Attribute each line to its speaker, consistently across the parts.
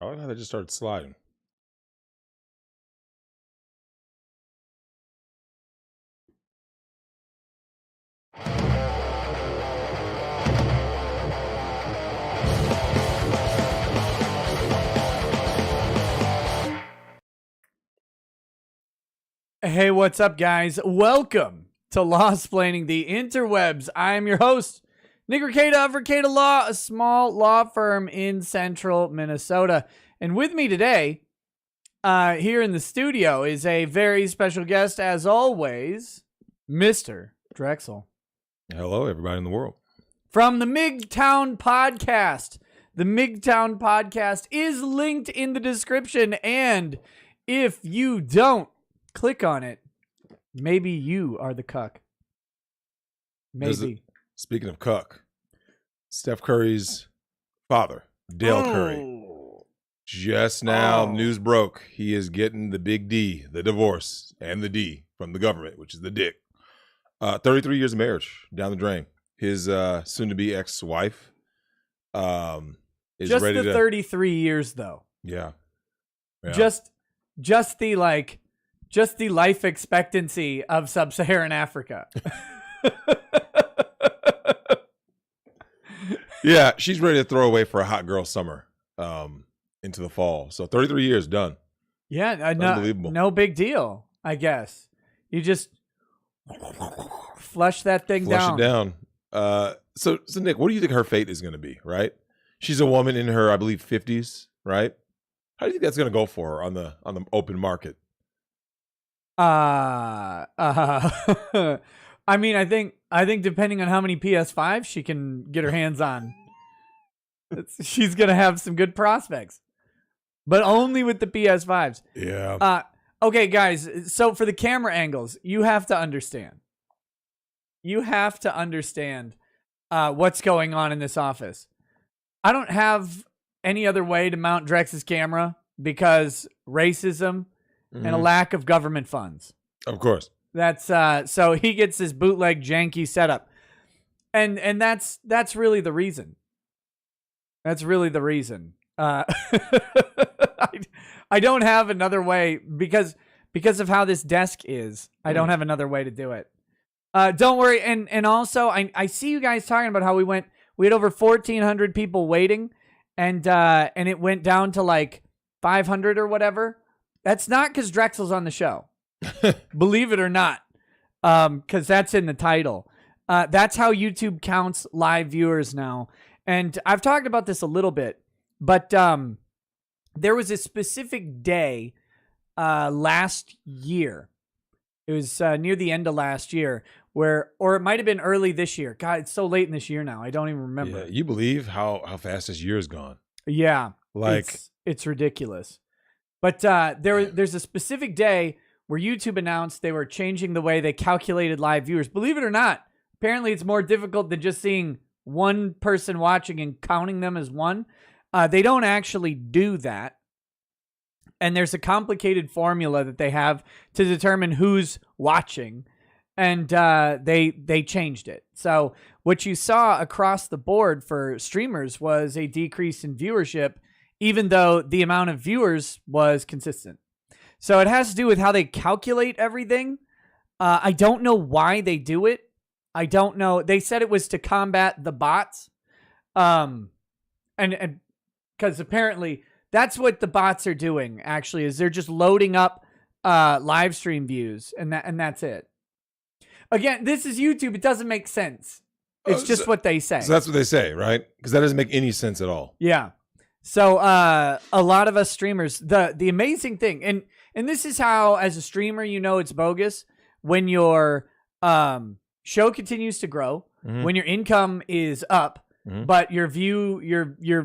Speaker 1: I like how they just started sliding.
Speaker 2: Hey, what's up, guys? Welcome to Law-Splaining the Interwebs. I'm your host, Nick Ricada of Ricada Law, a small law firm in central Minnesota. And with me today, here in the studio, is a very special guest, as always, Mr. Drexel.
Speaker 1: Hello, everybody in the world.
Speaker 2: From the MGTOWN Podcast. The MGTOWN Podcast is linked in the description, and if you don't click on it, maybe you are the cuck. Maybe.
Speaker 1: Speaking of cuck, Steph Curry's father, Dell Curry, just now news broke. He is getting the big D, the divorce, and the D from the government, which is the dick. 33 years of marriage down the drain. His soon-to-be ex-wife is
Speaker 2: just
Speaker 1: ready
Speaker 2: the 33 years, though.
Speaker 1: Yeah.
Speaker 2: Just the life expectancy of sub-Saharan Africa.
Speaker 1: Yeah, she's ready to throw away for a hot girl summer into the fall. So 33 years done.
Speaker 2: Yeah,
Speaker 1: unbelievable.
Speaker 2: No big deal, I guess. You just flush that thing down.
Speaker 1: Flush it down. So Nick, what do you think her fate is going to be, right? She's a woman in her, I believe, 50s, right? How do you think that's going to go for her on the open market?
Speaker 2: I mean, I think depending on how many PS5 she can get her hands on, she's gonna have some good prospects, but only with the PS5s.
Speaker 1: Yeah.
Speaker 2: Okay, guys. So for the camera angles, you have to understand. You have to understand what's going on in this office. I don't have any other way to mount Drex's camera because racism and a lack of government funds.
Speaker 1: Of course.
Speaker 2: That's so he gets this bootleg janky setup. And that's really the reason. That's really the reason. I don't have another way because of how this desk is. I don't have another way to do it. Don't worry. And also I see you guys talking about how we had over 1,400 people waiting and it went down to like 500 or whatever. That's not because Drexel's on the show. Believe it or not. Because that's in the title. That's how YouTube counts live viewers now. And I've talked about this a little bit, but there was a specific day last year. It was near the end of last year or it might have been early this year. God, it's so late in this year now. I don't even remember.
Speaker 1: Yeah, you believe how fast this year is gone.
Speaker 2: Yeah.
Speaker 1: Like
Speaker 2: it's ridiculous. But there's a specific day where YouTube announced they were changing the way they calculated live viewers. Believe it or not, apparently it's more difficult than just seeing one person watching and counting them as one. They don't actually do that. And there's a complicated formula that they have to determine who's watching. And they changed it. So what you saw across the board for streamers was a decrease in viewership, even though the amount of viewers was consistent. So it has to do with how they calculate everything. I don't know why they do it. I don't know. They said it was to combat the bots. And because apparently that's what the bots are doing, actually, is they're just loading up live stream views and that's it. Again, this is YouTube. It doesn't make sense. It's just what they say.
Speaker 1: So that's what they say, right? Because that doesn't make any sense at all.
Speaker 2: Yeah. So a lot of us streamers, the amazing thing, and this is how, as a streamer, you know it's bogus, when your show continues to grow, when your income is up, but your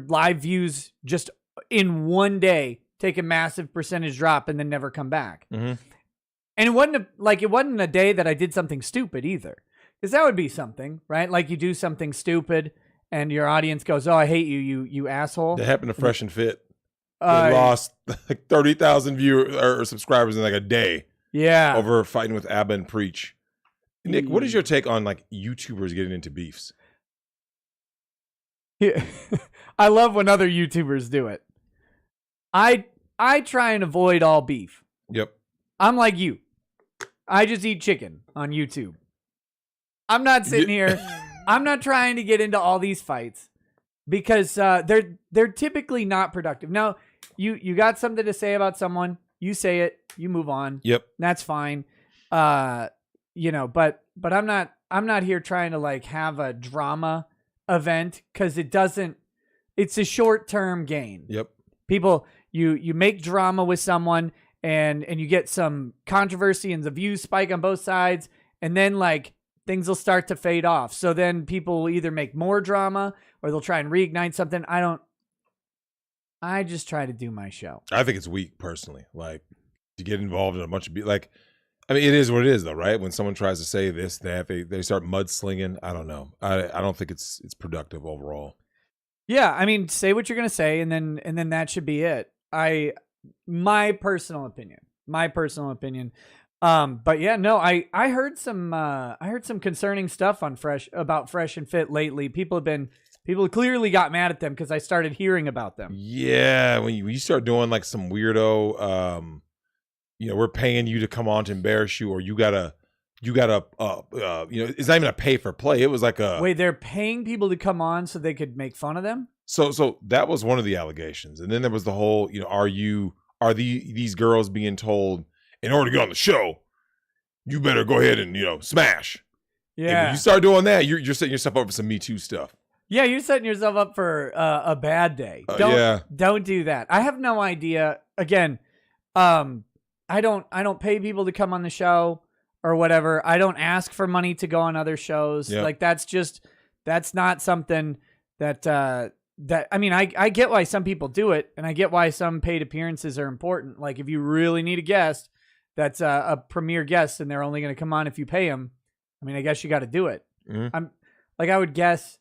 Speaker 2: live views just in one day take a massive percentage drop and then never come back. And it wasn't a day that I did something stupid either, because that would be something, right? Like you do something stupid and your audience goes, "Oh, I hate you asshole."
Speaker 1: That happened to Fresh and Fit. They lost like 30,000 viewers or subscribers in like a day.
Speaker 2: Yeah.
Speaker 1: Over fighting with Abba and Preach. Nick, what is your take on like YouTubers getting into beefs?
Speaker 2: Yeah. I love when other YouTubers do it. I try and avoid all beef.
Speaker 1: Yep.
Speaker 2: I'm like you. I just eat chicken on YouTube. I'm not sitting here. I'm not trying to get into all these fights because they're typically not productive. Now, you got something to say about someone, you say it, you move on.
Speaker 1: Yep.
Speaker 2: That's fine. But I'm not here trying to like have a drama event because it's a short-term gain.
Speaker 1: Yep.
Speaker 2: People, you make drama with someone and you get some controversy and the views spike on both sides, and then like things will start to fade off. So then people will either make more drama or they'll try and reignite something. I just try to do my show.
Speaker 1: I think it's weak personally. Like to get involved in a bunch of I mean, it is what it is though, right? When someone tries to say this, that, they start mudslinging. I don't know. I don't think it's productive overall.
Speaker 2: Yeah, I mean, say what you're gonna say, and then that should be it. My personal opinion. But yeah, no, I heard some concerning stuff on about Fresh and Fit lately. People clearly got mad at them because I started hearing about them.
Speaker 1: Yeah, when you start doing like some weirdo, we're paying you to come on to embarrass you, or you gotta, it's not even a pay for play. It was like
Speaker 2: wait, they're paying people to come on so they could make fun of them?
Speaker 1: So that was one of the allegations, and then there was the whole, are these girls being told in order to get on the show, you better go ahead and smash.
Speaker 2: Yeah,
Speaker 1: and when you start doing that, you're setting yourself up for some Me Too stuff.
Speaker 2: Yeah, you're setting yourself up for a bad day. Don't do that. I have no idea. Again, I don't pay people to come on the show or whatever. I don't ask for money to go on other shows. Yep. Like that's not something that I mean, I get why some people do it, and I get why some paid appearances are important. Like if you really need a guest that's a premier guest and they're only going to come on if you pay them, I mean, I guess you got to do it. Mm-hmm. I would guess,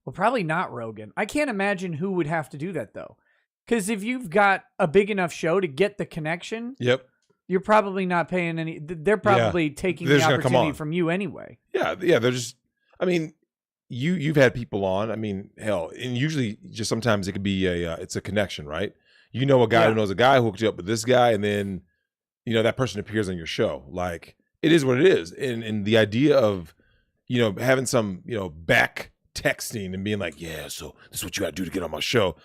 Speaker 2: well, probably not Rogan. I can't imagine who would have to do that though. Because if you've got a big enough show to get the connection,
Speaker 1: yep,
Speaker 2: you're probably not paying any. They're probably taking the opportunity from you anyway.
Speaker 1: Yeah. They're just. I mean, you've had people on. I mean, hell, and usually just sometimes it could be it's a connection, right? You know, a guy who knows a guy who hooked you up with this guy, and then that person appears on your show. Like it is what it is, and the idea of having some back texting and being like, yeah, so this is what you got to do to get on my show.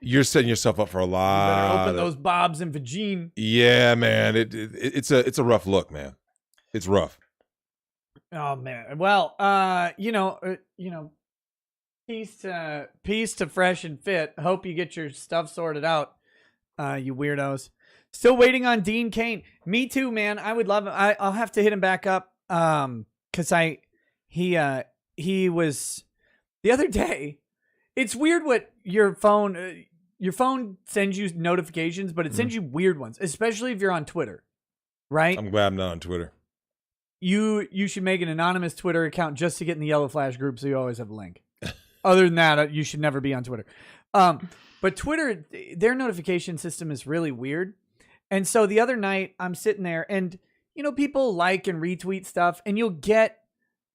Speaker 1: You're setting yourself up for a lot.
Speaker 2: You better open those bobs and vagine.
Speaker 1: Yeah, man. It's a rough look, man. It's rough.
Speaker 2: Oh man. Well, peace to Fresh and Fit. Hope you get your stuff sorted out, you weirdos. Still waiting on Dean Cain. Me too, man. I would love him. I'll have to hit him back up. Cause he was the other day. It's weird what your phone sends you notifications, but it sends you weird ones, especially if you're on Twitter, right?
Speaker 1: I'm glad I'm not on Twitter.
Speaker 2: You should make an anonymous Twitter account just to get in the Yellow Flash group, so you always have a link. Other than that, you should never be on Twitter. But Twitter, their notification system is really weird. And so the other night, I'm sitting there, and people like and retweet stuff, and you'll get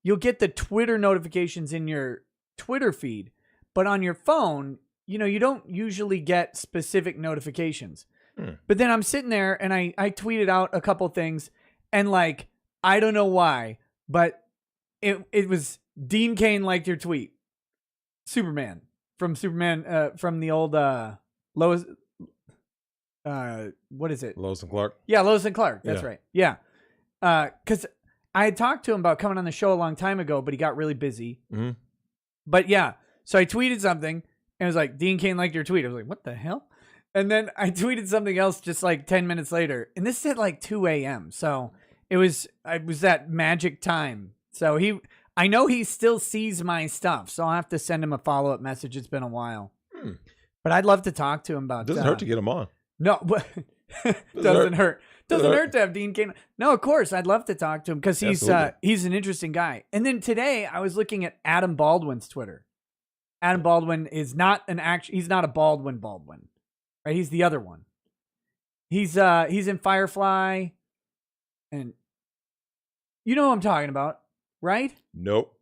Speaker 2: the Twitter notifications in your Twitter feed, but on your phone, you don't usually get specific notifications. But then I'm sitting there, and I tweeted out a couple things, and like, I don't know why, but it was Dean Cain liked your tweet. Superman from the old Lois. What is it?
Speaker 1: Lois and Clark.
Speaker 2: Yeah, Lois and Clark. That's right. Yeah, because I had talked to him about coming on the show a long time ago, but he got really busy. Mm-hmm. But yeah, so I tweeted something and it was like, Dean Cain liked your tweet. I was like, what the hell? And then I tweeted something else just like 10 minutes later, and this is at like 2 a.m. So it was that magic time. So I know he still sees my stuff, so I'll have to send him a follow-up message. It's been a while. But I'd love to talk to him about
Speaker 1: Doesn't hurt to get him on.
Speaker 2: No, doesn't hurt. Doesn't hurt to have Dean Cain. No, of course. I'd love to talk to him because he's an interesting guy. And then today I was looking at Adam Baldwin's Twitter. Adam Baldwin is not he's not a Baldwin, right? He's the other one. He's in Firefly, and you know what I'm talking about, right?
Speaker 1: Nope.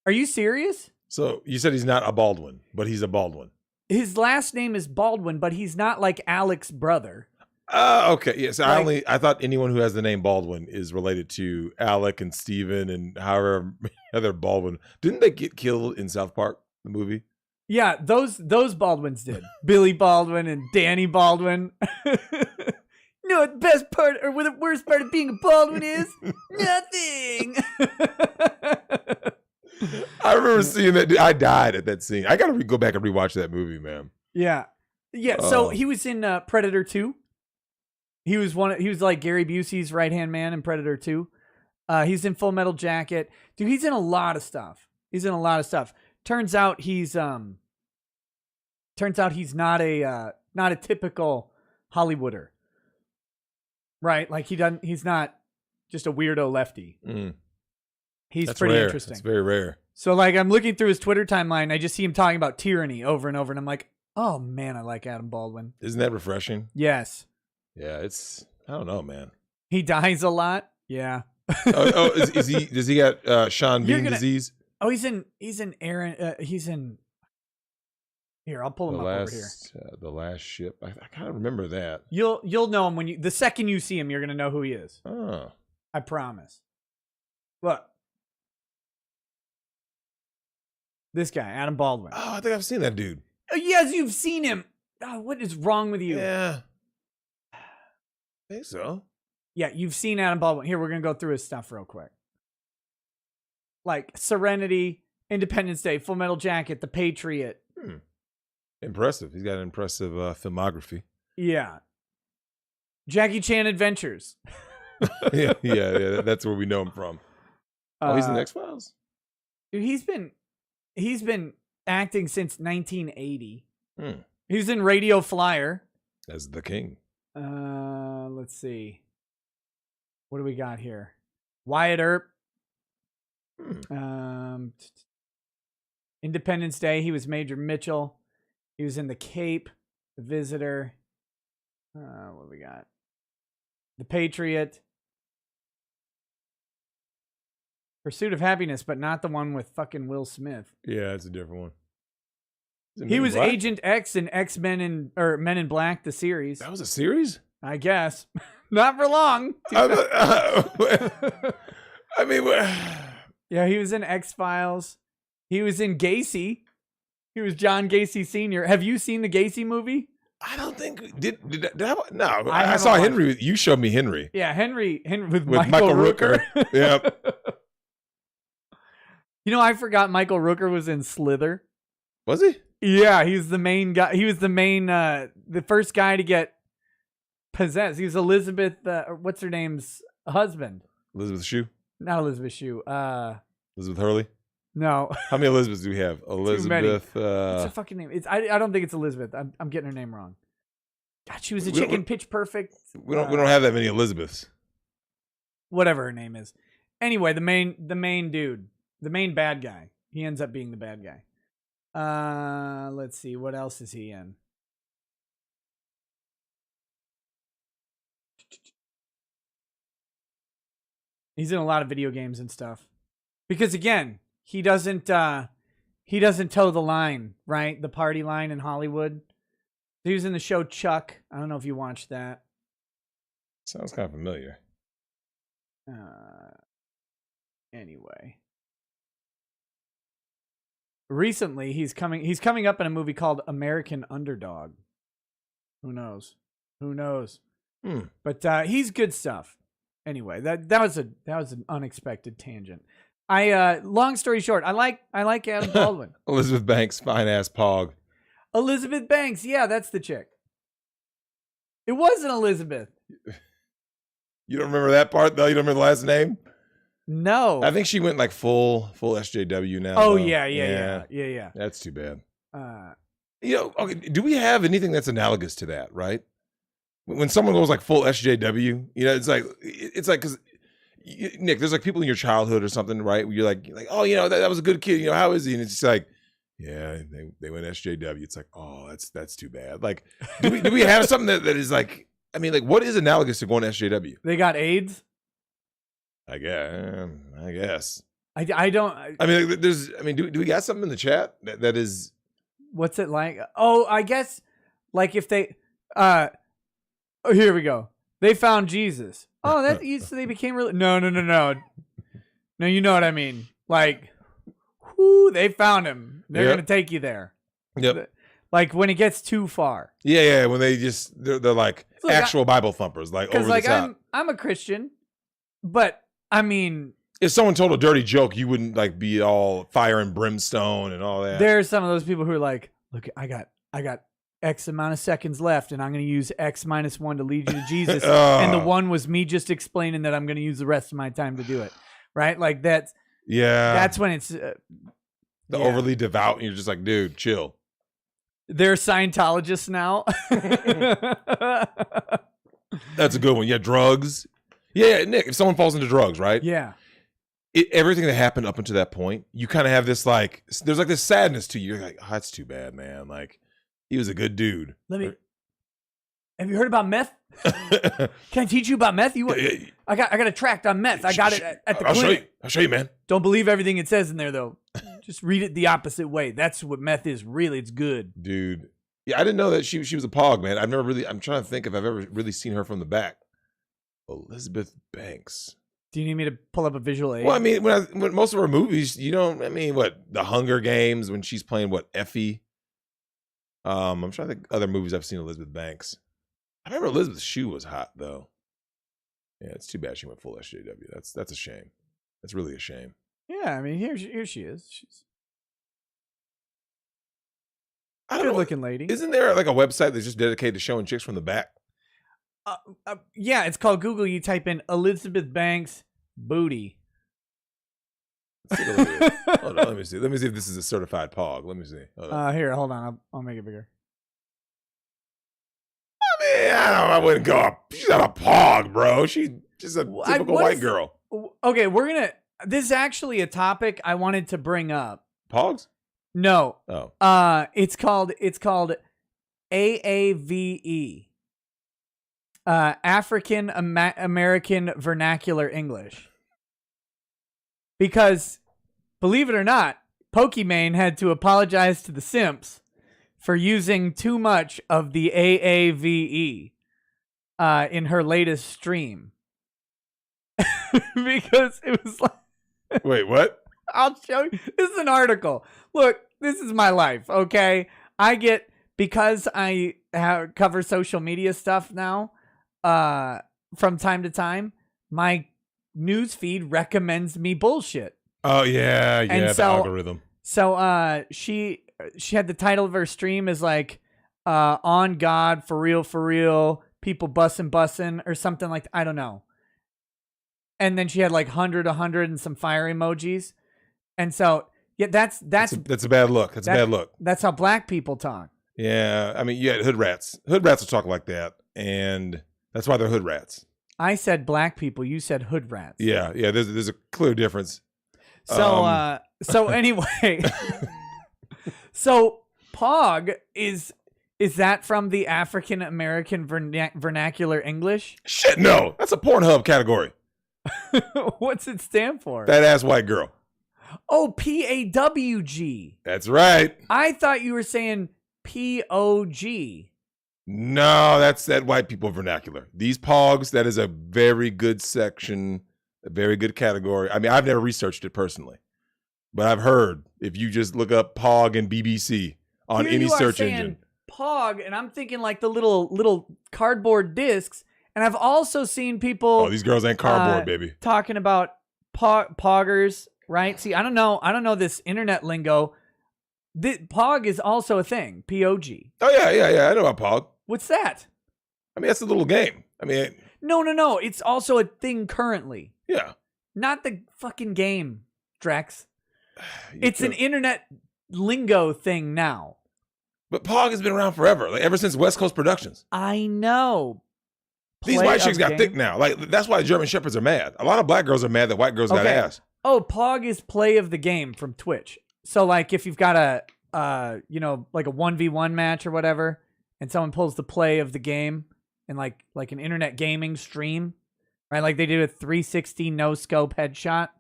Speaker 2: Are you serious?
Speaker 1: So you said he's not a Baldwin, but he's a Baldwin.
Speaker 2: His last name is Baldwin, but he's not like Alec's brother.
Speaker 1: Okay. Yes. I thought anyone who has the name Baldwin is related to Alec and Steven and however other Baldwin. Didn't they get killed in South Park, the movie?
Speaker 2: Yeah, those Baldwins did. Billy Baldwin and Danny Baldwin. You know what the best part or what the worst part of being a Baldwin is? Nothing.
Speaker 1: I remember seeing that. I died at that scene. I got to go back and rewatch that movie, man.
Speaker 2: Yeah. Yeah, so he was in Predator 2. He was like Gary Busey's right-hand man in Predator 2. He's in Full Metal Jacket. Dude, he's in a lot of stuff. Turns out he's not a typical Hollywooder. Right? Like he's not just a weirdo lefty. He's
Speaker 1: That's
Speaker 2: pretty
Speaker 1: rare.
Speaker 2: interesting.
Speaker 1: It's very rare.
Speaker 2: So like I'm looking through his Twitter timeline, I just see him talking about tyranny over and over, and I'm like, oh man, I like Adam Baldwin.
Speaker 1: Isn't that refreshing?
Speaker 2: Yes.
Speaker 1: Yeah, I don't know, man.
Speaker 2: He dies a lot. Yeah.
Speaker 1: Does he got Sean Bean disease?
Speaker 2: Oh, he's in Aaron. He's in. Here, I'll pull him up over here.
Speaker 1: The Last Ship. I kind of remember that.
Speaker 2: You'll know him the second you see him, you're gonna know who he is.
Speaker 1: Oh,
Speaker 2: I promise. Look, this guy, Adam Baldwin.
Speaker 1: I think I've seen that dude.
Speaker 2: Oh, yes, you've seen him. Oh, what is wrong with you?
Speaker 1: Yeah, I think so.
Speaker 2: Yeah, you've seen Adam Baldwin. Here, we're gonna go through his stuff real quick. Like Serenity, Independence Day, Full Metal Jacket, The Patriot.
Speaker 1: Impressive. He's got an impressive filmography.
Speaker 2: Yeah. Jackie Chan Adventures.
Speaker 1: yeah. That's where we know him from. He's in X-Files.
Speaker 2: Dude, he's been acting since 1980. He was in Radio Flyer
Speaker 1: as the King.
Speaker 2: Let's see. What do we got here? Wyatt Earp. Independence Day, he was Major Mitchell. He was in The Cape, The Visitor. What do we got? The Patriot. Pursuit of Happiness, but not the one with fucking Will Smith.
Speaker 1: Yeah, it's a different one.
Speaker 2: He was Agent X in X-Men or Men in Black, the series.
Speaker 1: That was a series?
Speaker 2: I guess. Not for long.
Speaker 1: I mean,
Speaker 2: yeah, he was in X-Files. He was in Gacy. He was John Gacy Sr. Have you seen the Gacy movie?
Speaker 1: I don't think no. I saw Henry. You showed me Henry.
Speaker 2: Yeah, Henry with Michael Rooker.
Speaker 1: Yep.
Speaker 2: You know, I forgot Michael Rooker was in Slither.
Speaker 1: Was he?
Speaker 2: Yeah, he's the main guy. He was the first guy to get possessed. He was Elizabeth. What's her name's husband?
Speaker 1: Elizabeth Shue.
Speaker 2: Not Elizabeth Shue.
Speaker 1: Elizabeth Hurley.
Speaker 2: No.
Speaker 1: How many Elizabeths do we have? Elizabeth.
Speaker 2: What's her fucking name? I don't think it's Elizabeth. I'm getting her name wrong. God, she was a chick in Pitch Perfect.
Speaker 1: We don't have that many Elizabeths.
Speaker 2: Whatever her name is. Anyway, the main dude, the main bad guy. He ends up being the bad guy. Let's see, what else is he in? He's in a lot of video games and stuff. Because again, he doesn't toe the line, right? The party line in Hollywood. He was in the show Chuck. I don't know if you watched that.
Speaker 1: Sounds kind of familiar.
Speaker 2: Anyway. Recently, he's coming up in a movie called American Underdog. Who knows? But he's good stuff. Anyway, that was an unexpected tangent. Long story short, I like Adam Baldwin.
Speaker 1: Elizabeth Banks, fine ass PAWG.
Speaker 2: Elizabeth Banks, yeah, that's the chick. It wasn't Elizabeth.
Speaker 1: You don't remember that part though? You don't remember the last name?
Speaker 2: No.
Speaker 1: I think she went like full SJW now.
Speaker 2: Oh
Speaker 1: though.
Speaker 2: yeah.
Speaker 1: That's too bad. Okay, do we have anything that's analogous to that, right? When someone goes like full SJW, it's like because Nick, there's like people in your childhood or something, right? Where you're like, oh, that was a good kid. How is he? And it's just like, yeah, they went SJW. It's like, oh, that's too bad. Like, do we have something that is like, I mean, like, what is analogous to going SJW?
Speaker 2: They got AIDS.
Speaker 1: I guess.
Speaker 2: I don't.
Speaker 1: I mean, do we got something in the chat that is
Speaker 2: What's it like? Oh, I guess like if they oh, here we go. They found Jesus. Oh, so they became really no. No, you know what I mean. Like, whoo, they found him. They're gonna take you there.
Speaker 1: Yep.
Speaker 2: Like when it gets too far.
Speaker 1: Yeah. When they're like actual Bible thumpers, like over the top.
Speaker 2: I'm a Christian, but I mean,
Speaker 1: if someone told a dirty joke, you wouldn't like be all fire and brimstone and all that.
Speaker 2: There's some of those people who are like, look, I got X amount of seconds left, and I'm going to use X minus 1 to lead you to Jesus. And the 1 was me just explaining that I'm going to use the rest of my time to do it. Right? Like that's when it's
Speaker 1: overly devout, and you're just like, dude, chill.
Speaker 2: They're Scientologists now.
Speaker 1: That's a good one. Yeah, drugs. Yeah, Nick, if someone falls into drugs, right?
Speaker 2: Yeah.
Speaker 1: Everything that happened up until that point, you kind of have this like, there's like this sadness to you. You're like, oh, that's too bad, man. Like, he was a good dude.
Speaker 2: Have you heard about meth? Can I teach you about meth? I got a tract on meth. I got it at the clinic.
Speaker 1: I'll show you, man.
Speaker 2: Don't believe everything it says in there, though. Just read it the opposite way. That's what meth is. Really, it's good.
Speaker 1: Dude. Yeah, I didn't know that she was a PAWG, man. I'm trying to think if I've ever really seen her from the back. Elizabeth Banks.
Speaker 2: Do you need me to pull up a visual aid?
Speaker 1: Well, I mean, when most of her movies, The Hunger Games, when she's playing Effie. I'm trying to think other movies I've seen Elizabeth Banks. I remember Elizabeth Shue was hot though. Yeah, it's too bad she went full SJW. That's a shame. That's really a shame.
Speaker 2: Yeah, I mean here she is. She's
Speaker 1: a
Speaker 2: good looking lady.
Speaker 1: Isn't there like a website that's just dedicated to showing chicks from the back?
Speaker 2: Yeah, it's called Google. You type in Elizabeth Banks booty.
Speaker 1: Let's take a look at it. Hold on, let me see. Let me see if this is a certified PAWG. Let me see.
Speaker 2: Here, hold on. I'll make it bigger.
Speaker 1: I mean, I wouldn't go up. She's not a PAWG, bro. She's just a typical white girl.
Speaker 2: Okay, this is actually a topic I wanted to bring up.
Speaker 1: PAWGs?
Speaker 2: No.
Speaker 1: Oh.
Speaker 2: It's called AAVE. African American Vernacular English. Because, believe it or not, Pokimane had to apologize to the simps for using too much of the AAVE in her latest stream. Because it was like...
Speaker 1: Wait, what?
Speaker 2: I'll show you. This is an article. Look, this is my life, okay? Because I cover social media stuff now, from time to time, my news feed recommends me bullshit.
Speaker 1: Oh yeah, the algorithm.
Speaker 2: So she had the title of her stream is like on God for real, people bussin' or something like that. I don't know. And then she had like 100 and some fire emojis. And so yeah, that's
Speaker 1: a bad look. That's a bad look.
Speaker 2: That's how black people talk.
Speaker 1: Yeah, I mean, you had hood rats. Hood rats will talk like that, and that's why they're hood rats.
Speaker 2: I said black people. You said hood rats.
Speaker 1: Yeah. There's a clear difference.
Speaker 2: So anyway, so PAWG is that from the African American Vernacular English?
Speaker 1: Shit, no. That's a Pornhub category.
Speaker 2: What's it stand for?
Speaker 1: That ass white girl.
Speaker 2: Oh, PAWG.
Speaker 1: That's right.
Speaker 2: I thought you were saying POG.
Speaker 1: No, that's that white people vernacular. These PAWGs, that is a very good section, a very good category. I mean, I've never researched it personally, but I've heard if you just look up PAWG and BBC on any search engine.
Speaker 2: PAWG, and I'm thinking like the little cardboard discs. And I've also seen people.
Speaker 1: Oh, these girls ain't cardboard, baby.
Speaker 2: Talking about PAWGers, right? See, I don't know this internet lingo. PAWG is also a thing. POG.
Speaker 1: Oh yeah. I know about PAWG.
Speaker 2: What's that?
Speaker 1: I mean, that's a little game. I mean,
Speaker 2: no. It's also a thing currently.
Speaker 1: Yeah.
Speaker 2: Not the fucking game, Drex. It's an internet lingo thing now.
Speaker 1: But PAWG has been around forever, like ever since West Coast Productions.
Speaker 2: I know.
Speaker 1: These white chicks got thick now. Like that's why German Shepherds are mad. A lot of black girls are mad that white girls got ass.
Speaker 2: Oh, PAWG is play of the game from Twitch. So like if you've got a like a 1v1 match or whatever, and someone pulls the play of the game in like an internet gaming stream, right? Like they did a 360 no scope headshot.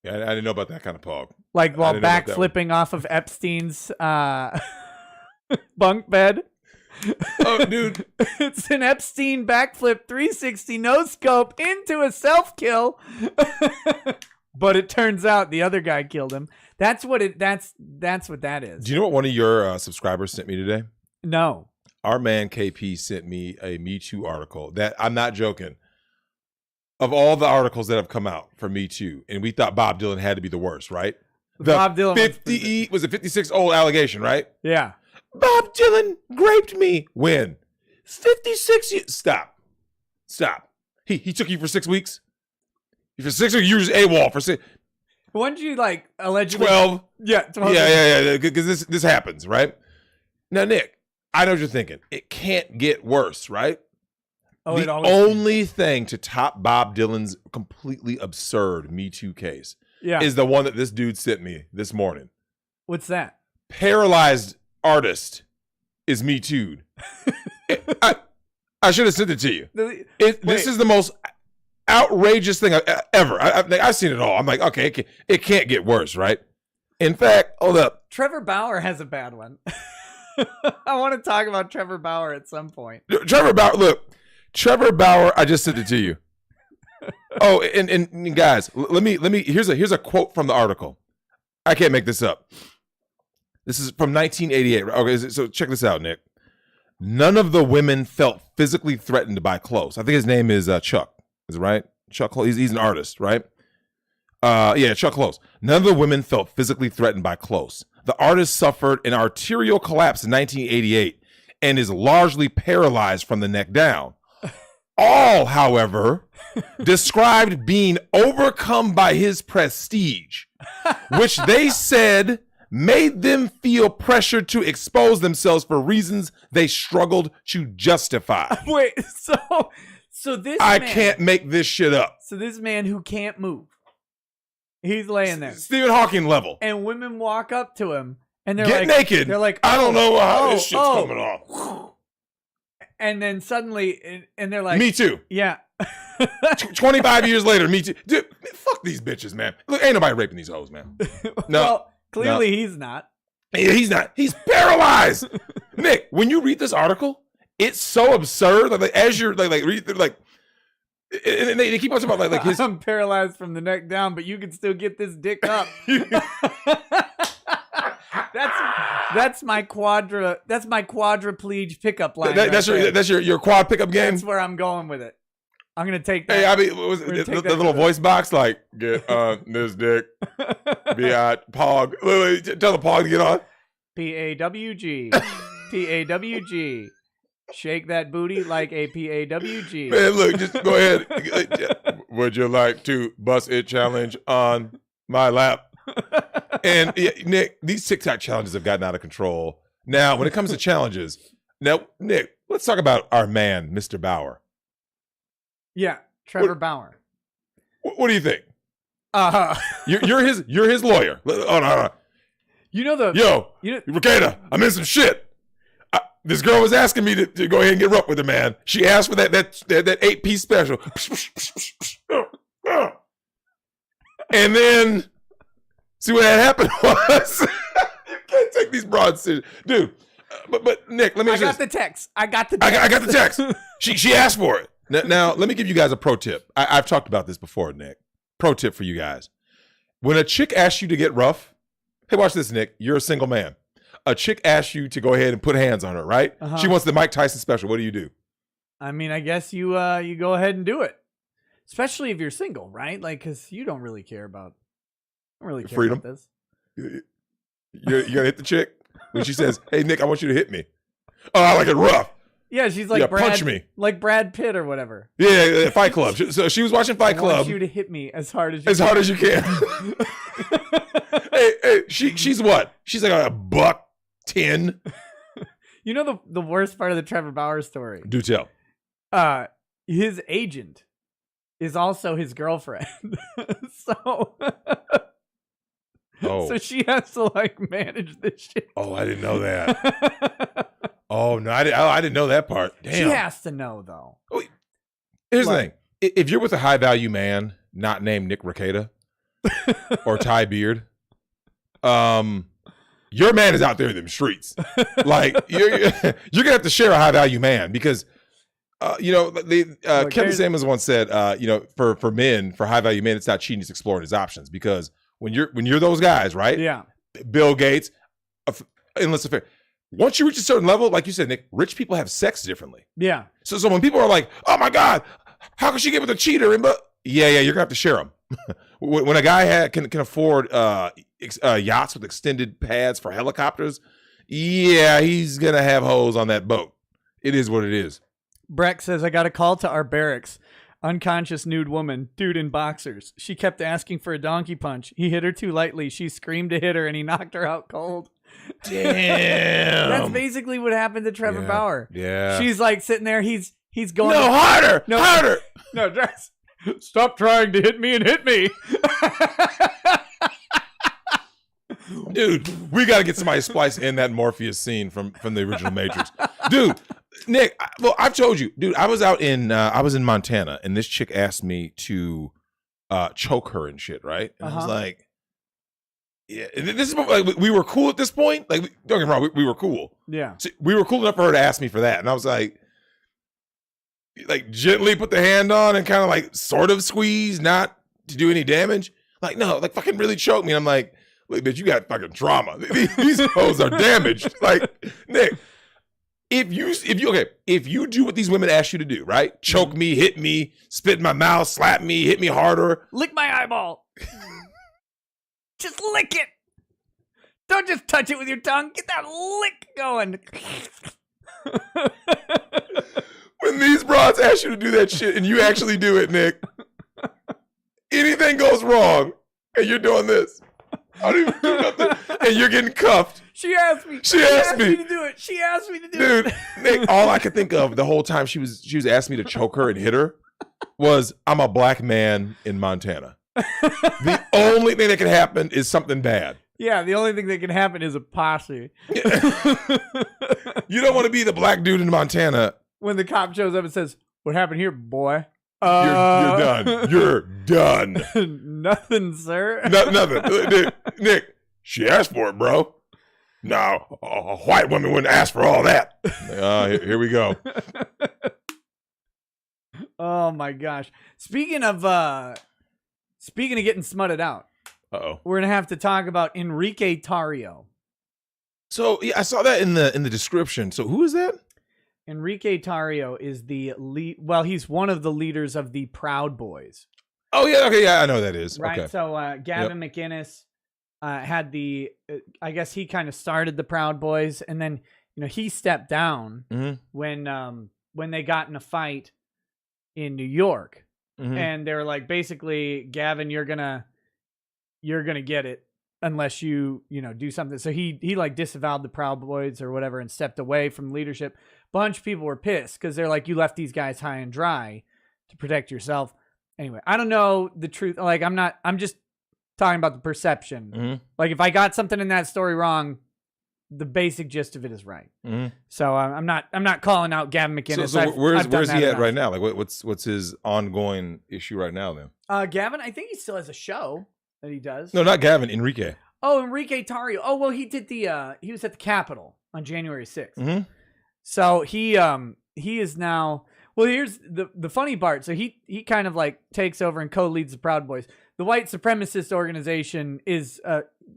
Speaker 1: Yeah, I didn't know about that kind of PAWG.
Speaker 2: Like while backflipping off of Epstein's bunk bed.
Speaker 1: Oh, dude.
Speaker 2: It's an Epstein backflip 360 no scope into a self-kill. But it turns out the other guy killed him. That's what that is.
Speaker 1: Do you know what one of your subscribers sent me today?
Speaker 2: No.
Speaker 1: Our man KP sent me a Me Too article that, I'm not joking, of all the articles that have come out for Me Too, and we thought Bob Dylan had to be the worst, right?
Speaker 2: Bob Dylan
Speaker 1: 56 old allegation, right?
Speaker 2: Yeah.
Speaker 1: Bob Dylan raped me. When? 56 years. Stop. He took you for 6 weeks? For 6 weeks, you were just AWOL for 6.
Speaker 2: When did you like allegedly?
Speaker 1: 12.
Speaker 2: Yeah, 12.
Speaker 1: Yeah. Because this happens, right? Now, Nick, I know what you're thinking. It can't get worse, right?
Speaker 2: Oh,
Speaker 1: the only thing to top Bob Dylan's completely absurd Me Too case is the one that this dude sent me this morning.
Speaker 2: What's that?
Speaker 1: Paralyzed artist is Me Too'd. I should have sent it to you. This is the most outrageous thing ever. I've seen it all. I'm like, okay, it can't get worse, right? In fact, hold up.
Speaker 2: Trevor Bauer has a bad one. I want to talk about Trevor Bauer at some point.
Speaker 1: Trevor Bauer, look. Trevor Bauer, I just sent it to you. Oh, and guys, let me. Here's a quote from the article. I can't make this up. This is from 1988. Okay, so check this out, Nick. None of the women felt physically threatened by Close. I think his name is Chuck. Is it right? Chuck Close. He's an artist, right? Yeah, Chuck Close. None of the women felt physically threatened by Close. The artist suffered an arterial collapse in 1988 and is largely paralyzed from the neck down. All, however, described being overcome by his prestige, which they said made them feel pressured to expose themselves for reasons they struggled to justify.
Speaker 2: Wait, so this
Speaker 1: I can't make this shit up.
Speaker 2: So this man who can't move, he's laying there.
Speaker 1: Stephen Hawking level.
Speaker 2: And women walk up to him and they're
Speaker 1: Get
Speaker 2: like,
Speaker 1: naked.
Speaker 2: They're like,
Speaker 1: I don't know how this shit's coming off.
Speaker 2: And then suddenly, and they're like,
Speaker 1: Me too.
Speaker 2: Yeah.
Speaker 1: 25 years later, me too. Dude, fuck these bitches, man. Look, ain't nobody raping these hoes, man. No.
Speaker 2: Well, clearly he's not.
Speaker 1: He's not. He's paralyzed. Nick, when you read this article, it's so absurd. Like as you're read through, and they keep on talking about like his.
Speaker 2: I'm paralyzed from the neck down, but you can still get this dick up. That's my quadriplegic pickup line.
Speaker 1: That's your quad pickup game.
Speaker 2: That's where I'm going with it. I'm gonna take that.
Speaker 1: Hey, I mean, what was it, the little voice box like get this dick, PAWG. Tell the PAWG to get on.
Speaker 2: PAWG, PAWG. Shake that booty like a PAWG.
Speaker 1: Man, look, just go ahead. Would you like to bust it challenge on my lap? And Nick, these TikTok challenges have gotten out of control. Now, when it comes to challenges, Nick, let's talk about our man, Mr. Bauer.
Speaker 2: Yeah, Trevor Bauer.
Speaker 1: What do you think? You're his lawyer. Oh no. Ricada, I'm in some shit. This girl was asking me to go ahead and get rough with her, man. She asked for that 8-piece special. And then, see what had happened was, you can't take these broad decisions. Dude, but Nick, let me ask you this.
Speaker 2: I got the
Speaker 1: text. She asked for it. Now, let me give you guys a pro tip. I've talked about this before, Nick. Pro tip for you guys. When a chick asks you to get rough, hey, watch this, Nick. You're a single man. A chick asks you to go ahead and put hands on her, right? Uh-huh. She wants the Mike Tyson special. What do?
Speaker 2: I mean, I guess you go ahead and do it. Especially if you're single, right? Like, because you don't really care about
Speaker 1: freedom.
Speaker 2: About this.
Speaker 1: You're gonna hit the chick when she says, "Hey, Nick, I want you to hit me." Oh, I like it rough.
Speaker 2: Yeah, she's like
Speaker 1: punch me,
Speaker 2: like Brad Pitt or whatever.
Speaker 1: Yeah, Fight Club. So she was watching Fight Club.
Speaker 2: I want you to hit me as hard as you
Speaker 1: hard as you can. hey, she's what? She's like $110.
Speaker 2: You know the worst part of the Trevor Bauer story?
Speaker 1: Do tell.
Speaker 2: His agent is also his girlfriend. So she has to like manage this shit.
Speaker 1: Oh, I didn't know that. Oh no, I didn't know that part. Damn.
Speaker 2: She has to know though.
Speaker 1: Here's the thing: if you're with a high value man not named Nick Ricada, or Thai beard, your man is out there in them streets. Like you're gonna have to share a high value man because Kevin Samuels once said, for men, for high value men, it's not cheating, it's exploring his options. Because when you're those guys, right?
Speaker 2: Yeah.
Speaker 1: Bill Gates, endless affair. Once you reach a certain level, like you said, Nick, rich people have sex differently.
Speaker 2: Yeah.
Speaker 1: So when people are like, "Oh my God, how can she get with a cheater?" And you're gonna have to share them. When a guy can afford yachts with extended pads for helicopters, he's gonna have hoes on that boat. It is what it is.
Speaker 2: Breck says, I got a call to our barracks. Unconscious nude woman, dude in boxers. She kept asking for a donkey punch. He hit her too lightly. She screamed to hit her, and he knocked her out cold.
Speaker 1: Damn.
Speaker 2: That's basically what happened to Trevor Bauer.
Speaker 1: Yeah.
Speaker 2: She's like sitting there. He's going.
Speaker 1: No, harder. No, harder.
Speaker 2: No, Drex. Stop trying to hit me and hit me.
Speaker 1: Dude, we got to get somebody spliced in that Morpheus scene from the original Matrix. Dude, Nick, I've told you, dude, I was in Montana, and this chick asked me to choke her and shit, right? And I was like, yeah, this is like we were cool at this point. Like, don't get me wrong, we were cool.
Speaker 2: Yeah.
Speaker 1: So we were cool enough for her to ask me for that. And I was like gently put the hand on and kind of like sort of squeeze, not to do any damage. Like, no, like fucking really choke me. And I'm like, look, bitch, you got fucking trauma. These hoes are damaged. Like, Nick, if you do what these women ask you to do, right? Choke me, hit me, spit in my mouth, slap me, hit me harder.
Speaker 2: Lick my eyeball. Just lick it. Don't just touch it with your tongue. Get that lick going.
Speaker 1: When these broads ask you to do that shit and you actually do it, Nick, anything goes wrong and you're doing this. I don't even do nothing. And you're getting cuffed.
Speaker 2: She asked me.
Speaker 1: She asked me
Speaker 2: to do it. She asked me to do it.
Speaker 1: Dude, Nick, all I could think of the whole time she was asking me to choke her and hit her was, I'm a black man in Montana. The only thing that can happen is something bad.
Speaker 2: Yeah, the only thing that can happen is a posse.
Speaker 1: You don't want to be the black dude in Montana.
Speaker 2: When the cop shows up and says, "What happened here, boy?"
Speaker 1: You're done. You're done.
Speaker 2: Nothing, sir.
Speaker 1: Nothing. Nick, she asked for it, bro. No, a white woman wouldn't ask for all that. Here we go.
Speaker 2: Oh my gosh. Speaking of getting smutted out. We're gonna have to talk about Enrique Tarrio.
Speaker 1: So yeah, I saw that in the description. So who is that?
Speaker 2: Enrique Tarrio is the lead. Well, he's one of the leaders of the Proud Boys.
Speaker 1: Oh yeah, okay, yeah, I know who that is.
Speaker 2: Right.
Speaker 1: Okay.
Speaker 2: So Gavin McInnes had I guess he kind of started the Proud Boys, and then he stepped down when they got in a fight in New York, and they were like, basically, Gavin, you're gonna get it unless you do something. So he like disavowed the Proud Boys or whatever and stepped away from leadership. Bunch of people were pissed because they're like, you left these guys high and dry to protect yourself. Anyway, I don't know the truth. Like, I'm just talking about the perception. Like, if I got something in that story wrong, the basic gist of it is right. So I'm not calling out Gavin McInnes.
Speaker 1: So where's he at right now? Like, what's his ongoing issue right now then?
Speaker 2: Gavin, I think he still has a show that he does.
Speaker 1: No, not Gavin. Enrique.
Speaker 2: Oh, Enrique Tarrio. Oh, well, he did he was at the Capitol on January 6th. So he is now. Well, here's the funny part. So he kind of like takes over and co-leads the Proud Boys. The white supremacist organization is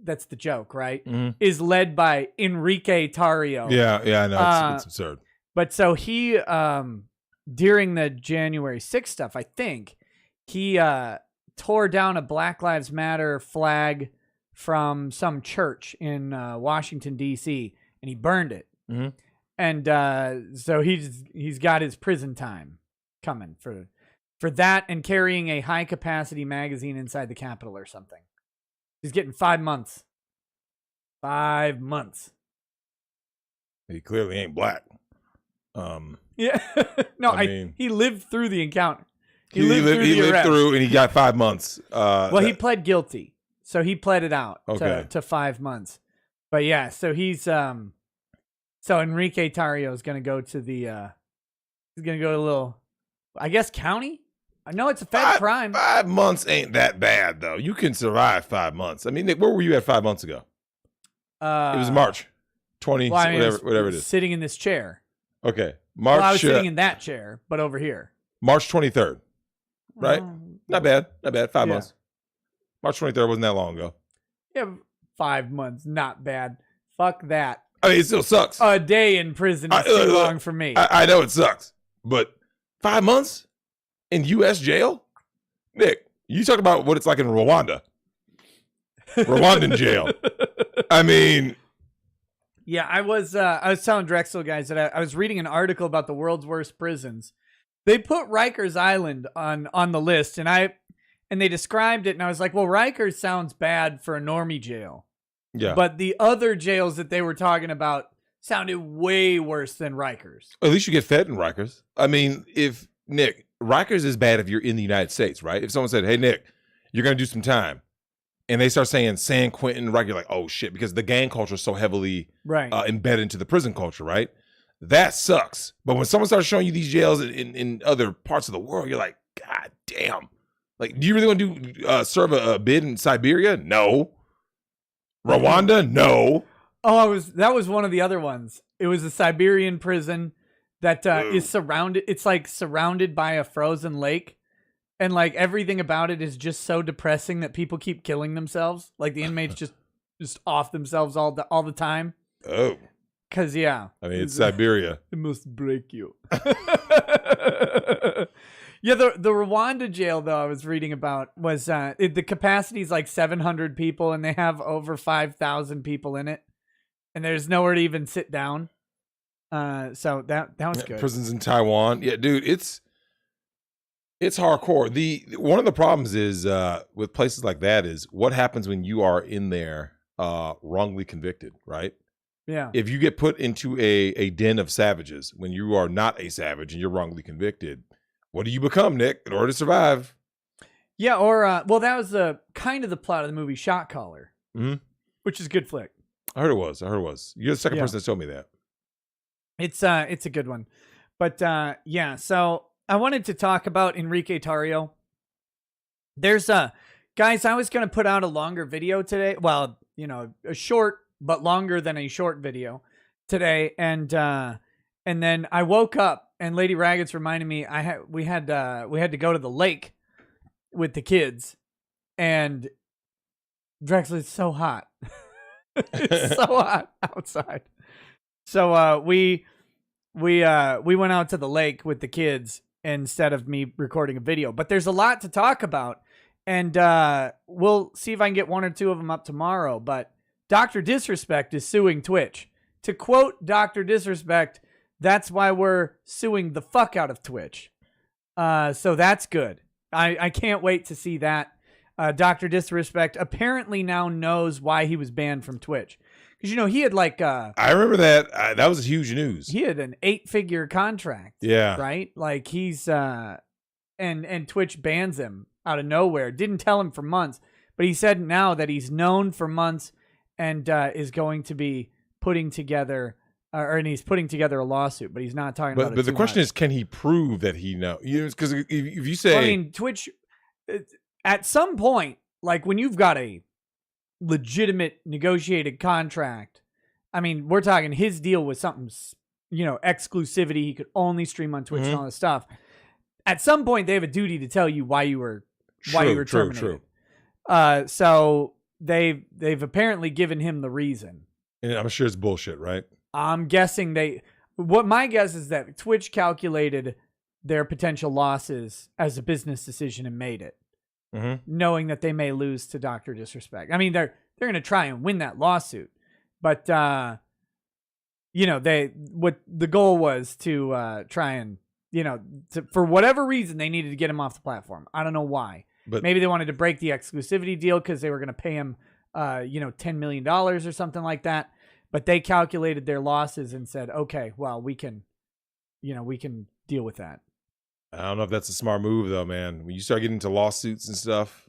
Speaker 2: that's the joke, right? Is led by Enrique Tarrio.
Speaker 1: Yeah, I know. It's absurd.
Speaker 2: But so he during the January 6th stuff, I think he tore down a Black Lives Matter flag from some church in Washington D.C. and he burned it. And so he's got his prison time coming for that and carrying a high capacity magazine inside the Capitol or something. He's getting 5 months. 5 months.
Speaker 1: He clearly ain't black.
Speaker 2: Yeah. No, I mean, he lived through the encounter. He
Speaker 1: lived through and he got 5 months.
Speaker 2: Well, he pled guilty. So he pled it out to 5 months. But yeah, so he's so Enrique Tarrio is going to go to he's going to go to a little, I guess, county? I know it's a fed crime.
Speaker 1: 5 months ain't that bad though. You can survive 5 months. I mean, Nick, where were you at 5 months ago? It was March 20,
Speaker 2: well, I mean,
Speaker 1: whatever it is.
Speaker 2: Sitting in this chair.
Speaker 1: Okay, March.
Speaker 2: Well, I was sitting in that chair, but over here.
Speaker 1: March 23rd, right? Not bad. 5 months. March 23rd wasn't that long ago.
Speaker 2: Yeah, 5 months, not bad. Fuck that.
Speaker 1: I mean, it still sucks.
Speaker 2: A day in prison is too long for me.
Speaker 1: I know it sucks, but 5 months in U.S. jail? Nick, you talk about what it's like in Rwanda. Rwandan jail. I mean...
Speaker 2: Yeah, I was telling Drexel guys that I was reading an article about the world's worst prisons. They put Rikers Island on the list, and they described it, and I was like, well, Rikers sounds bad for a normie jail.
Speaker 1: Yeah.
Speaker 2: But the other jails that they were talking about sounded way worse than Rikers.
Speaker 1: At least you get fed in Rikers. I mean, if Nick, Rikers is bad if you're in the United States, right? If someone said, hey, Nick, you're going to do some time, and they start saying San Quentin, Rikers, you're like, oh, shit, because the gang culture is so heavily embedded into the prison culture, right? That sucks. But when someone starts showing you these jails in other parts of the world, you're like, God damn. Like, do you really want to serve a bid in Siberia? No. Rwanda? No.
Speaker 2: Oh, that was one of the other ones. It was a Siberian prison that is surrounded. It's like surrounded by a frozen lake, and like everything about it is just so depressing that people keep killing themselves. Like the inmates just off themselves all the time.
Speaker 1: Oh,
Speaker 2: because I
Speaker 1: mean it's Siberia.
Speaker 2: It must break you. Yeah, the Rwanda jail though I was reading about was the capacity is like 700 people, and they have over 5,000 people in it, and there's nowhere to even sit down. So that was good.
Speaker 1: Prisons in Taiwan, yeah, dude, it's hardcore. One of the problems is with places like that is what happens when you are in there wrongly convicted, right?
Speaker 2: Yeah.
Speaker 1: If you get put into a den of savages when you are not a savage and you're wrongly convicted. What do you become, Nick, in order to survive?
Speaker 2: Yeah, or well, that was kind of the plot of the movie Shot Caller, which is a good flick.
Speaker 1: I heard it was. You're the second person that told me that.
Speaker 2: It's a good one, but yeah. So I wanted to talk about Enrique Tarrio. There's guys. I was gonna put out a longer video today. Well, a short but longer than a short video today, and then I woke up. And Lady Raggets reminded me we had to go to the lake with the kids, and Drexel, it's so hot. It's so hot outside. So we went out to the lake with the kids instead of me recording a video. But there's a lot to talk about, and we'll see if I can get one or two of them up tomorrow. But Dr. Disrespect is suing Twitch. To quote Dr. Disrespect, that's why we're suing the fuck out of Twitch. So that's good. I can't wait to see that. Dr. Disrespect apparently now knows why he was banned from Twitch. Because, he had like...
Speaker 1: I remember that. That was huge news.
Speaker 2: He had an 8-figure contract.
Speaker 1: Yeah.
Speaker 2: Right? Like he's... And Twitch bans him out of nowhere. Didn't tell him for months. But he said now that he's known for months and is going to be putting together... and he's putting together a lawsuit, but he's not talking about it.
Speaker 1: But the question is, can he prove that he knows? Because if you say,
Speaker 2: I mean, Twitch, at some point, like when you've got a legitimate negotiated contract, I mean, we're talking his deal was something, exclusivity. He could only stream on Twitch and all this stuff. At some point, they have a duty to tell you why you were terminated. True. So they've apparently given him the reason.
Speaker 1: And I'm sure it's bullshit, right?
Speaker 2: I'm guessing my guess is that Twitch calculated their potential losses as a business decision and made it, knowing that they may lose to Dr. Disrespect. I mean, they're going to try and win that lawsuit, but what the goal was to try and for whatever reason they needed to get him off the platform. I don't know why. But maybe they wanted to break the exclusivity deal because they were going to pay him, $10 million or something like that. But they calculated their losses and said, okay, well, we can deal with that.
Speaker 1: I don't know if that's a smart move, though, man. When you start getting into lawsuits and stuff,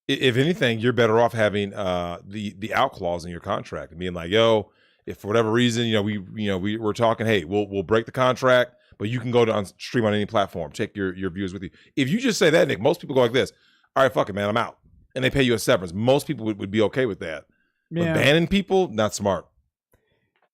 Speaker 1: if anything, you're better off having the out clause in your contract and being like, yo, if for whatever reason, we're talking, hey, we'll break the contract, but you can go to stream on any platform. Take your viewers with you. If you just say that, Nick, most people go like this. All right, fuck it, man, I'm out. And they pay you a severance. Most people would be okay with that.
Speaker 2: Yeah.
Speaker 1: But banning people, not smart.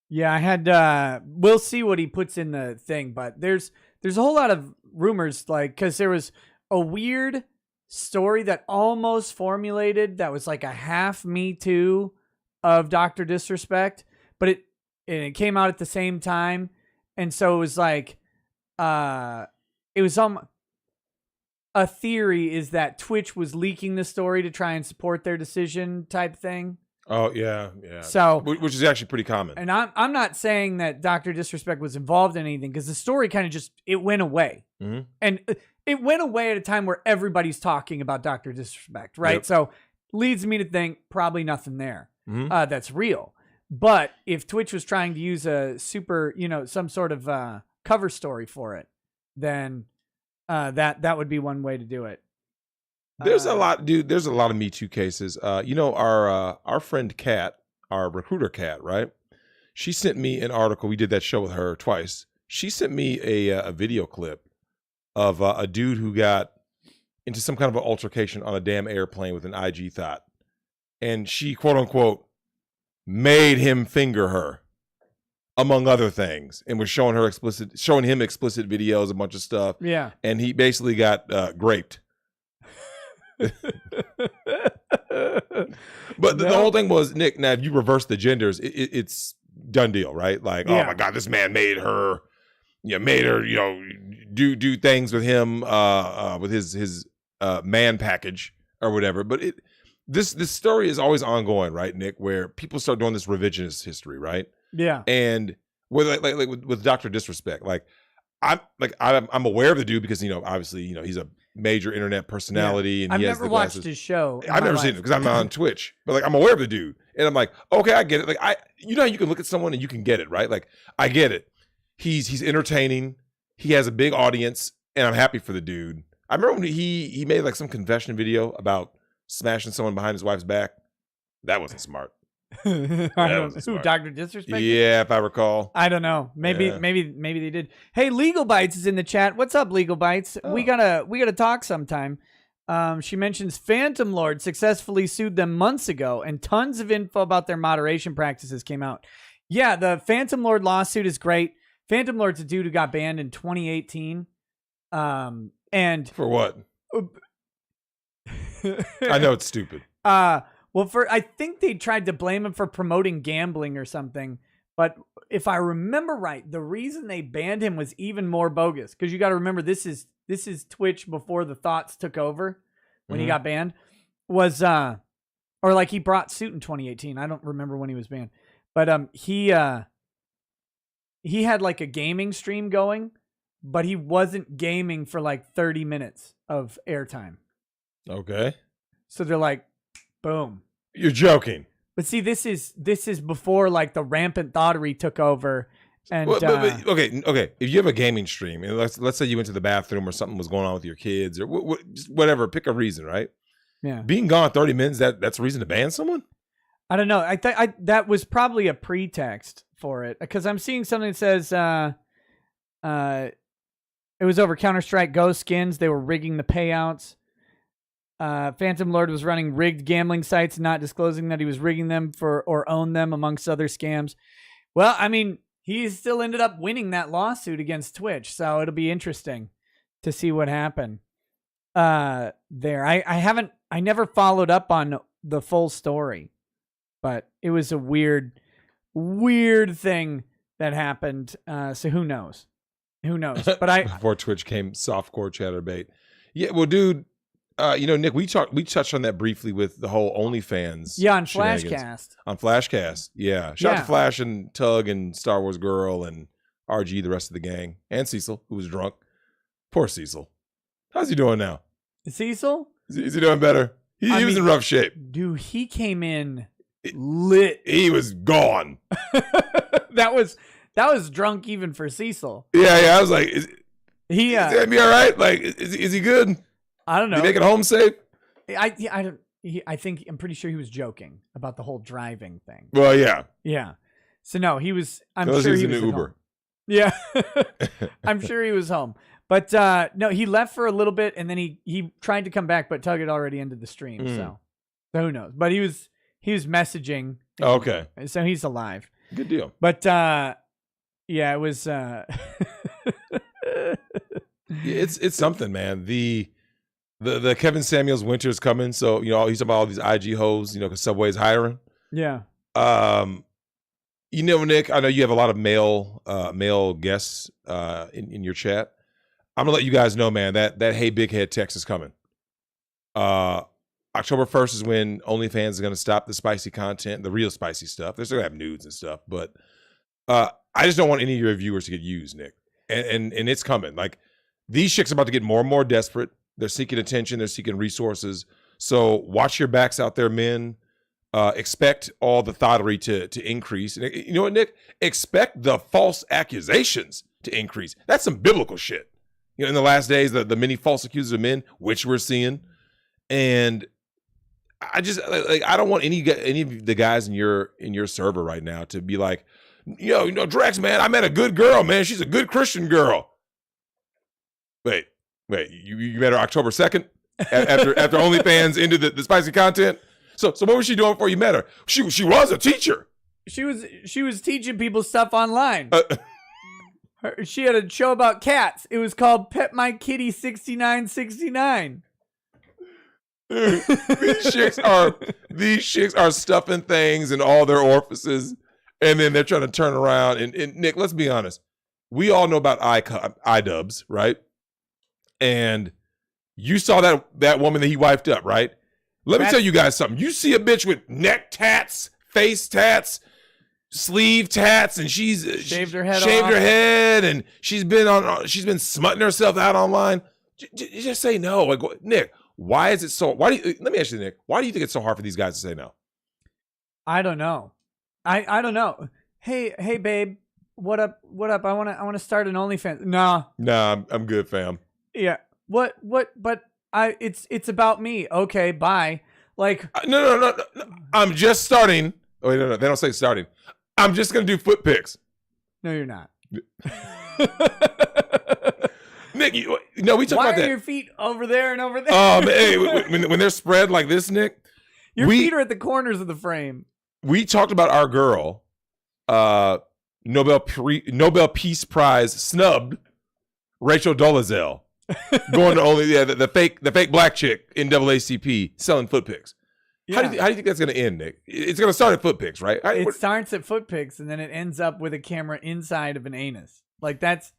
Speaker 2: Yeah, I had we'll see what he puts in the thing, but there's a whole lot of rumors, like, because there was a weird story that almost formulated that was like a half Me Too of Dr. Disrespect, but it came out at the same time, and so it was like it was a theory is that Twitch was leaking the story to try and support their decision type thing.
Speaker 1: Oh yeah.
Speaker 2: So,
Speaker 1: which is actually pretty common.
Speaker 2: And I'm not saying that Dr. Disrespect was involved in anything, because the story kind of just it went away, and it went away at a time where everybody's talking about Dr. Disrespect, right?
Speaker 1: Yep.
Speaker 2: So leads me to think probably nothing there that's real. But if Twitch was trying to use a super, some sort of cover story for it, then that would be one way to do it.
Speaker 1: There's a lot, dude. There's a lot of Me Too cases. Our friend Kat, our recruiter Kat, right? She sent me an article. We did that show with her twice. She sent me a video clip of a dude who got into some kind of an altercation on a damn airplane with an IG thought, and she quote unquote made him finger her, among other things, and was showing him explicit videos, a bunch of stuff.
Speaker 2: Yeah,
Speaker 1: and he basically got graped. But the whole thing was, Nick, now if you reverse the genders, it's done deal, right? Like, oh my God, this man made her do things with him with his man package or whatever. But this story is always ongoing, right, Nick, where people start doing this revisionist history, right?
Speaker 2: Yeah.
Speaker 1: And with Dr. Disrespect, I'm aware of the dude because obviously he's a major internet personality, and
Speaker 2: I've
Speaker 1: he has
Speaker 2: never
Speaker 1: the
Speaker 2: watched
Speaker 1: glasses.
Speaker 2: his show.
Speaker 1: I've never seen it because I'm not on Twitch, but I'm aware of the dude, and I'm like, okay, I get it. Like how you can look at someone and you can get it, right? Like I get it. He's entertaining. He has a big audience, and I'm happy for the dude. I remember when he made some confession video about smashing someone behind his wife's back. That wasn't smart.
Speaker 2: I don't know. Who, Dr. Disrespect?
Speaker 1: Yeah, if I recall.
Speaker 2: I don't know. Maybe they did. Hey, Legal Bites is in the chat. What's up, Legal Bites? Oh. We gotta talk sometime. She mentions Phantom Lord successfully sued them months ago, and tons of info about their moderation practices came out. Yeah, the Phantom Lord lawsuit is great. Phantom Lord's a dude who got banned in 2018. And
Speaker 1: for what? I know it's stupid.
Speaker 2: Well, I think they tried to blame him for promoting gambling or something. But if I remember right, the reason they banned him was even more bogus. Because you got to remember, this is Twitch before the thoughts took over when he got banned. Was he brought suit in 2018. I don't remember when he was banned, but he had a gaming stream going, but he wasn't gaming for 30 minutes of airtime.
Speaker 1: Okay.
Speaker 2: So they're like, boom.
Speaker 1: You're joking.
Speaker 2: But see, this is before the rampant thottery took over. And
Speaker 1: okay. If you have a gaming stream, and let's say you went to the bathroom or something was going on with your kids or whatever, pick a reason, right?
Speaker 2: Yeah.
Speaker 1: Being gone 30 minutes, that's a reason to ban someone?
Speaker 2: I don't know. I that was probably a pretext for it, because I'm seeing something that says it was over Counter-Strike Go skins. They were rigging the payouts. Phantom Lord was running rigged gambling sites, not disclosing that he was rigging them or owned them, amongst other scams. Well, I mean, he still ended up winning that lawsuit against Twitch, so it'll be interesting to see what happened there. I never followed up on the full story, but it was a weird thing that happened. So who knows? But
Speaker 1: before Twitch came softcore chatterbait. Yeah, well, dude. Nick, we touched on that briefly with the whole OnlyFans.
Speaker 2: Yeah, on Flashcast.
Speaker 1: On Flashcast, yeah. Shout out to Flash and Tug and Star Wars Girl and RG, the rest of the gang, and Cecil, who was drunk. Poor Cecil. How's he doing now?
Speaker 2: Cecil?
Speaker 1: Is he doing better? He was in rough shape.
Speaker 2: Dude, he came in lit.
Speaker 1: He was gone.
Speaker 2: That was drunk even for Cecil.
Speaker 1: Yeah. I was like, is he gonna be all right? Is he good?
Speaker 2: I don't know.
Speaker 1: Did he make it home safe?
Speaker 2: I'm pretty sure he was joking about the whole driving thing.
Speaker 1: Well, yeah.
Speaker 2: Yeah. So no, he was. I'm
Speaker 1: sure
Speaker 2: he was
Speaker 1: in
Speaker 2: in
Speaker 1: Uber.
Speaker 2: Home. Yeah. I'm sure he was home. But no, he left for a little bit, and then he tried to come back, but Tug had already ended the stream, so who knows? But he was messaging.
Speaker 1: Okay.
Speaker 2: So he's alive.
Speaker 1: Good deal.
Speaker 2: But yeah, it was
Speaker 1: it's something, man. The Kevin Samuels winter is coming, so he's talking about all these IG hoes, because Subway's hiring.
Speaker 2: Yeah.
Speaker 1: Nick, I know you have a lot of male guests in your chat. I'm gonna let you guys know, man, that Hey Big Head text is coming. October 1st is when OnlyFans is gonna stop the spicy content, the real spicy stuff. They're still gonna have nudes and stuff, but I just don't want any of your viewers to get used, Nick. And it's coming. Like, these chicks are about to get more and more desperate. They're seeking attention. They're seeking resources. So watch your backs out there, men. Expect all the thottery to increase. And you know what, Nick? Expect the false accusations to increase. That's some biblical shit. In the last days, the many false accusers of men, which we're seeing. And I just I don't want any of the guys in your server right now to be like, Drex, man, I met a good girl, man. She's a good Christian girl. Wait, you met her October 2nd after OnlyFans ended the spicy content. So what was she doing before you met her? She was a teacher.
Speaker 2: She was teaching people stuff online. She had a show about cats. It was called Pet My Kitty 6969.
Speaker 1: Dude, these chicks are stuffing things in all their orifices, and then they're trying to turn around. And Nick, let's be honest. We all know about iDubbbz, right? And you saw that woman that he wiped up, right? Let me tell you guys something. You see a bitch with neck tats, face tats, sleeve tats, and she's
Speaker 2: shaved her head,
Speaker 1: and she's been smutting herself out online. Just say no. Like, Nick, why is it so? Let me ask you, Nick, why do you think it's so hard for these guys to say no?
Speaker 2: I don't know. I don't know. Hey, babe, what up? I want to start an OnlyFans. Nah,
Speaker 1: I'm good, fam.
Speaker 2: Yeah. What? But it's about me. Okay, bye. Like,
Speaker 1: no. I'm just starting. Oh, wait, no. They don't say starting. I'm just gonna do foot pics.
Speaker 2: No, you're not.
Speaker 1: Nick, we talked about that.
Speaker 2: Why are your feet over there and over there?
Speaker 1: Hey, when they're spread like this, Nick,
Speaker 2: your feet are at the corners of the frame.
Speaker 1: We talked about our girl, Nobel Peace Prize snubbed Rachel Dolezal, going to the fake black chick in NAACP selling foot pics. Yeah. How do you think that's going to end, Nick? It's going to start at foot pics, right?
Speaker 2: It starts at foot pics, and then it ends up with a camera inside of an anus. Like, that's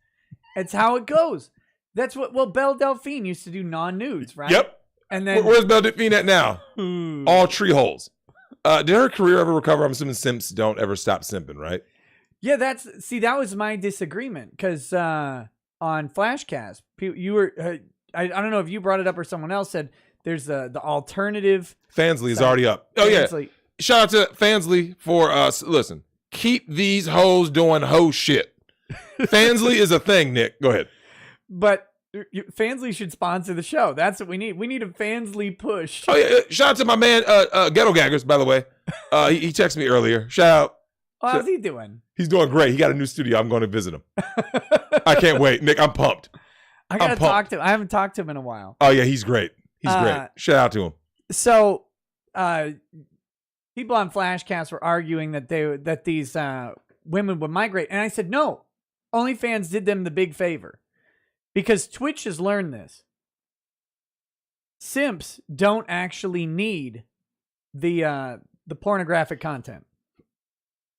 Speaker 2: how it goes. That's what Belle Delphine used to do, non-nudes, right?
Speaker 1: Yep.
Speaker 2: And then
Speaker 1: where's Belle Delphine at now? All tree holes. Did her career ever recover? I'm assuming simps don't ever stop simping, right?
Speaker 2: Yeah, that was my disagreement, because on Flashcast, you were I don't know if you brought it up or someone else said there's the alternative.
Speaker 1: Fansly is already up. Oh Fansly. Yeah, shout out to Fansly for listen. Keep these hoes doing hoe shit. Fansly is a thing, Nick. Go ahead.
Speaker 2: But Fansly should sponsor the show. That's what we need. We need a Fansly push.
Speaker 1: Oh yeah, shout out to my man Ghetto Gaggers, by the way. He texted me earlier. Shout out.
Speaker 2: How's he doing?
Speaker 1: He's doing great. He got a new studio. I'm going to visit him. I can't wait. Nick, I'm pumped.
Speaker 2: I gotta talk to him. I haven't talked to him in a while.
Speaker 1: Oh yeah, he's great. He's great. Shout out to him.
Speaker 2: So people on Flashcast were arguing that these women would migrate, and I said no. OnlyFans did them the big favor, because Twitch has learned this. Simps don't actually need the pornographic content.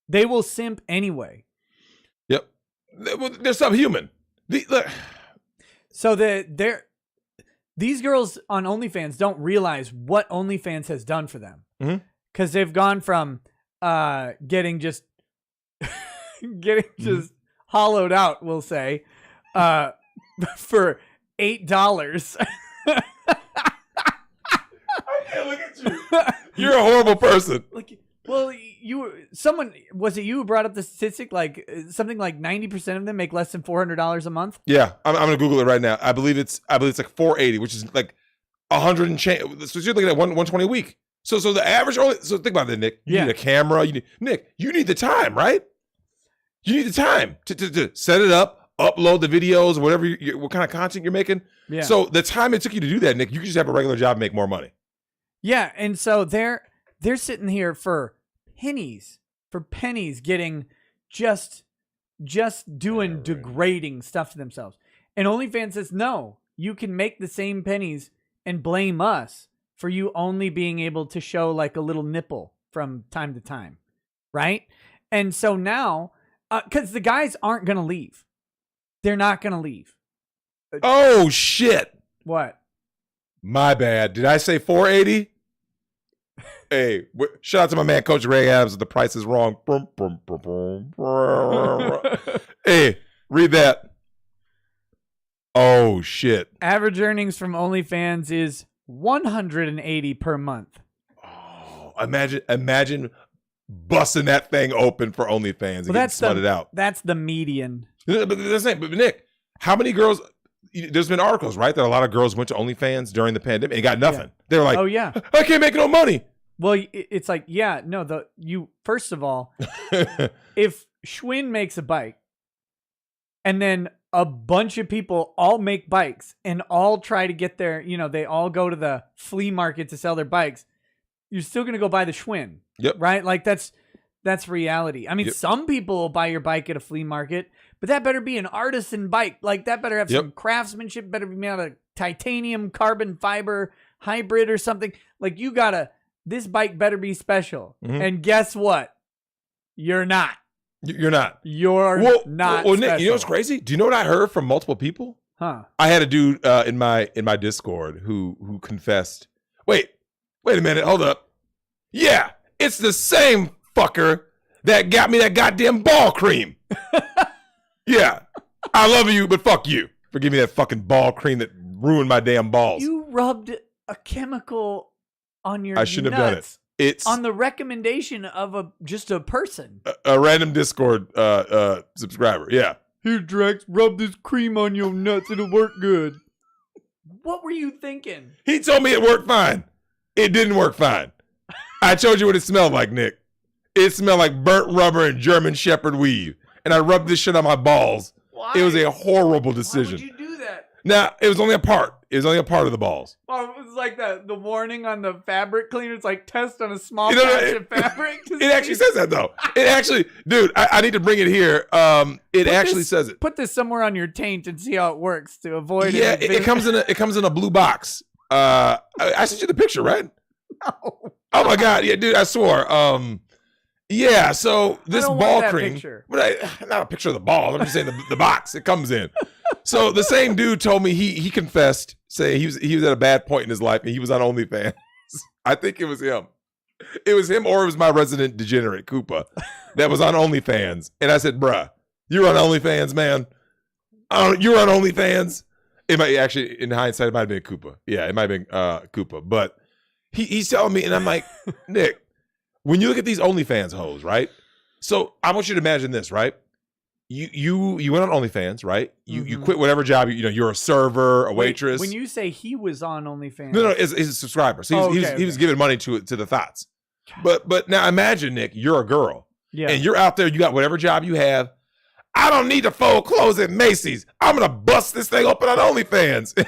Speaker 2: They will simp anyway.
Speaker 1: Yep, they're subhuman.
Speaker 2: So these girls on OnlyFans don't realize what OnlyFans has done for them, because they've gone from getting just hollowed out, we'll say, for $8.
Speaker 1: I can't look at you. You're a horrible person.
Speaker 2: Well, was it you who brought up the statistic? Like something like 90% of them make less than $400 a month.
Speaker 1: Yeah, I'm gonna Google it right now. I believe it's like 480, which is like 100 and change. So you're looking at 120 a week. So the average. So think about that, Nick. You need a camera. You need the time, right? You need the time to set it up, upload the videos, whatever, what kind of content you're making.
Speaker 2: Yeah.
Speaker 1: So the time it took you to do that, Nick, you could just have a regular job and make more money.
Speaker 2: Yeah, and so they're sitting here for pennies, getting just doing degrading stuff to themselves. And OnlyFans says, no, you can make the same pennies and blame us for you only being able to show like a little nipple from time to time, right? And so now, because the guys aren't going to leave. They're not going to leave.
Speaker 1: Oh, shit.
Speaker 2: What?
Speaker 1: My bad. Did I say 480? Hey, shout out to my man, Coach Ray Adams. The price is wrong. Hey, read that. Oh, shit.
Speaker 2: Average earnings from OnlyFans is $180 per month.
Speaker 1: Oh, imagine busting that thing open for OnlyFans and getting flooded out.
Speaker 2: That's the median.
Speaker 1: But Nick, how many girls? There's been articles, right, that a lot of girls went to OnlyFans during the pandemic and got nothing. Yeah. They were like, "Oh yeah, I can't make no money."
Speaker 2: Well, it's like, yeah, no. First of all, if Schwinn makes a bike, and then a bunch of people all make bikes and all try to get their, they all go to the flea market to sell their bikes, you're still gonna go buy the Schwinn.
Speaker 1: Yep.
Speaker 2: Right? Like that's reality. I mean, some people will buy your bike at a flea market, but that better be an artisan bike. Like that better have some craftsmanship, better be made out of titanium, carbon fiber, hybrid or something. Like this bike better be special. Mm-hmm. And guess what? You're not.
Speaker 1: You're not.
Speaker 2: You're not.
Speaker 1: Well, Nick, you know what's crazy? Do you know what I heard from multiple people?
Speaker 2: Huh.
Speaker 1: I had a dude in my Discord who confessed. Wait a minute, hold up. Yeah, it's the same fucker that got me that goddamn ball cream. Yeah, I love you, but fuck you for giving me that fucking ball cream that ruined my damn balls.
Speaker 2: You rubbed a chemical on your
Speaker 1: I shouldn't have done it. It's
Speaker 2: on the recommendation of just a person.
Speaker 1: A random Discord subscriber, yeah.
Speaker 2: Here, Drex, rub this cream on your nuts. It'll work good. What were you thinking?
Speaker 1: He told me it worked fine. It didn't work fine. I told you what it smelled like, Nick. It smelled like burnt rubber and German Shepherd weave. And I rubbed this shit on my balls.
Speaker 2: Why?
Speaker 1: It was a horrible decision.
Speaker 2: Why would you do that?
Speaker 1: Now, it was only a part. It was only a part of the balls.
Speaker 2: Oh, it was like the warning on the fabric cleaner. It's like test on a small patch of fabric.
Speaker 1: It actually says that, though. It actually, dude, I need to bring it here. It actually says it.
Speaker 2: Put this somewhere on your taint and see how it works to avoid it.
Speaker 1: Yeah, it comes in a blue box. I sent you the picture, right?
Speaker 2: No.
Speaker 1: Oh, my God. Yeah, dude, I swore. Yeah, so this ball cream, but not a picture of the ball. I'm just saying the box it comes in. So the same dude told me he confessed, saying he was at a bad point in his life and he was on OnlyFans. I think it was him. It was him, or it was my resident degenerate Koopa that was on OnlyFans. And I said, "Bruh, you're on OnlyFans, man. You're on OnlyFans." It might actually, in hindsight, it might have been Koopa. Yeah, it might have been Koopa. But he's telling me, and I'm like, Nick. When you look at these OnlyFans hoes, right? So I want you to imagine this, right? You went on OnlyFans, right? You quit whatever job you're a server, a waitress.
Speaker 2: When you say he was on OnlyFans,
Speaker 1: no, he's a subscriber. So he was giving money to the thoughts. But now imagine, Nick, you're a girl, and you're out there. You got whatever job you have. I don't need to fold clothes at Macy's. I'm gonna bust this thing open on OnlyFans,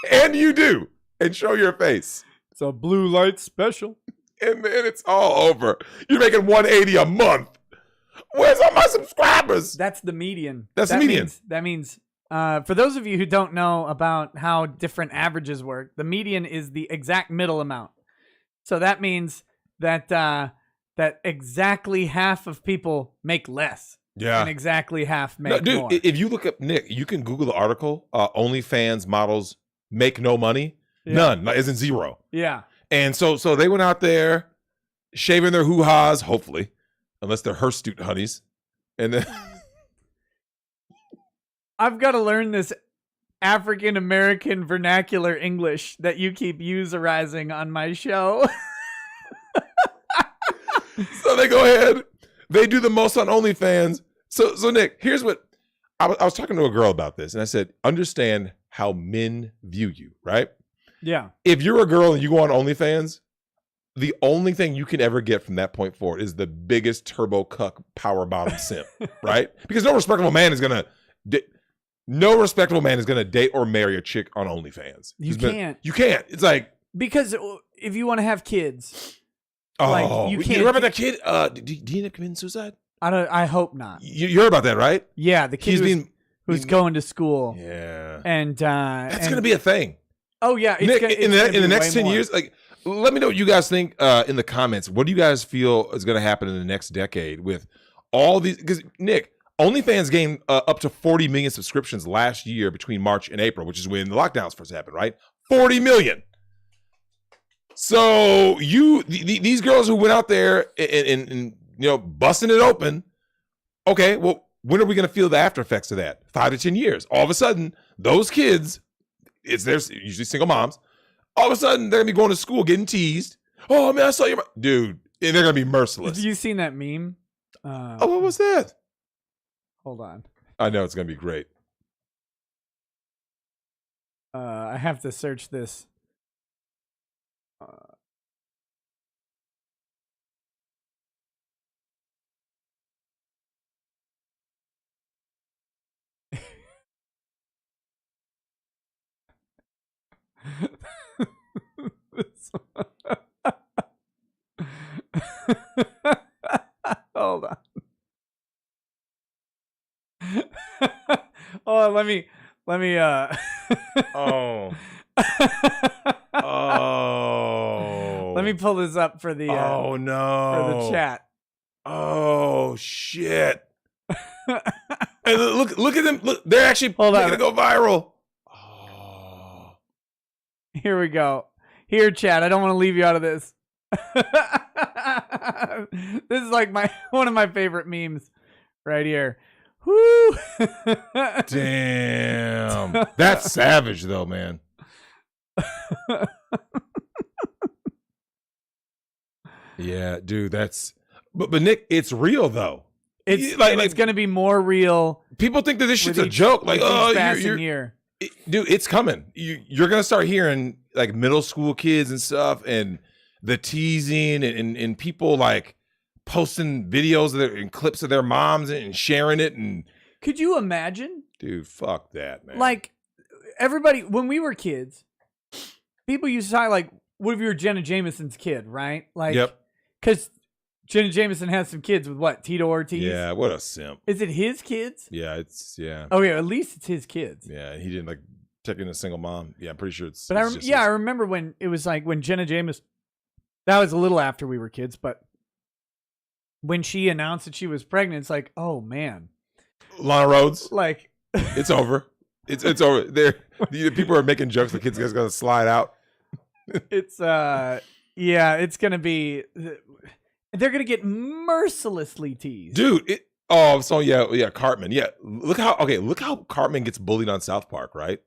Speaker 1: and you do, and show your face.
Speaker 2: It's a blue light special.
Speaker 1: And then it's all over. You're making $180 a month. Where's all my subscribers?
Speaker 2: That's the median.
Speaker 1: That median.
Speaker 2: That means for those of you who don't know about how different averages work, the median is the exact middle amount. So that means that that exactly half of people make less.
Speaker 1: Yeah.
Speaker 2: And exactly half make more.
Speaker 1: Dude, if you look up, Nick, you can Google the article, OnlyFans models make no money. Yeah. None. As in zero.
Speaker 2: Yeah.
Speaker 1: And so they went out there shaving their hoo-has, hopefully, unless they're hirsute honeys. And then
Speaker 2: I've got to learn this African-American vernacular English that you keep userizing on my show.
Speaker 1: So they go ahead. They do the most on OnlyFans. So Nick, here's what I was talking to a girl about this, and I said, understand how men view you, right?
Speaker 2: Yeah.
Speaker 1: If you're a girl and you go on OnlyFans, the only thing you can ever get from that point forward is the biggest turbo cuck power bottom simp, right? Because no respectable man is gonna date or marry a chick on OnlyFans.
Speaker 2: You can't.
Speaker 1: You can't. It's like,
Speaker 2: because if you want to have kids,
Speaker 1: oh,
Speaker 2: like, you can't.
Speaker 1: You remember that kid? Did he end up committing suicide?
Speaker 2: I hope not.
Speaker 1: You heard about that, right?
Speaker 2: Yeah, the kid who's going to school.
Speaker 1: Yeah,
Speaker 2: and
Speaker 1: that's gonna be a thing.
Speaker 2: Oh yeah,
Speaker 1: Nick, in the next 10 years, like, let me know what you guys think in the comments. What do you guys feel is gonna happen in the next decade with all these? Because Nick, OnlyFans gained up to 40 million subscriptions last year between March and April, which is when the lockdowns first happened, right? 40 million. So these girls who went out there and busting it open. Okay, well, when are we going to feel the after effects of that? 5 to 10 years. All of a sudden, those kids, there's usually single moms. All of a sudden, they're going to be going to school getting teased. Oh man, I saw your dude, and they're going to be merciless.
Speaker 2: Have you seen that meme?
Speaker 1: What was that?
Speaker 2: Hold on.
Speaker 1: I know it's going to be great.
Speaker 2: I have to search this. Hold on. Oh, let me
Speaker 1: Oh.
Speaker 2: Let me pull this up for the
Speaker 1: oh no,
Speaker 2: for the chat.
Speaker 1: Oh shit. And look at them. Look, they're actually going to go viral. Oh.
Speaker 2: Here we go. Here, chat. I don't want to leave you out of this. This is like one of my favorite memes right here. Woo!
Speaker 1: Damn. That's savage though, man. Yeah, dude, that's but Nick, it's real though.
Speaker 2: It's like it's gonna be more real.
Speaker 1: People think that this shit's a joke. Like, oh,
Speaker 2: year.
Speaker 1: Dude, it's coming. You're gonna start hearing like middle school kids and stuff, and the teasing, and people like posting videos and clips of their moms and sharing it. And
Speaker 2: could you imagine?
Speaker 1: Dude, fuck that, man.
Speaker 2: Like everybody, when we were kids, people used to say like, "What if you were Jenna Jameson's kid?" Right? Like,
Speaker 1: yep.
Speaker 2: Because Jenna Jameson has some kids with what? Tito Ortiz?
Speaker 1: Yeah, what a simp.
Speaker 2: Is it his kids?
Speaker 1: Yeah,
Speaker 2: Oh yeah, at least it's his kids.
Speaker 1: Yeah, he didn't like taking a single mom. Yeah, I'm pretty sure it's.
Speaker 2: But I remember when it was like when Jenna Jameson. That was a little after we were kids, but when she announced that she was pregnant, it's like, oh man,
Speaker 1: Lana Rhodes,
Speaker 2: like
Speaker 1: it's over. It's over. People are making jokes. The kid's gonna slide out.
Speaker 2: It's yeah, it's gonna be. They're gonna get mercilessly teased,
Speaker 1: dude. Cartman. Yeah, look how Cartman gets bullied on South Park, right?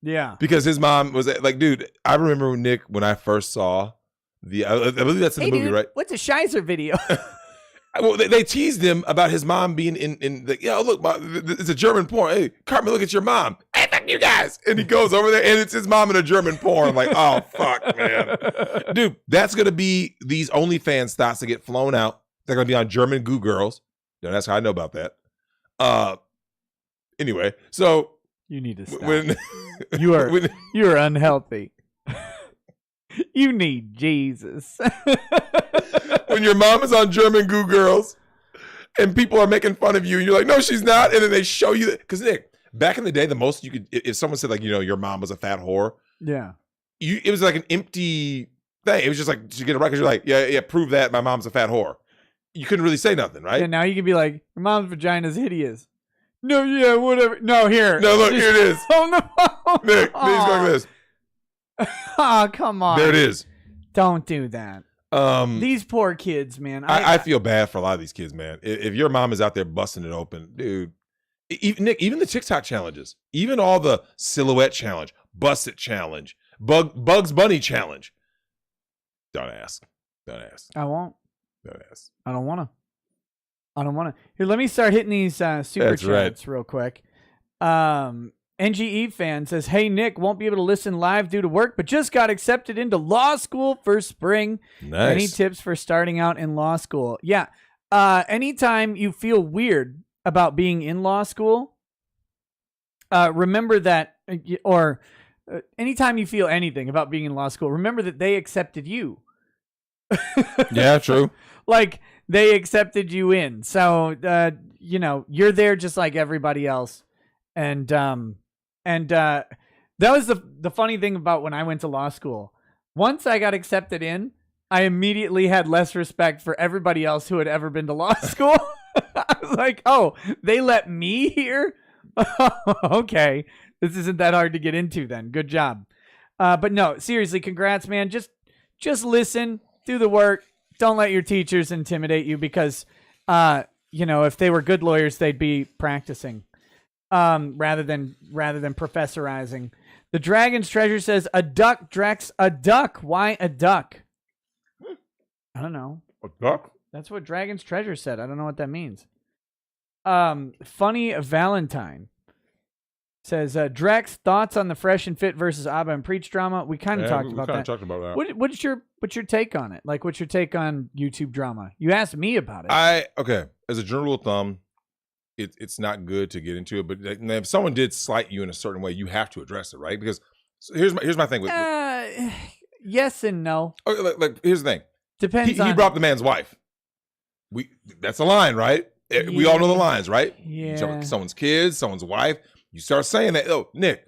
Speaker 2: Yeah,
Speaker 1: because his mom was like, dude. I remember Nick when I first saw I believe that's in the movie,
Speaker 2: dude,
Speaker 1: right?
Speaker 2: What's a Shizer video?
Speaker 1: Well, they teased him about his mom being in the, look, it's a German porn. Hey, Cartman, look at your mom. Hey, fuck you guys. And he goes over there and it's his mom in a German porn. Like, oh, fuck, man. Dude, that's going to be these OnlyFans thoughts that get flown out. They're going to be on German Goo Girls. That's how I know about that. Anyway, so.
Speaker 2: You need to stop. You are unhealthy. You need Jesus.
Speaker 1: When your mom is on German Goo Girls and people are making fun of you and you're like, no, she's not. And then they show you that. Because Nick, back in the day, the most you could, if someone said like, your mom was a fat whore.
Speaker 2: Yeah.
Speaker 1: It was like an empty thing. It was just like, to get it right. Because you're like, yeah, prove that my mom's a fat whore. You couldn't really say nothing, right?
Speaker 2: Yeah, now you can be like, your mom's vagina's hideous. No, yeah, whatever. No, here.
Speaker 1: No, look, here it is.
Speaker 2: Oh, no.
Speaker 1: Nick, please go like this.
Speaker 2: Oh, come on.
Speaker 1: There it is.
Speaker 2: Don't do that. These poor kids, man.
Speaker 1: I feel bad for a lot of these kids, man. If your mom is out there busting it open, dude. Nick, even the TikTok challenges, even all the silhouette challenge, bust it challenge, Bugs Bunny challenge. Don't ask.
Speaker 2: I won't.
Speaker 1: Don't ask.
Speaker 2: I don't want to. Here, let me start hitting these super chats real quick. And NGE fan says, "Hey Nick, won't be able to listen live due to work, but just got accepted into law school for spring.
Speaker 1: Nice.
Speaker 2: Any tips for starting out in law school?" Yeah. Anytime you feel weird about being in law school, remember that, or anytime you feel anything about being in law school, remember that they accepted you.
Speaker 1: Yeah, true.
Speaker 2: Like they accepted you in. So, you're there just like everybody else. And that was the funny thing about when I went to law school. Once I got accepted in, I immediately had less respect for everybody else who had ever been to law school. I was like, oh, they let me here? Okay. This isn't that hard to get into then. Good job. But no, seriously, congrats, man. Just listen, do the work. Don't let your teachers intimidate you because, if they were good lawyers, they'd be practicing rather than professorizing. The Dragon's Treasure says, a duck, Drex, a duck. Why a duck? I don't know.
Speaker 1: A duck?
Speaker 2: That's what Dragon's Treasure said. I don't know what that means. Funny Valentine says, Drex, thoughts on the Fresh and Fit versus AAVE and Preach drama? We kind of talked about that.
Speaker 1: Talked about that.
Speaker 2: What's your take on it? Like, what's your take on YouTube drama? You asked me about it.
Speaker 1: Okay. As a general rule of thumb, it's not good to get into it. But if someone did slight you in a certain way, you have to address it, right? Because here's my thing with
Speaker 2: yes and no.
Speaker 1: Okay, like here's the thing.
Speaker 2: Depends.
Speaker 1: He brought up the man's wife. That's a line, right? We all know the lines, right?
Speaker 2: Yeah.
Speaker 1: Someone's kids, someone's wife. You start saying that. Oh, Nick,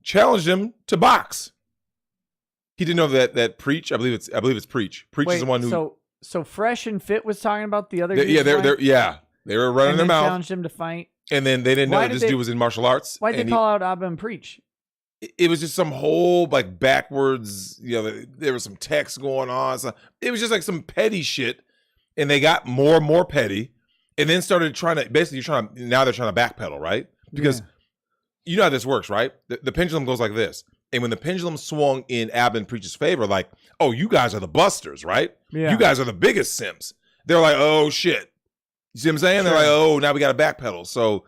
Speaker 1: challenged him to box. He didn't know that Preach. I believe it's Preach. Preach is the one who.
Speaker 2: So Fresh and Fit was talking about the other.
Speaker 1: They were running their mouth.
Speaker 2: Challenged him to fight.
Speaker 1: And then they didn't know that this dude was in martial arts.
Speaker 2: Why'd they call out AAVE and Preach?
Speaker 1: It was just some whole like backwards. There was some text going on. So it was just like some petty shit, and they got more and more petty, and then started trying to now they're trying to backpedal, right? Because you know how this works, right? The pendulum goes like this. And when the pendulum swung in AAVE and Preach's favor, like, oh, you guys are the busters, right?
Speaker 2: Yeah.
Speaker 1: You guys are the biggest simps. They're like, oh, shit. You see what I'm saying? Sure. They're like, oh, now we got to backpedal. So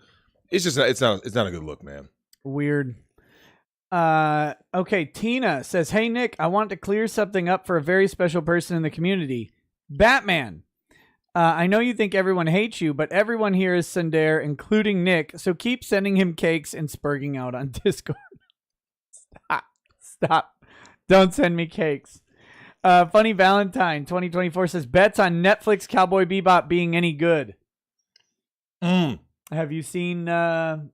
Speaker 1: it's not a good look, man.
Speaker 2: Weird. Okay, Tina says, hey, Nick, I want to clear something up for a very special person in the community. Batman. I know you think everyone hates you, but everyone here is Sundar, including Nick, so keep sending him cakes and spurging out on Discord. Stop. Don't send me cakes. Funny Valentine 2024 says, bets on Netflix Cowboy Bebop being any good. Have you seen... so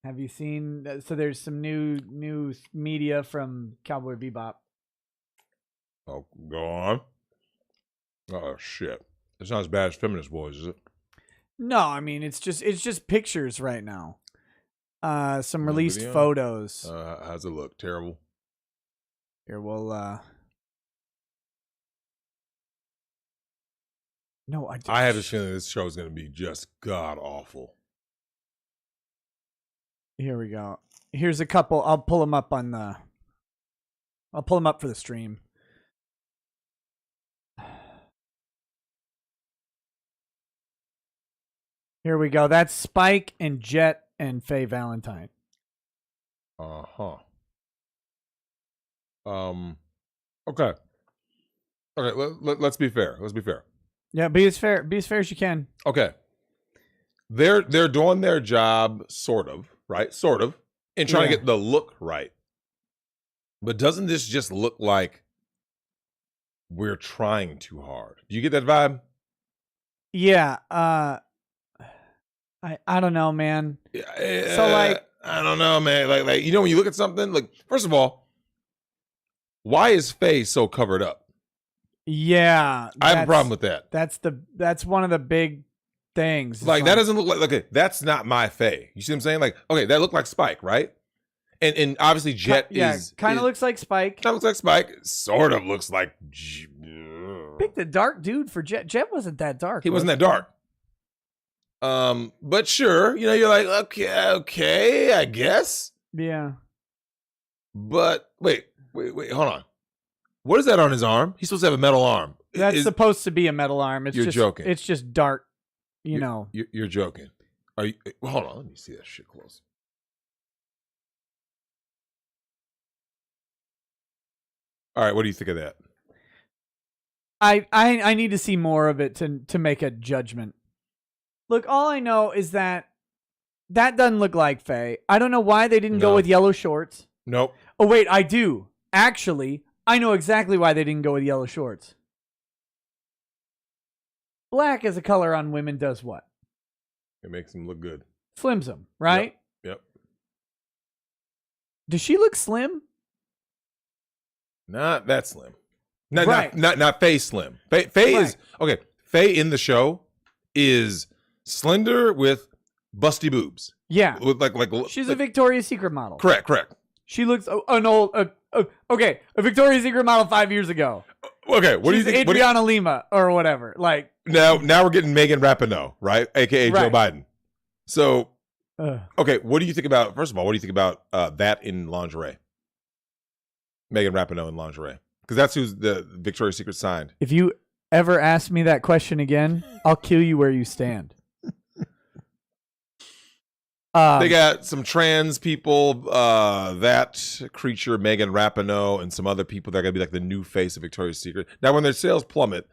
Speaker 2: there's some new media from Cowboy Bebop.
Speaker 1: Oh, go on. Oh shit! It's not as bad as Feminist Boys, is it?
Speaker 2: No, I mean it's just pictures right now. Some released photos.
Speaker 1: How's it look? Terrible.
Speaker 2: Here we'll. No,
Speaker 1: I have a feeling this show is going to be just god awful.
Speaker 2: Here we go. Here's a couple. I'll pull them up for the stream. Here we go. That's Spike and Jet and Faye Valentine.
Speaker 1: Okay. Okay. Let's be fair.
Speaker 2: Yeah, be as fair as you can.
Speaker 1: Okay. They're doing their job, sort of, right? Sort of, and trying to get the look right. But doesn't this just look like we're trying too hard? Do you get that vibe?
Speaker 2: Yeah. I don't know, man. So like,
Speaker 1: I don't know, man. Like when you look at something, like first of all, why is Faye so covered up?
Speaker 2: Yeah,
Speaker 1: I have a problem with that.
Speaker 2: That's one of the big things.
Speaker 1: Like that doesn't look like okay. That's not my Faye. You see what I'm saying? Like okay, that looked like Spike, right? And obviously Jet
Speaker 2: kind of looks like Spike.
Speaker 1: Kind of looks like Spike. Sort of looks like.
Speaker 2: Pick the dark dude for Jet. Jet wasn't that dark.
Speaker 1: He wasn't that dark. But sure, you're like, okay, I guess.
Speaker 2: Yeah.
Speaker 1: But wait, hold on. What is that on his arm? He's supposed to have a metal arm.
Speaker 2: That's supposed to be a metal arm.
Speaker 1: You're joking.
Speaker 2: It's just dark, know.
Speaker 1: You're joking. Are you? Hold on, let me see that shit close. All right, what do you think of that?
Speaker 2: I need to see more of it to make a judgment. Look, all I know is that doesn't look like Faye. I don't know why they didn't go with yellow shorts.
Speaker 1: Nope.
Speaker 2: Oh, wait, I do. Actually, I know exactly why they didn't go with yellow shorts. Black as a color on women does what?
Speaker 1: It makes them look good.
Speaker 2: Slims them, right?
Speaker 1: Yep.
Speaker 2: Does she look slim?
Speaker 1: Not that slim. Not
Speaker 2: Right.
Speaker 1: not Faye slim. Faye is okay. Faye in the show is slender with busty boobs.
Speaker 2: Yeah.
Speaker 1: With like
Speaker 2: She's a Victoria's Secret model.
Speaker 1: Correct.
Speaker 2: She looks an old, okay, a Victoria's Secret model 5 years ago.
Speaker 1: Okay, what do you think?
Speaker 2: Adriana Lima or whatever. Like
Speaker 1: now we're getting Megan Rapinoe, right? AKA Joe Biden. So, okay, what do you think about? First of all, what do you think about that in lingerie? Megan Rapinoe in lingerie, because that's who's the Victoria's Secret signed.
Speaker 2: If you ever ask me that question again, I'll kill you where you stand.
Speaker 1: They got some trans people, that creature, Megan Rapinoe, and some other people that are going to be like the new face of Victoria's Secret. Now, when their sales plummet,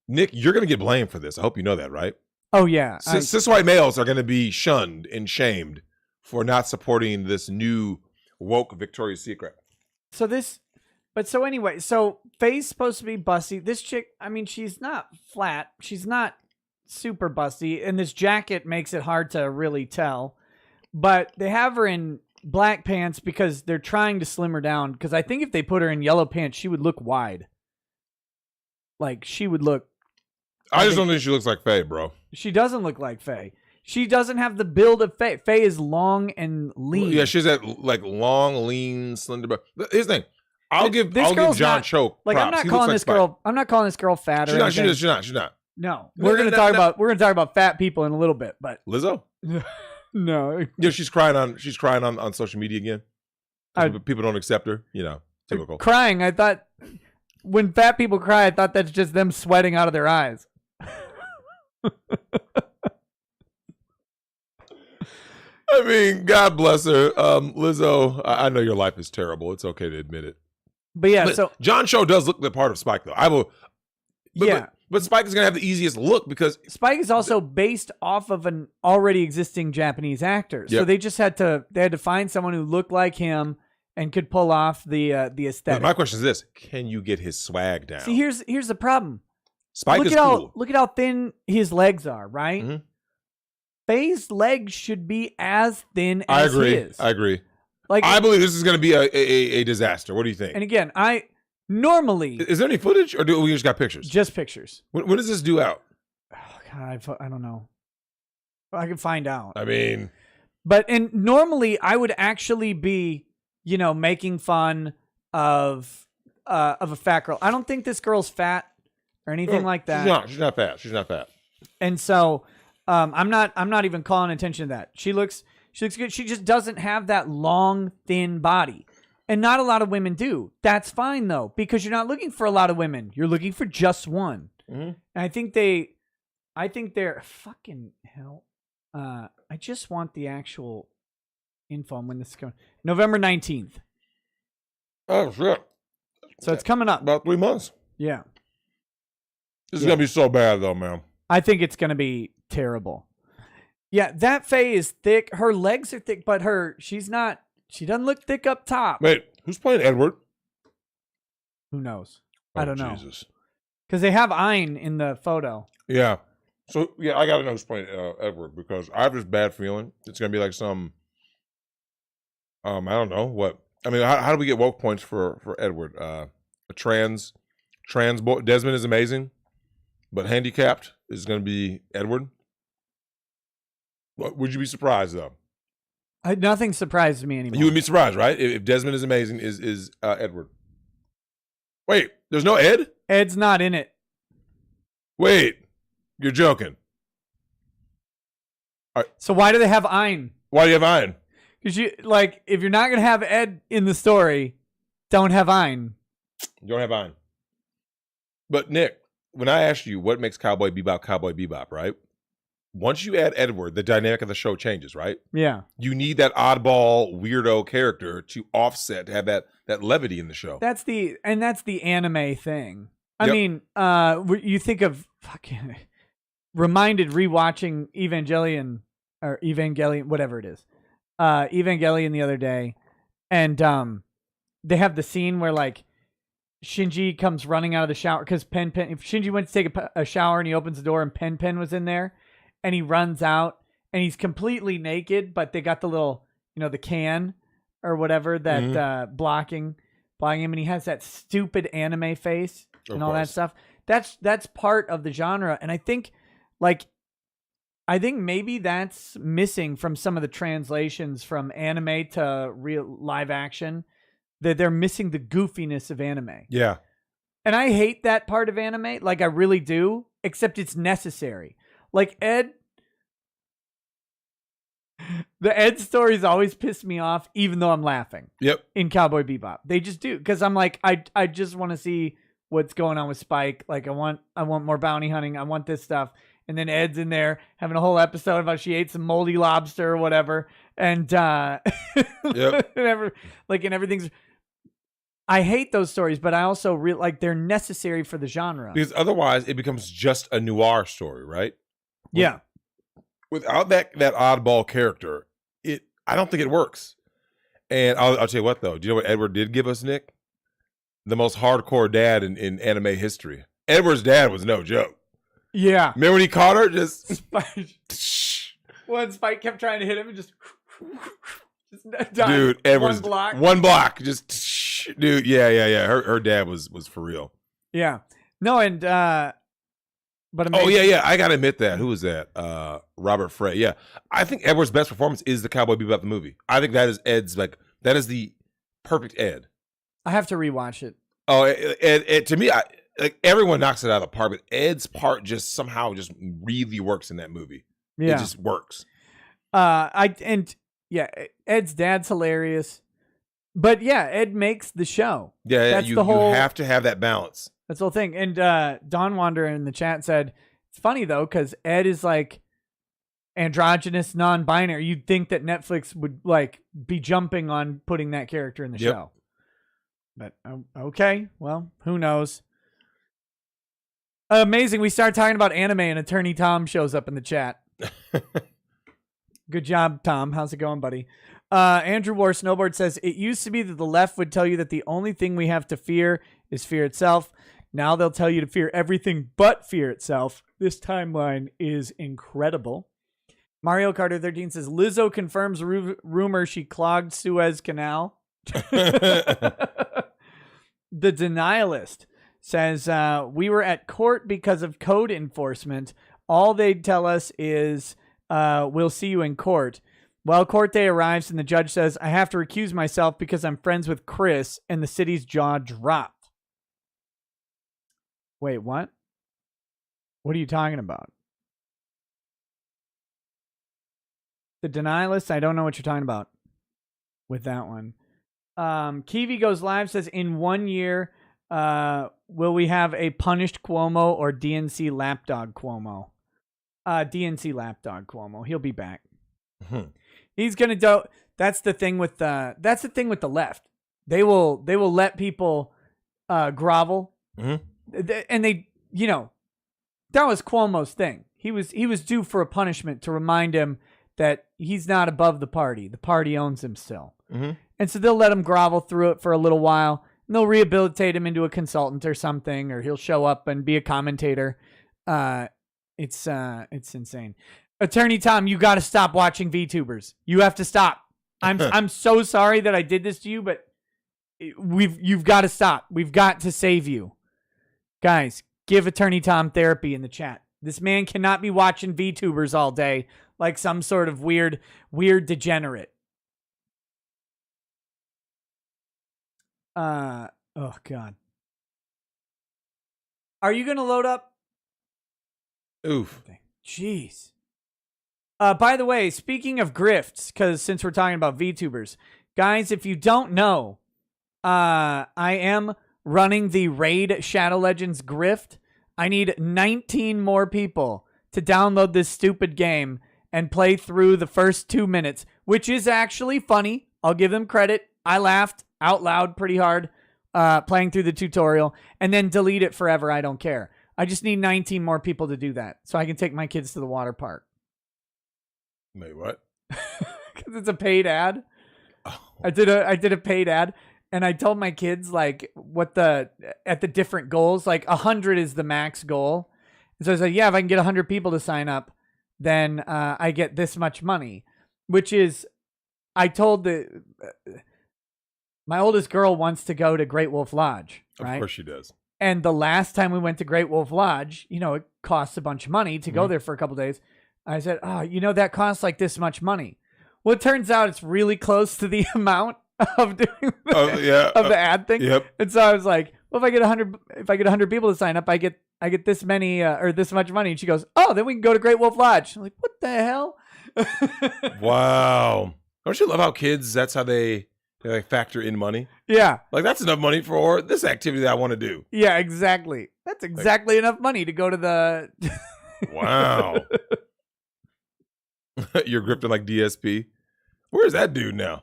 Speaker 1: Nick, you're going to get blamed for this. I hope you know that, right?
Speaker 2: Oh, yeah.
Speaker 1: Cis white males are going to be shunned and shamed for not supporting this new woke Victoria's Secret.
Speaker 2: So anyway, Faye's supposed to be busty. This chick, I mean, she's not flat. She's not super busty. And this jacket makes it hard to really tell. But they have her in black pants because they're trying to slim her down. Because I think if they put her in yellow pants, she would look wide. Like, she would look...
Speaker 1: I just don't think she looks like Faye, bro.
Speaker 2: She doesn't look like Faye. She doesn't have the build of Faye. Faye is long and lean.
Speaker 1: Yeah, she's that like long, lean, slender. But here's the thing. I'll give John Cho props.
Speaker 2: Like, I'm not calling this girl fat or anything.
Speaker 1: She's not.
Speaker 2: No. We're gonna talk about fat people in a little bit, but
Speaker 1: Lizzo?
Speaker 2: No.
Speaker 1: Yeah, she's crying on social media again. People don't accept her, typical.
Speaker 2: Crying, I thought when fat people cry, I thought that's just them sweating out of their eyes.
Speaker 1: I mean, God bless her. Lizzo, I know your life is terrible. It's okay to admit it.
Speaker 2: But yeah,
Speaker 1: so John Cho does look the part of Spike, though. But Spike is going to have the easiest look because
Speaker 2: Spike is also based off of an already existing Japanese actor. So they just had to find someone who looked like him and could pull off the aesthetic.
Speaker 1: My question is this: can you get his swag down?
Speaker 2: See, here's the problem.
Speaker 1: Spike is cool.
Speaker 2: Look at how thin his legs are, right?
Speaker 1: Mm-hmm.
Speaker 2: Faye's legs should be as thin as his.
Speaker 1: I agree.
Speaker 2: Like,
Speaker 1: I believe this is going to be a disaster. What do you think?
Speaker 2: And again, normally...
Speaker 1: Is there any footage, or do we just got pictures?
Speaker 2: Just pictures.
Speaker 1: When does this due out?
Speaker 2: Oh, God, I don't know. I can find out.
Speaker 1: I mean...
Speaker 2: And normally, I would actually be, making fun of a fat girl. I don't think this girl's fat or anything like that.
Speaker 1: She's not fat. She's not fat.
Speaker 2: And so... I'm not even calling attention to that. She looks good. She just doesn't have that long, thin body. And not a lot of women do. That's fine though, because you're not looking for a lot of women. You're looking for just one.
Speaker 1: Mm-hmm.
Speaker 2: And I think they're fucking hell. I just want the actual info on when this is coming. November 19th.
Speaker 1: Oh shit.
Speaker 2: So it's coming up.
Speaker 1: About 3 months.
Speaker 2: Yeah.
Speaker 1: This is gonna be so bad though, man.
Speaker 2: I think it's gonna be terrible. Yeah, that Faye is thick. Her legs are thick, but she doesn't look thick up top.
Speaker 1: Wait, who's playing Edward?
Speaker 2: Who knows?
Speaker 1: I
Speaker 2: don't know.
Speaker 1: Jesus.
Speaker 2: Because they have Ein in the photo.
Speaker 1: Yeah. So, yeah, I got to know who's playing Edward because I have this bad feeling it's going to be like some, I don't know what. I mean, how do we get woke points for Edward? A trans boy. Desmond is amazing, but handicapped is going to be Edward. Would you be surprised though?
Speaker 2: Nothing surprises me anymore.
Speaker 1: You would be surprised, right? If Desmond is amazing, is Edward? Wait, there's no Ed?
Speaker 2: Ed's not in it.
Speaker 1: Wait, you're joking.
Speaker 2: So why do they have Ein?
Speaker 1: Why do you have Ein?
Speaker 2: Because if you're not gonna have Ed in the story, don't have Ein.
Speaker 1: You don't have Ein. But Nick, when I asked you what makes Cowboy Bebop, right? once you add Edward, the dynamic of the show changes, right?
Speaker 2: Yeah.
Speaker 1: You need that oddball, weirdo character to offset, to have that levity in the show.
Speaker 2: That's the anime thing. I
Speaker 1: Yep.
Speaker 2: mean, you think of fucking reminded rewatching Evangelion, whatever it is, Evangelion the other day, and they have the scene where like Shinji comes running out of the shower because Shinji went to take a shower and he opens the door and Pen was in there, and he runs out and he's completely naked, but they got the little, the can or whatever that blocking him, and he has that stupid anime face and all that stuff. That's part of the genre, and I think maybe that's missing from some of the translations from anime to real live action. That they're missing the goofiness of anime.
Speaker 1: Yeah.
Speaker 2: And I hate that part of anime. Like, I really do. Except it's necessary. Like, the Ed stories always piss me off, even though I'm laughing.
Speaker 1: Yep.
Speaker 2: In Cowboy Bebop. They just do. Because I'm like, I just want to see what's going on with Spike. Like, I want more bounty hunting. I want this stuff. And then Ed's in there having a whole episode about she ate some moldy lobster or whatever. And,
Speaker 1: Yep.
Speaker 2: and everything's... I hate those stories, but I also they're necessary for the genre.
Speaker 1: Because otherwise it becomes just a noir story, right?
Speaker 2: Yeah.
Speaker 1: Without that oddball character, I don't think it works. And I'll tell you what, though. Do you know what Edward did give us, Nick? The most hardcore dad in anime history. Edward's dad was no joke.
Speaker 2: Yeah.
Speaker 1: Remember when he caught her? Just
Speaker 2: when Spike kept trying to hit him and just
Speaker 1: dude, Edward's one block. Just dude, yeah. Her dad was for real.
Speaker 2: Yeah. No, and but
Speaker 1: amazing. Oh yeah. I gotta admit that. Who was that? Robert Frey. Yeah. I think Edward's best performance is the Cowboy Bebop the movie. I think that is Ed's that is the perfect Ed.
Speaker 2: I have to rewatch it.
Speaker 1: Oh, Ed to me, everyone knocks it out of the park, but Ed's part just somehow just really works in that movie.
Speaker 2: Yeah.
Speaker 1: It just works.
Speaker 2: Ed's dad's hilarious. But yeah, Ed makes the show.
Speaker 1: Yeah,
Speaker 2: that's
Speaker 1: you have to have that balance.
Speaker 2: That's the whole thing. And Dawn Wanderer in the chat said, it's funny though, because Ed is like androgynous, non-binary. You'd think that Netflix would be jumping on putting that character in the show. But okay, well, who knows? Amazing. We start talking about anime and Attorney Tom shows up in the chat. Good job, Tom. How's it going, buddy? Andrew War Snowboard says, it used to be that the left would tell you that the only thing we have to fear is fear itself. Now they'll tell you to fear everything but fear itself. This timeline is incredible. Mario Carter 13 says, Lizzo confirms rumor she clogged Suez Canal. The Denialist says, we were at court because of code enforcement. All they'd tell us is, we'll see you in court. Well, court day arrives and the judge says, I have to recuse myself because I'm friends with Chris, and the city's jaw dropped. Wait, what? What are you talking about? The Denialist? I don't know what you're talking about with that one. Kiwi Goes Live says, in 1 year, will we have a punished Cuomo or DNC lapdog Cuomo? DNC lapdog Cuomo. He'll be back. He's gonna do. That's the thing with the left. They will let people grovel, and they that was Cuomo's thing. He was due for a punishment to remind him that he's not above the party. The party owns him still. And so they'll let him grovel through it for a little while, and they'll rehabilitate him into a consultant or something, or he'll show up and be a commentator. It's insane. Attorney Tom, you got to stop watching VTubers. You have to stop. I'm so sorry that I did this to you, but you've got to stop. We've got to save you. Guys, give Attorney Tom therapy in the chat. This man cannot be watching VTubers all day like some sort of weird degenerate. Oh God. Are you going to load up?
Speaker 1: Oof.
Speaker 2: Jeez. By the way, speaking of grifts, because since we're talking about VTubers, guys, if you don't know, I am running the Raid Shadow Legends grift. I need 19 more people to download this stupid game and play through the first 2 minutes, which is actually funny. I'll give them credit. I laughed out loud pretty hard playing through the tutorial, and then delete it forever. I don't care. I just need 19 more people to do that so I can take my kids to the water park.
Speaker 1: Wait, what?
Speaker 2: Because it's a paid ad.
Speaker 1: Oh.
Speaker 2: I did a paid ad, and I told my kids like at the different goals, like 100 is the max goal. And so I said, yeah, if I can get 100 people to sign up, then I get this much money, which is, I told my oldest girl wants to go to Great Wolf Lodge, right?
Speaker 1: Of course she does.
Speaker 2: And the last time we went to Great Wolf Lodge, it costs a bunch of money to go there for a couple days. I said, oh, that costs like this much money. Well, it turns out it's really close to the amount of doing the ad thing.
Speaker 1: Yep.
Speaker 2: And so I was like, well, if I get 100 people to sign up, I get this many or this much money. And she goes, oh, then we can go to Great Wolf Lodge. I'm like, what the hell?
Speaker 1: Wow. Don't you love how kids, that's how they like factor in money?
Speaker 2: Yeah.
Speaker 1: Like, that's enough money for this activity that I want to do.
Speaker 2: Yeah, exactly. That's exactly enough money to go to the...
Speaker 1: Wow. You're grifting like DSP. Where's that dude now?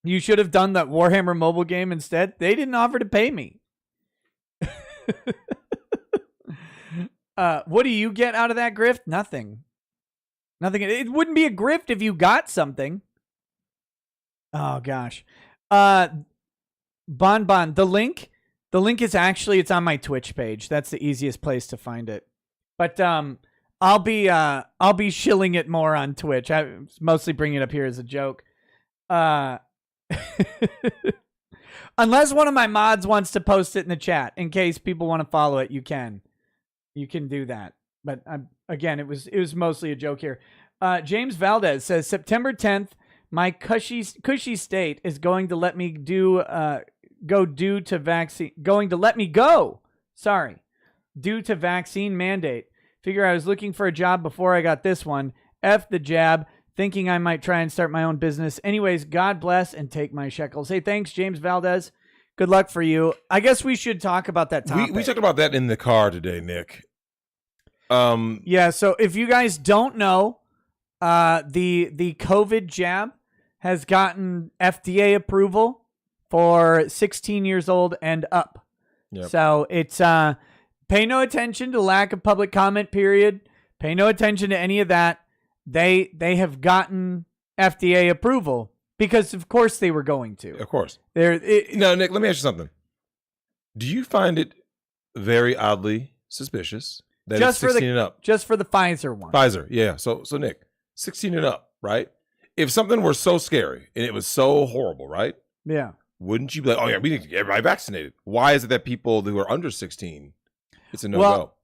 Speaker 2: You should have done that Warhammer mobile game instead. They didn't offer to pay me. What do you get out of that grift? Nothing. It wouldn't be a grift if you got something. Oh gosh. Bon, the link is actually, it's on my Twitch page. That's the easiest place to find it. But I'll be shilling it more on Twitch. I mostly bring it up here as a joke. Unless one of my mods wants to post it in the chat, in case people want to follow it, you can do that. But again, it was mostly a joke here. James Valdez says September 10th, my cushy state is going to let me due to vaccine mandate. Figure I was looking for a job before I got this one. F the jab. Thinking I might try and start my own business. Anyways, God bless and take my shekels. Hey, thanks, James Valdez. Good luck for you. I guess we should talk about that topic.
Speaker 1: We talked about that in the car today, Nick.
Speaker 2: Yeah, so if you guys don't know, the COVID jab has gotten FDA approval for 16 years old and up.
Speaker 1: Yep.
Speaker 2: So it's pay no attention to lack of public comment period. Pay no attention to any of that. They have gotten FDA approval because of course they were going to.
Speaker 1: Of course.
Speaker 2: No,
Speaker 1: Nick, let me ask you something. Do you find it very oddly suspicious that it's 16 and up?
Speaker 2: Just for the Pfizer one.
Speaker 1: Pfizer, yeah. So Nick, 16 and up, right? If something were so scary and it was so horrible, right?
Speaker 2: Yeah.
Speaker 1: Wouldn't you be like, oh yeah, we need to get everybody vaccinated? Why is it that people who are under 16, it's a no-go?
Speaker 2: Well,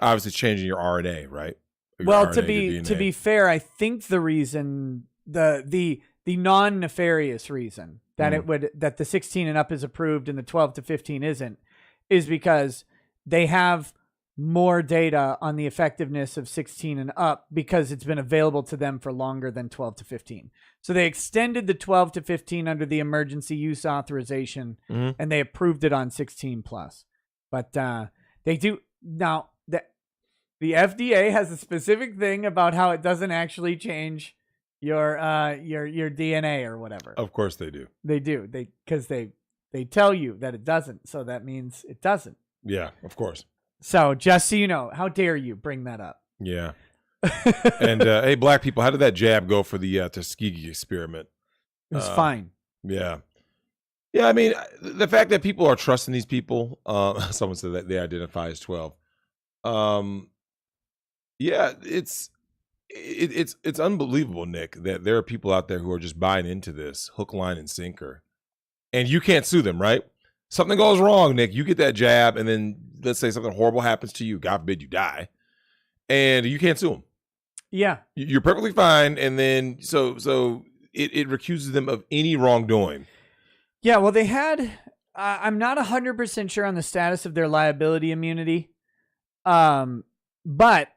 Speaker 1: obviously changing your RNA, right?
Speaker 2: Well, to be fair, I think the reason the non-nefarious reason that that the 16 and up is approved and the 12 to 15 isn't is because they have more data on the effectiveness of 16 and up because it's been available to them for longer than 12 to 15. So they extended the 12 to 15 under the emergency use authorization and they approved it on 16 plus. But they do now. The FDA has a specific thing about how it doesn't actually change your DNA or whatever.
Speaker 1: Of course they do.
Speaker 2: They do. Because they tell you that it doesn't, so that means it doesn't.
Speaker 1: Yeah, of course.
Speaker 2: So just so you know, how dare you bring that up?
Speaker 1: Yeah. And hey, black people, how did that jab go for the Tuskegee experiment?
Speaker 2: It was fine.
Speaker 1: Yeah. Yeah, I mean, the fact that people are trusting these people, someone said that they identify as 12. Yeah, it's unbelievable, Nick, that there are people out there who are just buying into this hook, line, and sinker. And you can't sue them, right? Something goes wrong, Nick. You get that jab, and then let's say something horrible happens to you. God forbid you die. And you can't sue them.
Speaker 2: Yeah.
Speaker 1: You're perfectly fine. And then so it recuses them of any wrongdoing.
Speaker 2: Yeah, well, they had, I'm not 100% sure on the status of their liability immunity. But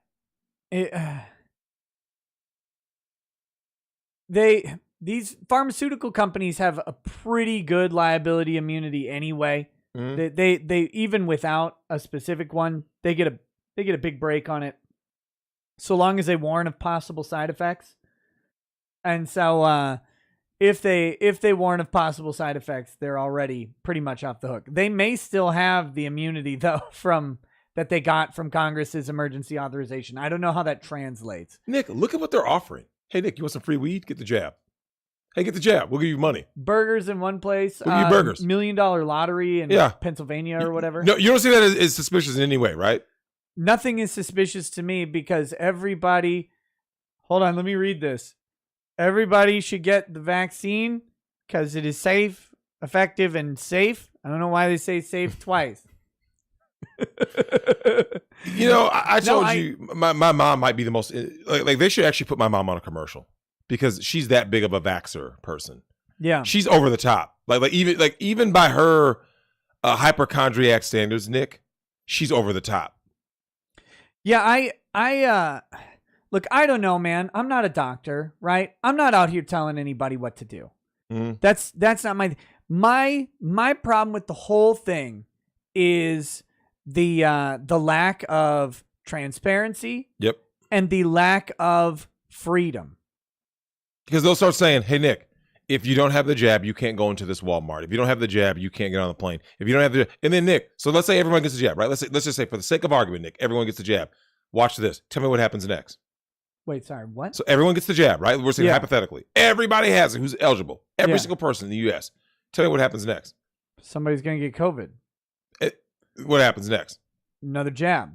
Speaker 2: these pharmaceutical companies have a pretty good liability immunity anyway. They even without a specific one, they get they get a big break on it, so long as they warn of possible side effects. And so if they warn of possible side effects, they're already pretty much off the hook. They may still have the immunity though from that they got from Congress's emergency authorization. I don't know how that translates.
Speaker 1: Nick, look at what they're offering. Hey, Nick, you want some free weed? Get the jab. Hey, get the jab. We'll give you money.
Speaker 2: Burgers in one place.
Speaker 1: We'll give you burgers.
Speaker 2: $1 million lottery in Pennsylvania or whatever.
Speaker 1: No, you don't see that as suspicious in any way, right?
Speaker 2: Nothing is suspicious to me because everybody... Hold on, let me read this. Everybody should get the vaccine because it is safe, effective, and safe. I don't know why they say safe twice.
Speaker 1: You know, I told you my mom might be the most... Like, they should actually put my mom on a commercial because she's that big of a vaxxer person. Yeah. She's over the top. Like even by her hypochondriac standards, Nick, she's over the top.
Speaker 2: Yeah, I look, I don't know, man. I'm not a doctor, right? I'm not out here telling anybody what to do. Mm. That's not my problem with the whole thing is the lack of transparency.
Speaker 1: Yep.
Speaker 2: And the lack of freedom.
Speaker 1: Because they'll start saying, "Hey, Nick, if you don't have the jab, you can't go into this Walmart. If you don't have the jab, you can't get on the plane. If you don't have the..." And then, Nick, so let's say everyone gets the jab, right? Let's just say, for the sake of argument, Nick, everyone gets the jab. Watch this. Tell me what happens next.
Speaker 2: Wait, sorry, what?
Speaker 1: So everyone gets the jab, right? We're saying hypothetically. Everybody has it who's eligible. Every single person in the U.S. Tell me what happens next.
Speaker 2: Somebody's going to get COVID.
Speaker 1: What happens next?
Speaker 2: Another jab.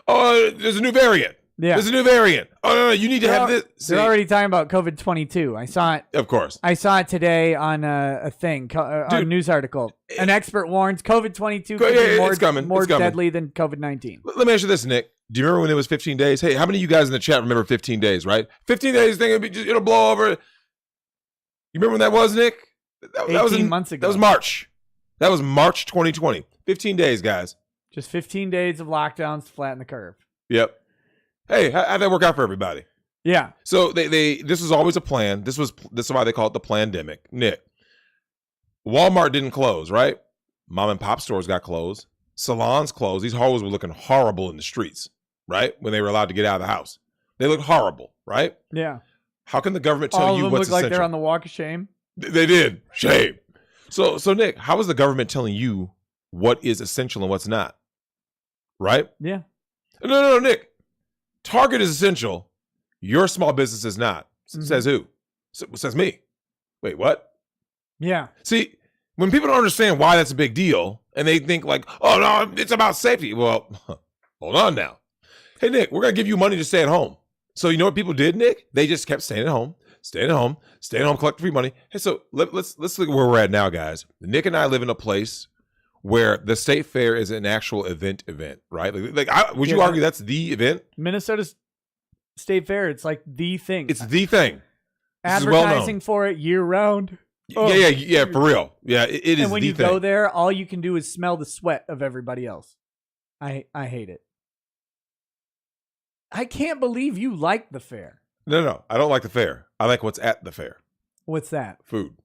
Speaker 1: Oh, there's a new variant. Yeah. There's a new variant. Oh, no, you need to have this.
Speaker 2: They're already talking about COVID-22. I saw it.
Speaker 1: Of course.
Speaker 2: I saw it today on a thing, a news article. An expert warns COVID-22 could be more deadly than COVID-19.
Speaker 1: Let me ask you this, Nick. Do you remember when it was 15 days? Hey, how many of you guys in the chat remember 15 days, right? 15 days, thing, it'll blow over. You remember when that was, Nick? That
Speaker 2: 18 months ago.
Speaker 1: That was March. That was March 2020. 15 days, guys.
Speaker 2: Just 15 days of lockdowns to flatten the curve.
Speaker 1: Yep. Hey, how'd that work out for everybody?
Speaker 2: Yeah.
Speaker 1: So this was always a plan. This is why they call it the plandemic. Nick, Walmart didn't close, right? Mom and pop stores got closed. Salons closed. These hoes were looking horrible in the streets, right? When they were allowed to get out of the house. They looked horrible, right?
Speaker 2: Yeah.
Speaker 1: How can the government tell you what's essential? All of them look like
Speaker 2: they're on the walk of shame.
Speaker 1: They did. Shame. So Nick, how is the government telling you what is essential and what's not? Right?
Speaker 2: Yeah.
Speaker 1: No, Nick. Target is essential. Your small business is not. Says who? Says me. Wait, what?
Speaker 2: Yeah.
Speaker 1: See, when people don't understand why that's a big deal, and they think like, oh, no, it's about safety. Well, hold on now. Hey, Nick, we're going to give you money to stay at home. So you know what people did, Nick? They just kept staying at home, collect free money. Hey, so let's look at where we're at now, guys. Nick and I live in a place where the state fair is an actual event, right? Would you argue that's the event?
Speaker 2: Minnesota State Fair, it's like the thing.
Speaker 1: It's the thing.
Speaker 2: Advertising for it year round.
Speaker 1: Oh. Yeah, for real. Yeah, it is.
Speaker 2: And when you go there, all you can do is smell the sweat of everybody else. I hate it. I can't believe you like the fair.
Speaker 1: No, I don't like the fair. I like what's at the fair.
Speaker 2: What's that?
Speaker 1: Food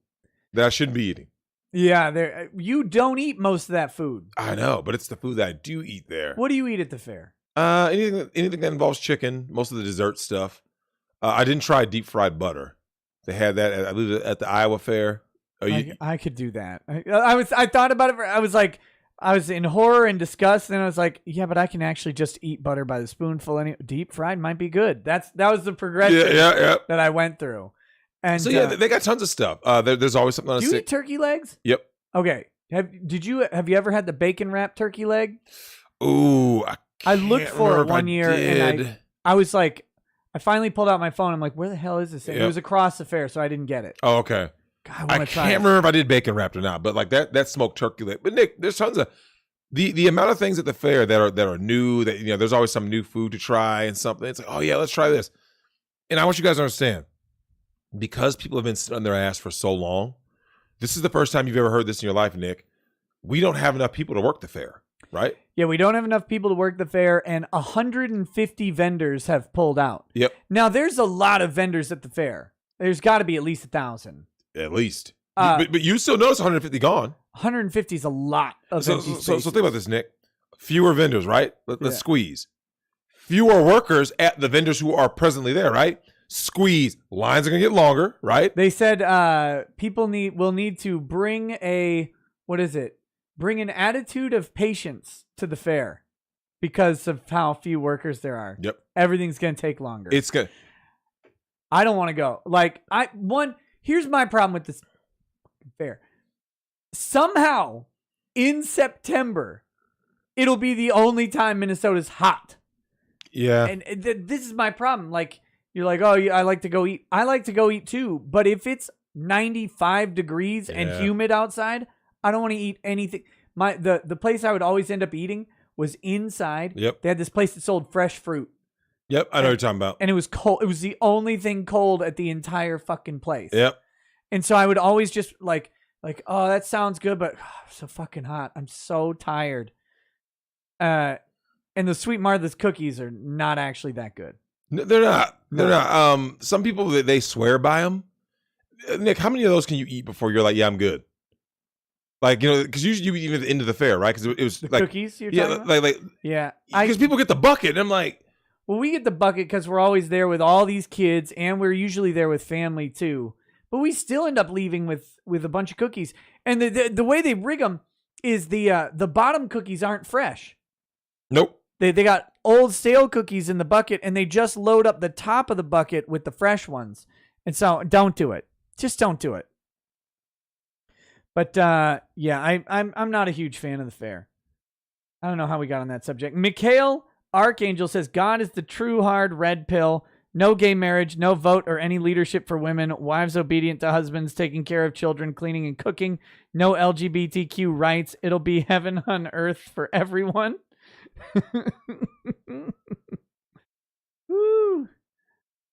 Speaker 1: that I shouldn't be eating.
Speaker 2: Yeah, you don't eat most of that food.
Speaker 1: I know, but it's the food that I do eat there.
Speaker 2: What do you eat at the fair?
Speaker 1: Anything that involves chicken, most of the dessert stuff. I didn't try deep fried butter. They had that, I believe, at the Iowa Fair.
Speaker 2: I could do that. I thought about it. I was in horror and disgust, and I was like, yeah, but I can actually just eat butter by the spoonful. Deep fried might be good. That was the progression that I went through. And
Speaker 1: so they got tons of stuff. There's always something on
Speaker 2: do you eat turkey legs?
Speaker 1: Yep.
Speaker 2: Okay. Have you ever had the bacon wrapped turkey leg?
Speaker 1: Ooh,
Speaker 2: I looked for it one year, and I was like, I finally pulled out my phone. I'm like, where the hell is this thing? It was across the fair, so I didn't get it.
Speaker 1: Oh, okay.
Speaker 2: God,
Speaker 1: I can't remember if I did bacon wrapped or not, but like that smoked turkey leg. But Nick, there's tons of the amount of things at the fair that are new. That there's always some new food to try and something. It's like, oh yeah, let's try this. And I want you guys to understand, because people have been sitting on their ass for so long, this is the first time you've ever heard this in your life, Nick. We don't have enough people to work the fair, right?
Speaker 2: Yeah, we don't have enough people to work the fair, and 150 vendors have pulled out.
Speaker 1: Yep.
Speaker 2: Now, there's a lot of vendors at the fair. There's got to be at least 1,000.
Speaker 1: At least. But you still notice 150 gone.
Speaker 2: 150 is a lot of empty spaces.
Speaker 1: So think about this, Nick. Fewer vendors, right? Let's squeeze. fewer workers at the vendors who are presently there, right? Squeeze. Lines are going to get longer, right?
Speaker 2: They said people will need to bring bring an attitude of patience to the fair because of how few workers there are.
Speaker 1: Yep.
Speaker 2: Everything's going to take longer.
Speaker 1: It's good.
Speaker 2: I don't want to go. Like, here's my problem with this fair. Somehow, in September, it'll be the only time Minnesota's hot.
Speaker 1: Yeah.
Speaker 2: And this is my problem. Like, you're like, oh, I like to go eat. I like to go eat too. But if it's 95 degrees and humid outside, I don't want to eat anything. The place I would always end up eating was inside.
Speaker 1: Yep.
Speaker 2: They had this place that sold fresh fruit.
Speaker 1: Yep, I know what you're talking about.
Speaker 2: And it was cold. It was the only thing cold at the entire fucking place.
Speaker 1: Yep.
Speaker 2: And so I would always just like, oh, that sounds good, but so fucking hot. I'm so tired. And the Sweet Martha's cookies are not actually that good.
Speaker 1: No, they're not. They're not. Some people, they swear by them. Nick, how many of those can you eat before you're like, yeah, I'm good? Like, because usually you eat even at the end of the fair, right? Because it was
Speaker 2: the
Speaker 1: like
Speaker 2: cookies. You're talking about? Yeah.
Speaker 1: Because people get the bucket, and I'm like,
Speaker 2: well, we get the bucket because we're always there with all these kids, and we're usually there with family too. But we still end up leaving with a bunch of cookies, and the way they rig them is the bottom cookies aren't fresh.
Speaker 1: Nope.
Speaker 2: They got old stale cookies in the bucket, and they just load up the top of the bucket with the fresh ones. And so, don't do it. Just don't do it. But I'm not a huge fan of the fair. I don't know how we got on that subject. Mikhail Archangel says, God is the true hard red pill. No gay marriage, no vote or any leadership for women. Wives obedient to husbands, taking care of children, cleaning and cooking. No LGBTQ rights. It'll be heaven on earth for everyone. Woo.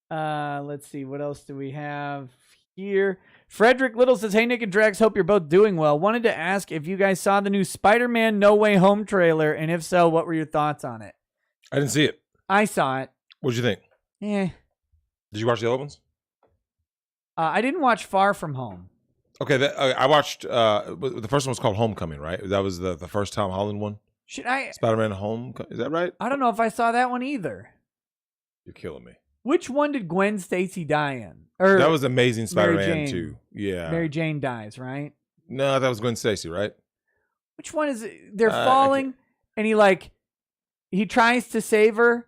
Speaker 2: Let's see. What else do we have here? Fredrick Little says, hey, Nick and Drex, hope you're both doing well. Wanted to ask if you guys saw the new Spider-Man No Way Home trailer, and if so, what were your thoughts on it?
Speaker 1: I didn't see it.
Speaker 2: I saw it.
Speaker 1: What'd you think?
Speaker 2: Yeah.
Speaker 1: Did you watch the other ones?
Speaker 2: I didn't watch Far From Home.
Speaker 1: Okay, I watched, the first one was called Homecoming, right? That was the first Tom Holland one?
Speaker 2: Should I?
Speaker 1: Spider-Man Home, is that right?
Speaker 2: I don't know if I saw that one either.
Speaker 1: You're killing me.
Speaker 2: Which one did Gwen Stacy die in?
Speaker 1: That was Amazing Spider-Man 2. Yeah.
Speaker 2: Mary Jane dies, right?
Speaker 1: No, that was Gwen Stacy, right?
Speaker 2: Which one is it? They're falling, and he tries to save her.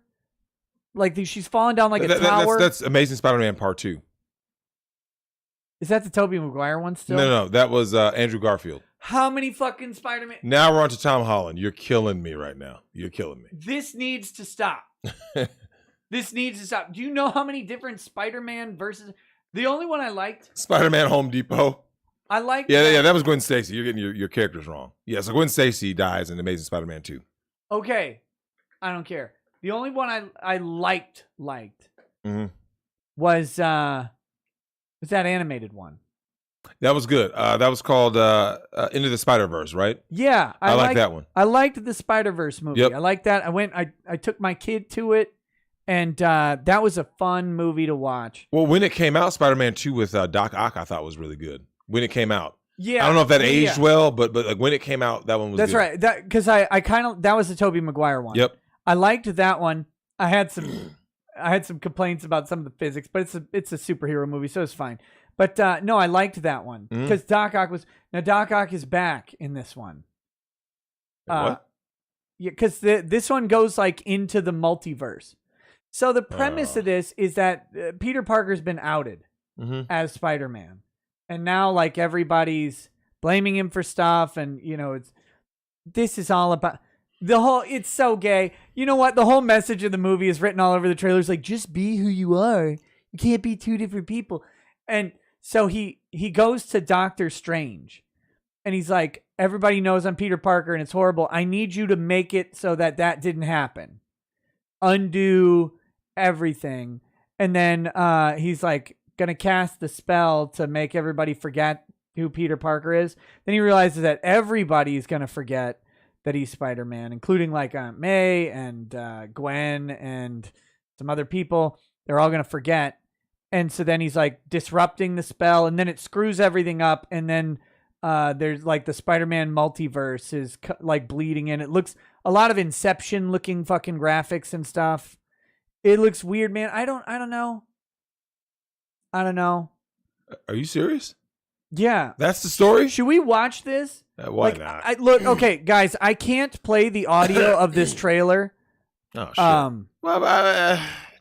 Speaker 2: Like, she's falling down like a tower.
Speaker 1: That's Amazing Spider-Man Part 2.
Speaker 2: Is that the Tobey Maguire one still?
Speaker 1: No. That was Andrew Garfield.
Speaker 2: How many fucking Spider-Man?
Speaker 1: Now we're on to Tom Holland. You're killing me right now. You're killing me.
Speaker 2: This needs to stop. This needs to stop. Do you know how many different Spider-Man versus... The only one I liked...
Speaker 1: Spider-Man Home Depot.
Speaker 2: I liked...
Speaker 1: Yeah, that was Gwen Stacy. You're getting your characters wrong. Yeah, so Gwen Stacy dies in Amazing Spider-Man 2.
Speaker 2: Okay. I don't care. The only one I liked was that animated one. That
Speaker 1: was good. That was called Into the Spider-Verse, right?
Speaker 2: Yeah.
Speaker 1: I like that one.
Speaker 2: I liked the Spider-Verse movie. Yep. I liked that. I took my kid to it, and that was a fun movie to watch.
Speaker 1: Well, when it came out, Spider-Man 2 with Doc Ock, I thought was really good. When it came out.
Speaker 2: Yeah.
Speaker 1: I don't know if that aged well, but like when it came out, that one was
Speaker 2: That's
Speaker 1: good.
Speaker 2: right. Because that was the Tobey Maguire one.
Speaker 1: Yep.
Speaker 2: I liked that one. I had some complaints about some of the physics, but it's a superhero movie, so it's fine. But no, I liked that one because Doc Ock is back in this one.
Speaker 1: What?
Speaker 2: Yeah, because this one goes like into the multiverse. So the premise of this is that Peter Parker's been outed as Spider-Man, and now like everybody's blaming him for stuff, and this is all about. It's so gay. You know what? The whole message of the movie is written all over the trailers. Like, just be who you are. You can't be two different people. And so he goes to Doctor Strange, and he's like, everybody knows I'm Peter Parker, and it's horrible. I need you to make it so that didn't happen. Undo everything. And then he's like going to cast the spell to make everybody forget who Peter Parker is. Then he realizes that everybody is going to forget that he's Spider-Man, including like Aunt May and Gwen and some other people. They're all going to forget. And so then he's like disrupting the spell, and then it screws everything up. And then there's like the Spider-Man multiverse is like bleeding in. It looks a lot of Inception looking fucking graphics and stuff. It looks weird, man. I don't know. I don't know.
Speaker 1: Are you serious?
Speaker 2: Yeah.
Speaker 1: That's the story?
Speaker 2: Should we watch this?
Speaker 1: Why not?
Speaker 2: Look, okay, guys, I can't play the audio of this trailer.
Speaker 1: Oh, shit.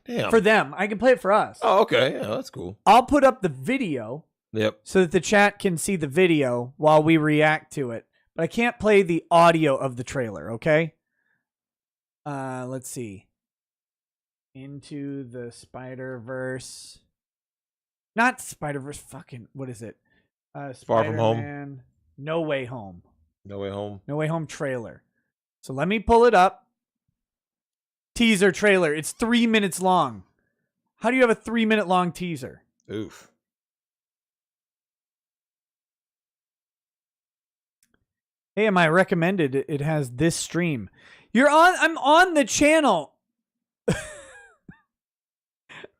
Speaker 1: Damn.
Speaker 2: For them. I can play it for us.
Speaker 1: Oh, okay. Yeah, that's cool.
Speaker 2: I'll put up the video.
Speaker 1: Yep.
Speaker 2: So that the chat can see the video while we react to it. But I can't play the audio of the trailer, okay? Let's see. Into the Spider-Verse. Not Spider-Verse, fucking, what is it?
Speaker 1: Far From Home.
Speaker 2: No Way Home.
Speaker 1: No Way Home.
Speaker 2: No Way Home trailer. So let me pull it up. Teaser trailer. It's 3 minutes long. How do you have a 3-minute long teaser?
Speaker 1: Oof.
Speaker 2: Hey, am I recommended? It has this stream. I'm on the channel.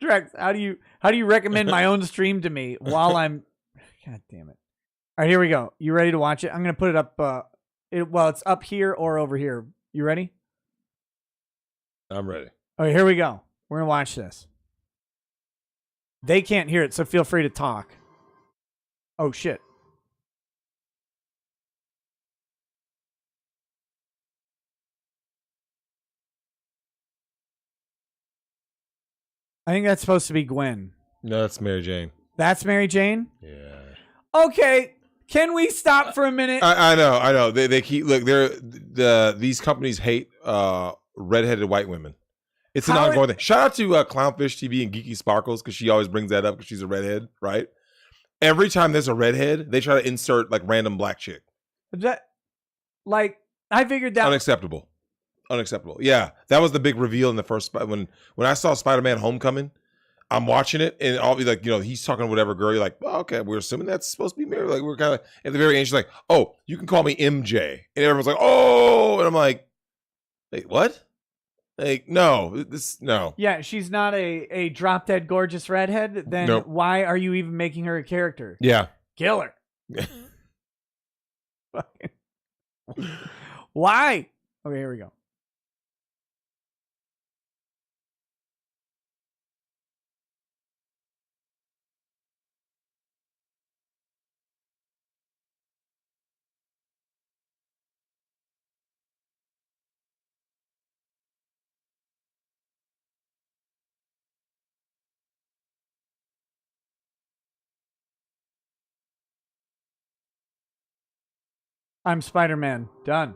Speaker 2: Drex, how do you recommend my own stream to me while I'm God damn it. All right, here we go. You ready to watch it? I'm going to put it up it's up here or over here. You ready?
Speaker 1: I'm ready.
Speaker 2: Okay, here we go. We're going to watch this. They can't hear it, so feel free to talk. Oh shit. I think that's supposed to be Gwen.
Speaker 1: No, that's Mary Jane.
Speaker 2: That's Mary Jane?
Speaker 1: Yeah.
Speaker 2: Okay. Can we stop for a minute?
Speaker 1: I know. They keep these companies hate redheaded white women. It's an ongoing thing. Shout out to Clownfish TV and Geeky Sparkles because she always brings that up because she's a redhead, right? Every time there's a redhead, they try to insert like random black chick.
Speaker 2: I figured that
Speaker 1: unacceptable. Yeah, that was the big reveal in the first when I saw Spider-Man: Homecoming. I'm watching it and I'll be like, he's talking to whatever girl. You're like, oh, okay, we're assuming that's supposed to be Mary. Like we're kind of at the very end. She's like, oh, you can call me MJ, and everyone's like, oh, and I'm like, wait, what? Like, no.
Speaker 2: Yeah, she's not a drop dead gorgeous redhead. Then
Speaker 1: nope.
Speaker 2: Why are you even making her a character?
Speaker 1: Yeah,
Speaker 2: kill her. Why? Okay, here we go. I'm Spider-Man. Done.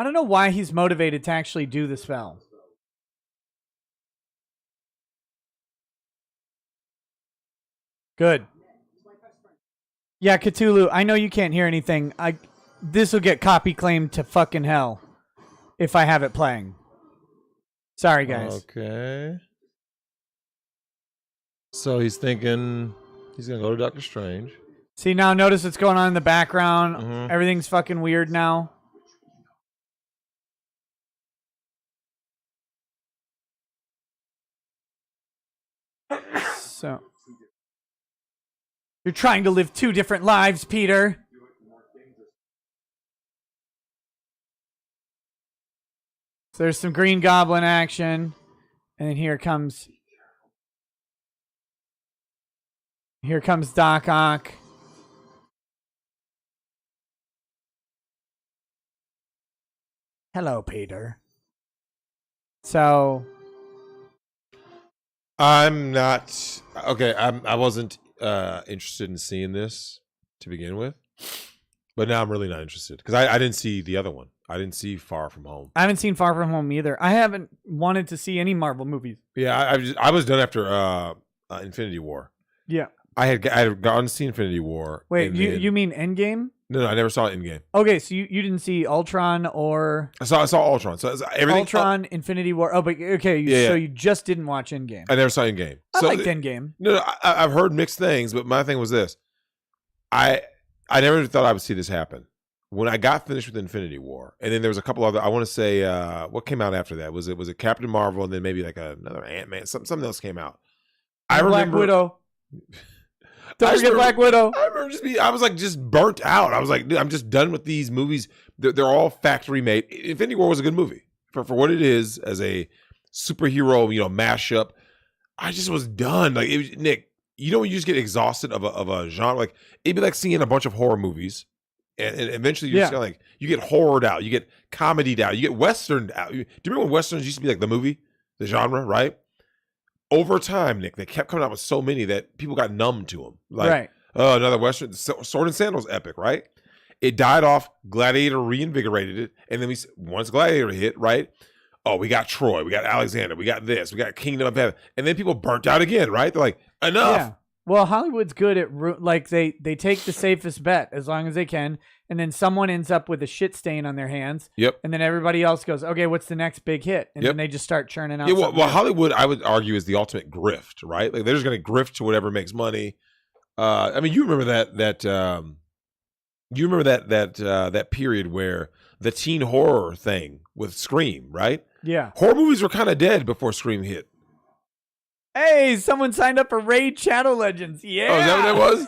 Speaker 2: I don't know why he's motivated to actually do the spell. Good. Yeah, Cthulhu, I know you can't hear anything. This will get copy claimed to fucking hell if I have it playing. Sorry, guys.
Speaker 1: Okay. So he's thinking he's going to go to Doctor Strange.
Speaker 2: See, now notice what's going on in the background.
Speaker 1: Mm-hmm.
Speaker 2: Everything's fucking weird now. So you're trying to live two different lives, Peter. So there's some Green Goblin action. And then here comes Doc Ock. Hello, Peter. So
Speaker 1: I'm not okay. I wasn't interested in seeing this. to begin with. But now I'm really not interested because I didn't see the other one. I didn't see Far From Home.
Speaker 2: I haven't seen Far From Home either. I haven't wanted to see any Marvel movies.
Speaker 1: Yeah, I was done after Infinity War.
Speaker 2: Yeah.
Speaker 1: I had gone to see Infinity War.
Speaker 2: Wait, you mean Endgame?
Speaker 1: No, I never saw Endgame.
Speaker 2: Okay, so you didn't see Ultron or
Speaker 1: I saw Ultron. So everything.
Speaker 2: Ultron, Infinity War. Oh, but okay, so you just didn't watch Endgame.
Speaker 1: I never saw Endgame.
Speaker 2: I liked Endgame.
Speaker 1: No, I've heard mixed things, but my thing was this: I never thought I would see this happen. When I got finished with Infinity War, and then there was a couple other. I want to say what came out after that was it Captain Marvel, and then maybe like another Ant-Man. Something else came out. I remember
Speaker 2: Black Widow. Don't forget Black Widow.
Speaker 1: I remember I was like just burnt out. I was like, dude, I'm just done with these movies. They're all factory made. Infinity War was a good movie for what it is as a superhero, mashup. I just was done. Like Nick, when you just get exhausted of a genre, like it'd be like seeing a bunch of horror movies, and eventually you just like you get horrored out, you get comedied out, you get westerned out. Do you remember when westerns used to be like the movie, the genre, right? Over time, Nick, they kept coming out with so many that people got numb to them. Like,
Speaker 2: right.
Speaker 1: Another Western, Sword and Sandals epic, right? It died off. Gladiator reinvigorated it. And then once Gladiator hit, right? Oh, we got Troy. We got Alexander. We got this. We got Kingdom of Heaven. And then people burnt out again, right? They're like, enough.
Speaker 2: Yeah. Well, Hollywood's good at, they take the safest bet as long as they can. And then someone ends up with a shit stain on their hands.
Speaker 1: Yep.
Speaker 2: And then everybody else goes, okay, what's the next big hit? And then they just start churning out.
Speaker 1: Yeah, well, Hollywood, I would argue, is the ultimate grift, right? Like they're just going to grift to whatever makes money. I mean, you remember that period where the teen horror thing with Scream, right?
Speaker 2: Yeah.
Speaker 1: Horror movies were kind of dead before Scream hit.
Speaker 2: Hey, someone signed up for Raid Shadow Legends. Yeah.
Speaker 1: Oh, is that what that was?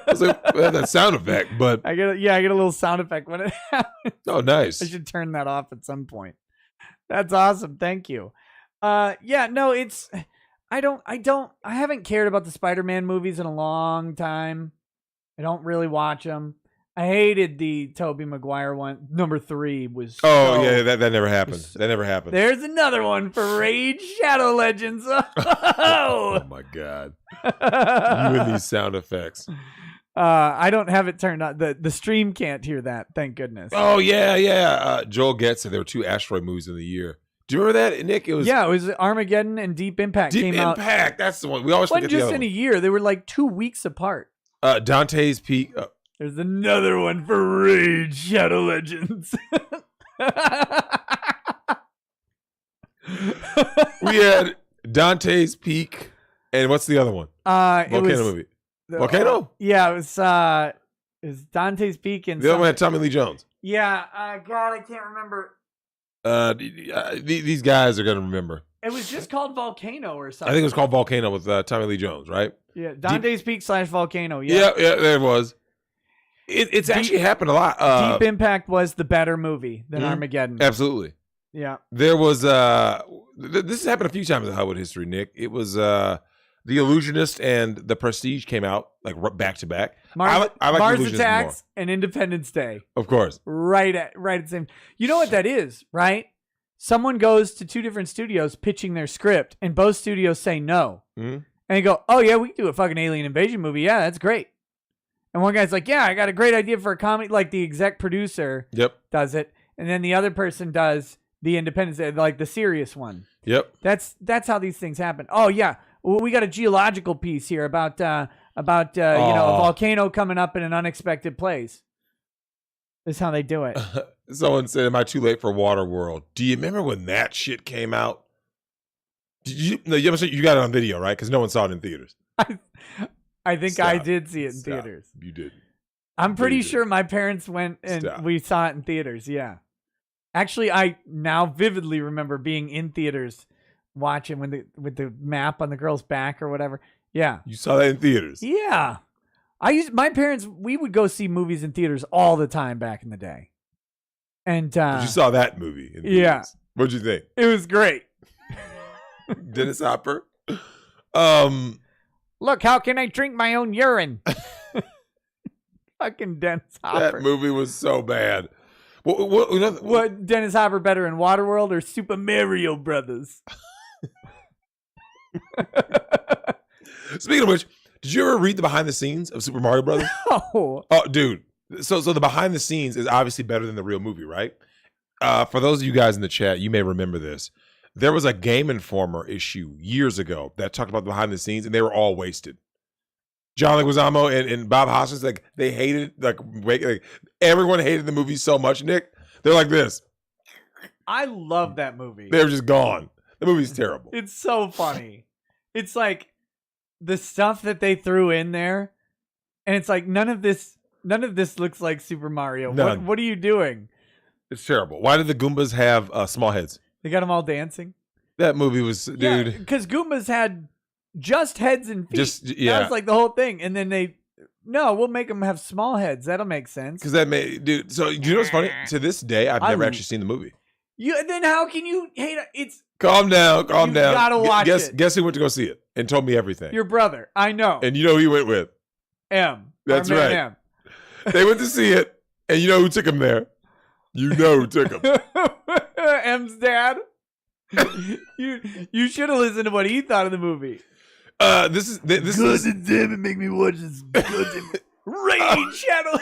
Speaker 1: I was like, that sound effect, but
Speaker 2: I get a little sound effect when it happens.
Speaker 1: Oh, nice.
Speaker 2: I should turn that off at some point. That's awesome. Thank you. I haven't cared about the Spider-Man movies in a long time. I don't really watch them. I hated the Tobey Maguire one. Number 3 was.
Speaker 1: That never happened. That never happened.
Speaker 2: There's another one for Raid Shadow Legends.
Speaker 1: Oh my god! You and these sound effects.
Speaker 2: I don't have it turned on. The stream can't hear that. Thank goodness.
Speaker 1: Oh yeah. Joel Getz said there were 2 asteroid movies in the year. Do you remember that, Nick? It was
Speaker 2: Armageddon and Deep Impact came out.
Speaker 1: Deep Impact. That's the one. We always forget the other one.
Speaker 2: Just in a year. They were like 2 weeks apart.
Speaker 1: Dante's Peak.
Speaker 2: There's another one for Raid Shadow Legends.
Speaker 1: We had Dante's Peak, and what's the other one? Volcano movie. Volcano?
Speaker 2: Yeah, it was Dante's Peak and
Speaker 1: the other one had Tommy Lee Jones.
Speaker 2: Yeah, God, I can't remember.
Speaker 1: These guys are gonna remember.
Speaker 2: It was just called Volcano or something.
Speaker 1: I think it was called Volcano with Tommy Lee Jones, right?
Speaker 2: Yeah, Dante's Peak / Volcano.
Speaker 1: Yeah, there it was. It's actually happened a lot.
Speaker 2: Deep Impact was the better movie than Armageddon.
Speaker 1: Absolutely.
Speaker 2: Yeah.
Speaker 1: There was this has happened a few times in Hollywood history, Nick. It was The Illusionist and The Prestige came out like back to back.
Speaker 2: I like Mars
Speaker 1: The Illusionist
Speaker 2: Attacks
Speaker 1: more.
Speaker 2: and Independence Day.
Speaker 1: Of course.
Speaker 2: Right at the same. You know what that is, right? Someone goes to 2 different studios pitching their script, and both studios say no. Mm-hmm. And they go, "Oh yeah, we can do a fucking alien invasion movie. Yeah, that's great." And one guy's like, "Yeah, I got a great idea for a comedy." Like the exec producer does it, and then the other person does the Independence Day, like the serious one.
Speaker 1: Yep.
Speaker 2: That's how these things happen. Oh yeah, well, we got a geological piece here about a volcano coming up in an unexpected place. This is how they do it.
Speaker 1: Someone said, "Am I too late for Waterworld?" Do you remember when that shit came out? Did you? No, you got it on video, right? Because no one saw it in theaters.
Speaker 2: I think I did see it in theaters.
Speaker 1: You did.
Speaker 2: I'm pretty sure my parents went and we saw it in theaters. Yeah. Actually, I now vividly remember being in theaters watching with the map on the girl's back or whatever. Yeah.
Speaker 1: You saw that in theaters?
Speaker 2: Yeah. My parents, we would go see movies in theaters all the time back in the day. And
Speaker 1: but you saw that movie in theaters.
Speaker 2: Yeah.
Speaker 1: What'd you think?
Speaker 2: It was great.
Speaker 1: Dennis Hopper.
Speaker 2: Look, how can I drink my own urine? Fucking Dennis Hopper.
Speaker 1: That movie was so bad. What
Speaker 2: Dennis Hopper better in Waterworld or Super Mario Brothers?
Speaker 1: Speaking of which, Did you ever read the behind the scenes of Super Mario Brothers?
Speaker 2: Oh,
Speaker 1: Dude. So the behind the scenes is obviously better than the real movie, right? For those of you guys in the chat, you may remember this. There was a Game Informer issue years ago that talked about the behind the scenes, and they were all wasted. John Leguizamo and Bob Hoskins, like they hated, like everyone hated the movie so much. Nick, they're like this.
Speaker 2: I love that movie.
Speaker 1: They were just gone. The movie's terrible.
Speaker 2: It's so funny. It's like the stuff that they threw in there, and it's like none of this looks like Super Mario. What are you doing?
Speaker 1: It's terrible. Why did the Goombas have small heads?
Speaker 2: They got them all dancing.
Speaker 1: That movie was, dude.
Speaker 2: Because Goombas had just heads and feet.
Speaker 1: Yeah.
Speaker 2: That was like the whole thing. And then we'll make them have small heads. That'll make sense.
Speaker 1: Because that made, dude. So you know what's funny? To this day, I've never actually seen the movie.
Speaker 2: Then how can you hate it? It's
Speaker 1: calm down.
Speaker 2: You gotta watch it.
Speaker 1: Guess who went to go see it and told me everything?
Speaker 2: Your brother. I know.
Speaker 1: And you know who he went with?
Speaker 2: M.
Speaker 1: That's right.
Speaker 2: M.
Speaker 1: They went to see it, and you know who took him there? You know who took him.
Speaker 2: M's dad. You should have listened to what he thought of the movie.
Speaker 1: This is
Speaker 2: damn it, make me watch this Raid Shadow.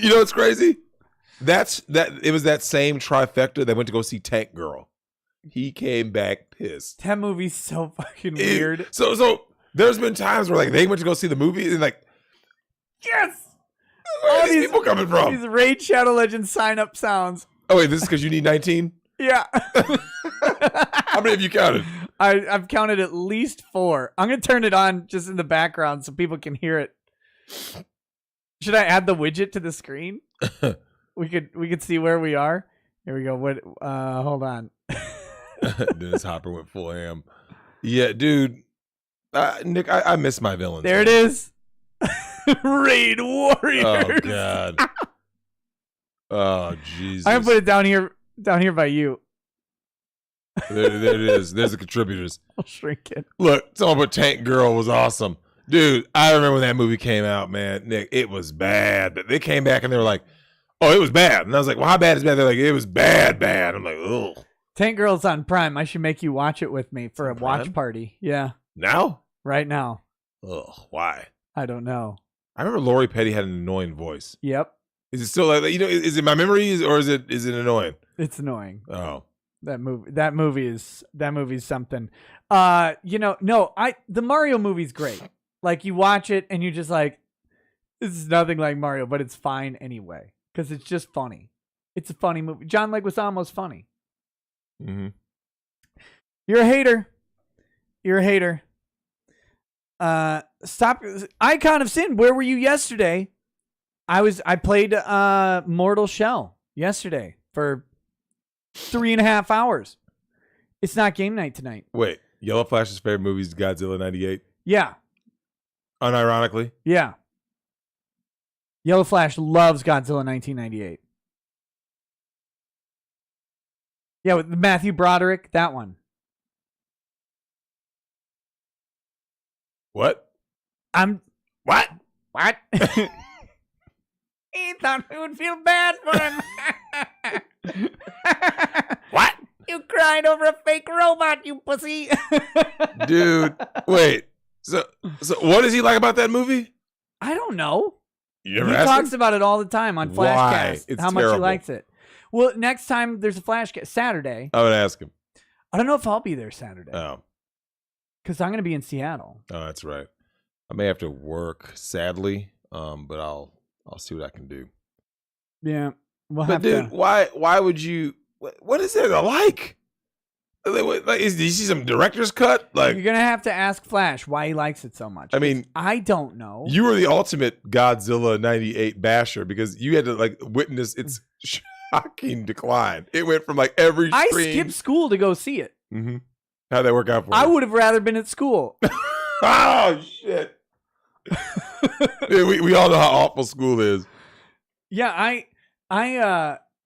Speaker 1: You know what's crazy? It was that same trifecta that went to go see Tank Girl. He came back pissed.
Speaker 2: That movie's so fucking weird.
Speaker 1: So there's been times where like they went to go see the movie and like,
Speaker 2: yes.
Speaker 1: Where are these people coming from?
Speaker 2: These Raid Shadow Legends sign up sounds.
Speaker 1: Oh wait, this is because you need 19?
Speaker 2: Yeah.
Speaker 1: How many have you counted?
Speaker 2: I've counted at least 4. I'm gonna turn it on just in the background so people can hear it. Should I add the widget to the screen? We could see where we are. Here we go. What? Hold on.
Speaker 1: Dennis Hopper went full ham. Yeah, dude. Nick, I miss my villains.
Speaker 2: There it is. Raid Warriors.
Speaker 1: Oh God. Oh Jesus.
Speaker 2: I'm gonna put it down here by you.
Speaker 1: There it is. There's the contributors.
Speaker 2: I'll shrink it.
Speaker 1: Look, someone put Tank Girl was awesome. Dude, I remember when that movie came out, man. Nick, it was bad. But they came back and they were like, oh, it was bad. And I was like, well, how bad is bad? They're like, it was bad. I'm like, ugh.
Speaker 2: Tank Girl's on Prime. I should make you watch it with me for a watch party. Yeah.
Speaker 1: Now?
Speaker 2: Right now.
Speaker 1: Ugh, why?
Speaker 2: I don't know.
Speaker 1: I remember Lori Petty had an annoying voice.
Speaker 2: Yep.
Speaker 1: Is it still like, is it my memories or is it annoying?
Speaker 2: It's annoying.
Speaker 1: Oh.
Speaker 2: That movie is something. The Mario movie's great. Like you watch it and you're just like, this is nothing like Mario, but it's fine anyway because it's just funny. It's a funny movie. John Leguizamo's funny.
Speaker 1: Mm-hmm.
Speaker 2: You're a hater. Stop. Icon of Sin. Where were you yesterday? I played Mortal Shell yesterday for 3.5 hours. It's not game night tonight.
Speaker 1: Wait, Yellow Flash's favorite movie is Godzilla 98?
Speaker 2: Yeah.
Speaker 1: Unironically?
Speaker 2: Yeah. Yellow Flash loves Godzilla 1998. Yeah, with Matthew Broderick, that one.
Speaker 1: What?
Speaker 2: What? He thought we would feel bad for him.
Speaker 1: What?
Speaker 2: You cried over a fake robot, you pussy.
Speaker 1: Dude, wait. So what does he like about that movie?
Speaker 2: I don't know.
Speaker 1: You never
Speaker 2: he
Speaker 1: asked
Speaker 2: talks
Speaker 1: him?
Speaker 2: about it all the time on
Speaker 1: Why?
Speaker 2: Flashcast.
Speaker 1: It's
Speaker 2: how much
Speaker 1: terrible.
Speaker 2: he likes it. Well, next time there's a Flashcast Saturday.
Speaker 1: I would ask him.
Speaker 2: I don't know if I'll be there Saturday.
Speaker 1: Oh.
Speaker 2: Because I'm going to be in Seattle.
Speaker 1: Oh, that's right. I may have to work, sadly, but I'll see what I can do.
Speaker 2: Yeah.
Speaker 1: But dude, why would you? What is there to like? Like, do you see some director's cut? Like,
Speaker 2: you're gonna have to ask Flash why he likes it so much.
Speaker 1: I mean,
Speaker 2: I don't know.
Speaker 1: You were the ultimate Godzilla 98 basher because you had to like witness its shocking decline. It went from like every
Speaker 2: I
Speaker 1: screen.
Speaker 2: skipped school to go see it.
Speaker 1: Mm-hmm. How'd that work out for you?
Speaker 2: I would have rather been at school.
Speaker 1: Oh shit! we all know how awful school is.
Speaker 2: Yeah,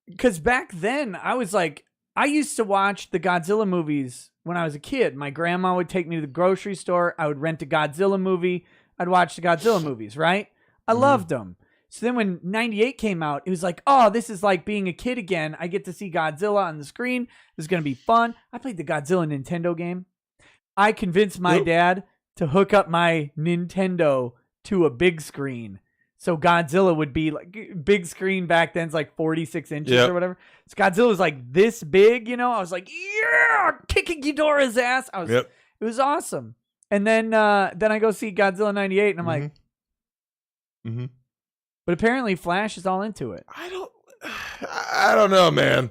Speaker 2: because back then I was like, I used to watch the Godzilla movies when I was a kid. My grandma would take me to the grocery store. I would rent a Godzilla movie. I'd watch the Godzilla movies, right? I loved them. So then when 98 came out, it was like, oh, this is like being a kid again. I get to see Godzilla on the screen. This is going to be fun. I played the Godzilla Nintendo game. I convinced my dad to hook up my Nintendo to a big screen. So Godzilla would be like big screen back then's like 46 inches or whatever. So Godzilla was like this big, you know. I was like, yeah, kicking Ghidorah's ass. It was awesome. And then I go see Godzilla 98 and I'm like, but apparently Flash is all into it.
Speaker 1: I don't know, man.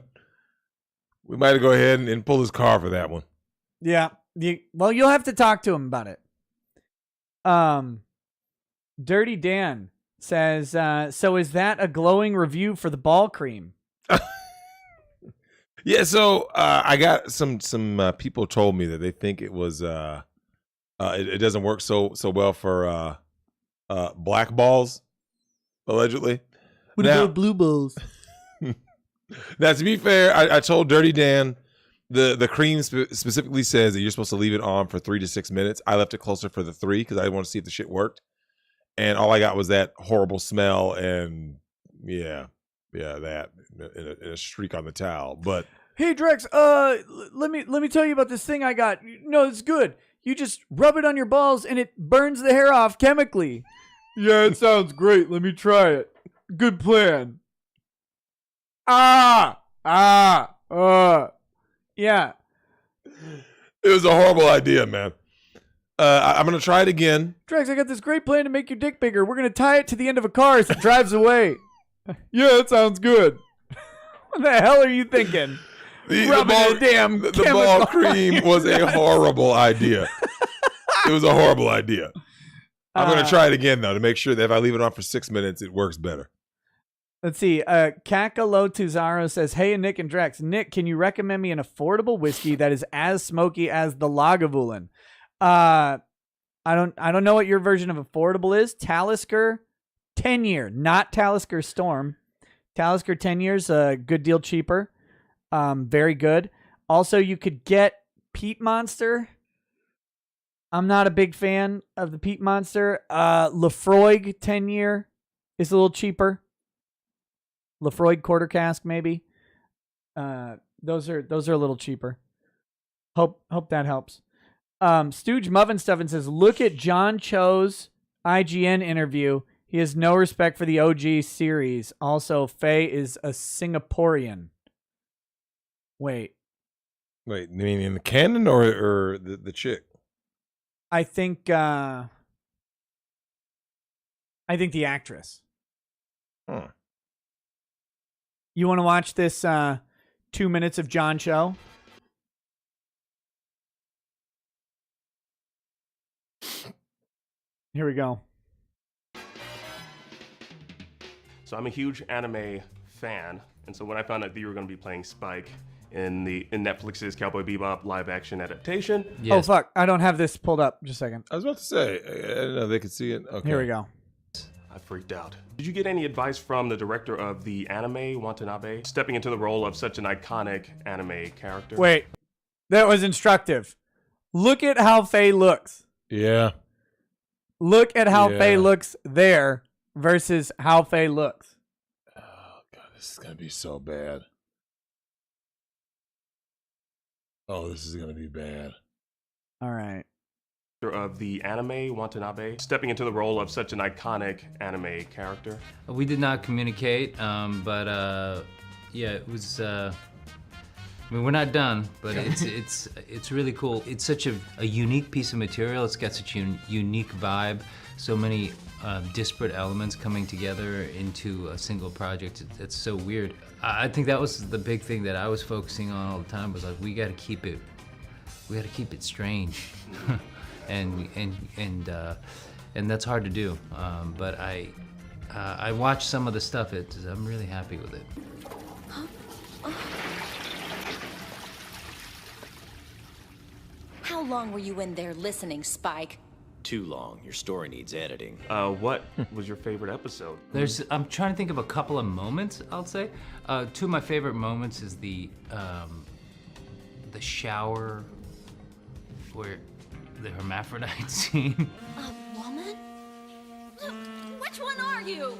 Speaker 1: We might go ahead and pull his car for that one.
Speaker 2: Yeah. Well, you'll have to talk to him about it. Dirty Dan says, so is that a glowing review for the ball cream?
Speaker 1: Yeah, so I got some people told me that they think it was it doesn't work so well for black balls, allegedly.
Speaker 2: What about blue balls?
Speaker 1: Now, to be fair, I told Dirty Dan the cream specifically says that you're supposed to leave it on for 3 to 6 minutes. I left it closer for the 3 because I want to see if the shit worked. And all I got was that horrible smell and that in a streak on the towel. But
Speaker 2: hey Drex, let me tell you about this thing I got. No, it's good. You just rub it on your balls and it burns the hair off chemically. Yeah, it sounds great. Let me try it. Good plan. Yeah.
Speaker 1: It was a horrible idea, man. I'm going to try it again.
Speaker 2: Drex, I got this great plan to make your dick bigger. We're going to tie it to the end of a car as it drives away. Yeah, that sounds good. What the hell are you thinking?
Speaker 1: The ball cream was a horrible idea. It was a horrible idea. I'm going to try it again, though, to make sure that if I leave it on for 6 minutes, it works better.
Speaker 2: Let's see. Kakalotuzaro says, hey, Nick and Drex. Nick, can you recommend me an affordable whiskey that is as smoky as the Lagavulin? I don't know what your version of affordable is. Talisker 10-year, not Talisker Storm. Talisker 10 years, a good deal cheaper. Very good. Also, you could get Peat Monster. I'm not a big fan of the Peat Monster. Lefroy 10-year is a little cheaper. Lefroy quarter cask, maybe. Those are a little cheaper. Hope that helps. Stooge Muffin Stuffin says, look at John Cho's IGN interview. He has no respect for the OG series. Also, Faye is a Singaporean. Wait,
Speaker 1: you mean in the canon or the chick?
Speaker 2: I think the actress.
Speaker 1: Huh.
Speaker 2: You want to watch this 2 minutes of John Cho? Here we go.
Speaker 3: So I'm a huge anime fan, and so when I found out that you were going to be playing Spike in Netflix's Cowboy Bebop live-action adaptation.
Speaker 2: Yes. Oh, fuck. I don't have this pulled up. Just a second.
Speaker 1: I was about to say, I didn't know they could see it. Okay.
Speaker 2: Here we go.
Speaker 3: I freaked out. Did you get any advice from the director of the anime, Watanabe, stepping into the role of such an iconic anime character?
Speaker 2: Wait. That was instructive. Look at how Faye looks.
Speaker 1: Yeah.
Speaker 2: Look at how Faye looks there versus how Faye looks.
Speaker 1: Oh, God, this is going to be so bad. Oh, this is going to be bad.
Speaker 2: All right.
Speaker 3: Of the anime, Watanabe, stepping into the role of such an iconic anime character.
Speaker 4: We did not communicate, but yeah, it was. I mean, we're not done, but it's really cool. It's such a unique piece of material. It's got such a unique vibe. So many disparate elements coming together into a single project. It's so weird. I think that was the big thing that I was focusing on all the time. Was like, we got to keep it strange, and that's hard to do. But I watched some of the stuff. I'm really happy with it.
Speaker 5: How long were you in there listening, Spike?
Speaker 6: Too long. Your story needs editing.
Speaker 3: What was your favorite episode?
Speaker 4: I'm trying to think of a couple of moments, I'll say. Two of my favorite moments is the shower where the hermaphrodite scene.
Speaker 5: A woman? Which one are you?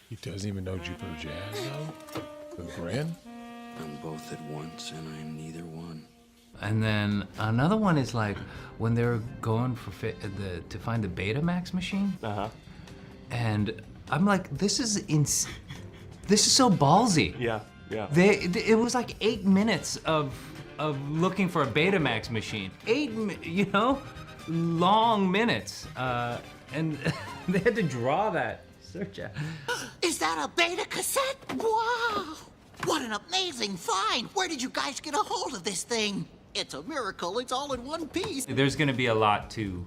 Speaker 1: He doesn't even know Jupiter Jazz, though? The Grand?
Speaker 7: I'm both at once, and I am neither one.
Speaker 4: And then another one is like when they're going for to find the Betamax machine. And I'm like, this is so ballsy.
Speaker 3: Yeah.
Speaker 4: It was like 8 minutes of looking for a Betamax machine. Long minutes. And they had to draw that search out.
Speaker 7: Is that a beta cassette? Wow! What an amazing find! Where did you guys get a hold of this thing? It's a miracle. It's all in one piece.
Speaker 4: There's gonna be a lot to.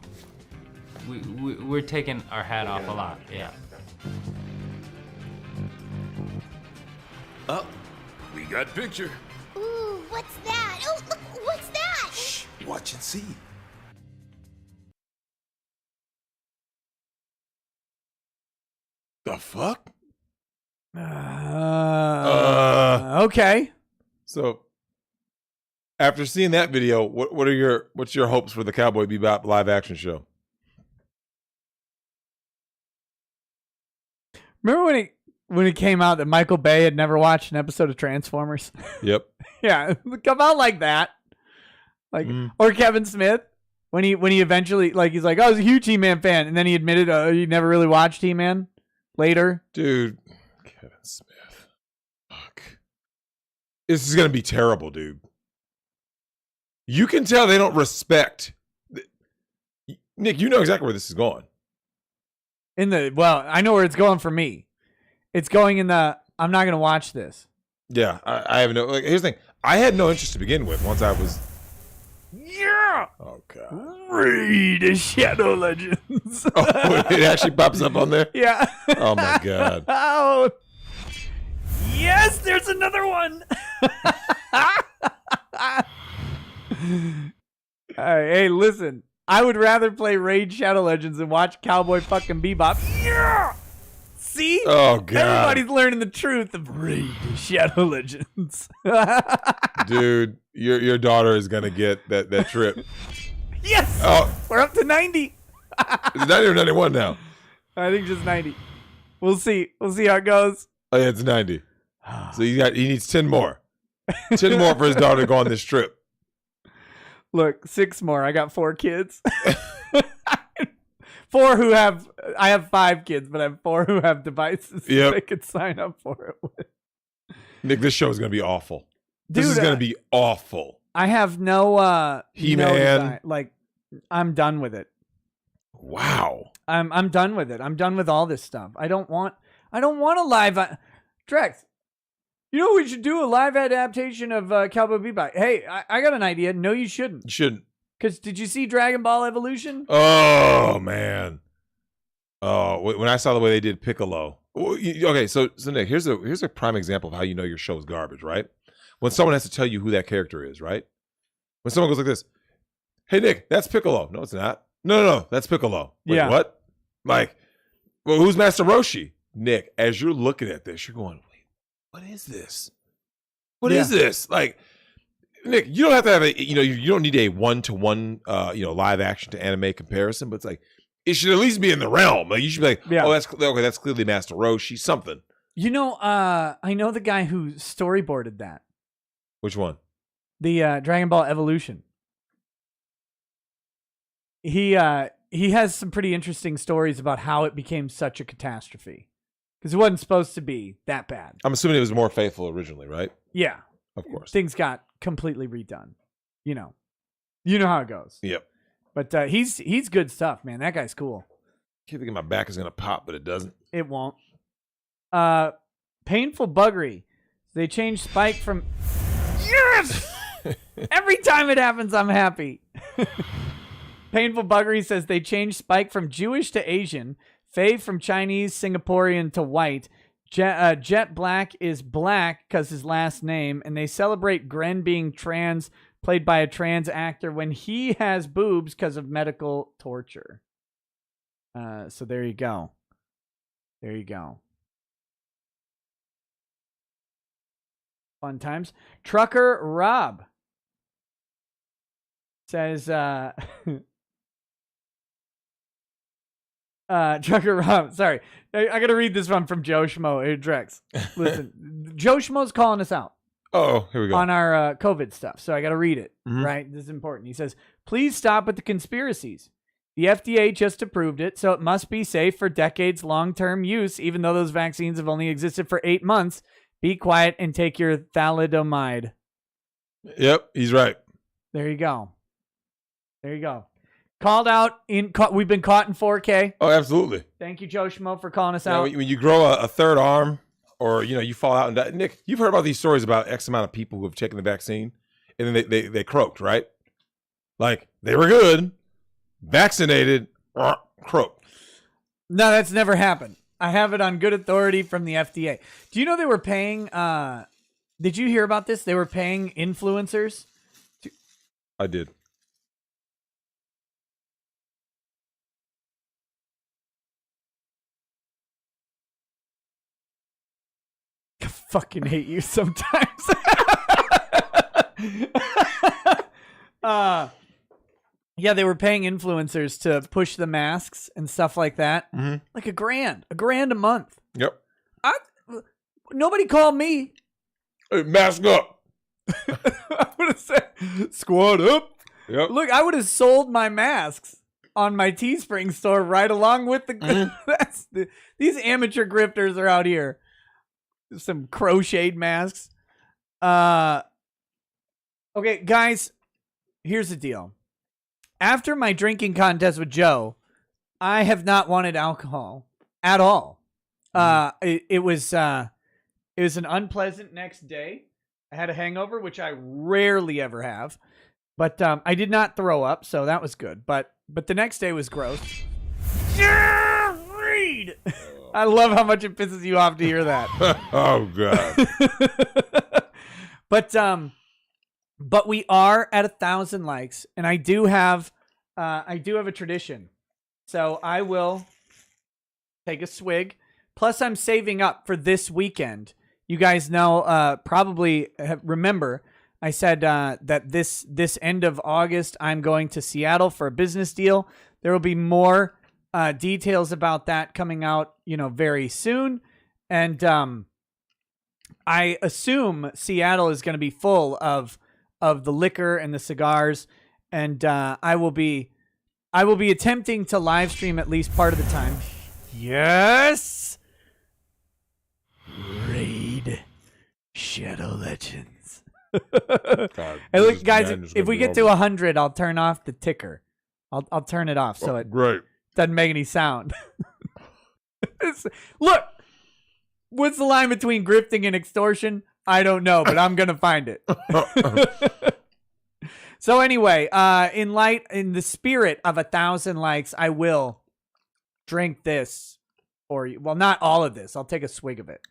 Speaker 4: We're taking our hat off a lot. Yeah.
Speaker 8: Oh, we got picture.
Speaker 5: Ooh, what's that? Oh, look, what's that?
Speaker 8: Shh, watch and see.
Speaker 1: The fuck?
Speaker 2: Okay.
Speaker 1: So, after seeing that video, what's your hopes for the Cowboy Bebop live action show?
Speaker 2: Remember when it came out that Michael Bay had never watched an episode of Transformers?
Speaker 1: Yep.
Speaker 2: Yeah, come out like that. Like or Kevin Smith when he eventually he's like, I was a huge He-Man fan, and then he admitted he never really watched He-Man later.
Speaker 1: Dude, Kevin Smith. Fuck. This is gonna be terrible, dude. You can tell they don't respect Nick, you know exactly where this is going.
Speaker 2: I know where it's going for me. It's going in the I'm not gonna watch this.
Speaker 1: Yeah, I have no here's the thing. I had no interest to begin with once I was
Speaker 2: Yeah.
Speaker 1: Oh god.
Speaker 2: Read Shadow Legends.
Speaker 1: Oh, it actually pops up on there?
Speaker 2: Yeah.
Speaker 1: Oh my god.
Speaker 2: Oh. Yes, there's another one. Hey, listen. I would rather play Raid Shadow Legends than watch Cowboy fucking Bebop. Yeah! See?
Speaker 1: Oh god.
Speaker 2: Everybody's learning the truth of Raid Shadow Legends.
Speaker 1: Dude, your daughter is gonna get that trip.
Speaker 2: Yes!
Speaker 1: Oh,
Speaker 2: We're up to 90.
Speaker 1: it's 90 or 91 now.
Speaker 2: I think just 90. We'll see. We'll see how it goes.
Speaker 1: Oh yeah, it's 90. So he needs 10 more. 10 more for his daughter to go on this trip.
Speaker 2: Look, 6 more. I got 4 kids. I have 5 kids, but I have 4 who have devices they could sign up for it with.
Speaker 1: Nick, this show is going to be awful. This
Speaker 2: Dude,
Speaker 1: is going to be awful.
Speaker 2: I have no
Speaker 1: He-Man.
Speaker 2: I'm done with it.
Speaker 1: Wow.
Speaker 2: I'm done with it. I'm done with all this stuff. I don't want a live Drex. You know we should do a live adaptation of Cowboy Bebop. Hey, I got an idea. No, you shouldn't.
Speaker 1: You shouldn't.
Speaker 2: Because did you see Dragon Ball Evolution?
Speaker 1: Oh man. Oh, when I saw the way they did Piccolo. Okay, so Nick, here's a prime example of how you know your show's garbage, right? When someone has to tell you who that character is, right? When someone goes like this, "Hey Nick, that's Piccolo." No, it's not. No, that's Piccolo. Wait,
Speaker 2: yeah.
Speaker 1: What? Like, well, who's Master Roshi? Nick, as you're looking at this, you're going, wait, what is this? What is this? Like, Nick, you don't have to have you don't need a 1-to-1, live action to anime comparison, but it's like, it should at least be in the realm. Like, you should be like, oh, that's clearly Master Roshi, something.
Speaker 2: You know, I know the guy who storyboarded that.
Speaker 1: Which one?
Speaker 2: The Dragon Ball Evolution. He has some pretty interesting stories about how it became such a catastrophe. Because it wasn't supposed to be that bad.
Speaker 1: I'm assuming it was more faithful originally, right?
Speaker 2: Yeah.
Speaker 1: Of course.
Speaker 2: Things got completely redone. You know how it goes.
Speaker 1: Yep.
Speaker 2: But he's good stuff, man. That guy's cool.
Speaker 1: I keep thinking my back is going to pop, but it doesn't.
Speaker 2: It won't. Painful Buggery. They changed Spike from... Yes! Every time it happens, I'm happy. Painful Buggery says they changed Spike from Jewish to Asian, Faye from Chinese, Singaporean to white. Jet Black is black because his last name, and they celebrate Gren being trans, played by a trans actor, when he has boobs because of medical torture. So there you go. There you go. Fun times. Trucker Rob says, Trucker Rob, sorry. I got to read this one from Joe Schmo. Hey, Drex, listen. Joe Schmo's calling us out.
Speaker 1: Oh, here we go.
Speaker 2: on our COVID stuff. So I got to read it,
Speaker 1: Mhm.
Speaker 2: right? This is important. He says, please stop with the conspiracies. The FDA just approved it, so it must be safe for decades long-term use, even though those vaccines have only existed for 8 months. Be quiet and take your thalidomide.
Speaker 1: Yep, he's right.
Speaker 2: There you go. There you go. Called out we've been caught in 4K.
Speaker 1: Oh, absolutely.
Speaker 2: Thank you, Joe Schmo, for calling us
Speaker 1: Yeah,
Speaker 2: out.
Speaker 1: when you grow a third arm, or you fall out and die. Nick, you've heard about these stories about X amount of people who have taken the vaccine and then they croaked, right? Like they were good, vaccinated, croaked.
Speaker 2: No, that's never happened. I have it on good authority from the FDA. Do you know they were paying? Did you hear about this? They were paying influencers.
Speaker 1: I did.
Speaker 2: I fucking hate you sometimes. Yeah, they were paying influencers to push the masks and stuff like that.
Speaker 1: Mm-hmm.
Speaker 2: Like $1,000 a month.
Speaker 1: Yep.
Speaker 2: Nobody called me.
Speaker 1: Hey, mask up.
Speaker 2: I would have said, squad up.
Speaker 1: Yep.
Speaker 2: Look, I would have sold my masks on my Teespring store right along with the. These amateur grifters are out here. Some crocheted masks. Okay, guys, here's the deal. After my drinking contest with Joe, I have not wanted alcohol at all. It was an unpleasant next day. I had a hangover, which I rarely ever have, but I did not throw up, so that was good. But the next day was gross. Yeah, Reed. I love how much it pisses you off to hear that.
Speaker 1: Oh God.
Speaker 2: But we are at 1,000 likes, and I do have a tradition. So I will take a swig. Plus, I'm saving up for this weekend. You guys know, probably remember, I said that this end of August, I'm going to Seattle for a business deal. There will be more details about that coming out, very soon. And I assume Seattle is going to be full of the liquor and the cigars, and I will be attempting to live stream at least part of the time. Yes. Raid Shadow Legends.
Speaker 1: God,
Speaker 2: Hey, look, guys,
Speaker 1: madness
Speaker 2: if
Speaker 1: gonna
Speaker 2: we
Speaker 1: be
Speaker 2: get to
Speaker 1: over.
Speaker 2: 100, I'll turn off the ticker. I'll turn it off so it
Speaker 1: Great.
Speaker 2: doesn't make any sound. Look, what's the line between grifting and extortion? I don't know, but I'm gonna find it. So anyway, in the spirit of 1,000 likes, I will drink this, or well, not all of this. I'll take a swig of it.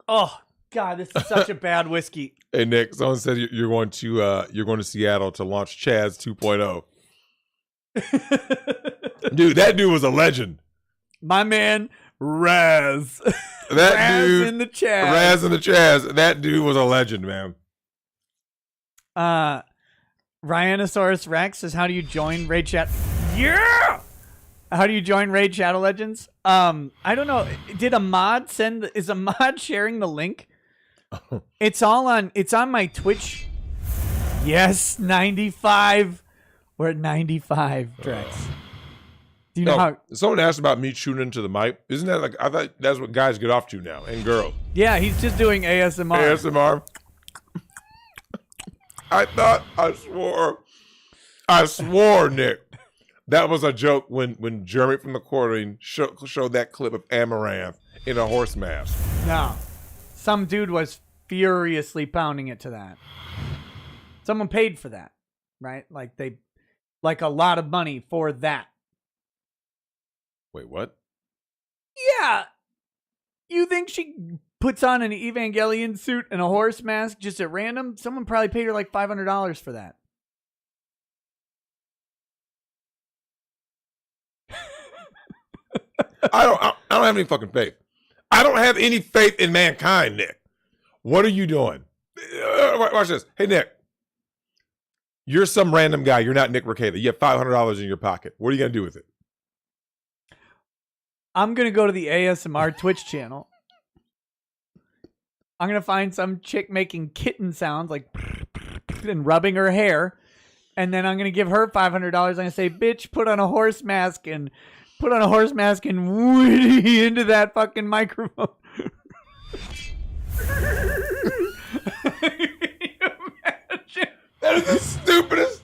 Speaker 2: Oh God, this is such a bad whiskey.
Speaker 1: Hey Nick, someone said you're going to Seattle to launch Chaz 2.0. Dude, that dude was a legend.
Speaker 2: My man, Raz.
Speaker 1: That
Speaker 2: Raz
Speaker 1: dude
Speaker 2: in the Chaz.
Speaker 1: Raz in the Chaz. That dude was a legend, man.
Speaker 2: Rhinosaurus Rex says, how do you join Raid Chat? Yeah! How do you join Raid Shadow Legends? I don't know. Did a mod is a mod sharing the link? It's on my Twitch. Yes, 95. We're at 95, Drex. Do you know how?
Speaker 1: Someone asked about me shooting into the mic. Isn't that like, I thought that's what guys get off to now, and girls.
Speaker 2: Yeah, he's just doing ASMR.
Speaker 1: ASMR. I swore, Nick, that was a joke when Jeremy from the Quartering showed that clip of Amouranth in a horse mask.
Speaker 2: No. Some dude was furiously pounding it to that. Someone paid for that, right? Like a lot of money for that.
Speaker 1: Wait, what?
Speaker 2: Yeah. You think she puts on an Evangelion suit and a horse mask just at random? Someone probably paid her like $500 for that.
Speaker 1: I don't have any fucking faith. I don't have any faith in mankind, Nick. What are you doing? Watch this. Hey, Nick. You're some random guy. You're not Nick Recaita. You have $500 in your pocket. What are you going to do with it?
Speaker 2: I'm going to go to the ASMR Twitch channel. I'm going to find some chick making kitten sounds like and rubbing her hair. And then I'm going to give her $500. I'm going to say, bitch, put on a horse mask and witty into that fucking microphone. Can you imagine?
Speaker 1: That is the stupidest.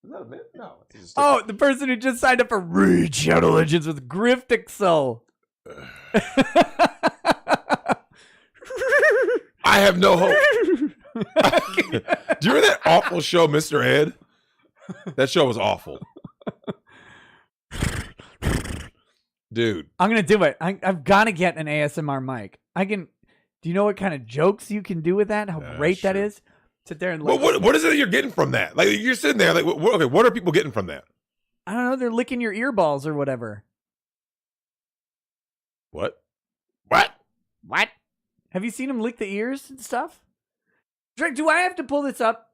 Speaker 1: Is that a myth? No.
Speaker 2: Oh, the person who just signed up for Raid Shadow Legends with Griftixel.
Speaker 1: I have no hope. Do you remember that awful show, Mr. Ed? That show was awful. Dude.
Speaker 2: I'm going to do it. I've got to get an ASMR mic. Do you know what kind of jokes you can do with that? How great that is? Sit there and
Speaker 1: Well, what is it you're getting from that? Like, you're sitting there, like, okay, what are people getting from that?
Speaker 2: I don't know. They're licking your earballs or whatever.
Speaker 1: What?
Speaker 2: Have you seen them lick the ears and stuff? Drake, do I have to pull this up?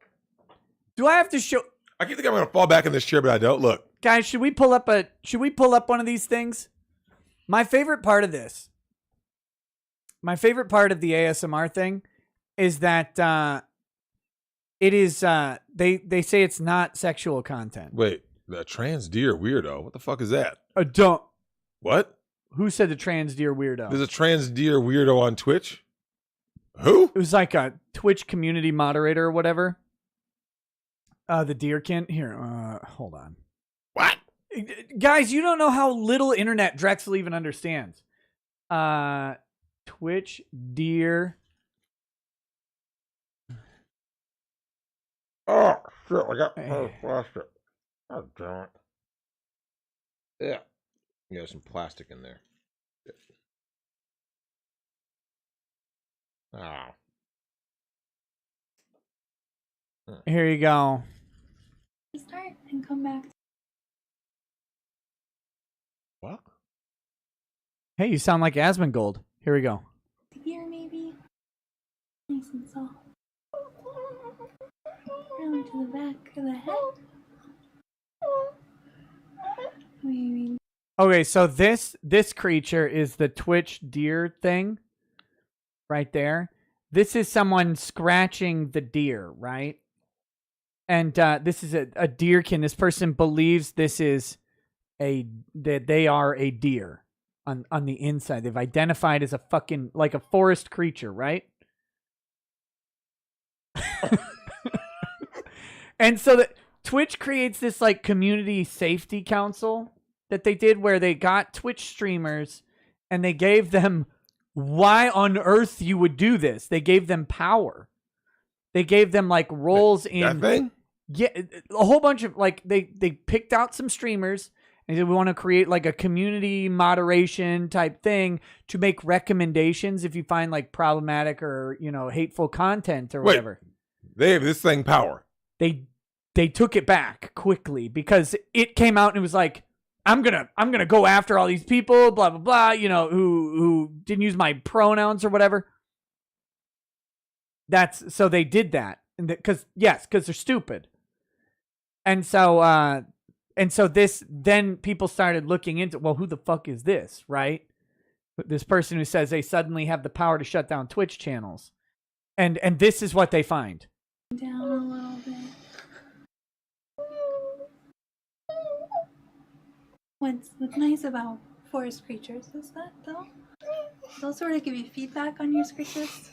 Speaker 2: Do I have to show?
Speaker 1: I keep thinking I'm going to fall back in this chair, but I don't. Look.
Speaker 2: Guys, should we pull up one of these things? My favorite part of the ASMR thing is that it is they say it's not sexual content.
Speaker 1: Wait, the trans deer weirdo. What the fuck is that?
Speaker 2: Don't.
Speaker 1: What?
Speaker 2: Who said the trans deer weirdo?
Speaker 1: There's a trans deer weirdo on Twitch? Who?
Speaker 2: It was like a Twitch community moderator or whatever. The Deerkin. Here, hold on.
Speaker 1: What?
Speaker 2: Guys, you don't know how little internet Drexel even understands. Twitch deer.
Speaker 1: Oh, shit. I got plastic. Oh, damn it. Yeah. You got some plastic in there. Oh.
Speaker 2: Here you go.
Speaker 9: Start and come back.
Speaker 1: What?
Speaker 2: Hey, you sound like Asmongold. Here we go.
Speaker 9: Here, maybe. Nice and soft. Round to the back of the head. Maybe.
Speaker 2: Okay, so this creature is the Twitch deer thing. Right there. This is someone scratching the deer, right? And this is a deerkin. This person believes this is that they are a deer on the inside. They've identified as a fucking like a forest creature, right? And so that Twitch creates this like community safety council that they did where they got Twitch streamers and they gave them why on earth you would do this. They gave them power. They gave them like roles in
Speaker 1: that thing?
Speaker 2: Yeah, a whole bunch of like they picked out some streamers and said we want to create like a community moderation type thing to make recommendations if you find like problematic or hateful content or whatever.
Speaker 1: They have this thing power.
Speaker 2: They took it back quickly because it came out and it was like I'm gonna go after all these people, blah blah blah, who didn't use my pronouns or whatever. So they did that, and because they're stupid, and so this then people started looking into who the fuck is this, right? This person who says they suddenly have the power to shut down Twitch channels, and this is what they find.
Speaker 9: Down a little bit. What's nice about forest creatures is that they'll sort of give you feedback on your scritches.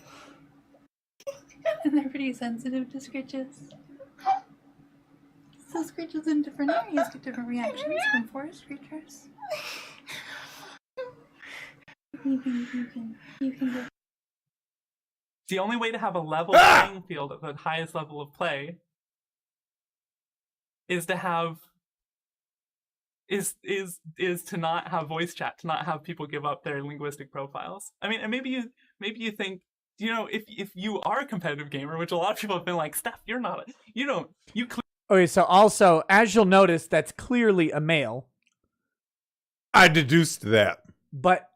Speaker 9: And they're pretty sensitive to scritches. So scritches in different areas get different reactions from forest creatures. You can get...
Speaker 10: The only way to have a level playing field at the highest level of play is to have is to not have voice chat, to not have people give up their linguistic profiles. I mean, and maybe you think, if you are a competitive gamer, which a lot of people have been like, Steph, you're not.
Speaker 2: Okay, so also, as you'll notice, that's clearly a male.
Speaker 1: I deduced that.
Speaker 2: But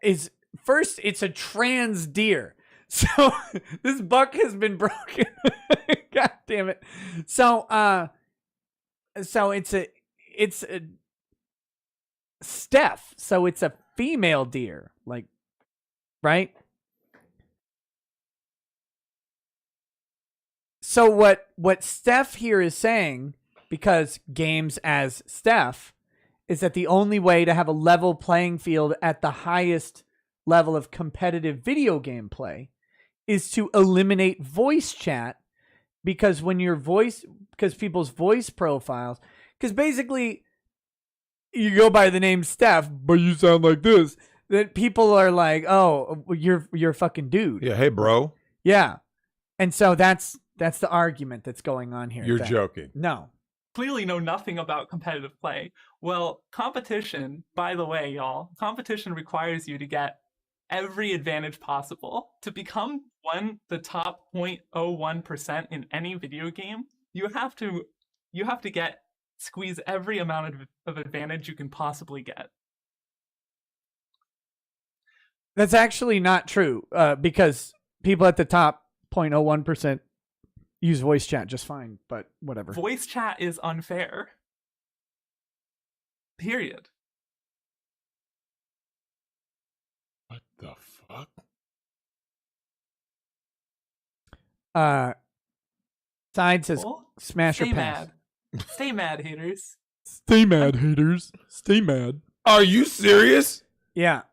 Speaker 2: it's a trans deer. So this buck has been broken. God damn it. So it's Steph, so it's a female deer, like, right? So what Steph here is saying, because games as Steph, is that the only way to have a level playing field at the highest level of competitive video game play is to eliminate voice chat, because because people's voice profiles, because basically you go by the name Steph, but you sound like this, then people are like, oh, you're a fucking dude.
Speaker 1: Yeah, hey, bro.
Speaker 2: Yeah. And so that's the argument that's going on here.
Speaker 1: You're joking.
Speaker 2: No.
Speaker 10: Clearly know nothing about competitive play. Well, competition, by the way, y'all, competition requires you to get every advantage possible. To become the top 0.01% in any video game, you have to squeeze every amount of advantage you can possibly get.
Speaker 2: That's actually not true, because people at the top 0.01% use voice chat just fine, but whatever.
Speaker 10: Voice chat is unfair. Period.
Speaker 1: What the fuck?
Speaker 2: Side says,
Speaker 10: Well,
Speaker 2: smash or
Speaker 10: stay
Speaker 2: pass.
Speaker 10: mad. Stay mad, haters.
Speaker 2: Stay mad, haters. Stay mad.
Speaker 1: Are you serious?
Speaker 2: Yeah.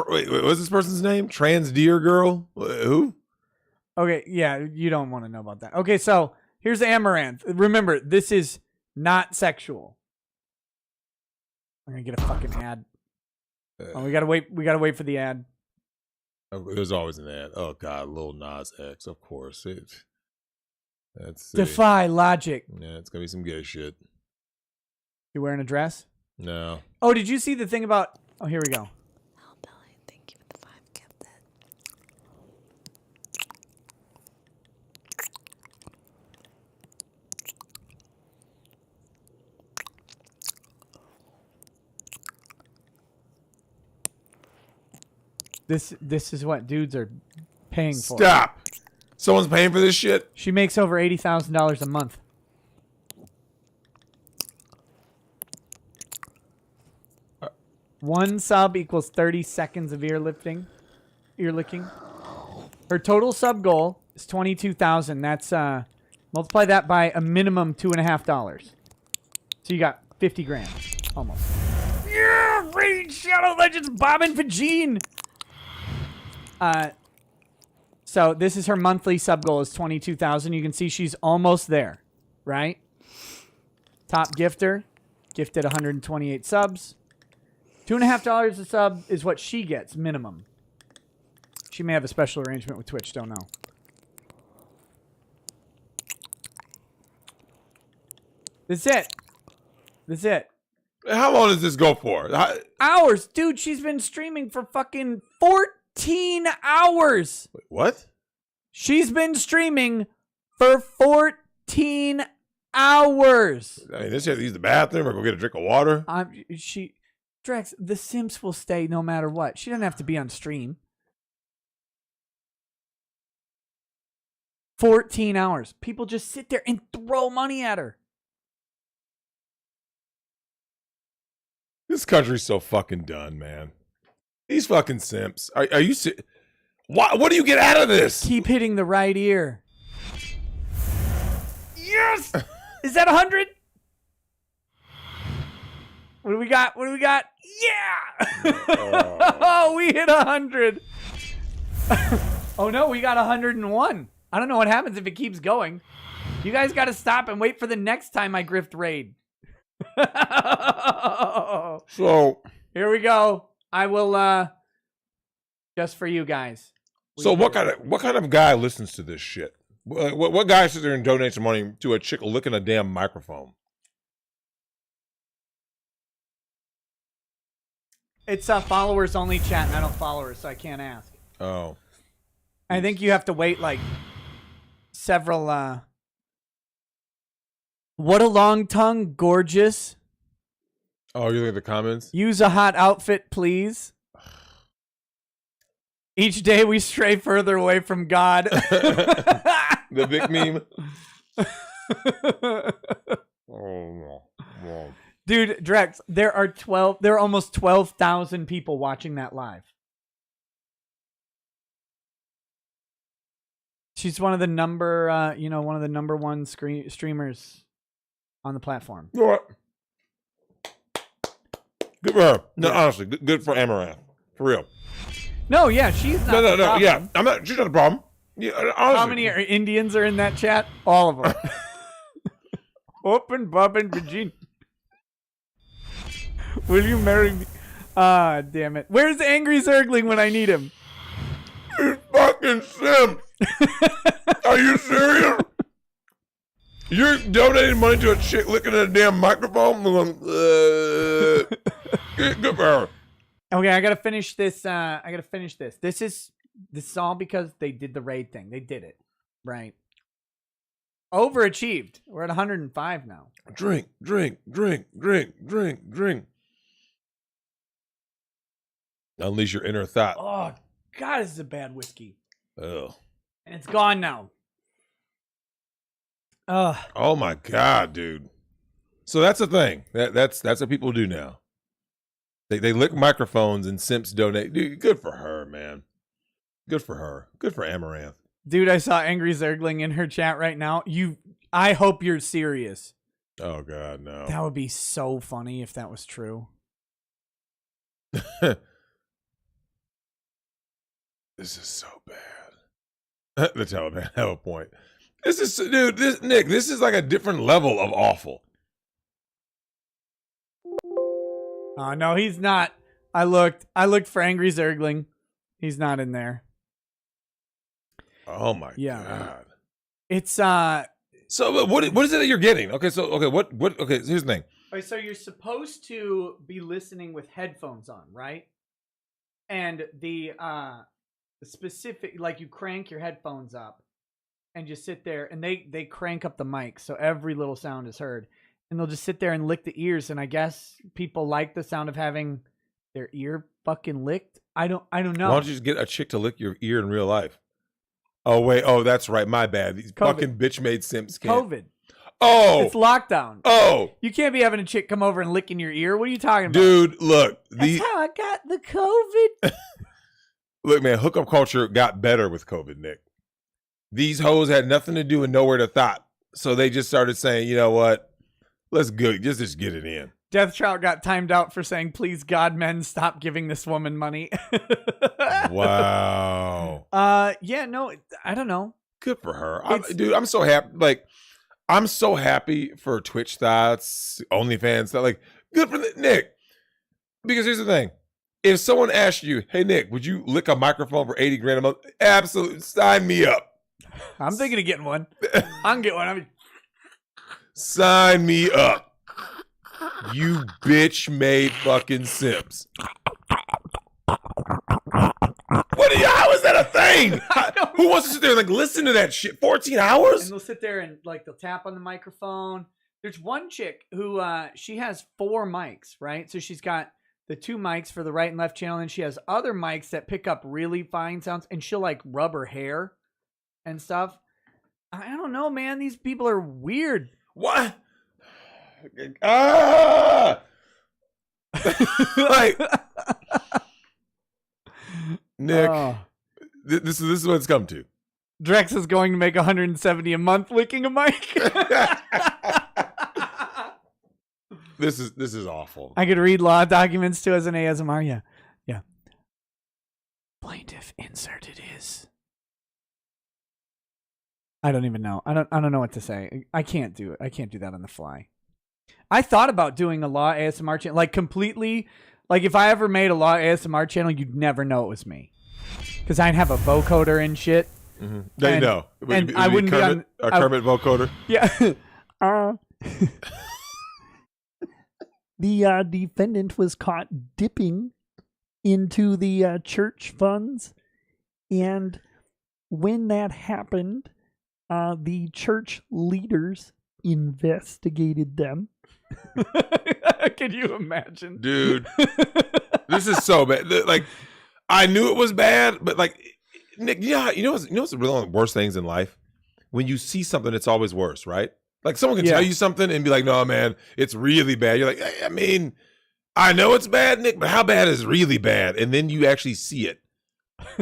Speaker 1: Wait, what's this person's name? Trans Deer girl? Who?
Speaker 2: Okay, yeah, you don't want to know about that. Okay, so here's Amouranth. Remember, this is not sexual. I'm gonna get a fucking ad. Oh, we gotta wait for the ad.
Speaker 1: There's always an ad. Oh god, Lil Nas X, of course. That's
Speaker 2: Defy logic.
Speaker 1: Yeah, it's gonna be some gay shit.
Speaker 2: You wearing a dress?
Speaker 1: No.
Speaker 2: Oh, did you see the thing about? Oh, here we go.
Speaker 5: Thank you for the 5 gifted.
Speaker 2: This is what dudes are paying for.
Speaker 1: Stop. Someone's paying for this shit?
Speaker 2: She makes over $80,000 a month. One sub equals 30 seconds of ear licking. Her total sub goal is 22,000. That's multiply that by a minimum $2.50. So you got 50 grand almost. Yeah, Raid Shadow Legends bombing for Gene. So this is her monthly sub goal is 22,000. You can see she's almost there, right? Top gifter, gifted 128 subs. $2.50 a sub is what she gets minimum. She may have a special arrangement with Twitch, don't know. That's it.
Speaker 1: How long does this go for?
Speaker 2: Hours. Dude, she's been streaming for fucking 14 hours.
Speaker 1: Wait, what?
Speaker 2: She's been streaming for 14 hours.
Speaker 1: I mean, this shit, use the bathroom or go get a drink of water.
Speaker 2: Drex, the Simps will stay no matter what. She doesn't have to be on stream. 14 hours. People just sit there and throw money at her.
Speaker 1: This country's so fucking done, man. These fucking simps. Are you what do you get out of this?
Speaker 2: Keep hitting the right ear. Yes! Is that 100? What do we got? Yeah! Oh, we hit 100. Oh no, we got 101. I don't know what happens if it keeps going. You guys got to stop and wait for the next time I grift raid.
Speaker 1: So
Speaker 2: here we go. I will just for you guys.
Speaker 1: So what kind of guy listens to this shit? What guy sits there and donates some money to a chick licking a damn microphone?
Speaker 2: It's a followers only chat, and I don't follow her, so I can't ask.
Speaker 1: Oh.
Speaker 2: I think you have to wait like several. What a long tongue, gorgeous.
Speaker 1: Oh, you look at the comments?
Speaker 2: Use a hot outfit, please. Each day we stray further away from God.
Speaker 1: The big meme. Oh, no.
Speaker 2: Dude, Drex, there are almost 12,000 people watching that live. She's one of the number one streamers on the platform.
Speaker 1: You know what? Good for her. No, honestly, good for Amouranth. For real.
Speaker 2: No, yeah, she's not.
Speaker 1: No. Yeah, she's not a problem. Yeah, honestly.
Speaker 2: How many Indians are in that chat? All of them. Open Bob and Virginia. Will you marry me? Ah, damn it. Where's Angry Zergling when I need him?
Speaker 1: He's fucking simp. Are you serious? You're donating money to a chick licking at a damn microphone? Good for her.
Speaker 2: Okay, I gotta finish this. This is all because they did the raid thing. They did it. Right. Overachieved. We're at 105 now.
Speaker 1: Drink. Unleash your inner thought.
Speaker 2: Oh, God, this is a bad whiskey.
Speaker 1: Ugh.
Speaker 2: And it's gone now.
Speaker 1: Oh my God, dude. So that's the thing. That's what people do now. They lick microphones and simps donate. Dude, good for her, man. Good for her. Good for Amouranth.
Speaker 2: Dude, I saw Angry Zergling in her chat right now. I hope you're serious.
Speaker 1: Oh God, no.
Speaker 2: That would be so funny if that was true.
Speaker 1: This is so bad. The Taliban have a point. This is like a different level of awful.
Speaker 2: Oh, no, he's not. I looked for Angry Zergling. He's not in there.
Speaker 1: Oh my God.
Speaker 2: It's
Speaker 1: So what is it that you're getting? Okay, okay, here's the thing.
Speaker 2: Okay, so you're supposed to be listening with headphones on, right? And the specific, like, you crank your headphones up and just sit there, and they crank up the mic so every little sound is heard. And they'll just sit there and lick the ears, and I guess people like the sound of having their ear fucking licked. I don't know.
Speaker 1: Why don't you just get a chick to lick your ear in real life? Oh wait, that's right, my bad. These fucking bitch-made simps can't.
Speaker 2: COVID.
Speaker 1: Oh,
Speaker 2: it's lockdown.
Speaker 1: Oh,
Speaker 2: you can't be having a chick come over and licking your ear. What are you talking about,
Speaker 1: dude? Look,
Speaker 2: that's how I got the COVID.
Speaker 1: Look, man, hookup culture got better with COVID, Nick. These hoes had nothing to do and nowhere to thought, so they just started saying, you know what? Let's go, just get it in.
Speaker 2: Death Trout got timed out for saying, "Please, God, men, stop giving this woman money."
Speaker 1: Wow.
Speaker 2: Yeah, no, I don't know.
Speaker 1: Good for her, dude. I'm so happy. Like, I'm so happy for Twitch thoughts, OnlyFans stuff. Like, good for Nick. Because here's the thing: if someone asked you, "Hey, Nick, would you lick a microphone for $80,000 a month?" Absolutely, sign me up.
Speaker 2: I'm thinking of getting one. I can get one.
Speaker 1: Sign me up. You bitch-made fucking simps. How is that a thing? Who wants to sit there and like listen to that shit? 14 hours?
Speaker 2: And they'll sit there and like they'll tap on the microphone. There's one chick who she has 4 mics, right? So she's got the 2 mics for the right and left channel, and she has other mics that pick up really fine sounds, and she'll like rub her hair and stuff. I don't know, man. These people are weird.
Speaker 1: What? Like, Nick, this is what it's come to.
Speaker 2: Drex is going to make $170 a month licking a mic.
Speaker 1: This is awful.
Speaker 2: I could read law documents too as an ASMR. Yeah. Plaintiff inserted his. I don't even know. I don't know what to say. I can't do it. I can't do that on the fly. I thought about doing a law ASMR channel, like completely. Like if I ever made a law ASMR channel, you'd never know it was me, because I'd have a vocoder and shit.
Speaker 1: Mm-hmm. They know,
Speaker 2: and I wouldn't be on
Speaker 1: a Kermit vocoder.
Speaker 2: Yeah. The defendant was caught dipping into the church funds, and when that happened, the church leaders investigated them. Can you imagine?
Speaker 1: Dude, this is so bad. Like, I knew it was bad, but like, Nick, you know what's one of the worst things in life? When you see something, it's always worse, right? Like someone can tell you something and be like, no, man, it's really bad. You're like, I mean, I know it's bad, Nick, but how bad is really bad? And then you actually see it.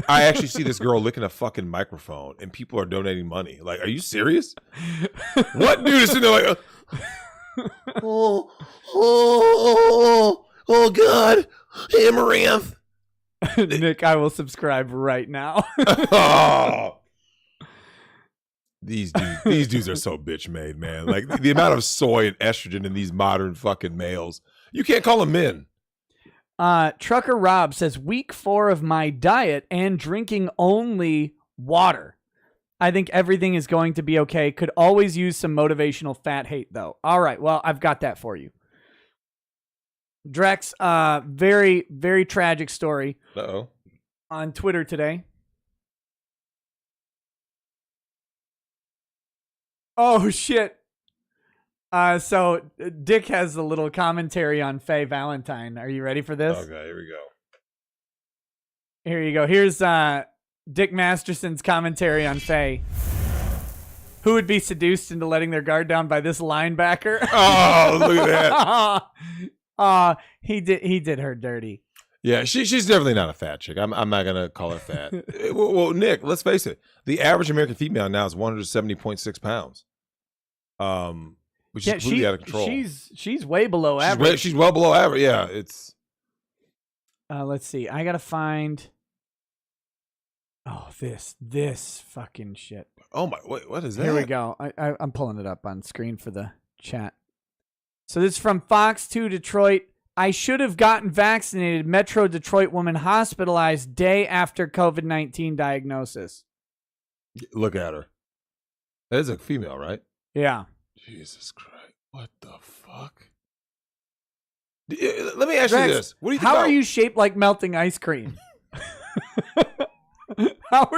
Speaker 1: I actually see this girl licking a fucking microphone and people are donating money. Like, are you serious? What dude is sitting there like, oh God, Amouranth.
Speaker 2: Nick, I will subscribe right now.
Speaker 1: Oh. These dudes are so bitch made, man. Like the amount of soy and estrogen in these modern fucking males. You can't call them men.
Speaker 2: Trucker Rob says, week 4 of my diet and drinking only water. I think everything is going to be okay. Could always use some motivational fat hate, though. All right, well, I've got that for you. Drex, very, very tragic story.
Speaker 1: Uh-oh.
Speaker 2: On Twitter today. Oh, shit. So Dick has a little commentary on Faye Valentine. Are you ready for this?
Speaker 1: Okay, here we go.
Speaker 2: Here you go. Here's Dick Masterson's commentary on Faye. Who would be seduced into letting their guard down by this linebacker?
Speaker 1: Oh, look at that.
Speaker 2: He did her dirty.
Speaker 1: Yeah, she's definitely not a fat chick. I'm not gonna call her fat. Well, Nick, let's face it. The average American female now is 170.6 pounds. Which is completely out of control.
Speaker 2: She's way below average.
Speaker 1: She's well below average. Yeah, it's.
Speaker 2: Let's see. I gotta find. Oh, this fucking shit.
Speaker 1: Oh my! Wait, what is that?
Speaker 2: Here we go. I'm pulling it up on screen for the chat. So this is from Fox 2 Detroit. I should have gotten vaccinated. Metro Detroit woman hospitalized day after COVID-19 diagnosis.
Speaker 1: Look at her. That is a female, right?
Speaker 2: Yeah.
Speaker 1: Jesus Christ. What the fuck? Let me ask
Speaker 2: Drex,
Speaker 1: you this. What do you think
Speaker 2: how
Speaker 1: about...
Speaker 2: are you shaped like melting ice cream? How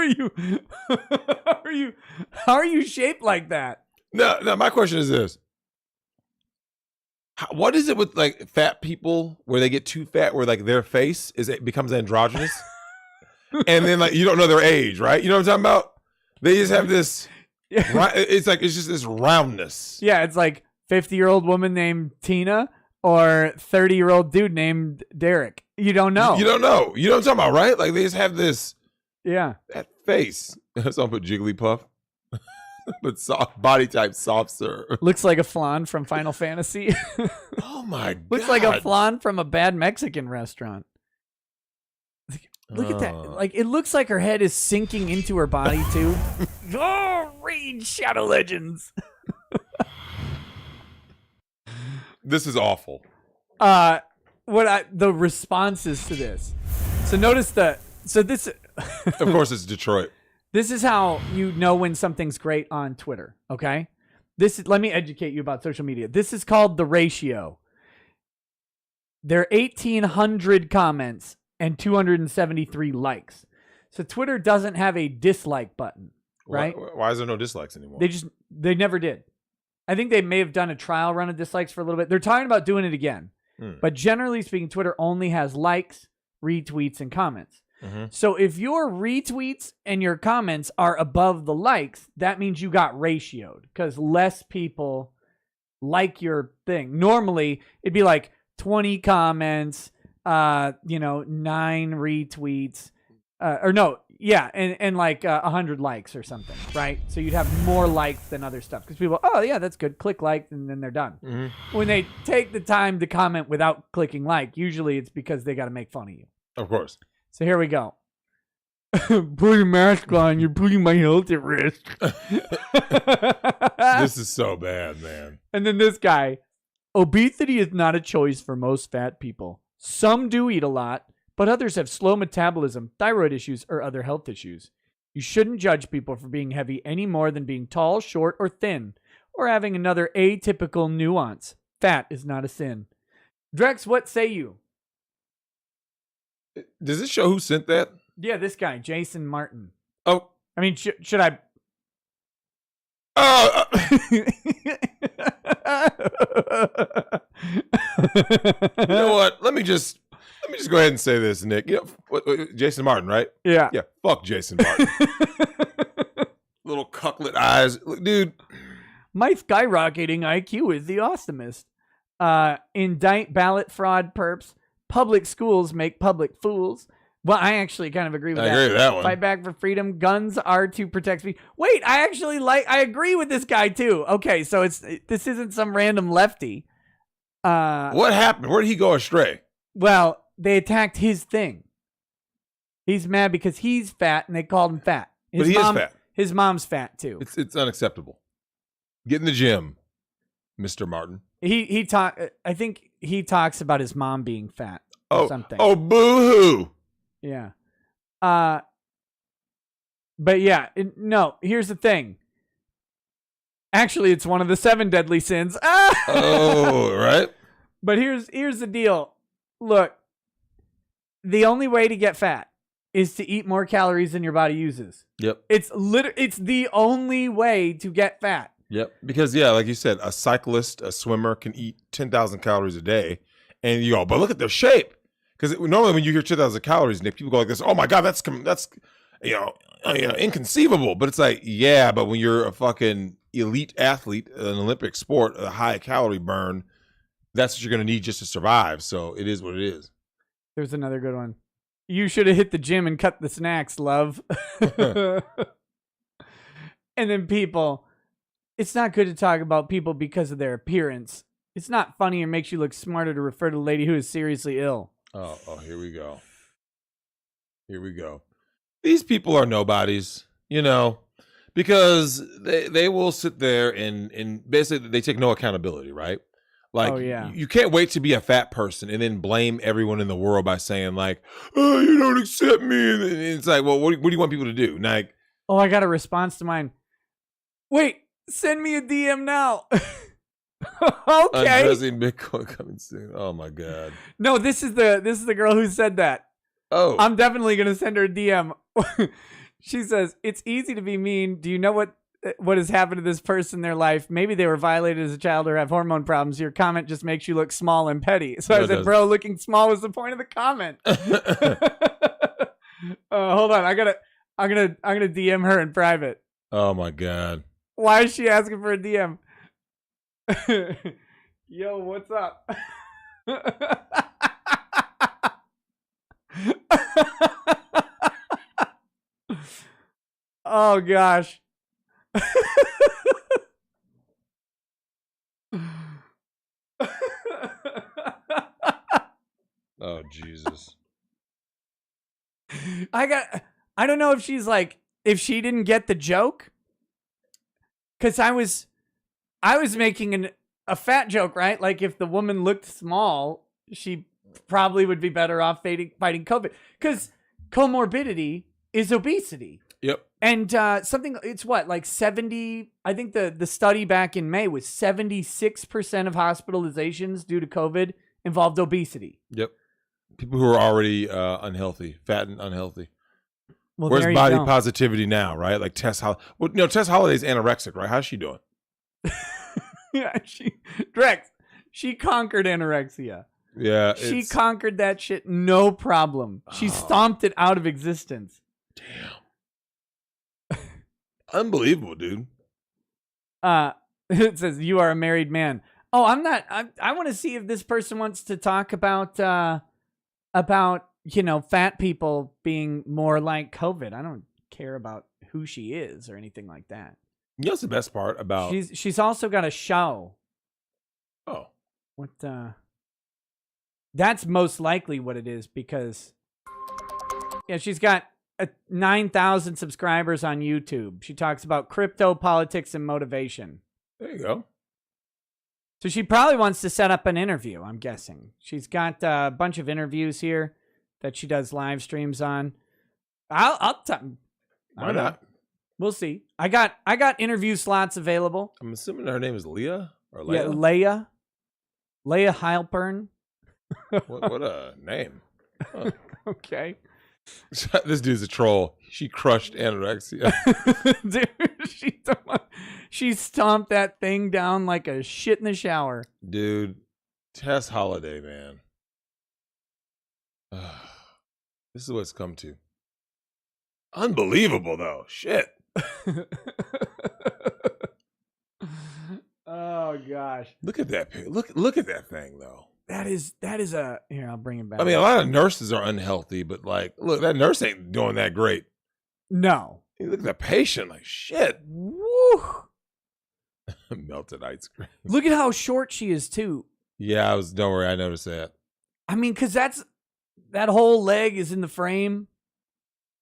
Speaker 2: are you shaped like that?
Speaker 1: No, my question is this. What is it with like fat people where they get too fat where like their face becomes androgynous? And then like you don't know their age, right? You know what I'm talking about? They just have this it's just this roundness.
Speaker 2: Yeah, it's like 50-year-old woman named Tina or 30-year-old dude named Derek. You don't know.
Speaker 1: You don't know. You know what I'm talking about, right? Like they just have this that face. Someone put Jigglypuff. But soft body type soft serve.
Speaker 2: Looks like a flan from Final Fantasy.
Speaker 1: Oh my god.
Speaker 2: Looks like a flan from a bad Mexican restaurant. Look at that. Like it looks like her head is sinking into her body too. Oh, read Shadow Legends.
Speaker 1: This is awful.
Speaker 2: The responses to this. So notice this
Speaker 1: Of course it's Detroit.
Speaker 2: This is how you know when something's great on Twitter, okay? Let me educate you about social media. This is called the ratio. There are 1,800 comments and 273 likes. So Twitter doesn't have a dislike button, right?
Speaker 1: Why is there no dislikes anymore?
Speaker 2: They never did. I think they may have done a trial run of dislikes for a little bit. They're talking about doing it again. But generally speaking, Twitter only has likes, retweets, and comments. Mm-hmm. So if your retweets and your comments are above the likes, that means you got ratioed because less people like your thing. Normally, it'd be like 20 comments, 9 retweets, and like 100 likes or something, right? So you'd have more likes than other stuff because people, oh yeah, that's good. Click like, and then they're done. Mm-hmm. When they take the time to comment without clicking like, usually it's because they got to make fun of you.
Speaker 1: Of course.
Speaker 2: So here we go. Put your mask on. You're putting my health at risk.
Speaker 1: This is so bad, man.
Speaker 2: And then this guy. Obesity is not a choice for most fat people. Some do eat a lot, but others have slow metabolism, thyroid issues, or other health issues. You shouldn't judge people for being heavy any more than being tall, short, or thin, or having another atypical nuance. Fat is not a sin. Drex, what say you?
Speaker 1: Does it show who sent that?
Speaker 2: Yeah, this guy, Jason Martin.
Speaker 1: Oh.
Speaker 2: I mean, should I...
Speaker 1: You know what? Let me just go ahead and say this, Nick. You know, Jason Martin, right?
Speaker 2: Yeah.
Speaker 1: Yeah, fuck Jason Martin. Little cucklet eyes. Look, dude.
Speaker 2: My skyrocketing IQ is the awesomest. Indict ballot fraud perps. Public schools make public fools. Well, I actually kind of agree with that.
Speaker 1: I agree with that one.
Speaker 2: Fight back for freedom. Guns are to protect speech. Wait, I agree with this guy too. Okay, so this isn't some random lefty.
Speaker 1: What happened? Where did he go astray?
Speaker 2: Well, they attacked his thing. He's mad because he's fat and they called him fat.
Speaker 1: But he is fat.
Speaker 2: His mom's fat too.
Speaker 1: It's unacceptable. Get in the gym, Mr. Martin.
Speaker 2: I think he talks about his mom being fat or something.
Speaker 1: Oh, boo-hoo.
Speaker 2: Yeah. But yeah, no, here's the thing. Actually, it's one of the 7 deadly sins.
Speaker 1: Oh, right.
Speaker 2: But here's the deal. Look, the only way to get fat is to eat more calories than your body uses.
Speaker 1: Yep.
Speaker 2: It's the only way to get fat.
Speaker 1: Yep. Because, yeah, like you said, a cyclist, a swimmer can eat 10,000 calories a day. And you go, but look at their shape. Because normally when you hear 10,000 calories, Nick, people go like this, oh, my God, that's inconceivable. But it's like, yeah, but when you're a fucking elite athlete, an Olympic sport, a high calorie burn, that's what you're going to need just to survive. So it is what it is.
Speaker 2: There's another good one. You should have hit the gym and cut the snacks, love. And then people, it's not good to talk about people because of their appearance. It's not funny or makes you look smarter to refer to a lady who is seriously ill.
Speaker 1: Oh, here we go. Here we go. These people are nobodies, because they will sit there and basically they take no accountability, right? Like,
Speaker 2: oh, yeah.
Speaker 1: You can't wait to be a fat person and then blame everyone in the world by saying like, oh, you don't accept me. And it's like, well, what do you want people to do? Like,
Speaker 2: oh, I got a response to mine. Wait, send me a DM now. Okay.
Speaker 1: Undressing Bitcoin coming soon. Oh my God.
Speaker 2: No, this is the girl who said that.
Speaker 1: Oh.
Speaker 2: I'm definitely gonna send her a DM. She says, it's easy to be mean. Do you know what has happened to this person in their life? Maybe they were violated as a child or have hormone problems. Your comment just makes you look small and petty. So I said, bro, looking small was the point of the comment. Hold on. I'm gonna DM her in private.
Speaker 1: Oh my God.
Speaker 2: Why is she asking for a DM? Yo, what's up? Oh gosh.
Speaker 1: Oh Jesus.
Speaker 2: I don't know if she's like, if she didn't get the joke. Cause I was making a fat joke, right? Like if the woman looked small, she probably would be better off fighting COVID. Because comorbidity is obesity.
Speaker 1: Yep.
Speaker 2: And it's what, like 70, I think the study back in May was 76% of hospitalizations due to COVID involved obesity.
Speaker 1: Yep. People who are already unhealthy, fat and unhealthy.
Speaker 2: Well,
Speaker 1: where's body positivity now, right? Like Tess Holliday's anorexic, right? How's she doing?
Speaker 2: Yeah, Drex, she conquered anorexia.
Speaker 1: Yeah.
Speaker 2: She conquered that shit, no problem. She stomped it out of existence.
Speaker 1: Damn. Unbelievable, dude.
Speaker 2: It says, you are a married man. Oh, I'm not. I want to see if this person wants to talk about, fat people being more like COVID. I don't care about who she is or anything like that.
Speaker 1: You know what's the best part about...
Speaker 2: She's also got a show.
Speaker 1: Oh.
Speaker 2: What, that's most likely what it is because... Yeah, she's got 9,000 subscribers on YouTube. She talks about crypto, politics, and motivation.
Speaker 1: There you go.
Speaker 2: So she probably wants to set up an interview, I'm guessing. She's got a bunch of interviews here that she does live streams on. Why
Speaker 1: not?
Speaker 2: We'll see. I got interview slots available.
Speaker 1: I'm assuming her name is Leah or Leia.
Speaker 2: Yeah, Leia Heilpern.
Speaker 1: What a name. Huh.
Speaker 2: Okay.
Speaker 1: This dude's a troll. She crushed anorexia.
Speaker 2: Dude, she stomped that thing down like a shit in the shower.
Speaker 1: Dude, Tess Holiday, man. This is what it's come to. Unbelievable, though. Shit.
Speaker 2: Oh gosh.
Speaker 1: Look at that. Look at that thing though.
Speaker 2: That is a here. I'll bring it back.
Speaker 1: I mean, a lot of nurses are unhealthy, but like, look, that nurse ain't doing that great.
Speaker 2: No.
Speaker 1: You look at the patient, like shit.
Speaker 2: Woo.
Speaker 1: Melted ice cream.
Speaker 2: Look at how short she is too.
Speaker 1: Yeah, don't worry, I noticed that.
Speaker 2: I mean, because that whole leg is in the frame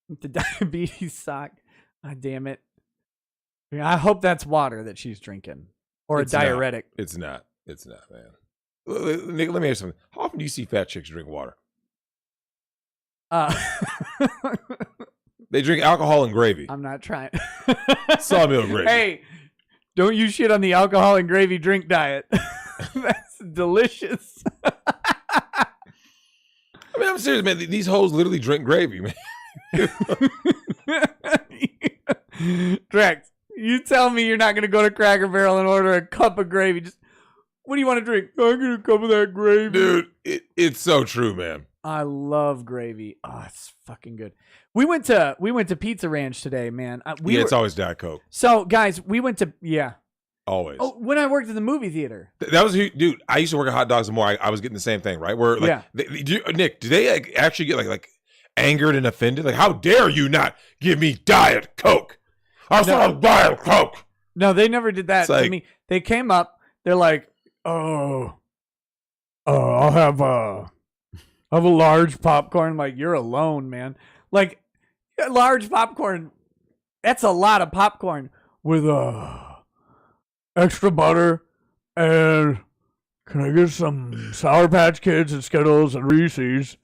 Speaker 2: with the diabetes sock. God damn it. I hope that's water that she's drinking or
Speaker 1: It's
Speaker 2: a diuretic.
Speaker 1: It's not, man. Nick, let me ask you something. How often do you see fat chicks drink water? They drink alcohol and gravy.
Speaker 2: I'm not trying.
Speaker 1: Sawmill gravy.
Speaker 2: Hey, don't you shit on the alcohol and gravy drink diet. That's delicious.
Speaker 1: I mean, I'm serious, man. These hoes literally drink gravy, man.
Speaker 2: Drex, you tell me you're not going to go to Cracker Barrel and order a cup of gravy. Just, what do you want to drink? I'm going to cup of that gravy.
Speaker 1: Dude, it's so true, man.
Speaker 2: I love gravy. Oh, it's fucking good. We went to Pizza Ranch today, man.
Speaker 1: It's always Diet Coke.
Speaker 2: So, guys, we went to,
Speaker 1: Always.
Speaker 2: Oh, when I worked in the movie theater.
Speaker 1: That was, dude, I used to work at Hot Dogs and More. I was getting the same thing, right? Where, like, Nick, do they actually get, like angered and offended? Like, how dare you not give me Diet Coke? I want Diet Coke.
Speaker 2: No, they never did that
Speaker 1: to
Speaker 2: me. They came up, they're like, I'll have a large popcorn. I'm like, you're alone, man. Like, a large popcorn, that's a lot of popcorn with extra butter, and can I get some Sour Patch Kids and Skittles and Reese's?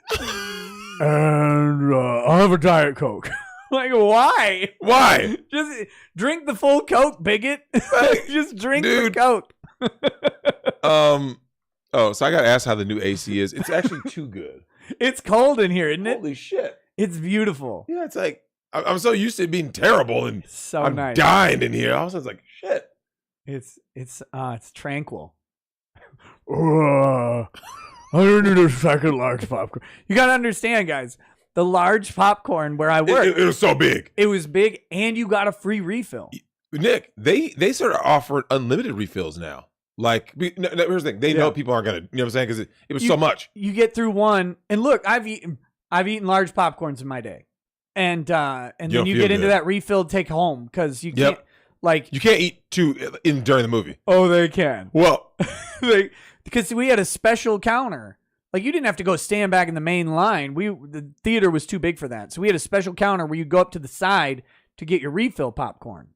Speaker 2: And I'll have a Diet Coke. Like, why?
Speaker 1: Why?
Speaker 2: Just drink the full Coke, bigot. Just drink the Coke.
Speaker 1: So I got to ask how the new AC is. It's actually too good.
Speaker 2: It's cold in here, isn't it?
Speaker 1: Holy shit.
Speaker 2: It's beautiful.
Speaker 1: Yeah, it's like, I'm so used to it being terrible, and
Speaker 2: so
Speaker 1: I'm
Speaker 2: nice.
Speaker 1: dying in here. I was like, shit.
Speaker 2: It's tranquil.
Speaker 11: I need a second large popcorn.
Speaker 2: You got to understand, guys. The large popcorn where I work.
Speaker 1: It was so big.
Speaker 2: It was big, and you got a free refill.
Speaker 1: Nick, they started offering unlimited refills now. Like, here's the thing. They know people aren't going to, you know what I'm saying? Because it was so much.
Speaker 2: You get through one, and look, I've eaten large popcorns in my day. And then you get into that refill take home because you can't,
Speaker 1: you can't eat two during the movie.
Speaker 2: Oh, they can.
Speaker 1: Well,
Speaker 2: because we had a special counter. Like, you didn't have to go stand back in the main line. The theater was too big for that. So we had a special counter where you go up to the side to get your refill popcorn.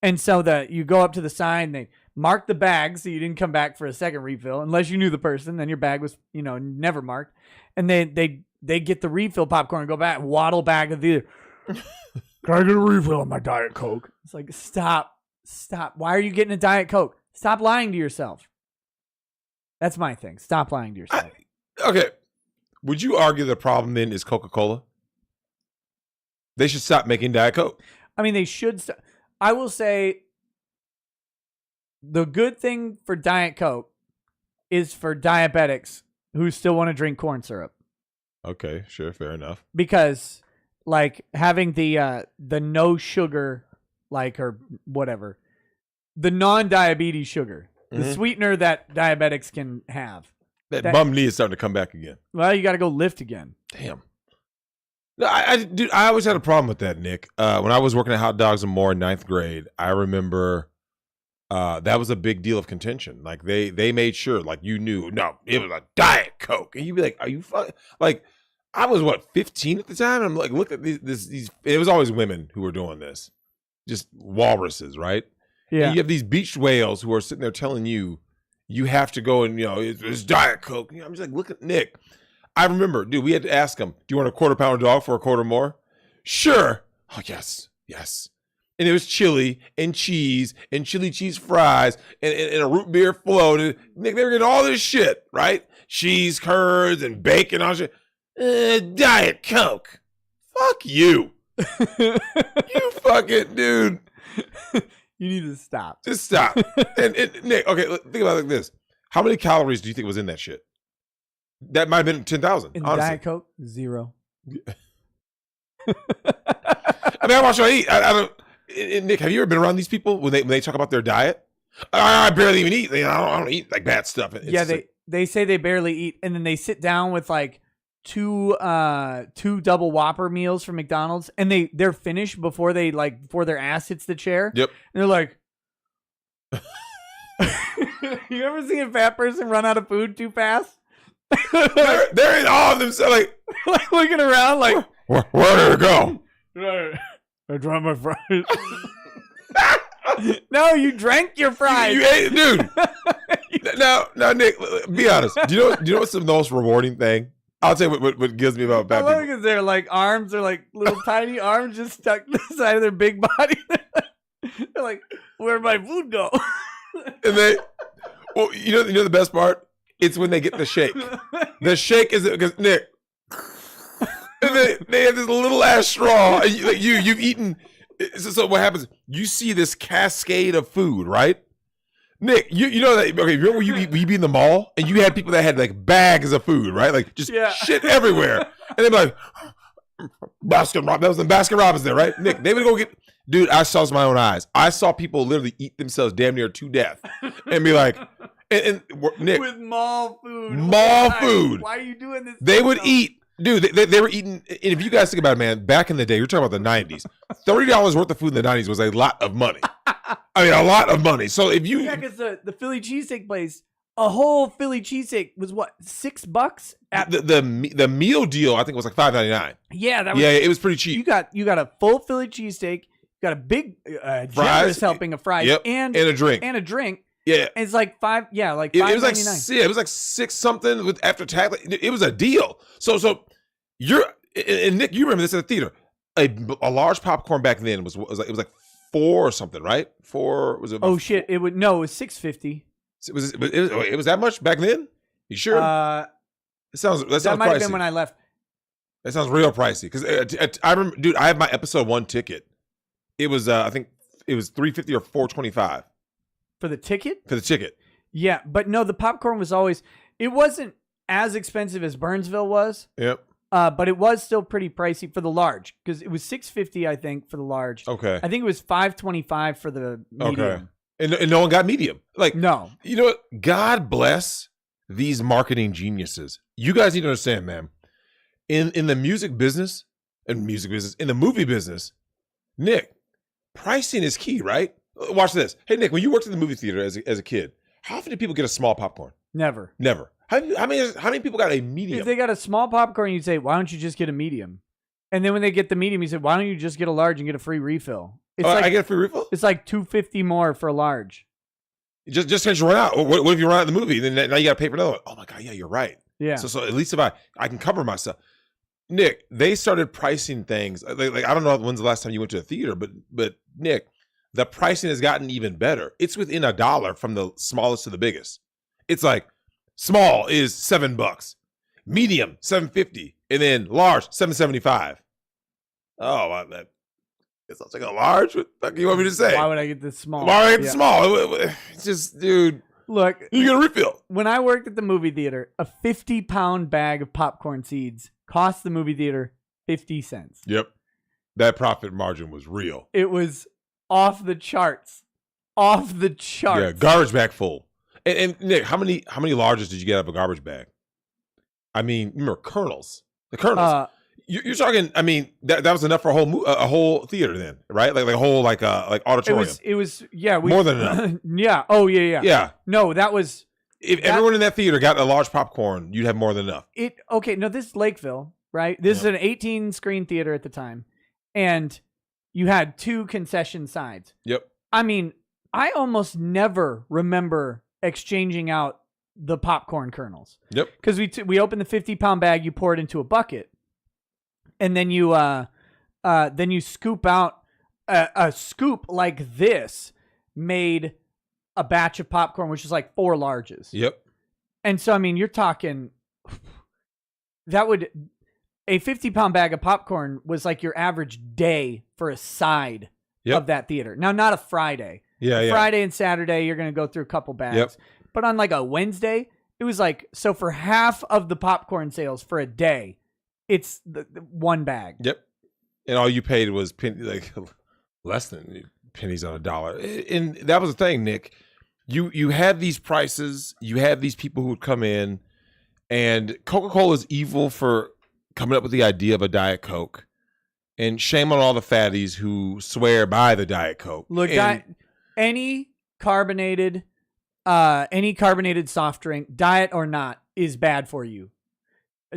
Speaker 2: And so you go up to the side and they mark the bag so you didn't come back for a second refill unless you knew the person. Then your bag was, never marked. And they get the refill popcorn and go back, waddle back to the theater.
Speaker 11: Can I get a refill on my Diet Coke?
Speaker 2: It's like, stop. Why are you getting a Diet Coke? Stop lying to yourself. That's my thing. Stop lying to yourself.
Speaker 1: Okay. Would you argue the problem then is Coca-Cola? They should stop making Diet Coke.
Speaker 2: I mean, they should. I will say the good thing for Diet Coke is for diabetics who still want to drink corn syrup.
Speaker 1: Okay, sure, fair enough.
Speaker 2: Because, like, having the no sugar, like, or whatever, the non-diabetes sugar, the sweetener that diabetics can have.
Speaker 1: That bum knee is starting to come back again.
Speaker 2: Well, you got to go lift again.
Speaker 1: Damn. No, dude, I always had a problem with that, Nick. When I was working at Hot Dogs and More in 9th grade, I remember that was a big deal of contention. Like, they made sure, like, you knew, no, it was a Diet Coke. And you'd be like, are you fucking, like, I was, 15 at the time? And I'm like, look at these, it was always women who were doing this. Just walruses, right?
Speaker 2: Yeah.
Speaker 1: And you have these beached whales who are sitting there telling you, you have to go and, it's Diet Coke. I'm just like, look at Nick. I remember, dude, we had to ask him, do you want a quarter pounder dog for a quarter more? Sure. Oh, yes. And it was chili and cheese and chili cheese fries and a root beer float. And Nick, they were getting all this shit, right? Cheese curds and bacon, all shit. Diet Coke. Fuck you. You fucking dude.
Speaker 2: You need to stop.
Speaker 1: Just stop. and Nick, okay, think about it like this. How many calories do you think was in that shit? That might have been 10,000.
Speaker 2: In
Speaker 1: honestly.
Speaker 2: Diet Coke, 0.
Speaker 1: I mean, I watch what I eat. I don't. Nick, have you ever been around these people when they talk about their diet? I barely even eat. I don't eat like bad stuff. It's
Speaker 2: yeah,
Speaker 1: just
Speaker 2: they say they barely eat, and then they sit down with like two double Whopper meals from McDonald's, and they're finished before their ass hits the chair.
Speaker 1: Yep.
Speaker 2: And they're like, you ever see a fat person run out of food too fast?
Speaker 1: they're in awe of themselves,
Speaker 2: like looking around, like
Speaker 1: where did it go?
Speaker 11: I dropped my fries.
Speaker 2: No, you drank your fries.
Speaker 1: You ate it, dude. Now, Nick, be honest. Do you know what's the most rewarding thing? I'll tell you what gives me about
Speaker 2: I
Speaker 1: fat
Speaker 2: love
Speaker 1: people.
Speaker 2: because their like arms are like little tiny arms just stuck to the side of their big body. They're like, where'd my food go?
Speaker 1: And well, you know the best part? It's when they get the shake. The shake is because Nick, and they have this little ass straw. And you've eaten. So what happens? You see this cascade of food, right? Nick, you know that? Okay, remember when you be in the mall and you had people that had like bags of food, right? Like just shit everywhere, and they'd be like, Baskin Robbins. That was in Baskin Robbins there, right? Nick, they would go get. Dude, I saw this with my own eyes. I saw people literally eat themselves damn near to death, and be like, and Nick,
Speaker 2: with mall food.
Speaker 1: Food.
Speaker 2: Why are you doing this?
Speaker 1: They would eat. Dude, they were eating. And if you guys think about it, man, back in the day, you're talking about the 90s. $30 worth of food in the 90s was a lot of money. I mean, a lot of money. So if you.
Speaker 2: Yeah, because the Philly cheesesteak place, a whole Philly cheesesteak was what, $6?
Speaker 1: The meal deal, I think, was like $5.99.
Speaker 2: Yeah, that was.
Speaker 1: Yeah, it was pretty cheap.
Speaker 2: You got a full Philly cheesesteak, you got a big, generous helping of fries, and
Speaker 1: a drink.
Speaker 2: And a drink.
Speaker 1: Yeah,
Speaker 2: and it's like $5. Yeah, like
Speaker 1: it was like
Speaker 2: $5.99.
Speaker 1: it was like $6 something with after tax. It was a deal. So you're and Nick, you remember this at the theater? A large popcorn back then was like 4 or something, right? 4 was it?
Speaker 2: Oh shit! It was $6.50.
Speaker 1: It was that much back then? You sure? That sounds
Speaker 2: that might
Speaker 1: pricey.
Speaker 2: have been when I left.
Speaker 1: That sounds real pricey because I remember, dude. I have my episode 1 ticket. It was I think it was $3.50 or $4.25
Speaker 2: for the ticket.
Speaker 1: For the ticket.
Speaker 2: Yeah, but no, the popcorn was always. It wasn't as expensive as Burnsville was.
Speaker 1: Yep.
Speaker 2: But it was still pretty pricey for the large because it was $6.50, I think, for the large.
Speaker 1: Okay.
Speaker 2: I think it was $5.25 for the medium.
Speaker 1: Okay. And no one got medium. Like,
Speaker 2: no.
Speaker 1: You know what? God bless these marketing geniuses. You guys need to understand, man. In the music business, in the movie business, Nick, pricing is key, right? Watch this. Hey, Nick, when you worked in the movie theater as a kid, how often did people get a small popcorn?
Speaker 2: Never.
Speaker 1: How many people got a medium?
Speaker 2: If they got a small popcorn, you'd say, why don't you just get a medium? And then when they get the medium, you say, why don't you just get a large and get a free refill? It's
Speaker 1: I get a free refill?
Speaker 2: It's like $2.50 more for a large.
Speaker 1: Just since you run out. What if you run out of the movie? Then now you got to pay for another one. Oh my God, yeah, you're right.
Speaker 2: Yeah.
Speaker 1: So at least if I can cover myself. Nick, they started pricing things. Like I don't know when's the last time you went to a theater, but Nick, the pricing has gotten even better. It's within $1 from the smallest to the biggest. It's like small is $7, medium $7.50, and then large $7.75. Oh, it sounds like a large. What the fuck you want me to say?
Speaker 2: Why would I get this small?
Speaker 1: Why would I get the small? It's just, dude.
Speaker 2: Look,
Speaker 1: you get a refill.
Speaker 2: When I worked at the movie theater, a 50-pound bag of popcorn seeds cost the movie theater 50 cents.
Speaker 1: Yep. That profit margin was real.
Speaker 2: It was off the charts. Off the charts.
Speaker 1: Yeah, garbage bag full. And Nick, how many larges did you get out of a garbage bag? I mean, remember kernels. The kernels. You're talking. I mean, that was enough for a whole theater then, right? Like a whole like auditorium.
Speaker 2: It was yeah.
Speaker 1: More than enough.
Speaker 2: Yeah. Oh yeah.
Speaker 1: Yeah.
Speaker 2: No, that was.
Speaker 1: If everyone in that theater got a large popcorn, you'd have more than enough.
Speaker 2: Okay. No, this is Lakeville, right? This is an 18-screen theater at the time, and you had 2 concession sides.
Speaker 1: Yep.
Speaker 2: I mean, I almost never remember exchanging out the popcorn kernels.
Speaker 1: Yep.
Speaker 2: Because we opened the 50-pound bag, you pour it into a bucket, and then you scoop out a scoop like this made a batch of popcorn, which is like 4 larges.
Speaker 1: Yep.
Speaker 2: And so I mean, you're talking a 50-pound bag of popcorn was like your average day for a side of that theater. Now, not a Friday.
Speaker 1: Yeah.
Speaker 2: Friday and Saturday, you're going to go through a couple bags.
Speaker 1: Yep.
Speaker 2: But on like a Wednesday, it was like, so for half of the popcorn sales for a day, it's the 1 bag.
Speaker 1: Yep. And all you paid was less than pennies on $1. And that was the thing, Nick. You had these prices, you had these people who would come in, and Coca-Cola is evil for coming up with the idea of a Diet Coke. And shame on all the fatties who swear by the Diet Coke.
Speaker 2: Look, any carbonated soft drink, diet or not, is bad for you.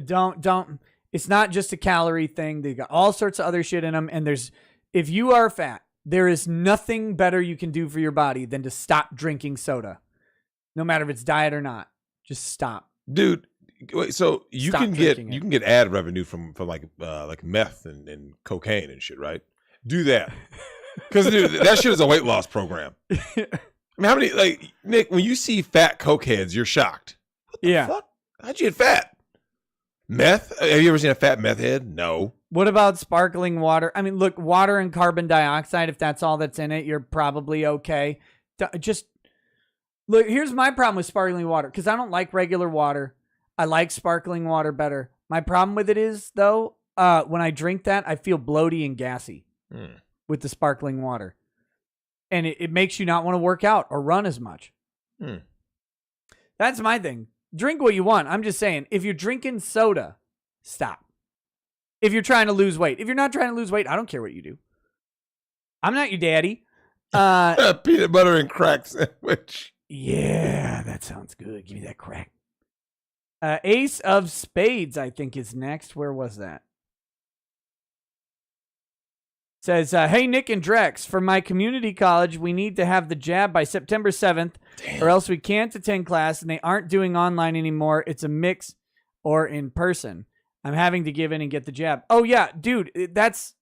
Speaker 2: Don't. It's not just a calorie thing. They got all sorts of other shit in them. And if you are fat, there is nothing better you can do for your body than to stop drinking soda, no matter if it's diet or not. Just stop,
Speaker 1: dude. So you can get ad revenue from like meth and cocaine and shit, right? Do that, because dude, that shit is a weight loss program. I mean, how many, like, Nick, when you see fat cokeheads, you're shocked. What the fuck? How'd you get fat? Meth? Have you ever seen a fat meth head? No.
Speaker 2: What about sparkling water? I mean, look, water and carbon dioxide, if that's all that's in it, you're probably okay. Just look, here's my problem with sparkling water, because I don't like regular water. I like sparkling water better. My problem with it is, though, when I drink that, I feel bloaty and gassy with the sparkling water. And it makes you not want to work out or run as much. That's my thing. Drink what you want. I'm just saying, if you're drinking soda, stop. If you're trying to lose weight. If you're not trying to lose weight, I don't care what you do. I'm not your daddy.
Speaker 1: Peanut butter and crack sandwich.
Speaker 2: Yeah, that sounds good. Give me that crack. Ace of Spades, I think, is next. Where was that? Says, hey, Nick and Drex, for my community college, we need to have the jab by September 7th, or else we can't attend class, and they aren't doing online anymore. It's a mix or in person. I'm having to give in and get the jab. Oh, yeah, dude, that's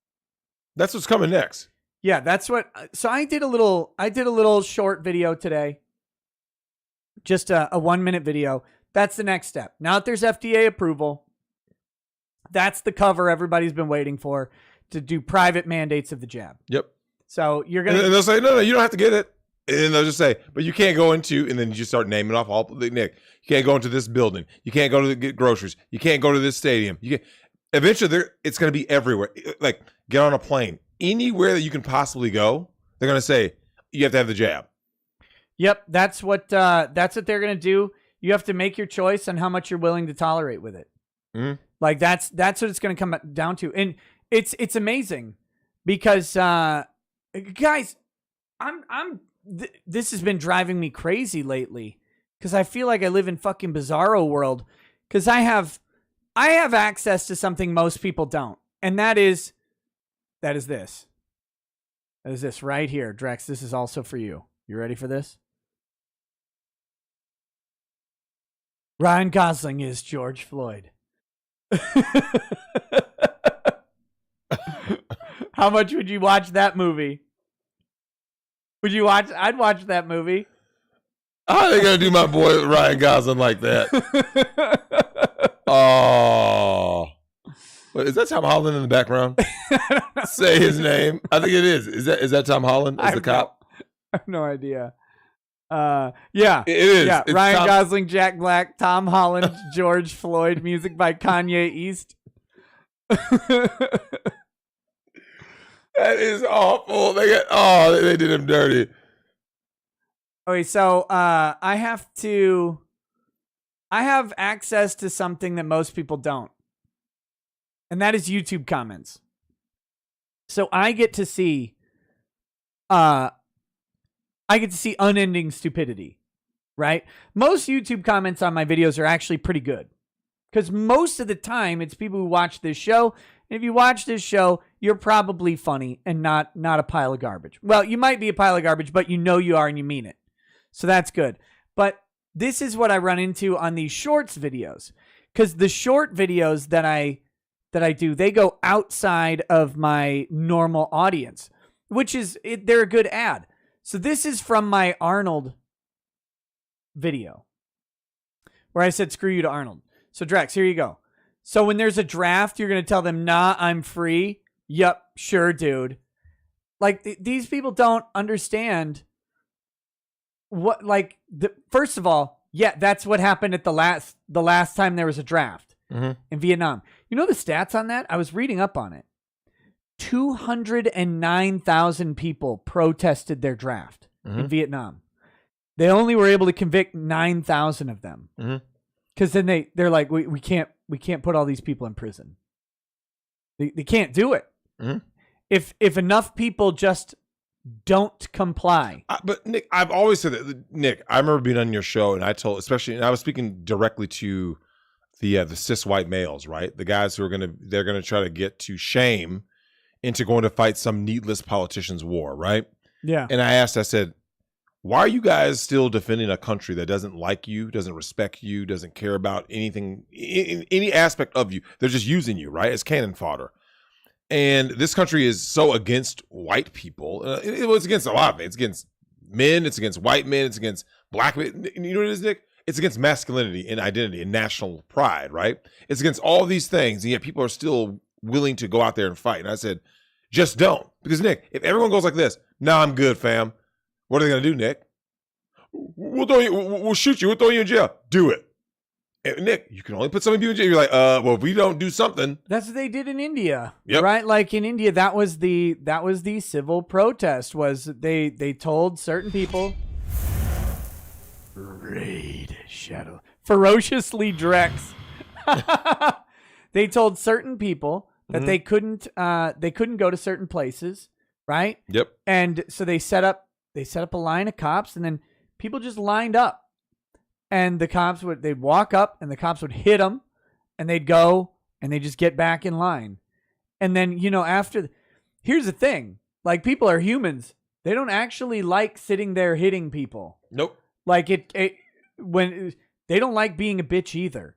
Speaker 1: what's coming next.
Speaker 2: Yeah, that's what. So I did a little short video today, just a 1-minute video. That's the next step. Now that there's FDA approval, that's the cover everybody's been waiting for, to do private mandates of the jab.
Speaker 1: Yep.
Speaker 2: So you're going to...
Speaker 1: And they'll say, no, you don't have to get it. And then they'll just say, but you can't go into, and then you just start naming off all, Nick, you can't go into this building. You can't go to get groceries. You can't go to this stadium. You can't. Eventually, it's going to be everywhere. Like, get on a plane. Anywhere that you can possibly go, they're going to say, you have to have the jab.
Speaker 2: Yep, that's what they're going to do. You have to make your choice on how much you're willing to tolerate with it.
Speaker 1: Mm-hmm. Like,
Speaker 2: that's what it's going to come down to. And it's amazing because, guys, this has been driving me crazy lately because I feel like I live in fucking bizarro world because I have access to something most people don't. And that is this. That is this right here. Drex, this is also for you. You ready for this? Ryan Gosling is George Floyd. How much would you watch that movie? I'd watch that movie.
Speaker 1: How are they going to do my boy Ryan Gosling like that? Oh. Wait, is that Tom Holland in the background? Say his name. I think it is. Is that Tom Holland as the cop?
Speaker 2: I have no idea. Yeah.
Speaker 1: It is.
Speaker 2: Yeah.
Speaker 1: It's
Speaker 2: Ryan Gosling, Jack Black, Tom Holland, George Floyd, music by Kanye East.
Speaker 1: That is awful. They did him dirty.
Speaker 2: Okay, so I have access to something that most people don't. And that is YouTube comments. So I get to see unending stupidity, right? Most YouTube comments on my videos are actually pretty good. Because most of the time, it's people who watch this show. And if you watch this show, you're probably funny and not a pile of garbage. Well, you might be a pile of garbage, but you know you are and you mean it. So that's good. But this is what I run into on these shorts videos. Because the short videos that I do, they go outside of my normal audience, which is, they're a good ad. So this is from my Arnold video where I said, screw you to Arnold. So Drex, here you go. So when there's a draft, you're going to tell them, nah, I'm free. Yup, sure, dude. Like, these people don't understand what, like, first of all, yeah, that's what happened at the last time there was a draft in Vietnam. You know the stats on that? I was reading up on it. 209,000 people protested their draft in Vietnam. They only were able to convict 9,000 of them. Because then they're like, we can't put all these people in prison. They can't do it. If enough people just don't comply.
Speaker 1: But Nick, I've always said that. Nick, I remember being on your show, and I told, especially, and I was speaking directly to the cis white males, right? The guys who are they're gonna try to get to shame into going to fight some needless politician's war, right?
Speaker 2: Yeah.
Speaker 1: And I said, why are you guys still defending a country that doesn't like you, doesn't respect you, doesn't care about anything, any aspect of you? They're just using you, right? As cannon fodder. And this country is so against white people. It was against a lot of it. It's against men. It's against white men. It's against black men. You know what it is, Nick? It's against masculinity and identity and national pride, right? It's against all these things. And yet people are still willing to go out there and fight. And I said, just don't. Because, Nick, if everyone goes like this, nah, I'm good, fam. What are they going to do, Nick? We'll shoot you. We'll throw you in jail. Do it. And Nick, you can only put so many people in jail. You're like, well, if we don't do something.
Speaker 2: That's what they did in India,
Speaker 1: yep.
Speaker 2: Right? Like in India, that was the civil protest. Was they told certain people, raid shadow ferociously Drex. They told certain people that they couldn't go to certain places, right?
Speaker 1: Yep.
Speaker 2: And so they set up a line of cops, and then people just lined up. And the cops they'd walk up, and the cops would hit them, and they'd go, and they'd just get back in line. And then, here's the thing. Like, people are humans. They don't actually like sitting there hitting people.
Speaker 1: Nope.
Speaker 2: Like, when they don't like being a bitch either.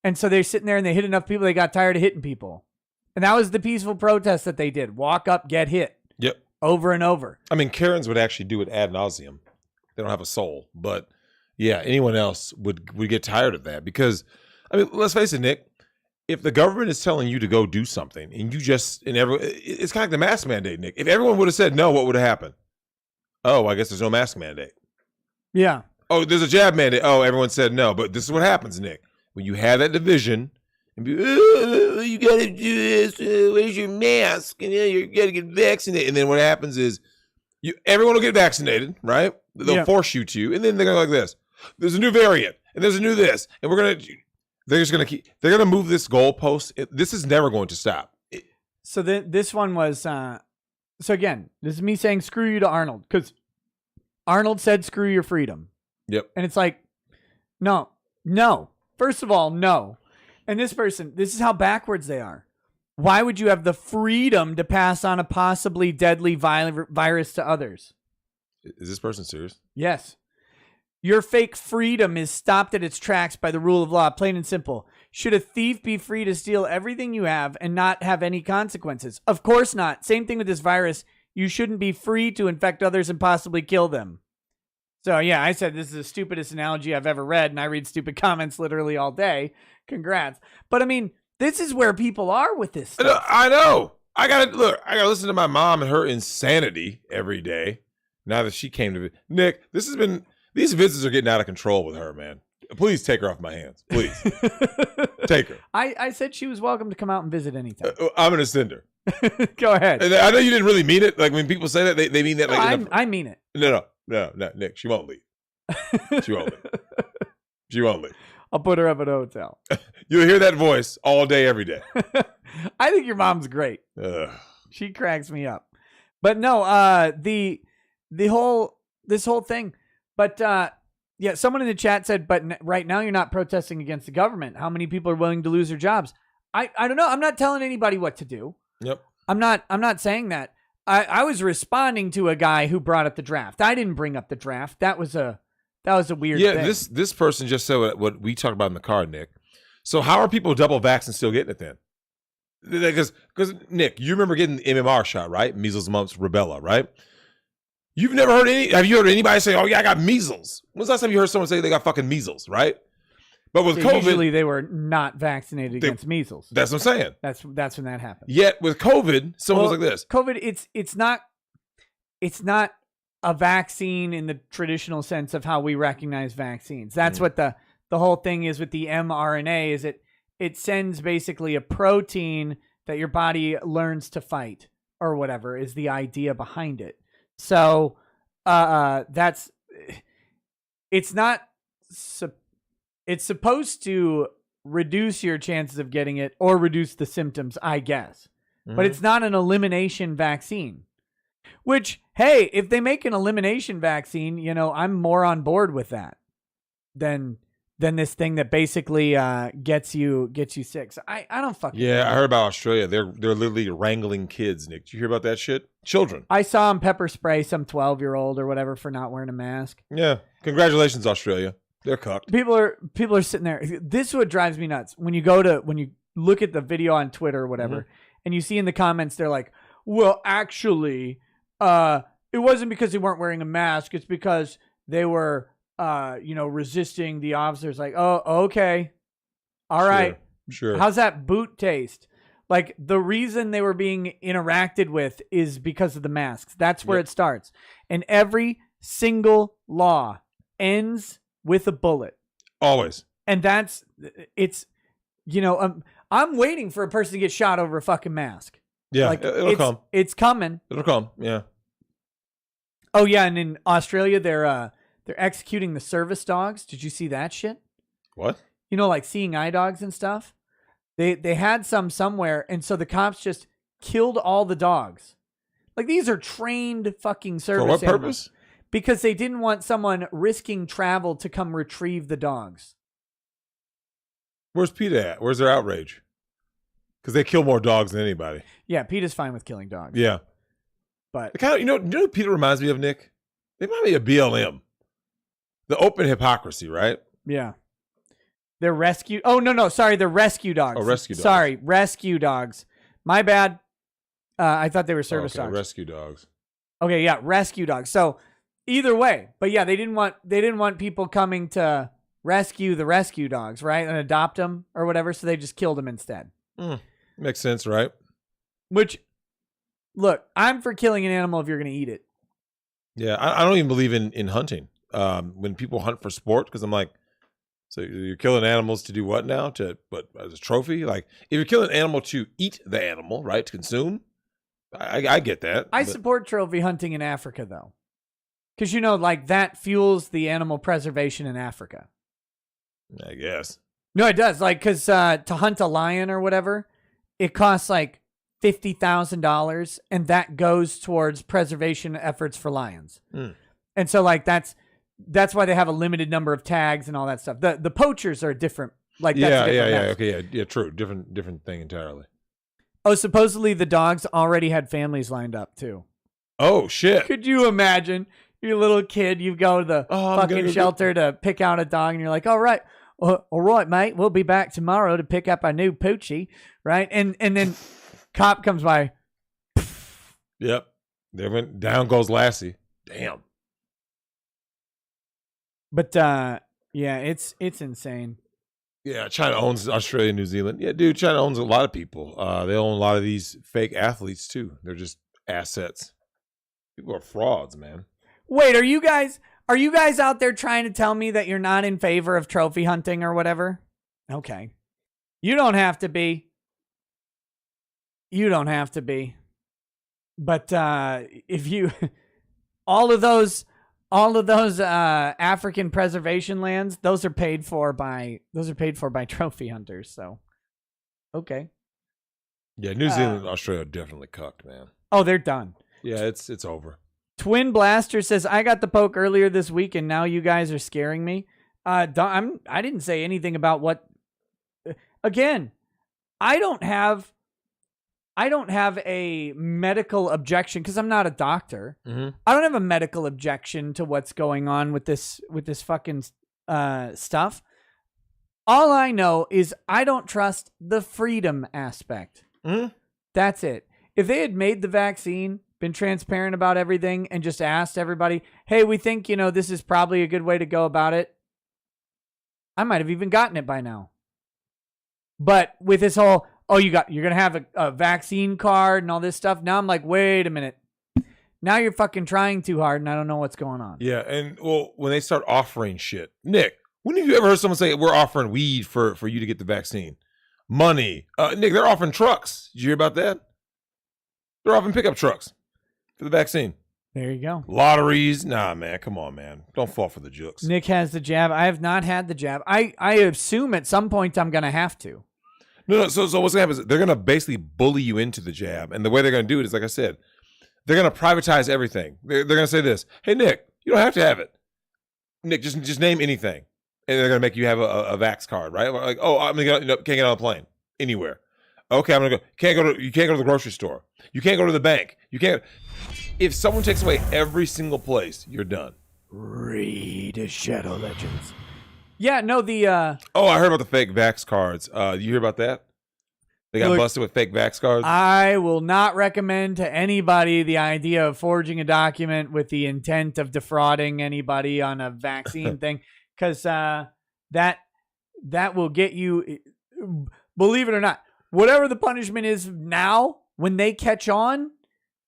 Speaker 2: And so they're sitting there, and they hit enough people, they got tired of hitting people. And that was the peaceful protest that they did. Walk up, get hit.
Speaker 1: Yep.
Speaker 2: Over and over.
Speaker 1: I mean, Karens would actually do it ad nauseum. They don't have a soul, but yeah, anyone else would get tired of that because, I mean, let's face it, Nick. If the government is telling you to go do something and you it's kind of like the mask mandate, Nick. If everyone would have said no, what would have happened? Oh, I guess there's no mask mandate.
Speaker 2: Yeah.
Speaker 1: Oh, there's a jab mandate. Oh, everyone said no, but this is what happens, Nick. When you have that division and be, oh, you got to do this. Where's your mask? And you got to get vaccinated. And then what happens is everyone will get vaccinated, right? They'll force you to, and then they're going to go like this. There's a new variant, and there's a new this, and they're going to move this goalpost. This is never going to stop.
Speaker 2: So this one was, so again, this is me saying screw you to Arnold, because Arnold said screw your freedom.
Speaker 1: Yep.
Speaker 2: And it's like, no. First of all, no. And this is how backwards they are. Why would you have the freedom to pass on a possibly deadly virus to others?
Speaker 1: Is this person serious?
Speaker 2: Yes. Your fake freedom is stopped at its tracks by the rule of law, plain and simple. Should a thief be free to steal everything you have and not have any consequences? Of course not. Same thing with this virus. You shouldn't be free to infect others and possibly kill them. So, yeah, I said this is the stupidest analogy I've ever read, and I read stupid comments literally all day. Congrats. But, I mean, this is where people are with this stuff.
Speaker 1: I know. I got to listen to my mom and her insanity every day. Now that she came to Nick, these visits are getting out of control with her, man. Please take her off my hands. Please. Take her.
Speaker 2: I said she was welcome to come out and visit anytime.
Speaker 1: I'm going to send her.
Speaker 2: Go ahead.
Speaker 1: And I know you didn't really mean it. Like when people say that, they mean that. Like,
Speaker 2: I mean it.
Speaker 1: No, Nick, she won't leave. She won't leave.
Speaker 2: I'll put her up at a hotel.
Speaker 1: You'll hear that voice all day, every day.
Speaker 2: I think your mom's great. She cracks me up. But no, this whole thing. But yeah, someone in the chat said, but right now you're not protesting against the government. How many people are willing to lose their jobs? I don't know. I'm not telling anybody what to do.
Speaker 1: Yep. I'm
Speaker 2: not saying that. I was responding to a guy who brought up the draft. I didn't bring up the draft. That was a weird thing.
Speaker 1: Yeah, this person just said what we talked about in the car, Nick. So how are people double vaxxed and still getting it then? Because Nick, you remember getting the MMR shot, right? Measles, mumps, rubella, right? Have you heard anybody say, oh yeah, I got measles? When's the last time you heard someone say they got fucking measles, right? But with COVID,
Speaker 2: usually they were not vaccinated against measles.
Speaker 1: That's what I'm saying.
Speaker 2: That's when that happened.
Speaker 1: Yet with COVID, someone was like this.
Speaker 2: COVID, it's not a vaccine in the traditional sense of how we recognize vaccines. That's what the whole thing is with the mRNA. Is it sends basically a protein that your body learns to fight or whatever is the idea behind it. So that's it's not. It's supposed to reduce your chances of getting it or reduce the symptoms, I guess. But it's not an elimination vaccine. Which, hey, if they make an elimination vaccine, you know, I'm more on board with that than this thing that basically gets you sick. So I don't fucking know.
Speaker 1: I heard about Australia. They're literally wrangling kids, Nick. Did you hear about that shit? Children.
Speaker 2: I saw him pepper spray some 12-year-old or whatever for not wearing a mask.
Speaker 1: Yeah. Congratulations, Australia. They're cucked.
Speaker 2: People are sitting there. This is what drives me nuts. When you look at the video on Twitter or whatever, and you see in the comments, they're like, well, actually, it wasn't because they weren't wearing a mask. It's because they were, resisting the officers. Like, oh, okay. All right.
Speaker 1: Sure.
Speaker 2: How's that boot taste? Like, the reason they were being interacted with is because of the masks. That's where it starts. And every single law ends with a bullet.
Speaker 1: Always.
Speaker 2: And I'm waiting for a person to get shot over a fucking mask.
Speaker 1: Yeah,
Speaker 2: like,
Speaker 1: it'll come.
Speaker 2: It's coming.
Speaker 1: It'll come. Yeah.
Speaker 2: Oh yeah, and in Australia they're executing the service dogs. Did you see that shit?
Speaker 1: What?
Speaker 2: You know, like seeing eye dogs and stuff. They had some somewhere, and so the cops just killed all the dogs. Like, these are trained fucking service
Speaker 1: For what
Speaker 2: animals.
Speaker 1: purpose?
Speaker 2: Because they didn't want someone risking travel to come retrieve the dogs.
Speaker 1: Where's PETA at? Where's their outrage? Because they kill more dogs than anybody.
Speaker 2: Yeah, PETA's fine with killing dogs.
Speaker 1: Yeah.
Speaker 2: But
Speaker 1: the kind of, you know what PETA reminds me of, Nick? They remind me of BLM. The open hypocrisy, right?
Speaker 2: Yeah. They're rescue. Oh, no. Sorry. They're rescue dogs.
Speaker 1: Oh, rescue dogs.
Speaker 2: Sorry. Rescue dogs. My bad. I thought they were service dogs.
Speaker 1: Rescue dogs.
Speaker 2: Okay. Yeah. Rescue dogs. So either way, but yeah, they didn't want people coming to rescue the rescue dogs, right? And adopt them or whatever. So they just killed them instead.
Speaker 1: Makes sense, right?
Speaker 2: Which, look, I'm for killing an animal if you're going to eat it.
Speaker 1: Yeah. I don't even believe in hunting. When people hunt for sport, because I'm like, so you're killing animals to do what now? But as a trophy? Like, if you're killing an animal to eat the animal, right? To consume, I get that.
Speaker 2: I support trophy hunting in Africa, though. Because, like, that fuels the animal preservation in Africa.
Speaker 1: I guess.
Speaker 2: No, it does. Like, because to hunt a lion or whatever, it costs like $50,000, and that goes towards preservation efforts for lions. And so, like, that's why they have a limited number of tags and all that stuff. The poachers are different. Like, that's
Speaker 1: okay, true, different thing entirely.
Speaker 2: Oh, supposedly the dogs already had families lined up too.
Speaker 1: Oh shit!
Speaker 2: Could you imagine? You're a little kid, you go to the fucking shelter to pick out a dog, and you're like, all right, mate, we'll be back tomorrow to pick up our new poochie, right? And then cop comes by.
Speaker 1: Yep, there went down goes Lassie. Damn.
Speaker 2: But yeah, it's insane.
Speaker 1: Yeah, China owns Australia and New Zealand. Yeah, dude, China owns a lot of people. They own a lot of these fake athletes too. They're just assets. People are frauds, man.
Speaker 2: Wait, are you guys out there trying to tell me that you're not in favor of trophy hunting or whatever? Okay. You don't have to be. But if you all of those African preservation lands, those are paid for by trophy hunters. So, okay.
Speaker 1: Yeah, New Zealand and Australia are definitely cucked, man.
Speaker 2: Oh, they're done.
Speaker 1: Yeah, it's over.
Speaker 2: Twin Blaster says, I got the poke earlier this week, and now you guys are scaring me. I didn't say anything about what. Again, I don't have a medical objection because I'm not a doctor.
Speaker 1: Mm-hmm.
Speaker 2: I don't have a medical objection to what's going on with this fucking stuff. All I know is I don't trust the freedom aspect.
Speaker 1: Mm-hmm.
Speaker 2: That's it. If they had made the vaccine, been transparent about everything, and just asked everybody, hey, we think, this is probably a good way to go about it, I might have even gotten it by now. But with this whole, you're going to have a vaccine card and all this stuff. Now I'm like, wait a minute. Now you're fucking trying too hard and I don't know what's going on.
Speaker 1: Yeah. And when they start offering shit, Nick, when have you ever heard someone say we're offering weed for you to get the vaccine? Money. Nick, they're offering trucks. Did you hear about that? They're offering pickup trucks for the vaccine.
Speaker 2: There you go.
Speaker 1: Lotteries. Nah, man. Come on, man. Don't fall for the jokes.
Speaker 2: Nick has the jab. I have not had the jab. I assume at some point I'm going to have to.
Speaker 1: No. So what's going to happen is they're going to basically bully you into the jab. And the way they're going to do it is, like I said, they're going to privatize everything. They're going to say this. Hey, Nick, you don't have to have it. Nick, just name anything. And they're going to make you have a Vax card, right? Like, oh, I'm going to can't get on a plane anywhere. Okay, I'm going to go. You can't go to the grocery store. You can't go to the bank. You can't. If someone takes away every single place, you're done.
Speaker 2: Read Shadow Legends. Yeah, no,
Speaker 1: Oh, I heard about the fake Vax cards. You hear about that? They got busted with fake Vax cards?
Speaker 2: I will not recommend to anybody the idea of forging a document with the intent of defrauding anybody on a vaccine thing, because that will get you, believe it or not, whatever the punishment is now, when they catch on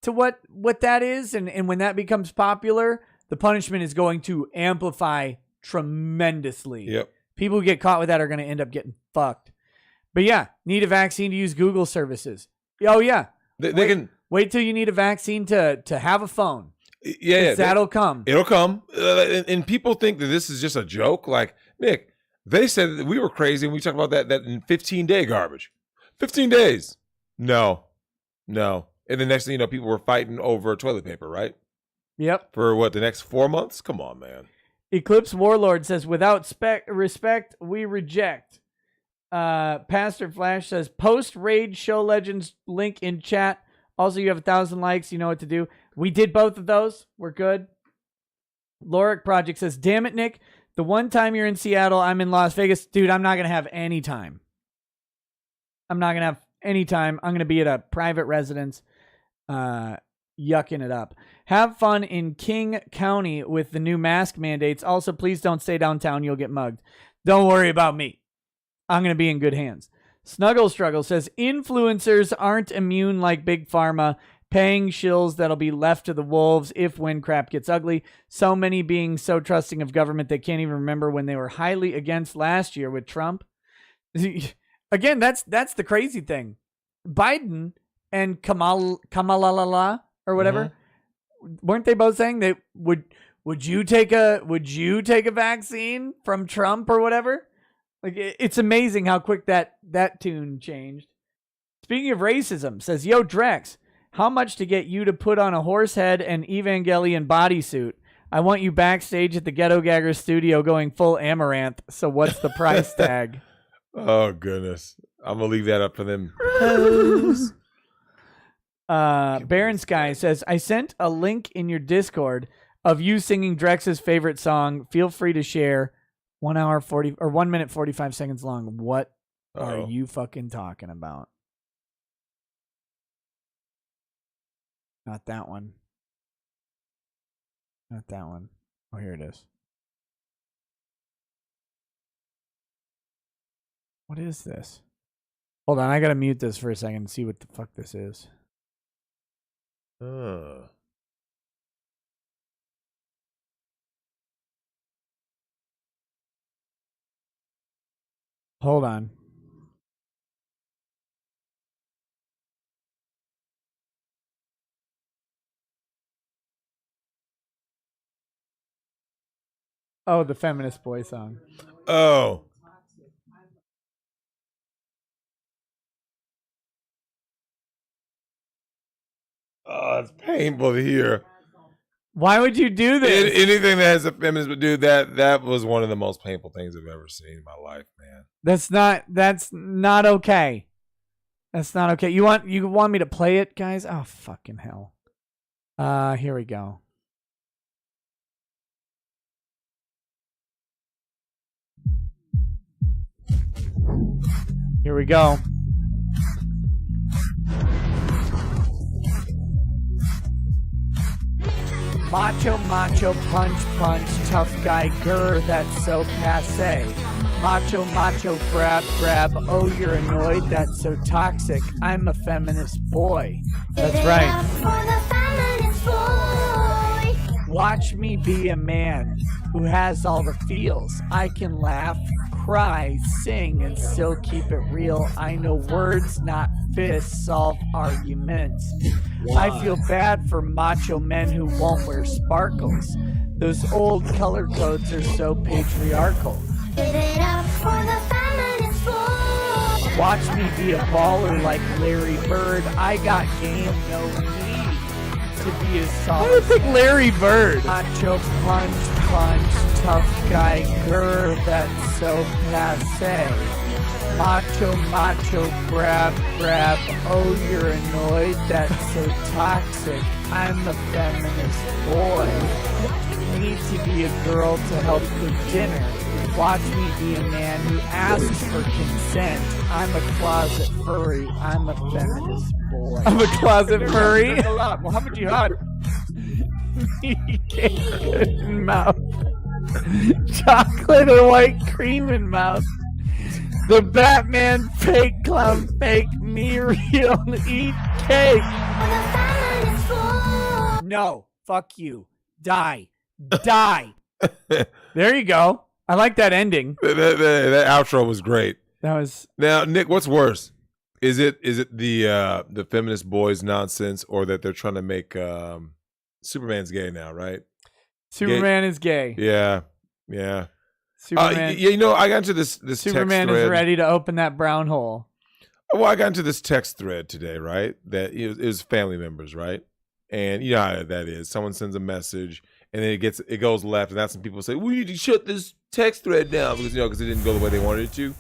Speaker 2: to what that is, and when that becomes popular, the punishment is going to amplify tremendously.
Speaker 1: Yep.
Speaker 2: People who get caught with that are going to end up getting fucked. But yeah, need a vaccine to use Google services. Oh yeah.
Speaker 1: They can
Speaker 2: wait till you need a vaccine to have a phone.
Speaker 1: Yeah.
Speaker 2: That'll come.
Speaker 1: It'll come. And people think that this is just a joke. Like, Nick, they said that we were crazy and we talked about that in 15-day garbage. 15 days. No. And the next thing you know, people were fighting over toilet paper, right?
Speaker 2: Yep.
Speaker 1: For what, the next 4 months? Come on, man.
Speaker 2: Eclipse Warlord says, without respect, we reject. Pastor Flash says, post Raid Show Legends link in chat. Also, you have 1,000 likes. You know what to do. We did both of those. We're good. Loric Project says, damn it, Nick. The one time you're in Seattle, I'm in Las Vegas. Dude, I'm not going to have any time. I'm not going to have any time. I'm going to be at a private residence, yucking it up. Have fun in King County with the new mask mandates. Also, please don't stay downtown. You'll get mugged. Don't worry about me. I'm going to be in good hands. Snuggle Struggle says, influencers aren't immune like Big Pharma, paying shills that'll be left to the wolves if when crap gets ugly. So many being so trusting of government they can't even remember when they were highly against last year with Trump. Again, that's the crazy thing. Biden and Kamalala or whatever, weren't they both saying that would you take a vaccine from Trump or whatever? Like, it's amazing how quick that tune changed. Speaking of racism, says, yo, Drex, how much to get you to put on a horse head and Evangelion bodysuit? I want you backstage at the Ghetto Gagger studio going full Amouranth. So what's the price tag?
Speaker 1: Oh, goodness. I'm going to leave that up for them.
Speaker 2: Baron Sky says, I sent a link in your Discord of you singing Drex's favorite song. Feel free to share. 1 minute 45 seconds long. What are you fucking talking about? Not that one. Not that one. Oh, here it is. What is this? Hold on, I gotta mute this for a second and see what the fuck this is. Hold on. Oh, the Feminist Boy song.
Speaker 1: Oh. Oh, it's painful to hear.
Speaker 2: Why would you do this?
Speaker 1: Anything that has a feminist would do that was one of the most painful things I've ever seen in my life, man.
Speaker 2: That's not okay. That's not okay. You want me to play it, guys? Oh, fucking hell. Here we go. Here we go. Macho, macho, punch, punch, tough guy, grr, that's so passe. Macho, macho, grab, grab, oh, you're annoyed, that's so toxic. I'm a feminist boy. That's right. Watch me be a man. who has all the feels. I can laugh, cry, sing, and still keep it real. I know words, not fists, solve arguments. I feel bad for macho men who won't wear sparkles. Those old color codes are so patriarchal.
Speaker 5: Give it up for the feminist boy.
Speaker 2: Watch me be a baller like Larry Bird. I got game, no need to be a solid. I think Larry Bird. Macho punch, tough guy, grr, that's so passe. Macho, grab, oh, you're annoyed, that's so toxic. I'm a feminist boy. Need to be a girl to help cook dinner. Watch me be a man who asks for consent. I'm a closet furry. I'm a feminist boy. I'm a closet furry? Muhammad Jihad. Cake in mouth. Chocolate and white cream in mouth. The Batman fake clown fake me real eat cake. No, fuck you. Die. There you go. I like that ending.
Speaker 1: That outro was great.
Speaker 2: That was
Speaker 1: now, Nick. What's worse? Is it the feminist boys nonsense, or that they're trying to make Superman's gay now? Right?
Speaker 2: Superman is gay.
Speaker 1: Yeah.
Speaker 2: Superman.
Speaker 1: You know, I got into this
Speaker 2: Superman
Speaker 1: text thread.
Speaker 2: is ready to open that brown hole.
Speaker 1: Well, I got into this text thread today, right? That it was family members, right? And you know how that is. Someone sends a message, and then it goes left, and that's when people say, "We need to shut this text thread down," because it didn't go the way they wanted it to.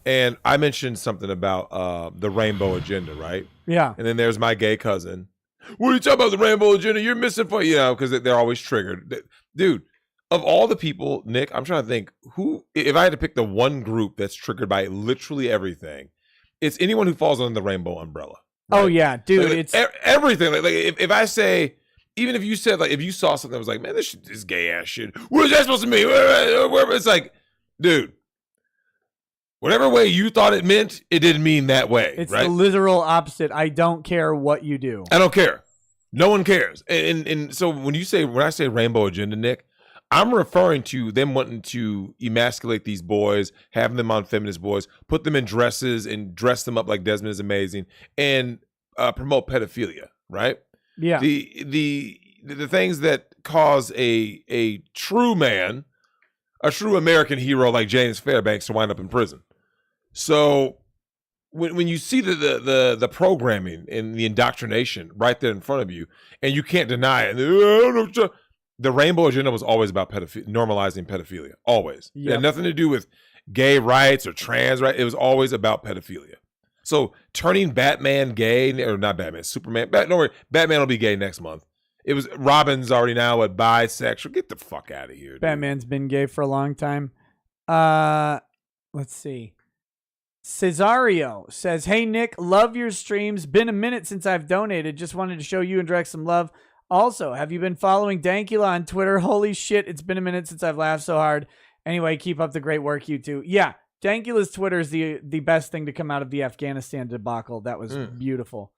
Speaker 1: And I mentioned something about the rainbow agenda, right?
Speaker 2: Yeah.
Speaker 1: And then there's my gay cousin. What are you talking about, the rainbow agenda? You're missing for, because they're always triggered. Dude, of all the people, Nick, I'm trying to think who, if I had to pick the one group that's triggered by literally everything, it's anyone who falls under the rainbow umbrella. Right?
Speaker 2: Oh yeah, dude,
Speaker 1: like,
Speaker 2: it's
Speaker 1: everything. Like if I say, even if you said, like, if you saw something that was like, man, this gay ass shit, what is that supposed to mean? It's like, dude, whatever way you thought it meant, it didn't mean that way.
Speaker 2: It's
Speaker 1: right?
Speaker 2: the literal opposite. I don't care what you do.
Speaker 1: I don't care. No one cares. And so when I say rainbow agenda, Nick, I'm referring to them wanting to emasculate these boys, having them on feminist boys, put them in dresses and dress them up like Desmond is Amazing, and promote pedophilia, right?
Speaker 2: Yeah.
Speaker 1: The things that cause a true man, a true American hero like James Fairbanks to wind up in prison. So when you see the programming and the indoctrination right there in front of you, and you can't deny it, the rainbow agenda was always about normalizing pedophilia. Always. Yep. It had nothing to do with gay rights or trans rights. It was always about pedophilia. So turning Batman gay, or not Batman, Superman. Don't worry, Batman will be gay next month. It was Robin's already now bisexual. Get the fuck out of here, dude.
Speaker 2: Batman's been gay for a long time. Let's see. Cesario says, "Hey Nick, love your streams. Been a minute since I've donated. Just wanted to show you and Drex some love. Also, have you been following Dankula on Twitter? Holy shit, it's been a minute since I've laughed so hard. Anyway, keep up the great work, you two." Yeah, Dankula's Twitter is the best thing to come out of the Afghanistan debacle. That was beautiful.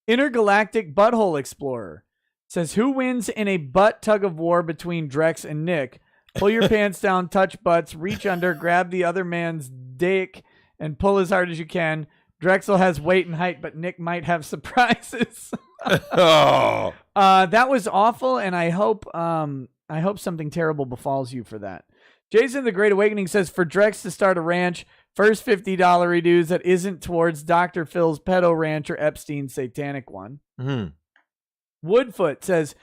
Speaker 2: Intergalactic Butthole Explorer says, "Who wins in a butt tug of war between Drex and Nick? Pull your pants down, touch butts, reach under, grab the other man's dick, and pull as hard as you can. Drexel has weight and height, but Nick might have surprises."
Speaker 1: Oh,
Speaker 2: that was awful, and I hope something terrible befalls you for that. Jason the Great Awakening says, "For Drex to start a ranch, first $50 reduce that isn't towards Dr. Phil's pedo ranch or Epstein's satanic one." Woodfoot says,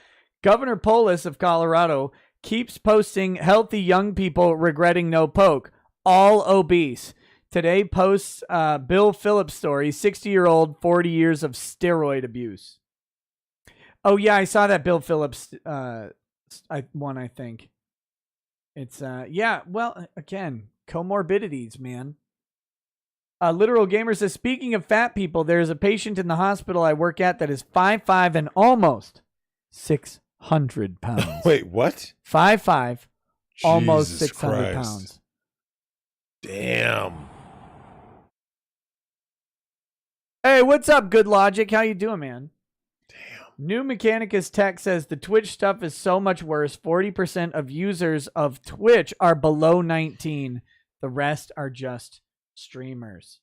Speaker 2: "Governor Polis of Colorado keeps posting healthy young people regretting no poke, all obese. Today posts Bill Phillips story, 60-year-old, 40 years of steroid abuse." Oh yeah, I saw that Bill Phillips one, I think. It's yeah, well, again, comorbidities, man. Literal Gamer says, "Speaking of fat people, there's a patient in the hospital I work at that is 5'5" and almost 600 pounds.
Speaker 1: Wait, what?
Speaker 2: 5'5", almost
Speaker 1: Jesus
Speaker 2: 600
Speaker 1: Christ.
Speaker 2: pounds.
Speaker 1: Damn.
Speaker 2: Hey, what's up, Good Logic? How you doing, man? New Mechanicus Tech says the Twitch stuff is so much worse. 40% of users of Twitch are below 19. The rest are just streamers.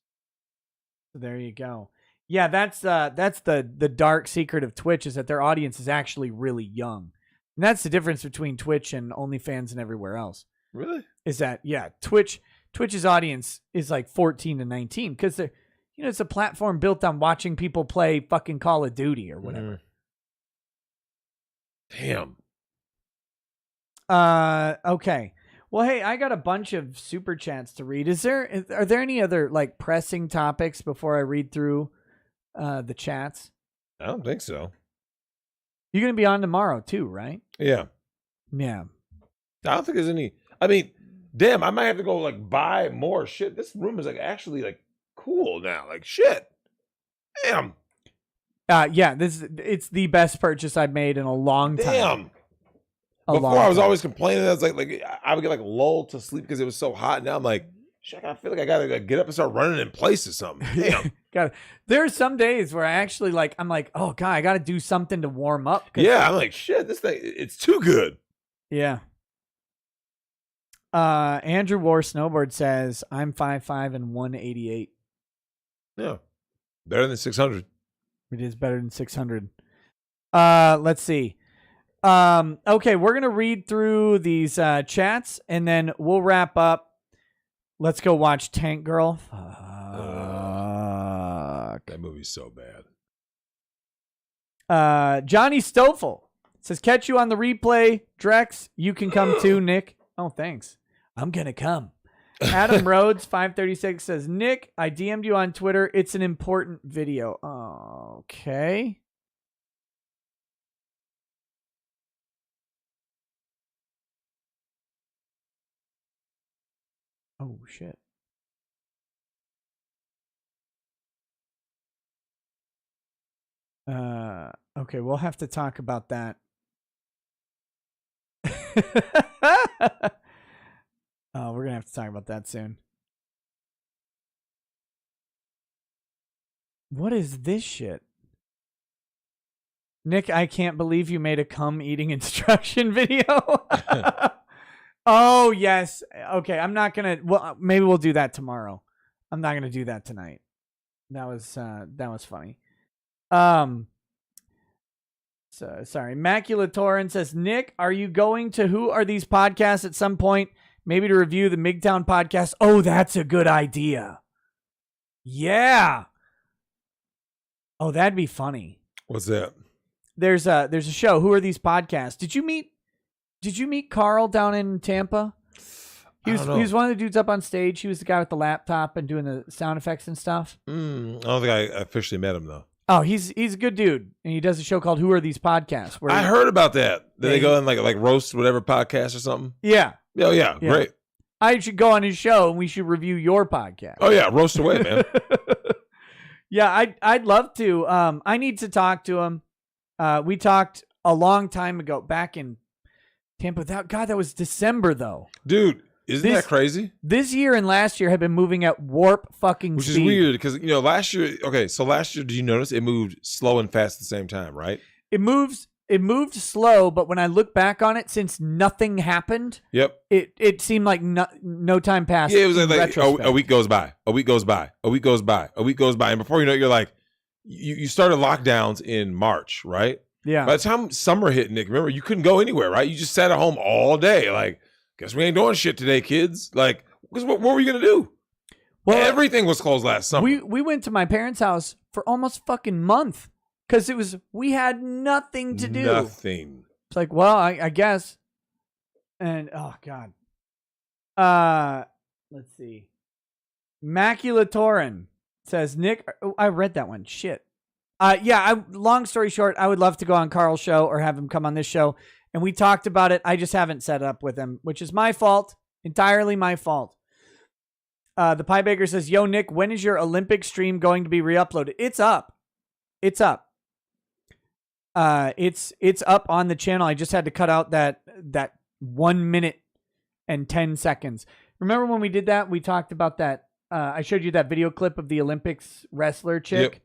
Speaker 2: So there you go. Yeah, that's the dark secret of Twitch, is that their audience is actually really young. And that's the difference between Twitch and OnlyFans and everywhere else.
Speaker 1: Really?
Speaker 2: Is that, yeah, Twitch's audience is like 14 to 19 because they're, you know, it's a platform built on watching people play fucking Call of Duty or whatever.
Speaker 1: Damn.
Speaker 2: Okay. Well, hey, I got a bunch of super chats to read. Are there any other like pressing topics before I read through the chats?
Speaker 1: I don't think so.
Speaker 2: You're going to be on tomorrow too, right?
Speaker 1: Yeah.
Speaker 2: Yeah.
Speaker 1: I don't think there's any. I mean, damn, I might have to go like buy more shit. This room is like actually like cool now. Like shit. Damn.
Speaker 2: Yeah, it's the best purchase I've made in a long time.
Speaker 1: Damn. Before I was always complaining. I was like I would get like lulled to sleep because it was so hot. Now I'm like, shit, I feel like I gotta like, get up and start running in place or something. Damn.
Speaker 2: There are some days where I actually I'm like, oh god, I gotta do something to warm up.
Speaker 1: Yeah, I'm like, shit, this thing, it's too good.
Speaker 2: Yeah. Andrew War Snowboard says, I'm 5'5" and 188.
Speaker 1: Yeah. Better than 600.
Speaker 2: It is better than 600. Let's see. Okay, we're going to read through these chats, and then we'll wrap up. Let's go watch Tank Girl.
Speaker 1: That movie's so bad.
Speaker 2: Johnny Stoffel says, catch you on the replay. Drex, you can come too, Nick. Oh, thanks. I'm going to come. Adam Rhodes 536 says, Nick, I DM'd you on Twitter. It's an important video. Okay. Oh, shit. Okay, we'll have to talk about that. We're going to have to talk about that soon. What is this shit? Nick, I can't believe you made a cum eating instruction video. Oh, yes. Okay, I'm not going to... Well, maybe we'll do that tomorrow. I'm not going to do that tonight. That was funny. So, sorry. Macula Torrin says, Nick, are you going to Who Are These Podcasts at some point? Maybe to review the MGTOW podcast? Oh, that's a good idea. Yeah. Oh, that'd be funny.
Speaker 1: What's that?
Speaker 2: There's a show. Who Are These Podcasts? Did you meet Carl down in Tampa? He was one of the dudes up on stage. He was the guy with the laptop and doing the sound effects and stuff.
Speaker 1: I don't think I officially met him though.
Speaker 2: Oh, he's a good dude, and he does a show called Who Are These Podcasts? Where
Speaker 1: I heard about that. Did they go in like roast whatever podcast or something?
Speaker 2: Yeah.
Speaker 1: Oh yeah, great.
Speaker 2: I should go on his show and we should review your podcast.
Speaker 1: Oh yeah, roast away, man.
Speaker 2: Yeah, I'd love to. I need to talk to him. We talked a long time ago, back in Tampa. That was December though.
Speaker 1: Dude, isn't that crazy?
Speaker 2: This year and last year have been moving at warp fucking
Speaker 1: speed.
Speaker 2: Which is
Speaker 1: weird because last year. Okay, so last year, did you notice it moved slow and fast at the same time? Right.
Speaker 2: It moved slow, but when I look back on it, since nothing happened,
Speaker 1: yep,
Speaker 2: it seemed like no time passed.
Speaker 1: Yeah, it was like a week goes by, a week goes by, a week goes by, a week goes by, and before you know it, you're like, you started lockdowns in March, right?
Speaker 2: Yeah.
Speaker 1: By the time summer hit, Nick, remember you couldn't go anywhere, right? You just sat at home all day. Like, guess we ain't doing shit today, kids. Like, what were you gonna do? Well, everything was closed last summer.
Speaker 2: We went to my parents' house for almost fucking month. Because we had nothing to do.
Speaker 1: Nothing.
Speaker 2: It's like, well, I guess. And, oh, God. Let's see. Macula Torrin says, Nick, I read that one. Shit. Long story short, I would love to go on Carl's show or have him come on this show. And we talked about it. I just haven't set up with him, which is my fault. Entirely my fault. The Pie Baker says, yo, Nick, when is your Olympic stream going to be re-uploaded? It's up. It's up. It's up on the channel. I just had to cut out that 1 minute and 10 seconds. Remember when we did that? We talked about that. I showed you that video clip of the Olympics wrestler chick.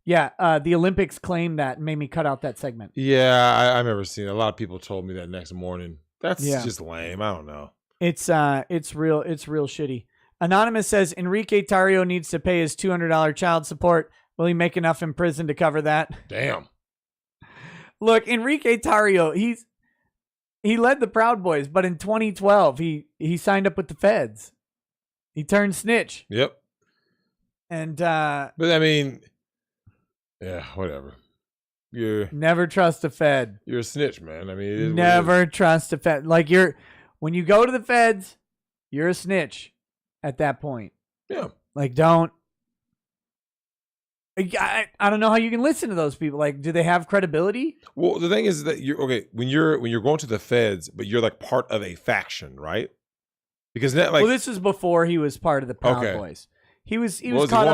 Speaker 2: Yeah, the Olympics claimed that and made me cut out that segment.
Speaker 1: Yeah, I remember seeing it. A lot of people told me that next morning. That's
Speaker 2: Yeah.
Speaker 1: just lame. I don't know.
Speaker 2: It's real shitty. Anonymous says Enrique Tarrio needs to pay his $200 child support. Will he make enough in prison to cover that?
Speaker 1: Damn.
Speaker 2: Look, Enrique Tarrio, he led the Proud Boys, but in 2012 he signed up with the feds. He turned snitch.
Speaker 1: Yep.
Speaker 2: And
Speaker 1: but I mean, yeah, whatever. You're
Speaker 2: never trust a Fed.
Speaker 1: You're a snitch, man. I mean, it is
Speaker 2: never trust a Fed. Like when you go to the feds, you're a snitch at that point.
Speaker 1: Yeah.
Speaker 2: Like don't. I don't know how you can listen to those people. Like, do they have credibility?
Speaker 1: Well, the thing is that you're okay when you're going to the feds, but you're like part of a faction, right? Because that, like,
Speaker 2: well, this is before he was part of the Proud Boys. He was caught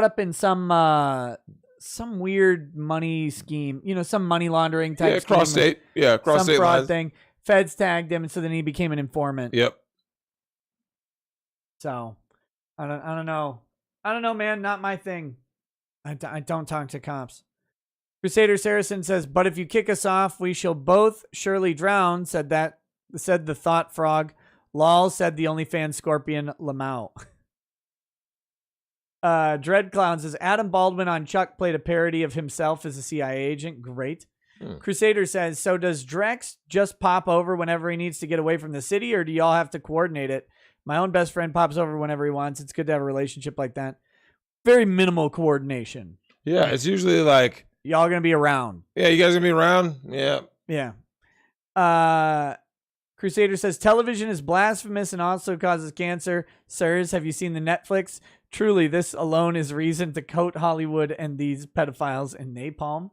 Speaker 2: up in some weird money scheme, some money laundering type scheme.
Speaker 1: Cross state
Speaker 2: fraud
Speaker 1: lines.
Speaker 2: thing. Feds tagged him, and so then he became an informant.
Speaker 1: Yep.
Speaker 2: So, I don't know. I don't know, man. Not my thing. I don't talk to cops. Crusader Saracen says, but if you kick us off, we shall both surely drown, said the Thought Frog. Lol, said the OnlyFans Scorpion Lamau. Dread Clown says, Adam Baldwin on Chuck played a parody of himself as a CIA agent. Great. Crusader says, so does Drex just pop over whenever he needs to get away from the city, or do y'all have to coordinate it? My own best friend pops over whenever he wants. It's good to have a relationship like that. Very minimal coordination.
Speaker 1: Yeah, it's usually like
Speaker 2: y'all gonna be around.
Speaker 1: Yeah, you guys gonna be around? Yeah.
Speaker 2: Yeah. Crusader says television is blasphemous and also causes cancer. Sirs, have you seen the Netflix? Truly, this alone is reason to coat Hollywood and these pedophiles in napalm.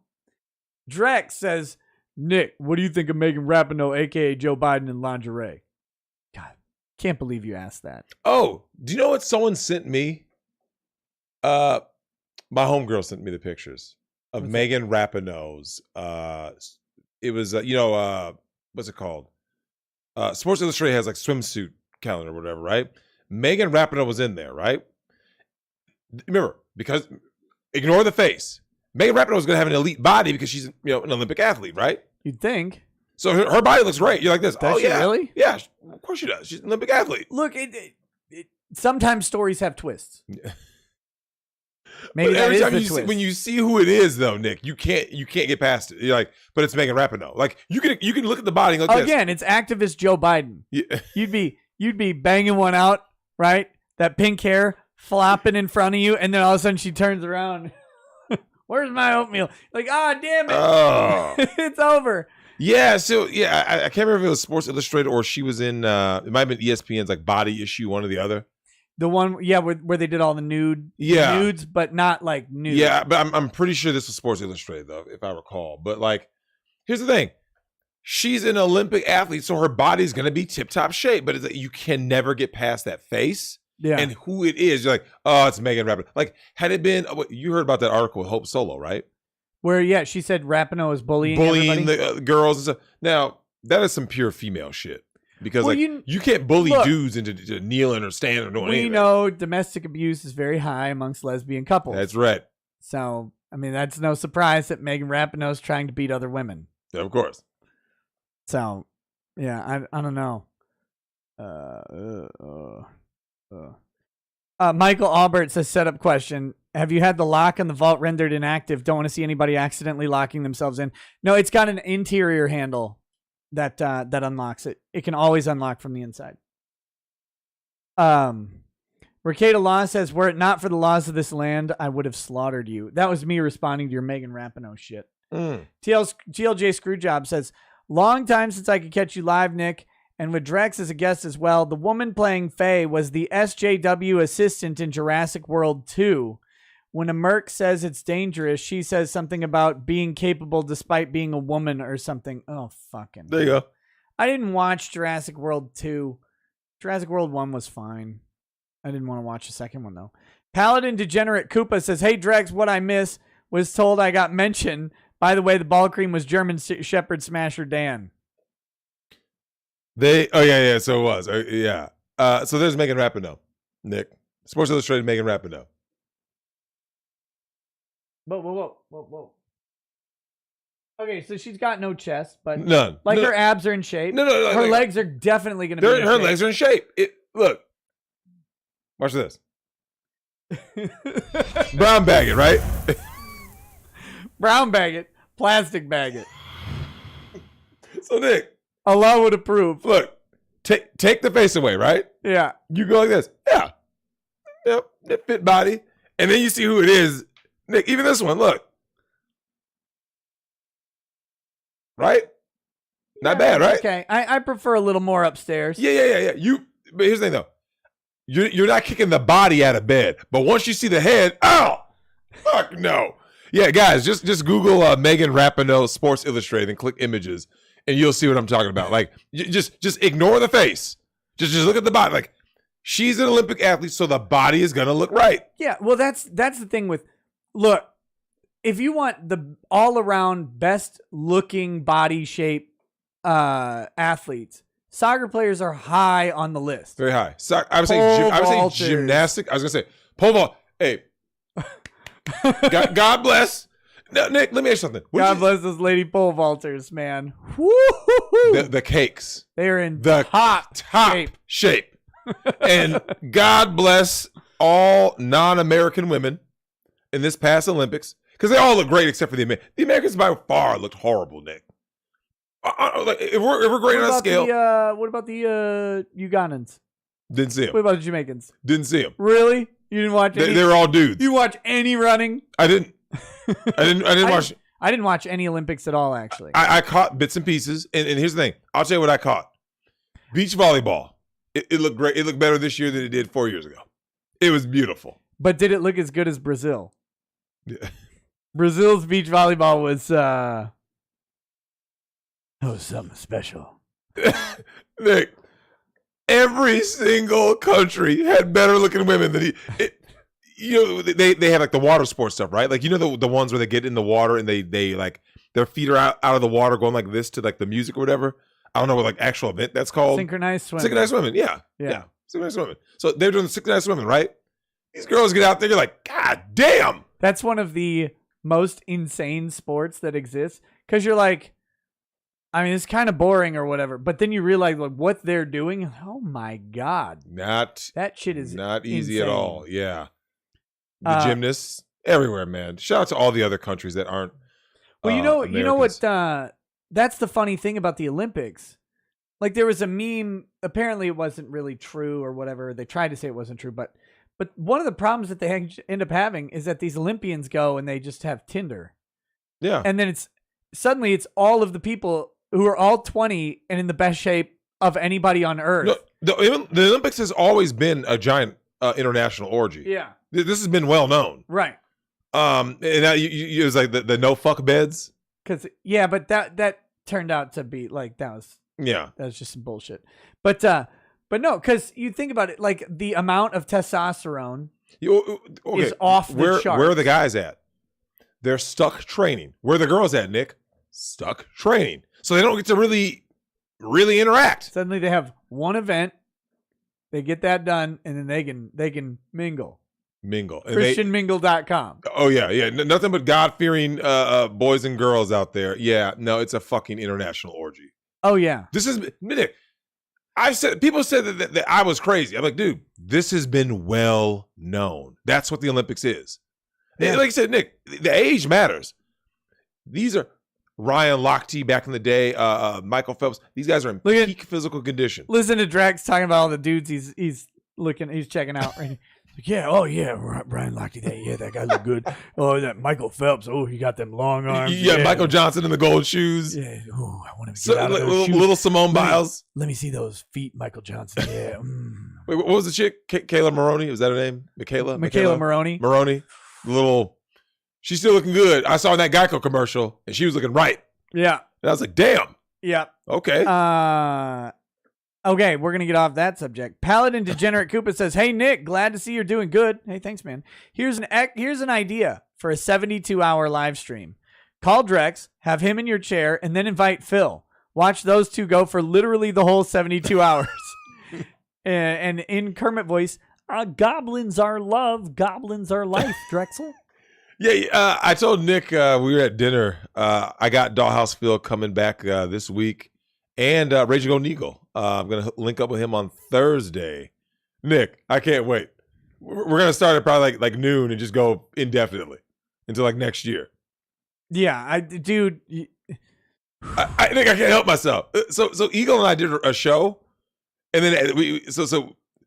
Speaker 2: Drex says, Nick, what do you think of Megan Rapinoe, aka Joe Biden, in lingerie? God, can't believe you asked that.
Speaker 1: Oh, do you know what someone sent me? My homegirl sent me the pictures of Megan Rapinoe's. It was what's it called? Sports Illustrated has like swimsuit calendar or whatever, right? Megan Rapinoe was in there, right? Remember, because ignore the face. Megan Rapinoe is going to have an elite body because she's an Olympic athlete, right?
Speaker 2: You'd think.
Speaker 1: So her body looks great. You're like this.
Speaker 2: Does she really?
Speaker 1: Yeah, of course she does. She's an Olympic athlete.
Speaker 2: Look, sometimes stories have twists. Maybe
Speaker 1: but
Speaker 2: that
Speaker 1: every
Speaker 2: is
Speaker 1: time
Speaker 2: the twist.
Speaker 1: When you see who it is, though, Nick, you can't get past it. You're like, but it's Megan Rapinoe. Like you can look at the body and look
Speaker 2: again. It's activist Joe Biden.
Speaker 1: Yeah.
Speaker 2: You'd be banging one out, right? That pink hair flopping in front of you, and then all of a sudden she turns around. Where's my oatmeal? Like, damn it,
Speaker 1: Oh.
Speaker 2: it's over.
Speaker 1: Yeah, so I can't remember if it was Sports Illustrated or she was in. It might have been ESPN's like body issue, one or the other.
Speaker 2: The one, where they did all the nudes, but not like nude.
Speaker 1: Yeah, but I'm pretty sure this was Sports Illustrated though, if I recall. But like, here's the thing: she's an Olympic athlete, so her body's gonna be tip top shape. But it's like, you can never get past that face.
Speaker 2: Yeah.
Speaker 1: And who it is, you're like, oh, it's Megan Rapinoe. Like, had it been, you heard about that article with Hope Solo, right?
Speaker 2: Where she said Rapinoe is bullying
Speaker 1: the girls and stuff. Now that is some pure female shit. Because you can't bully dudes into kneeling or standing or doing anything.
Speaker 2: We know domestic abuse is very high amongst lesbian couples.
Speaker 1: That's right.
Speaker 2: So, I mean, that's no surprise that Megan Rapinoe is trying to beat other women.
Speaker 1: Yeah, of course.
Speaker 2: So, yeah, I don't know. Michael Albert says, setup question. Have you had the lock on the vault rendered inactive? Don't want to see anybody accidentally locking themselves in. No, it's got an interior handle that unlocks it. It can always unlock from the inside. Ricada Law says, were it not for the laws of this land, I would have slaughtered you. That was me responding to your Megan Rapinoe shit. TLJ Screwjob says, long time since I could catch you live, Nick, and with Drex as a guest as well. The woman playing Faye was the SJW assistant in Jurassic World 2. When a merc says it's dangerous, she says something about being capable despite being a woman or something. Oh, fucking.
Speaker 1: There you go.
Speaker 2: I didn't watch Jurassic World 2. Jurassic World 1 was fine. I didn't want to watch the second one, though. Paladin Degenerate Koopa says, hey, Drex, what I miss was told I got mentioned. By the way, the ball cream was German Shepherd Smasher Dan.
Speaker 1: So it was. So there's Megan Rapinoe, Nick. Sports Illustrated Megan Rapinoe.
Speaker 2: Whoa. Okay, so she's got no chest, but
Speaker 1: None.
Speaker 2: like
Speaker 1: No.
Speaker 2: her abs are in shape.
Speaker 1: No,
Speaker 2: her legs are definitely going to be in
Speaker 1: her
Speaker 2: shape.
Speaker 1: legs are in shape. Look. Watch this. Brown bag it, right?
Speaker 2: Brown bag it, plastic bag it.
Speaker 1: So Nick,
Speaker 2: Allah would approve.
Speaker 1: Look, take the face away, right?
Speaker 2: Yeah.
Speaker 1: You go like this. Yeah. Yep. Fit body. And then you see who it is. Nick, even this one, look. Right? Not bad, right?
Speaker 2: Okay. I prefer a little more upstairs.
Speaker 1: Yeah. But here's the thing though. You're not kicking the body out of bed. But once you see the head, oh, fuck no. Yeah, guys, just Google Megan Rapinoe Sports Illustrated and click images, and you'll see what I'm talking about. Like, just ignore the face. Just look at the body. Like, she's an Olympic athlete, so the body is gonna look right.
Speaker 2: Yeah, well, that's the thing with, look, if you want the all around best looking body shape athletes, soccer players are high on the list.
Speaker 1: Very high. I would say gymnastic. I was gonna say pole vault. Hey. God bless. Now, Nick, let me ask you something.
Speaker 2: God bless those lady pole vaulters, man. Woo-hoo-hoo.
Speaker 1: The cakes.
Speaker 2: They're in
Speaker 1: the top shape. And God bless all non-American women in this past Olympics, because they all look great except for the Americans. The Americans by far looked horrible, Nick. Like, if we're great on a scale.
Speaker 2: What about the Ugandans?
Speaker 1: Didn't see them.
Speaker 2: What about the Jamaicans?
Speaker 1: Didn't see them.
Speaker 2: Really? You didn't watch any?
Speaker 1: They were all dudes.
Speaker 2: You watch any running?
Speaker 1: I didn't. I didn't watch.
Speaker 2: I didn't watch any Olympics at all, actually.
Speaker 1: I caught bits and pieces, and here's the thing. I'll tell you what I caught. Beach volleyball. It looked great. It looked better this year than it did 4 years ago. It was beautiful.
Speaker 2: But did it look as good as Brazil?
Speaker 1: Yeah.
Speaker 2: Brazil's beach volleyball was something special.
Speaker 1: Nick, every single country had better looking women than they have like the water sports stuff, right? Like, you know, the ones where they get in the water and they like their feet are out of the water going like this to like the music or whatever. I don't know what like actual event that's called.
Speaker 2: Synchronized swimming.
Speaker 1: Synchronized swimming, yeah. Synchronized swimming. So they're doing the synchronized swimming, right? These girls get out there, you're like, God damn.
Speaker 2: That's one of the most insane sports that exists, because you're like, I mean, it's kind of boring or whatever, but then you realize like what they're doing. Oh my God.
Speaker 1: That
Speaker 2: shit is
Speaker 1: not easy
Speaker 2: insane.
Speaker 1: at all. Yeah. The gymnasts everywhere, man. Shout out to all the other countries that aren't.
Speaker 2: Well, you know what? That's the funny thing about the Olympics. Like, there was a meme. Apparently, it wasn't really true or whatever. They tried to say it wasn't true, but one of the problems that they end up having is that these Olympians go and they just have Tinder.
Speaker 1: Yeah.
Speaker 2: And then suddenly it's all of the people who are all 20 and in the best shape of anybody on earth.
Speaker 1: No, the Olympics has always been a giant international orgy.
Speaker 2: Yeah.
Speaker 1: This has been well known.
Speaker 2: Right.
Speaker 1: And now it was like the no fuck beds.
Speaker 2: But that turned out to be like, that was just some bullshit. But no, because you think about it, like the amount of testosterone is off the charts.
Speaker 1: Where are the guys at? They're stuck training. Where are the girls at, Nick? Stuck training. So they don't get to really interact.
Speaker 2: Suddenly they have one event, they get that done, and then they can mingle. ChristianMingle.com.
Speaker 1: Oh yeah. Nothing but God-fearing boys and girls out there. Yeah, no, it's a fucking international orgy.
Speaker 2: Oh yeah.
Speaker 1: This is Nick. People said that I was crazy. I'm like, dude, this has been well known. That's what the Olympics is.
Speaker 2: Yeah.
Speaker 1: And like I said, Nick, the age matters. These are Ryan Lochte back in the day, Michael Phelps. These guys are in peak physical condition.
Speaker 2: Listen to Drex talking about all the dudes he's checking out right now.
Speaker 11: Like, Brian Lochte, that guy looked good. Oh, that Michael Phelps, he got them long arms.
Speaker 1: Yeah, Michael Johnson in the gold shoes.
Speaker 11: Yeah, I want to get out of those shoes.
Speaker 1: Little Simone Biles.
Speaker 11: Let me see those feet, Michael Johnson. Yeah.
Speaker 1: Wait, what was the chick? Kayla Maroney? Was that her name? Michaela
Speaker 2: Maroney.
Speaker 1: She's still looking good. I saw in that Geico commercial, and she was looking right.
Speaker 2: Yeah.
Speaker 1: And I was like, damn.
Speaker 2: Yeah.
Speaker 1: Okay.
Speaker 2: Okay, we're going to get off that subject. Paladin Degenerate Koopa says, "Hey, Nick, glad to see you're doing good." Hey, thanks, man. Here's an idea for a 72-hour live stream. Call Drex, have him in your chair, and then invite Phil. Watch those two go for literally the whole 72 hours. And in Kermit voice, goblins are love, goblins are life, Drexel.
Speaker 1: Yeah, I told Nick we were at dinner. I got Dollhouse Phil coming back this week, and Raging Old Eagle. I'm gonna link up with him on Thursday. Nick, I can't wait. We're gonna start at probably like noon and just go indefinitely until like next year.
Speaker 2: Yeah, dude.
Speaker 1: I think I can't help myself. So Eagle and I did a show, and then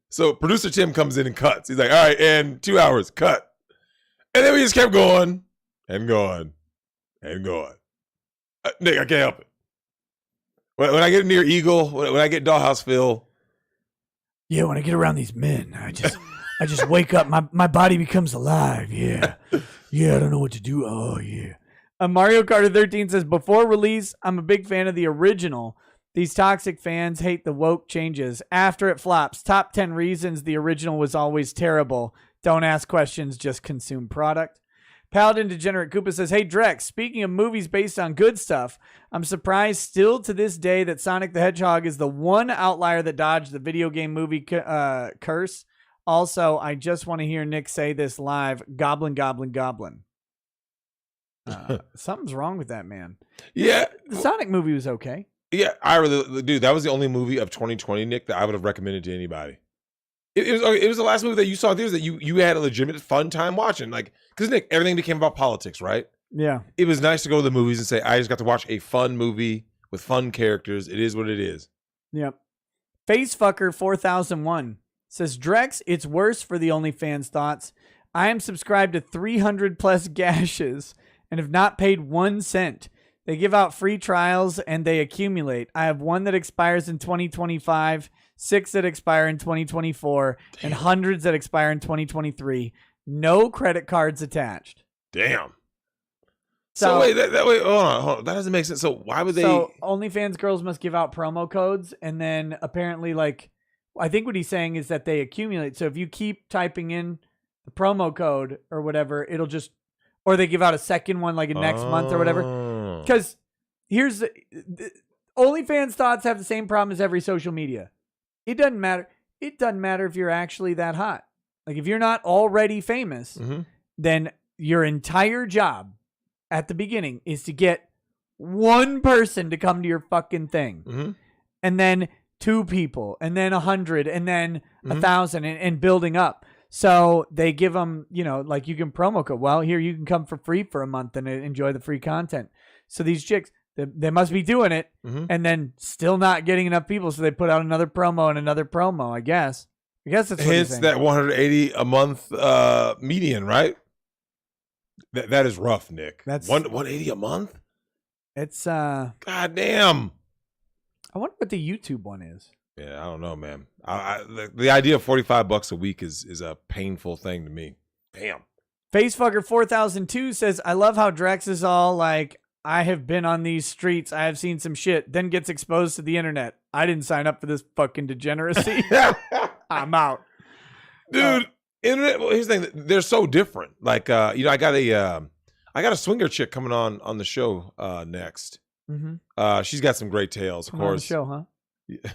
Speaker 1: so producer Tim comes in and cuts. He's like, "All right, and 2 hours cut." And then we just kept going and going and going. Nick, I can't help it. When I get near Eagle, when I get Dollhouse Phil.
Speaker 11: Yeah, when I get around these men, I just wake up. My body becomes alive. Yeah. Yeah, I don't know what to do. Oh, yeah.
Speaker 2: Mario Kart 13 says, before release, I'm a big fan of the original. These toxic fans hate the woke changes. After it flops, top 10 reasons the original was always terrible. Don't ask questions, just consume product. Paladin Degenerate Koopa says, hey, Drex, speaking of movies based on good stuff, I'm surprised still to this day that Sonic the Hedgehog is the one outlier that dodged the video game movie curse. Also, I just want to hear Nick say this live, goblin, goblin, goblin. Something's wrong with that man.
Speaker 1: Yeah.
Speaker 2: The Sonic movie was okay.
Speaker 1: Yeah, dude, that was the only movie of 2020, Nick, that I would have recommended to anybody. It was the last movie that you saw in theaters that you had a legitimate fun time watching. Like, because Nick, everything became about politics, right?
Speaker 2: Yeah.
Speaker 1: It was nice to go to the movies and say, I just got to watch a fun movie with fun characters. It is what it is.
Speaker 2: Yep. Facefucker 4001 says, Drex, it's worse for the OnlyFans thoughts. I am subscribed to 300 plus gashes and have not paid 1 cent. They give out free trials and they accumulate. I have one that expires in 2025, 6 that expire in 2024, and hundreds that expire in 2023. No credit cards attached.
Speaker 1: Damn. So wait, wait, hold on. That doesn't make sense. So why would they?
Speaker 2: So OnlyFans girls must give out promo codes, and then apparently, like, I think what he's saying is that they accumulate. So if you keep typing in the promo code or whatever, it'll just, or they give out a second one like next month or whatever. Because here's the OnlyFans thoughts have the same problem as every social media. It doesn't matter. It doesn't matter if you're actually that hot. Like if you're not already famous, then your entire job at the beginning is to get one person to come to your fucking thing. And then 2 people, and then 100, and then 1,000, and building up. So they give them, you know, like you can promo code. Well, here you can come for free for a month and enjoy the free content. So these chicks, they must be doing it and then still not getting enough people. So they put out another promo and another promo, I guess. That's what
Speaker 1: hence that 180 a month median, right? That is rough, Nick. That's 180 a month.
Speaker 2: It's
Speaker 1: God damn.
Speaker 2: I wonder what the YouTube one is.
Speaker 1: Yeah, I don't know, man. The idea of $45 a week is a painful thing to me. Damn.
Speaker 2: Facefucker 4002 says, I love how Drex is all like, I have been on these streets. I have seen some shit. Then gets exposed to the internet. I didn't sign up for this fucking degeneracy. I'm out.
Speaker 1: Dude, internet. Well, here's the thing. They're so different. Like, you know, I got a swinger chick coming on the show next. She's got some great tales, of course.
Speaker 2: On the show, huh?
Speaker 1: Yeah.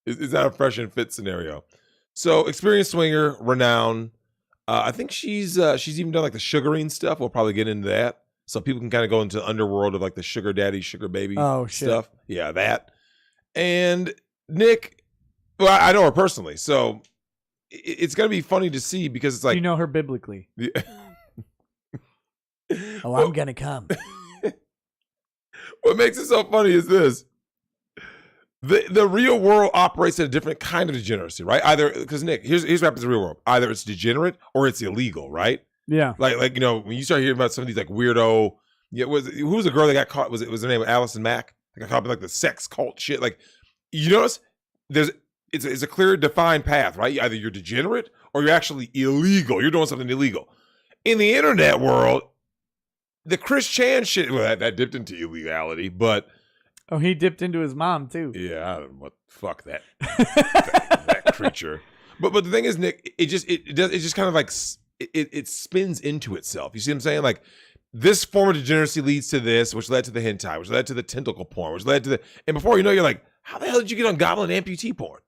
Speaker 1: Is that a fresh and fit scenario? So, experienced swinger, renowned. I think she's even done like the sugaring stuff. We'll probably get into that, so people can kind of go into the underworld of like the sugar daddy, sugar baby stuff. Yeah, that. And Nick, well, I know her personally, so it's gonna be funny to see because it's like
Speaker 2: you know her biblically.
Speaker 1: Yeah.
Speaker 11: Oh, I'm gonna come.
Speaker 1: What makes it so funny is this. The real world operates at a different kind of degeneracy, right? Either because Nick, here's what happens in the real world. Either it's degenerate or it's illegal, right?
Speaker 2: Yeah.
Speaker 1: Like you know, when you start hearing about some of these like weirdo, who was the girl that got caught? Was her name Allison Mack? That got caught in like the sex cult shit. Like you notice it's a clear defined path, right? Either you're degenerate or you're actually illegal. You're doing something illegal. In the internet world, the Chris Chan shit, well, that dipped into illegality, but
Speaker 2: oh, he dipped into his mom too.
Speaker 1: Yeah, I don't know fuck that that creature. But the thing is, Nick, it just kind of like it spins into itself. You see what I'm saying? Like this form of degeneracy leads to this, which led to the hentai, which led to the tentacle porn, which led to the, and before you know, you're like, how the hell did you get on goblin amputee porn?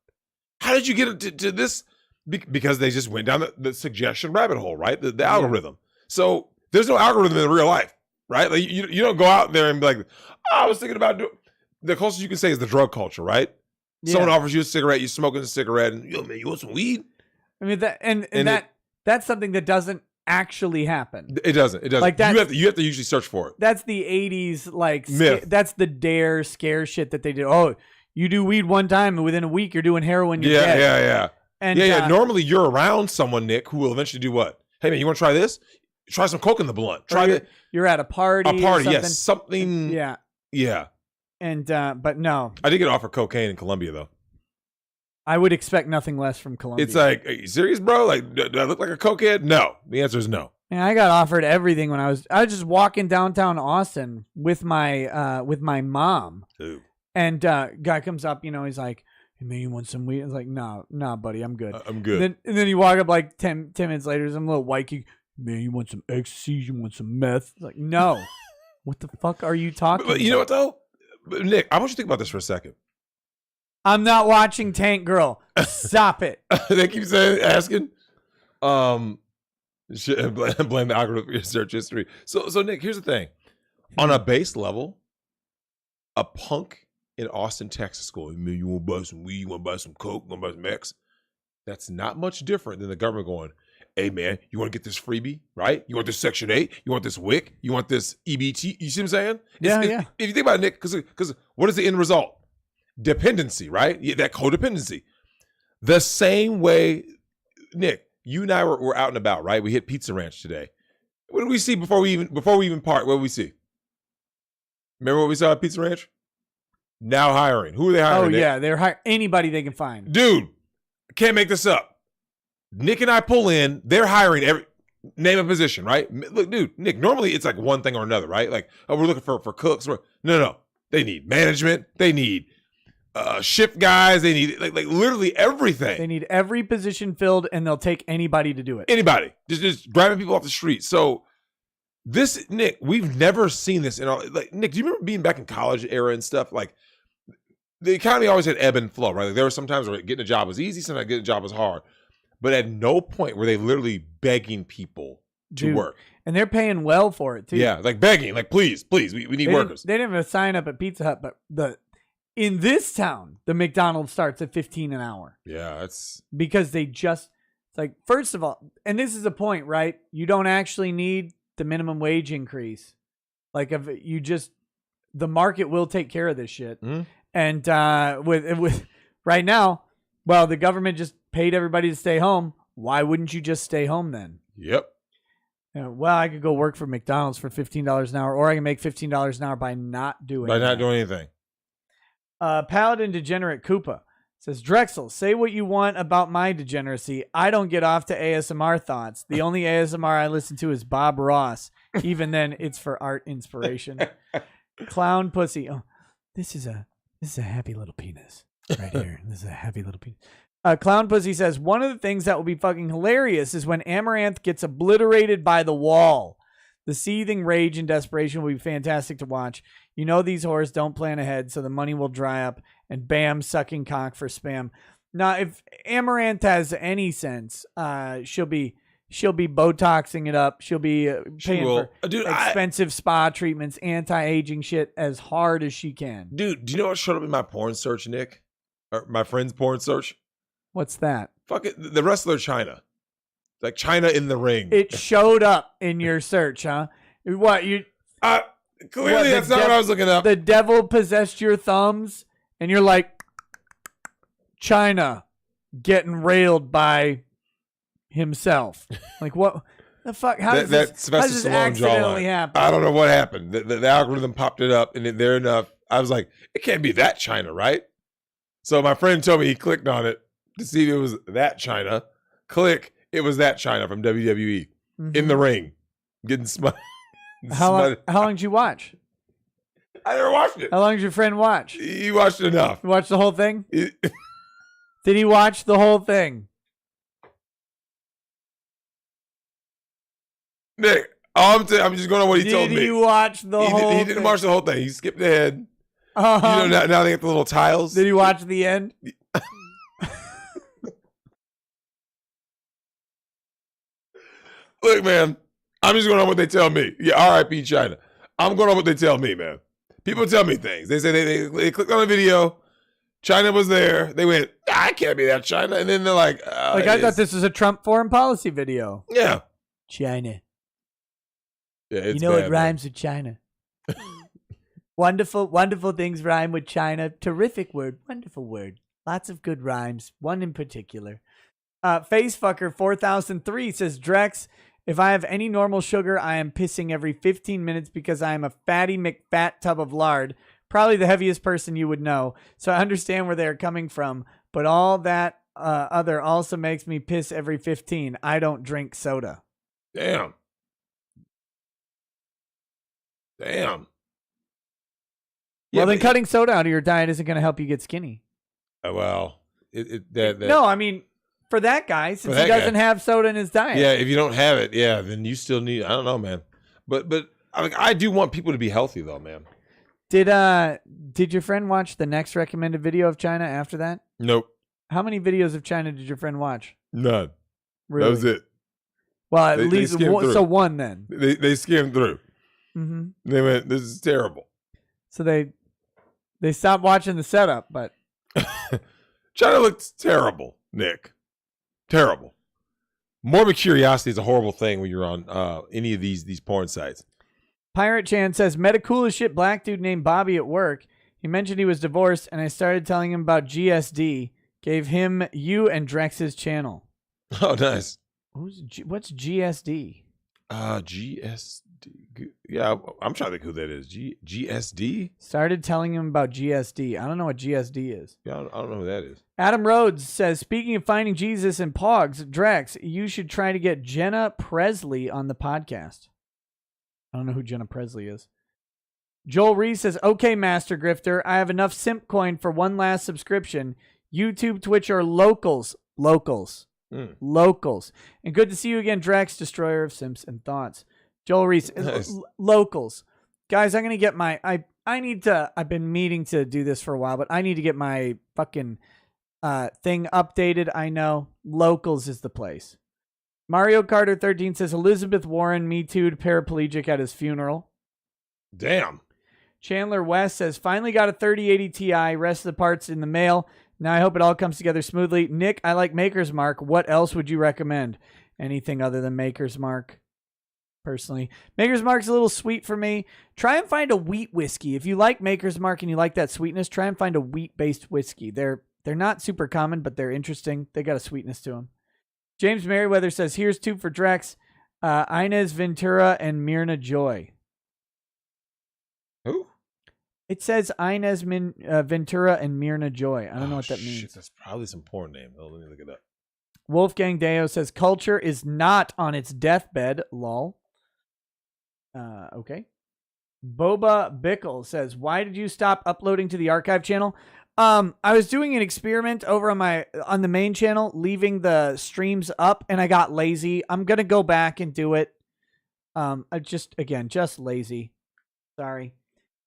Speaker 1: How did you get to this? Because they just went down the suggestion rabbit hole, right? The algorithm. So There's no algorithm in real life, right? Like you don't go out there and be like, oh, I was thinking about doing. The closest you can say is the drug culture, right?
Speaker 2: Yeah.
Speaker 1: Someone offers you a cigarette, you smoking a cigarette, and yo, man, you want some weed?
Speaker 2: I mean that's something that doesn't actually happen.
Speaker 1: It doesn't. It doesn't.
Speaker 2: Like
Speaker 1: you have to usually search for it.
Speaker 2: That's the 80s like
Speaker 1: Myth.
Speaker 2: That's the dare scare shit that they did. Oh, you do weed one time and within a week you're doing heroin. You're dead.
Speaker 1: Yeah.
Speaker 2: And
Speaker 1: Normally you're around someone, Nick, who will eventually do what? Hey man, you want to try this? Try some coke in the blunt. Try that.
Speaker 2: You're at a party.
Speaker 1: A party,
Speaker 2: or
Speaker 1: yes, something. Yeah.
Speaker 2: And but no,
Speaker 1: I did get offered cocaine in Colombia though.
Speaker 2: I would expect nothing less from Colombia.
Speaker 1: It's like, are you serious, bro? Like, do I look like a cokehead? No. The answer is no.
Speaker 2: And I got offered everything when I was just walking downtown Austin with my mom.
Speaker 1: Ooh.
Speaker 2: And guy comes up, he's like, hey man, you want some weed? I was like, no, buddy, I'm good.
Speaker 1: I'm good.
Speaker 2: And then you walk up like 10 minutes later, some little white kid, man, you want some ecstasy? You want some meth? It's like, no. What the fuck are you talking
Speaker 1: But you know what though? Nick, I want you to think about this for a second.
Speaker 2: I'm not watching Tank Girl. Stop it.
Speaker 1: They keep asking. Blame the algorithm for your search history. So Nick, here's the thing. On a base level, a punk in Austin, Texas going, man, you want to buy some weed? You want to buy some coke? You want to buy some X? That's not much different than the government going, hey man, you want to get this freebie, right? You want this Section 8? You want this WIC? You want this EBT? You see what I'm saying?
Speaker 2: Yeah.
Speaker 1: If you think about it, Nick, because what is the end result? Dependency, right? Yeah, that codependency. The same way, Nick, you and I were out and about, right? We hit Pizza Ranch today. What did we see before we even part? What did we see? Remember what we saw at Pizza Ranch? Now hiring. Who are they hiring?
Speaker 2: Oh yeah, they're hiring anybody they can find.
Speaker 1: Dude, can't make this up. Nick and I pull in. They're hiring name a position, right? Look, dude, Nick. Normally it's like one thing or another, right? Like, oh, we're looking for cooks. No. They need management. They need shift guys. They need like literally everything.
Speaker 2: They need every position filled, and they'll take anybody to do it.
Speaker 1: Anybody, just grabbing people off the street. So this, Nick, we've never seen this in our Nick. Do you remember being back in college era and stuff? Like the economy always had ebb and flow, right? Like there were some times where getting a job was easy, sometimes getting a job was hard, but at no point were they literally begging people to work.
Speaker 2: And they're paying well for it too.
Speaker 1: Yeah, like begging, like please, we need workers.
Speaker 2: They didn't have a sign up at Pizza Hut, but in this town, the McDonald's starts at $15 an hour.
Speaker 1: Yeah, that's
Speaker 2: because it's like, first of all, and this is a point, right? You don't actually need the minimum wage increase. Like if you just, the market will take care of this shit.
Speaker 1: Mm-hmm.
Speaker 2: And with right now, well, the government just paid everybody to stay home. Why wouldn't you just stay home then?
Speaker 1: Yep.
Speaker 2: Well, I could go work for McDonald's for $15 an hour, or I can make $15 an hour by not doing
Speaker 1: anything.
Speaker 2: Paladin Degenerate Koopa says, Drexel, say what you want about my degeneracy. I don't get off to ASMR thoughts. The only ASMR I listen to is Bob Ross. Even then, it's for art inspiration. Clown Pussy. Oh, this is a happy little penis right here. This is a happy little penis. Clown Pussy says, one of the things that will be fucking hilarious is when Amouranth gets obliterated by the wall. The seething rage and desperation will be fantastic to watch. You know these whores don't plan ahead, so the money will dry up, and bam, sucking cock for spam. Now, if Amouranth has any sense, she'll be Botoxing it up. She'll be paying for expensive spa treatments, anti-aging shit as hard as she can.
Speaker 1: Dude, do you know what showed up in my porn search, Nick? Or my friend's porn search?
Speaker 2: What's that?
Speaker 1: Fuck it, the wrestler China. Like China in the ring.
Speaker 2: It showed up in your search, huh? What you?
Speaker 1: Clearly, that's not what I was looking up.
Speaker 2: The devil possessed your thumbs, and you're like, China getting railed by himself. Like what the fuck? How does this accidentally happen?
Speaker 1: I don't know what happened. The algorithm popped it up, and there enough. I was like, it can't be that China, right? So my friend told me he clicked on it to see if it was that China. Click. It was that China from WWE in the ring, getting smut.
Speaker 2: How long did you watch?
Speaker 1: I never watched it.
Speaker 2: How long did your friend watch?
Speaker 1: He watched enough.
Speaker 2: You watched the whole thing? Did he watch the whole thing?
Speaker 1: Nick, I'm just going on what he told me.
Speaker 2: Did he watch the whole thing?
Speaker 1: He didn't watch the whole thing. He skipped ahead. You know, now they get the little tiles.
Speaker 2: Did he watch the end?
Speaker 1: Look, man, I'm just going on what they tell me. Yeah, R.I.P. China. I'm going on what they tell me, man. People tell me things. They say they clicked on a video. China was there. They went, I can't be that China. And then they're like,
Speaker 2: I thought this was a Trump foreign policy video.
Speaker 1: Yeah.
Speaker 2: China.
Speaker 1: Yeah, it's
Speaker 2: you know
Speaker 1: bad,
Speaker 2: what rhymes with China? Wonderful, wonderful things rhyme with China. Terrific word. Wonderful word. Lots of good rhymes. One in particular. Facefucker 4003 says, Drex, if I have any normal sugar, I am pissing every 15 minutes because I am a fatty McFat tub of lard. Probably the heaviest person you would know. So I understand where they're coming from. But all that other also makes me piss every 15. I don't drink soda.
Speaker 1: Damn.
Speaker 2: Well, then cutting soda out of your diet isn't going to help you get skinny.
Speaker 1: Well,
Speaker 2: no, I mean, for that guy, since he doesn't have soda in his diet.
Speaker 1: Yeah, if you don't have it, then you still need. I don't know, man. But I do want people to be healthy, though, man.
Speaker 2: Did your friend watch the next recommended video of China after that?
Speaker 1: Nope.
Speaker 2: How many videos of China did your friend watch?
Speaker 1: None.
Speaker 2: Really?
Speaker 1: That was it.
Speaker 2: Well, at least one then.
Speaker 1: They skimmed through.
Speaker 2: Mm-hmm.
Speaker 1: They went, this is terrible.
Speaker 2: So they stopped watching the setup, but
Speaker 1: China looked terrible, Nick. Terrible. Morbid curiosity is a horrible thing when you're on any of these porn sites.
Speaker 2: Pirate Chan says, met a cool as shit black dude named Bobby at work. He mentioned he was divorced, and I started telling him about GSD. Gave him you and Drex's channel.
Speaker 1: Oh, nice.
Speaker 2: What's GSD?
Speaker 1: GSD. Yeah, I'm trying to think who that is. GSD?
Speaker 2: Started telling him about GSD. I don't know what GSD is.
Speaker 1: Yeah, I don't know who that is.
Speaker 2: Adam Rhodes says, speaking of finding Jesus and PAWGs, Drex, you should try to get Jenna Presley on the podcast. I don't know who Jenna Presley is. Joel Reese says, okay, Master Grifter, I have enough simp coin for one last subscription. YouTube, Twitch, or locals. Locals. And good to see you again, Drex, destroyer of simps and thoughts. Joel Reese, nice. Locals. Guys, I'm going to get my, I've been meaning to do this for a while, but I need to get my fucking thing updated. I know. Locals is the place. Mario Carter 13 says, Elizabeth Warren Me Too'd paraplegic at his funeral.
Speaker 1: Damn.
Speaker 2: Chandler West says, finally got a 3080 Ti, rest of the parts in the mail. Now I hope it all comes together smoothly. Nick, I like Maker's Mark. What else would you recommend? Anything other than Maker's Mark, personally. Maker's Mark's a little sweet for me. Try and find a wheat whiskey. If you like Maker's Mark and you like that sweetness, try and find a wheat-based whiskey. They're not super common, but they're interesting. They got a sweetness to them. James Merriweather says, here's two for Drex. Inez Ventura and Myrna Joy.
Speaker 1: Who?
Speaker 2: It says Inez Ventura and Myrna Joy. I don't know what that means.
Speaker 1: That's probably some porn name. Oh, let me look it up.
Speaker 2: Wolfgang Deo says culture is not on its deathbed. Lol. Okay. Boba Bickle says, why did you stop uploading to the archive channel? I was doing an experiment over on the main channel, leaving the streams up, and I got lazy. I'm gonna go back and do it. Just lazy. Sorry.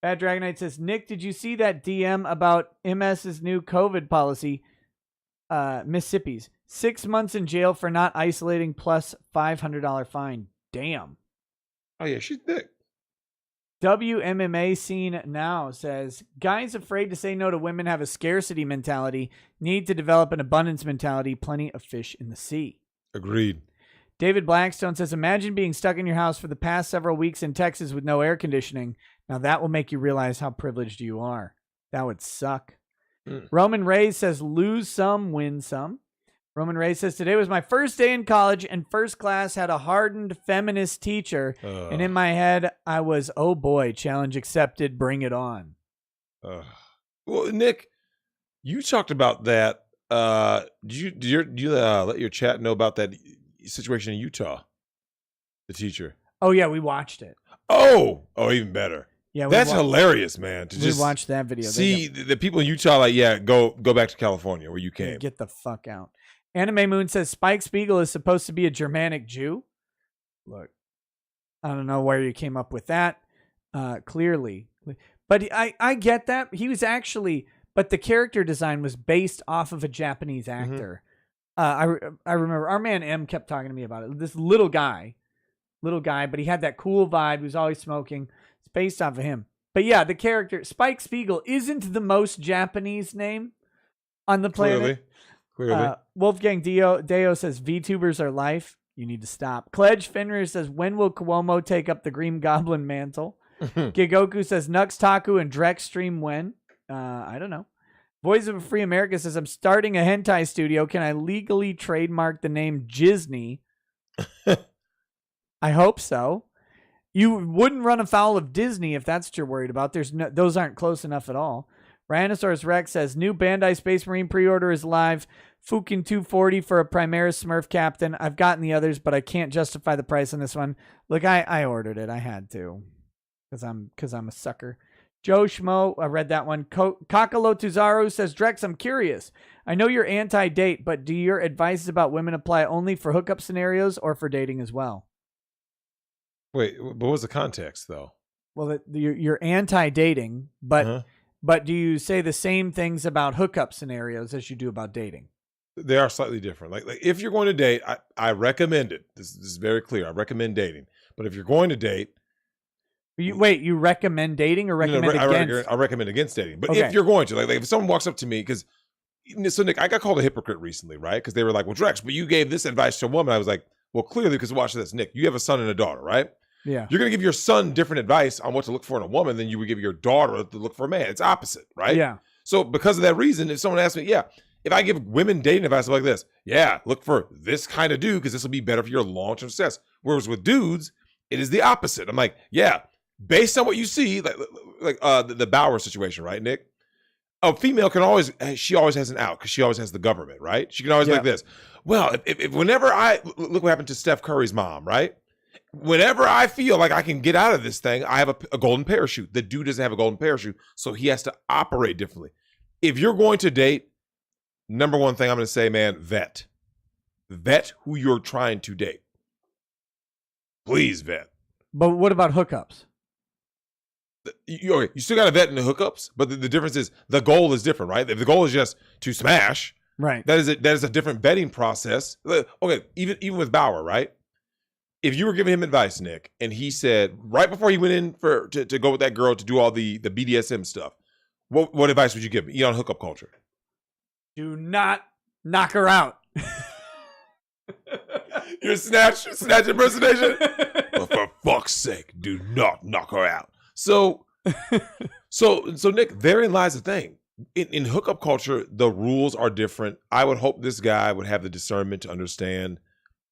Speaker 2: Bad Dragonite says, Nick, did you see that DM about MS's new COVID policy? Mississippi's 6 months in jail for not isolating plus $500 fine. Damn.
Speaker 1: Oh yeah, she's thick.
Speaker 2: WMMA Scene Now says, guys afraid to say no to women have a scarcity mentality, need to develop an abundance mentality, plenty of fish in the sea.
Speaker 1: Agreed.
Speaker 2: David Blackstone says, imagine being stuck in your house for the past several weeks in Texas with no air conditioning. Now that will make you realize how privileged you are. That would suck. Roman Reyes says, lose some, win some. Roman Reyes says, today was my first day in college and first class had a hardened feminist teacher. And in my head, I was, oh boy, challenge accepted. Bring it on.
Speaker 1: Well, Nick, you talked about that. Did you let your chat know about that situation in Utah? The teacher.
Speaker 2: Oh yeah, we watched it.
Speaker 1: Oh, even better.
Speaker 2: Yeah,
Speaker 1: that's hilarious, man.
Speaker 2: We watched that video.
Speaker 1: See the people in Utah, like, go back to California where you came.
Speaker 2: Get the fuck out. Anime Moon says Spike Spiegel is supposed to be a Germanic Jew. Look, I don't know where you came up with that. Clearly, but I get that he was actually, but the character design was based off of a Japanese actor. I remember our man M kept talking to me about it. This little guy little guy, but he had that cool vibe. He was always smoking. It's based off of him. But yeah, the character Spike Spiegel isn't the most Japanese name on the planet.
Speaker 1: Clearly.
Speaker 2: Wolfgang Deo says VTubers are life. You need to stop. Kledge Fenrir says, when will Cuomo take up the Green Goblin mantle? Gigoku says, Nux Taku and Drex stream when? I don't know. Voice of a Free America says, I'm starting a hentai studio. Can I legally trademark the name Disney? I hope so. You wouldn't run afoul of Disney if that's what you're worried about. Those aren't close enough at all. Rhinosaurus Rex says, new Bandai Space Marine pre-order is live. Fukin 240 for a Primaris Smurf Captain. I've gotten the others, but I can't justify the price on this one. Look, I ordered it. I had to. Because I'm a sucker. Joe Schmo, I read that one. Kakalo Tuzaru says, Drex, I'm curious. I know you're anti-date, but do your advices about women apply only for hookup scenarios or for dating as well?
Speaker 1: Wait, what was the context, though?
Speaker 2: Well, you're anti-dating, but do you say the same things about hookup scenarios as you do about dating?
Speaker 1: They are slightly different. Like if you're going to date, I recommend it. This is very clear. I recommend dating. But if you're going to date...
Speaker 2: You recommend dating or recommend against?
Speaker 1: I recommend against dating. But
Speaker 2: Okay.
Speaker 1: if you're going to, like if someone walks up to me, because... So, Nick, I got called a hypocrite recently, right? Because they were like, well, Drex, but you gave this advice to a woman. I was like, well, clearly, because watch this. Nick, you have a son and a daughter, right?
Speaker 2: Yeah.
Speaker 1: You're going to give your son different advice on what to look for in a woman than you would give your daughter to look for a man. It's opposite, right?
Speaker 2: Yeah.
Speaker 1: So because of that reason, if someone asks me, if I give women dating advice like this, look for this kind of dude because this will be better for your long-term success. Whereas with dudes, it is the opposite. I'm like, based on what you see, like the Bauer situation, right, Nick? A female she always has an out because she always has the government, right? She can always be like this. Well, if whenever look what happened to Steph Curry's mom, right? Whenever I feel like I can get out of this thing, I have a golden parachute. The dude doesn't have a golden parachute, so he has to operate differently. If you're going to date, number one thing I'm going to say, man, vet. Vet who you're trying to date. Please vet.
Speaker 2: But what about hookups?
Speaker 1: You still got to vet in the hookups, but the difference is the goal is different, right? If the goal is just to smash,
Speaker 2: right?
Speaker 1: That is a different vetting process. Okay, even with Bauer, right? If you were giving him advice, Nick, and he said right before he went in to go with that girl to do all the BDSM stuff, what advice would you give me on hookup culture?
Speaker 2: Do not knock her out.
Speaker 1: Your snatch impersonation? Well, for fuck's sake, do not knock her out. So Nick, therein lies the thing. In hookup culture, the rules are different. I would hope this guy would have the discernment to understand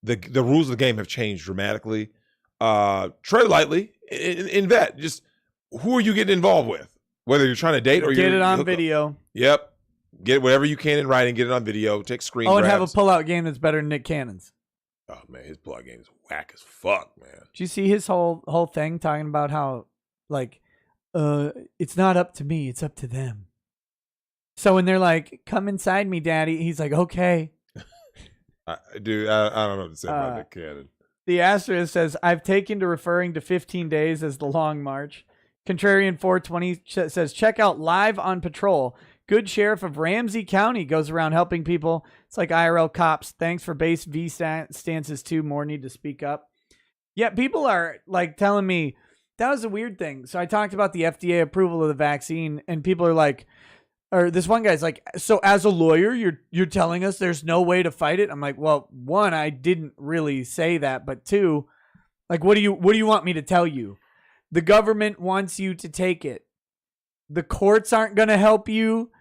Speaker 1: the rules of the game have changed dramatically. Tread lightly in vet. Just who are you getting involved with? Whether you're trying to date or
Speaker 2: get it on video.
Speaker 1: Yep. Get whatever you can in writing. Get it on video. Take screen grabs.
Speaker 2: And have a pullout game that's better than Nick Cannon's.
Speaker 1: Oh man, his pullout game is whack as fuck, man.
Speaker 2: Did you see his whole thing talking about how it's not up to me, it's up to them. So when they're like, come inside me, daddy, he's like, okay.
Speaker 1: I don't know what to say about Nick Cannon.
Speaker 2: The asterisk says, I've taken to referring to 15 days as the long march. Contrarian 420 says, check out Live on Patrol. Good sheriff of Ramsey County goes around helping people. It's like IRL cops. Thanks for base V stances too. More need to speak up. Yeah, people are like telling me that was a weird thing. So I talked about the FDA approval of the vaccine, and people are like, or this one guy's like, so as a lawyer, you're telling us there's no way to fight it? I'm like, well, one, I didn't really say that, but two, like, what do you want me to tell you? The government wants you to take it. The courts aren't going to help you.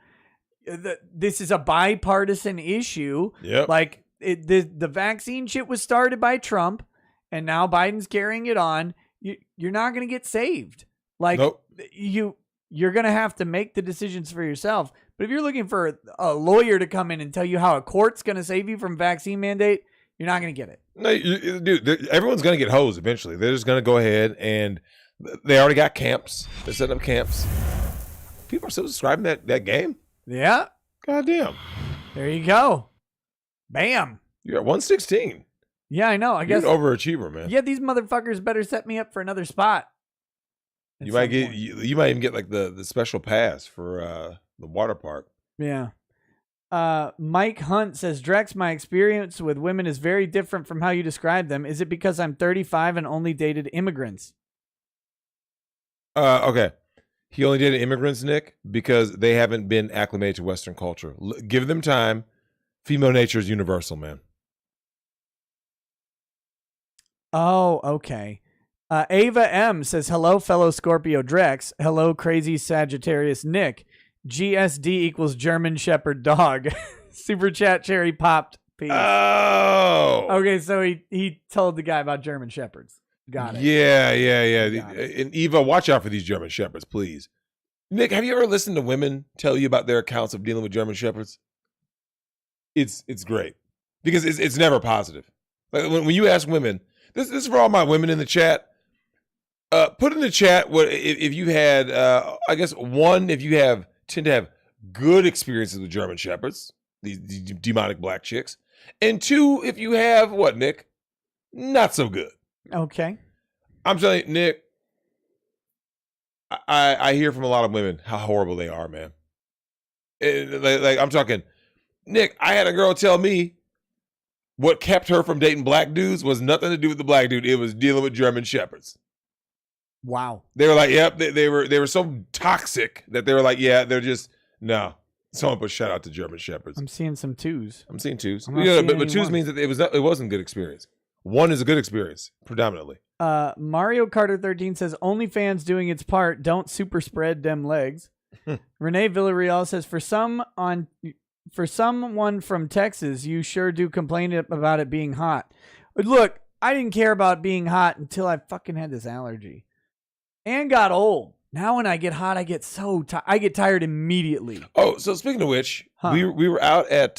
Speaker 2: This is a bipartisan issue.
Speaker 1: Yep.
Speaker 2: Like the vaccine shit was started by Trump, and now Biden's carrying it on. You're not going to get saved. Like
Speaker 1: nope.
Speaker 2: You're going to have to make the decisions for yourself. But if you're looking for a lawyer to come in and tell you how a court's going to save you from vaccine mandate, you're not going to get it.
Speaker 1: No, dude, everyone's going to get hosed eventually. They're just going to go ahead, and they already got camps. They're setting up camps. People are still describing that game.
Speaker 2: Yeah.
Speaker 1: Goddamn.
Speaker 2: There you go. Bam.
Speaker 1: You're at 116.
Speaker 2: Yeah, I know. I guess
Speaker 1: you're an overachiever, man.
Speaker 2: Yeah, these motherfuckers better set me up for another spot.
Speaker 1: You might even get like the special pass for the water park.
Speaker 2: Yeah. Mike Hunt says, Drex, my experience with women is very different from how you describe them. Is it because I'm 35 and only dated immigrants?
Speaker 1: Okay. He only dated immigrants, Nick, because they haven't been acclimated to Western culture. Give them time. Female nature is universal, man.
Speaker 2: Oh, okay. Ava M says, hello, fellow Scorpio Drex. Hello, crazy Sagittarius Nick. GSD equals German Shepherd dog. Super chat cherry popped. Peace.
Speaker 1: Oh.
Speaker 2: Okay, so he told the guy about German Shepherds. Got it.
Speaker 1: Yeah. And Eva, watch out for these German Shepherds, please. Nick, have you ever listened to women tell you about their accounts of dealing with German Shepherds? It's great because it's never positive. Like when you ask women, this is for all my women in the chat. Put in the chat what if you had, I guess if you tend to have good experiences with German Shepherds, these demonic black chicks, and 2, if you have what, Nick, not so good.
Speaker 2: Okay.
Speaker 1: I'm telling you, Nick, I hear from a lot of women how horrible they are, man. Like I'm talking, Nick, I had a girl tell me what kept her from dating black dudes was nothing to do with the black dude. It was dealing with German Shepherds.
Speaker 2: Wow.
Speaker 1: They were like, yep, they were so toxic that they were like, yeah, they're just, no. Someone put shout out to German Shepherds.
Speaker 2: I'm seeing some 2s.
Speaker 1: I'm seeing 2s.
Speaker 2: I'm not seeing
Speaker 1: but
Speaker 2: any
Speaker 1: 2s means that it wasn't a good experience. 1 is a good experience, predominantly.
Speaker 2: Mario Carter 13 says, OnlyFans doing its part. Don't super spread them legs. Renee Villarreal says, for someone from Texas, you sure do complain about it being hot. Look, I didn't care about being hot until I fucking had this allergy and got old. Now when I get hot, I get I get tired immediately.
Speaker 1: Oh, so speaking of which, we were out at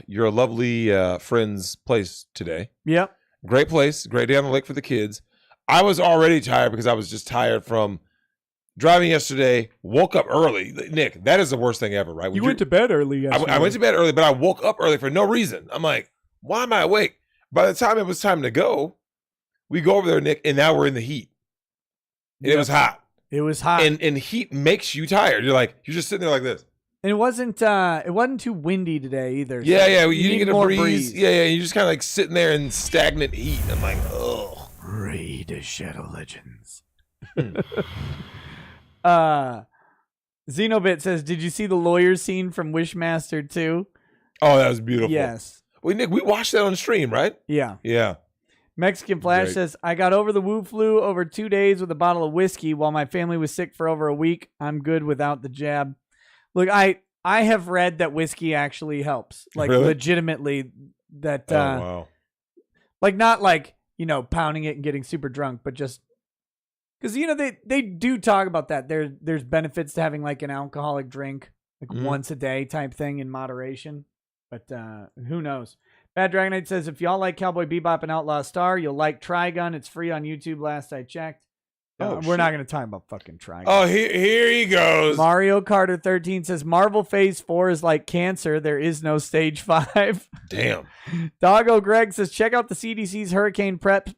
Speaker 1: your lovely friend's place today.
Speaker 2: Yep.
Speaker 1: Great place, great day on the lake for the kids. I was already tired because I was just tired from driving yesterday. Woke up early. Nick, that is the worst thing ever, right?
Speaker 2: You went to bed early yesterday.
Speaker 1: I went to bed early, but I woke up early for no reason. I'm like, why am I awake? By the time it was time to go, we go over there, Nick, and now we're in the heat. And it was hot.
Speaker 2: It was hot.
Speaker 1: And heat makes you tired. You're just sitting there like this.
Speaker 2: And it wasn't too windy today either. So
Speaker 1: Yeah. You didn't get a breeze.
Speaker 2: breeze.
Speaker 1: Yeah. You're just kind of like sitting there in stagnant heat. I'm like, oh.
Speaker 11: Raid Shadow Legends.
Speaker 2: Xenobit says, did you see the lawyer scene from Wishmaster 2?
Speaker 1: Oh, that was beautiful.
Speaker 2: Yes.
Speaker 1: Wait, Nick, we watched that on stream, right?
Speaker 2: Yeah.
Speaker 1: Yeah.
Speaker 2: Mexican Flash
Speaker 1: Great.
Speaker 2: says, I got over the Wuflu over 2 days with a bottle of whiskey while my family was sick for over a week. I'm good without the jab. Look, I have read that whiskey actually helps. Like,
Speaker 1: Really?
Speaker 2: legitimately. That,
Speaker 1: Oh, wow.
Speaker 2: like, not like, pounding it and getting super drunk, but just, because, they do talk about that. There's benefits to having, like, an alcoholic drink, like, once a day type thing in moderation. But who knows? Bad Dragonite says, if y'all like Cowboy Bebop and Outlaw Star, you'll like Trigun. It's free on YouTube last I checked. We're not going to talk about fucking Trigun.
Speaker 1: Oh, here he goes.
Speaker 2: Mario Carter 13 says, Marvel Phase 4 is like cancer. There is no Stage 5.
Speaker 1: Damn.
Speaker 2: Doggo Greg says, check out the CDC's Hurricane Prep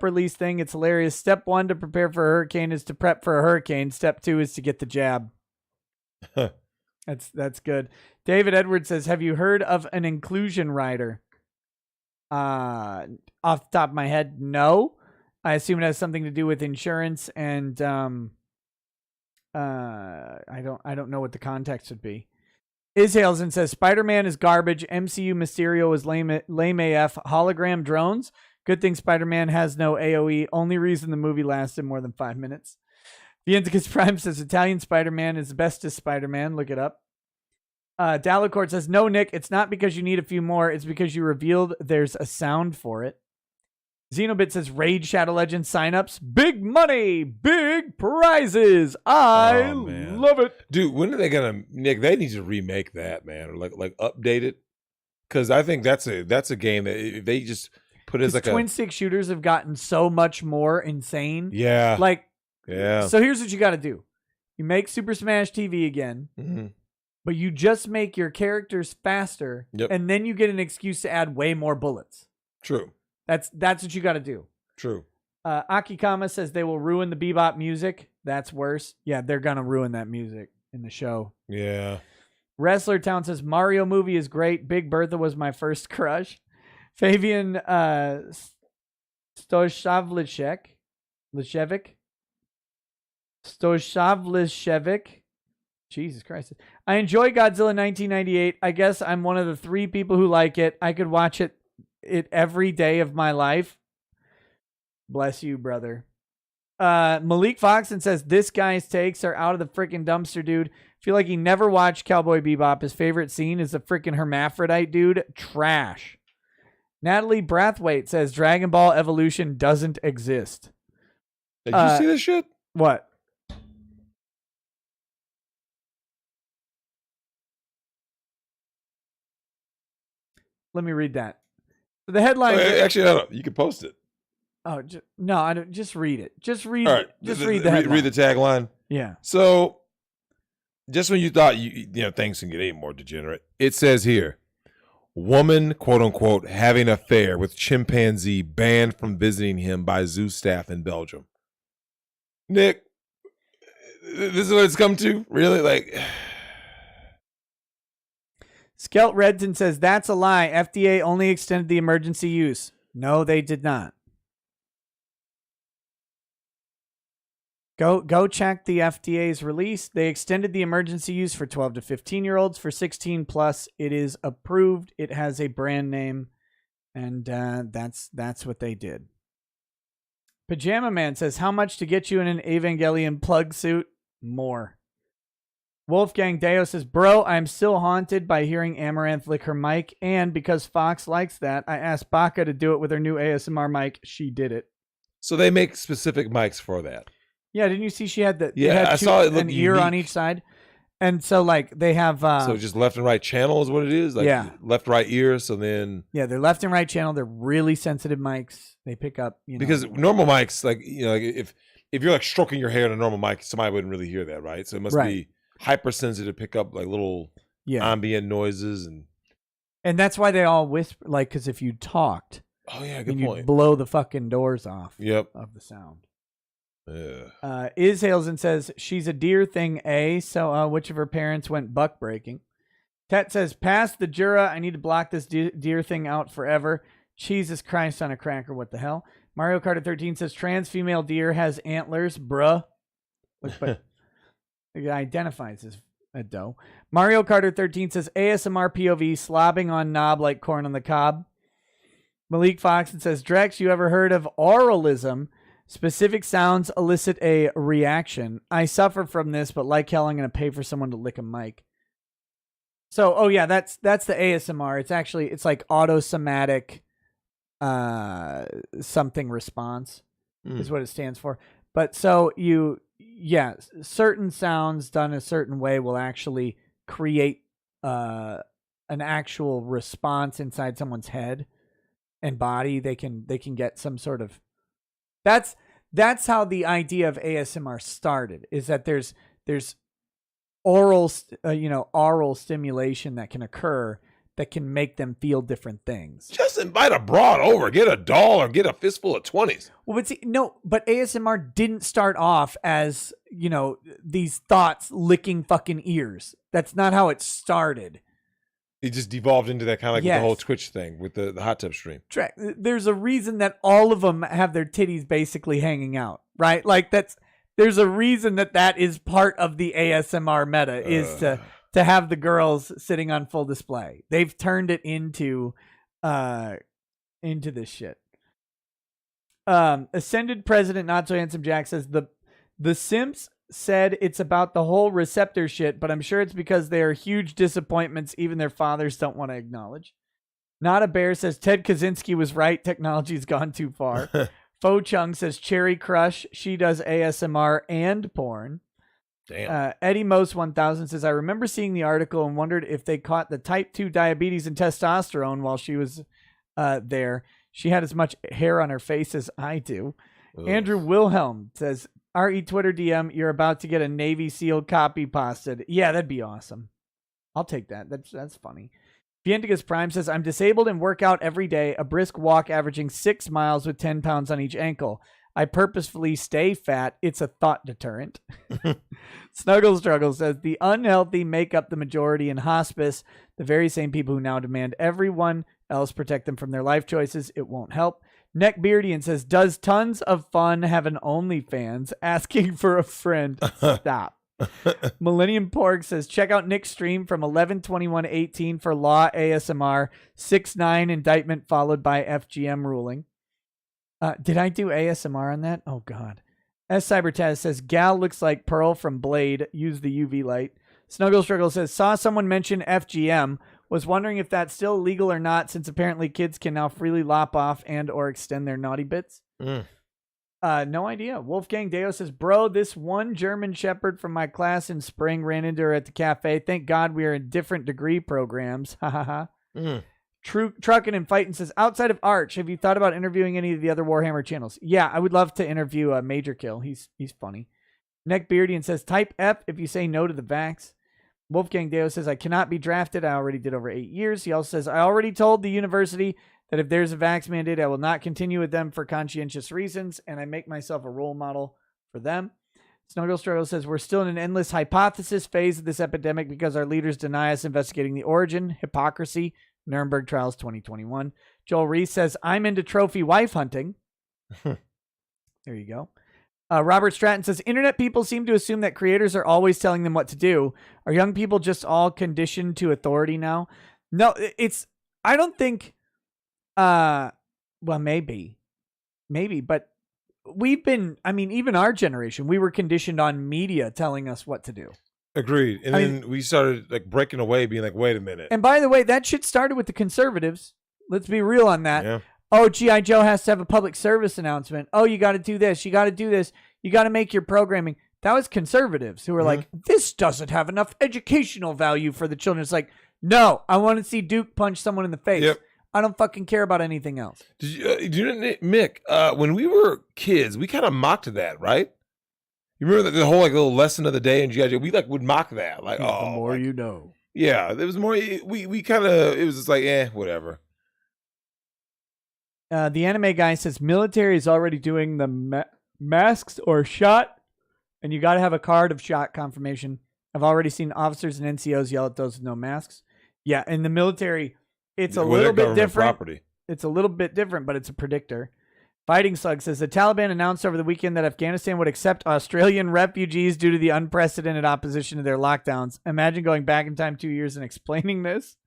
Speaker 2: release thing. It's hilarious. Step 1 to prepare for a hurricane is to prep for a hurricane. Step 2 is to get the jab. That's good. David Edwards says, have you heard of an inclusion rider? Off the top of my head, no. I assume it has something to do with insurance, and I don't know what the context would be. Ishaelson says, Spider-Man is garbage. MCU Mysterio is lame AF. Hologram drones. Good thing Spider-Man has no AOE. Only reason the movie lasted more than 5 minutes. The Indicus Prime says, Italian Spider-Man is the bestest Spider-Man. Look it up. Dalacourt says, no, Nick, it's not because you need a few more. It's because you revealed there's a sound for it. Xenobit says, Raid Shadow Legends signups. Big money, big prizes. I love it.
Speaker 1: Dude, when are they going to, Nick, they need to remake that, man, or like update it. Because I think that's a game that if they just put it as like
Speaker 2: twin stick shooters have gotten so much more insane.
Speaker 1: Yeah.
Speaker 2: Yeah. So here's what you got to do. You make Super Smash TV again.
Speaker 1: Mm-hmm.
Speaker 2: But you just make your characters faster, and then you get an excuse to add way more bullets.
Speaker 1: True.
Speaker 2: That's what you got to do.
Speaker 1: True.
Speaker 2: Akikama says they will ruin the Bebop music. That's worse. Yeah, they're going to ruin that music in the show.
Speaker 1: Yeah.
Speaker 2: Wrestler Town says Mario movie is great. Big Bertha was my first crush. Fabian Stojavlishek. Jesus Christ. I enjoy Godzilla 1998. I guess I'm one of the 3 people who like it. I could watch it every day of my life. Bless you, brother. Malik Foxon says this guy's takes are out of the freaking dumpster, dude. Feel like he never watched Cowboy Bebop. His favorite scene is the freaking hermaphrodite dude. Trash. Natalie Brathwaite says Dragon Ball Evolution doesn't exist.
Speaker 1: Did you see this shit?
Speaker 2: What? Let me read that. The headline.
Speaker 1: Actually, no, you can post it.
Speaker 2: Oh no! I don't. Just read it. Just read.
Speaker 1: All right.
Speaker 2: Just read the headline.
Speaker 1: Read the tagline.
Speaker 2: Yeah.
Speaker 1: So, just when you thought things can get any more degenerate, it says here, woman, quote unquote, having affair with chimpanzee banned from visiting him by zoo staff in Belgium. Nick, this is what it's come to? Really? Like,
Speaker 2: Skelt Redton says that's a lie. FDA only extended the emergency use. No, they did not. Go check the FDA's release. They extended the emergency use for 12 to 15-year-olds. For 16 plus, it is approved. It has a brand name, and that's what they did. Pajama Man says, how much to get you in an Evangelion plug suit? More. Wolfgang Deo says, bro, I'm still haunted by hearing Amouranth lick her mic, and because Fox likes that, I asked Baka to do it with her new ASMR mic. She did it.
Speaker 1: So they make specific mics for that.
Speaker 2: Yeah, didn't you see she had
Speaker 1: I saw it.
Speaker 2: An ear on each side, and so like they have.
Speaker 1: So just left and right channel is what it is. Like left right ear. So then.
Speaker 2: Yeah, they're left and right channel. They're really sensitive mics. They pick up.
Speaker 1: Because normal mics, like like if you're like stroking your hair on a normal mic, somebody wouldn't really hear that, right? So it must be hypersensitive, pick up like little ambient noises
Speaker 2: and that's why they all whisper. Like, because if you talked,
Speaker 1: good point.
Speaker 2: You'd blow the fucking doors off.
Speaker 1: Yep.
Speaker 2: Of the sound.
Speaker 1: Yeah.
Speaker 2: Iz Halesen says she's a deer thing, so which of her parents went buck breaking? Tet says, pass the Jura. I need to block this deer thing out forever. Jesus Christ on a cracker. What the hell? Mario Kart 13 says trans female deer has antlers, bruh. But it identifies as a doe. Mario Kart 13 says ASMR POV slobbing on knob like corn on the cob. Malik Foxon says, Drex, you ever heard of oralism? Specific sounds elicit a reaction. I suffer from this, but like hell, I'm going to pay for someone to lick a mic. So, that's the ASMR. It's like autosomatic something response is what it stands for. But so certain sounds done a certain way will actually create an actual response inside someone's head and body. They can get some sort of. That's how the idea of ASMR started. Is that there's oral stimulation that can occur that can make them feel different things.
Speaker 1: Just invite a broad over, get a doll, or get a fistful of 20s.
Speaker 2: Well, but ASMR didn't start off as these thoughts licking fucking ears. That's not how it started.
Speaker 1: It just devolved into that kind of like with the whole Twitch thing with the hot tub stream.
Speaker 2: There's a reason that all of them have their titties basically hanging out, right? Like there's a reason that is part of the ASMR meta is to have the girls sitting on full display. They've turned it into this shit. Ascended President Not So Handsome Jack says the simps said it's about the whole receptor shit, but I'm sure it's because they are huge disappointments even their fathers don't want to acknowledge. Not a Bear says Ted Kaczynski was right. Technology's gone too far. Fo Chung says Cherry Crush. She does ASMR and porn.
Speaker 1: Damn.
Speaker 2: Eddie Most 1000 says, I remember seeing the article and wondered if they caught the type 2 diabetes and testosterone while she was there. She had as much hair on her face as I do. Ugh. Andrew Wilhelm says, RE Twitter DM, you're about to get a Navy SEAL copy posted. Yeah, that'd be awesome. I'll take that. That's funny. Vienticus Prime says, I'm disabled and work out every day, a brisk walk averaging 6 miles with 10 pounds on each ankle. I purposefully stay fat. It's a thought deterrent. Snuggle Struggle says the unhealthy make up the majority in hospice. The very same people who now demand everyone else protect them from their life choices. It won't help. Neckbeardian says, does tons of fun have an OnlyFans? Asking for a friend. Stop. Millennium Porg says, check out Nick's stream from 11/21/18 for Law ASMR. 6-9 indictment followed by FGM ruling. Did I do ASMR on that? Oh, God. S. Cybertaz says, gal looks like Pearl from Blade. Use the UV light. Snuggle Struggle says, saw someone mention FGM. Was wondering if that's still illegal or not, since apparently kids can now freely lop off and or extend their naughty bits. No idea. Wolfgang Deo says, bro, this one German Shepherd from my class in spring ran into her at the cafe. Thank God we are in different degree programs. Ha ha ha. Truckin' and Fightin' says, outside of Arch, have you thought about interviewing any of the other Warhammer channels? Yeah, I would love to interview Major Kill. He's funny. Neckbeardian says, type F if you say no to the vax. Wolfgang Deo says, I cannot be drafted. I already did over 8 years. He also says, I already told the university that if there's a vax mandate, I will not continue with them for conscientious reasons, and I make myself a role model for them. Snuggle Struggle says, we're still in an endless hypothesis phase of this epidemic because our leaders deny us investigating the origin, hypocrisy, Nuremberg Trials 2021. Joel Reese says, I'm into trophy wife hunting. There you go. Robert Stratton says, internet people seem to assume that creators are always telling them what to do. Are young people just all conditioned to authority now? No, I don't think, well, maybe, but even our generation, we were conditioned on media telling us what to do.
Speaker 1: Agreed. And then we started like breaking away, being like, wait a minute.
Speaker 2: And by the way, that shit started with the conservatives. Let's be real on that.
Speaker 1: Yeah.
Speaker 2: Oh, G.I. Joe has to have a public service announcement. Oh, you got to do this. You got to do this. You got to make your programming. That was conservatives who were like, this doesn't have enough educational value for the children. It's like, no, I want to see Duke punch someone in the face.
Speaker 1: Yep.
Speaker 2: I don't fucking care about anything else.
Speaker 1: Do you know, Mick, when we were kids, we kind of mocked that, right? You remember the whole like little lesson of the day in G.I. Joe? We like would mock that. Like,
Speaker 2: the more you know.
Speaker 1: Yeah, there was more. We kind of, it was just like, whatever.
Speaker 2: The anime guy says military is already doing the masks or shot, and you got to have a card of shot confirmation. I've already seen officers and NCOs yell at those with no masks. Yeah, in the military, it's a little bit different. Property. It's a little bit different, but it's a predictor. Fighting Slug says the Taliban announced over the weekend that Afghanistan would accept Australian refugees due to the unprecedented opposition to their lockdowns. Imagine going back in time 2 years and explaining this.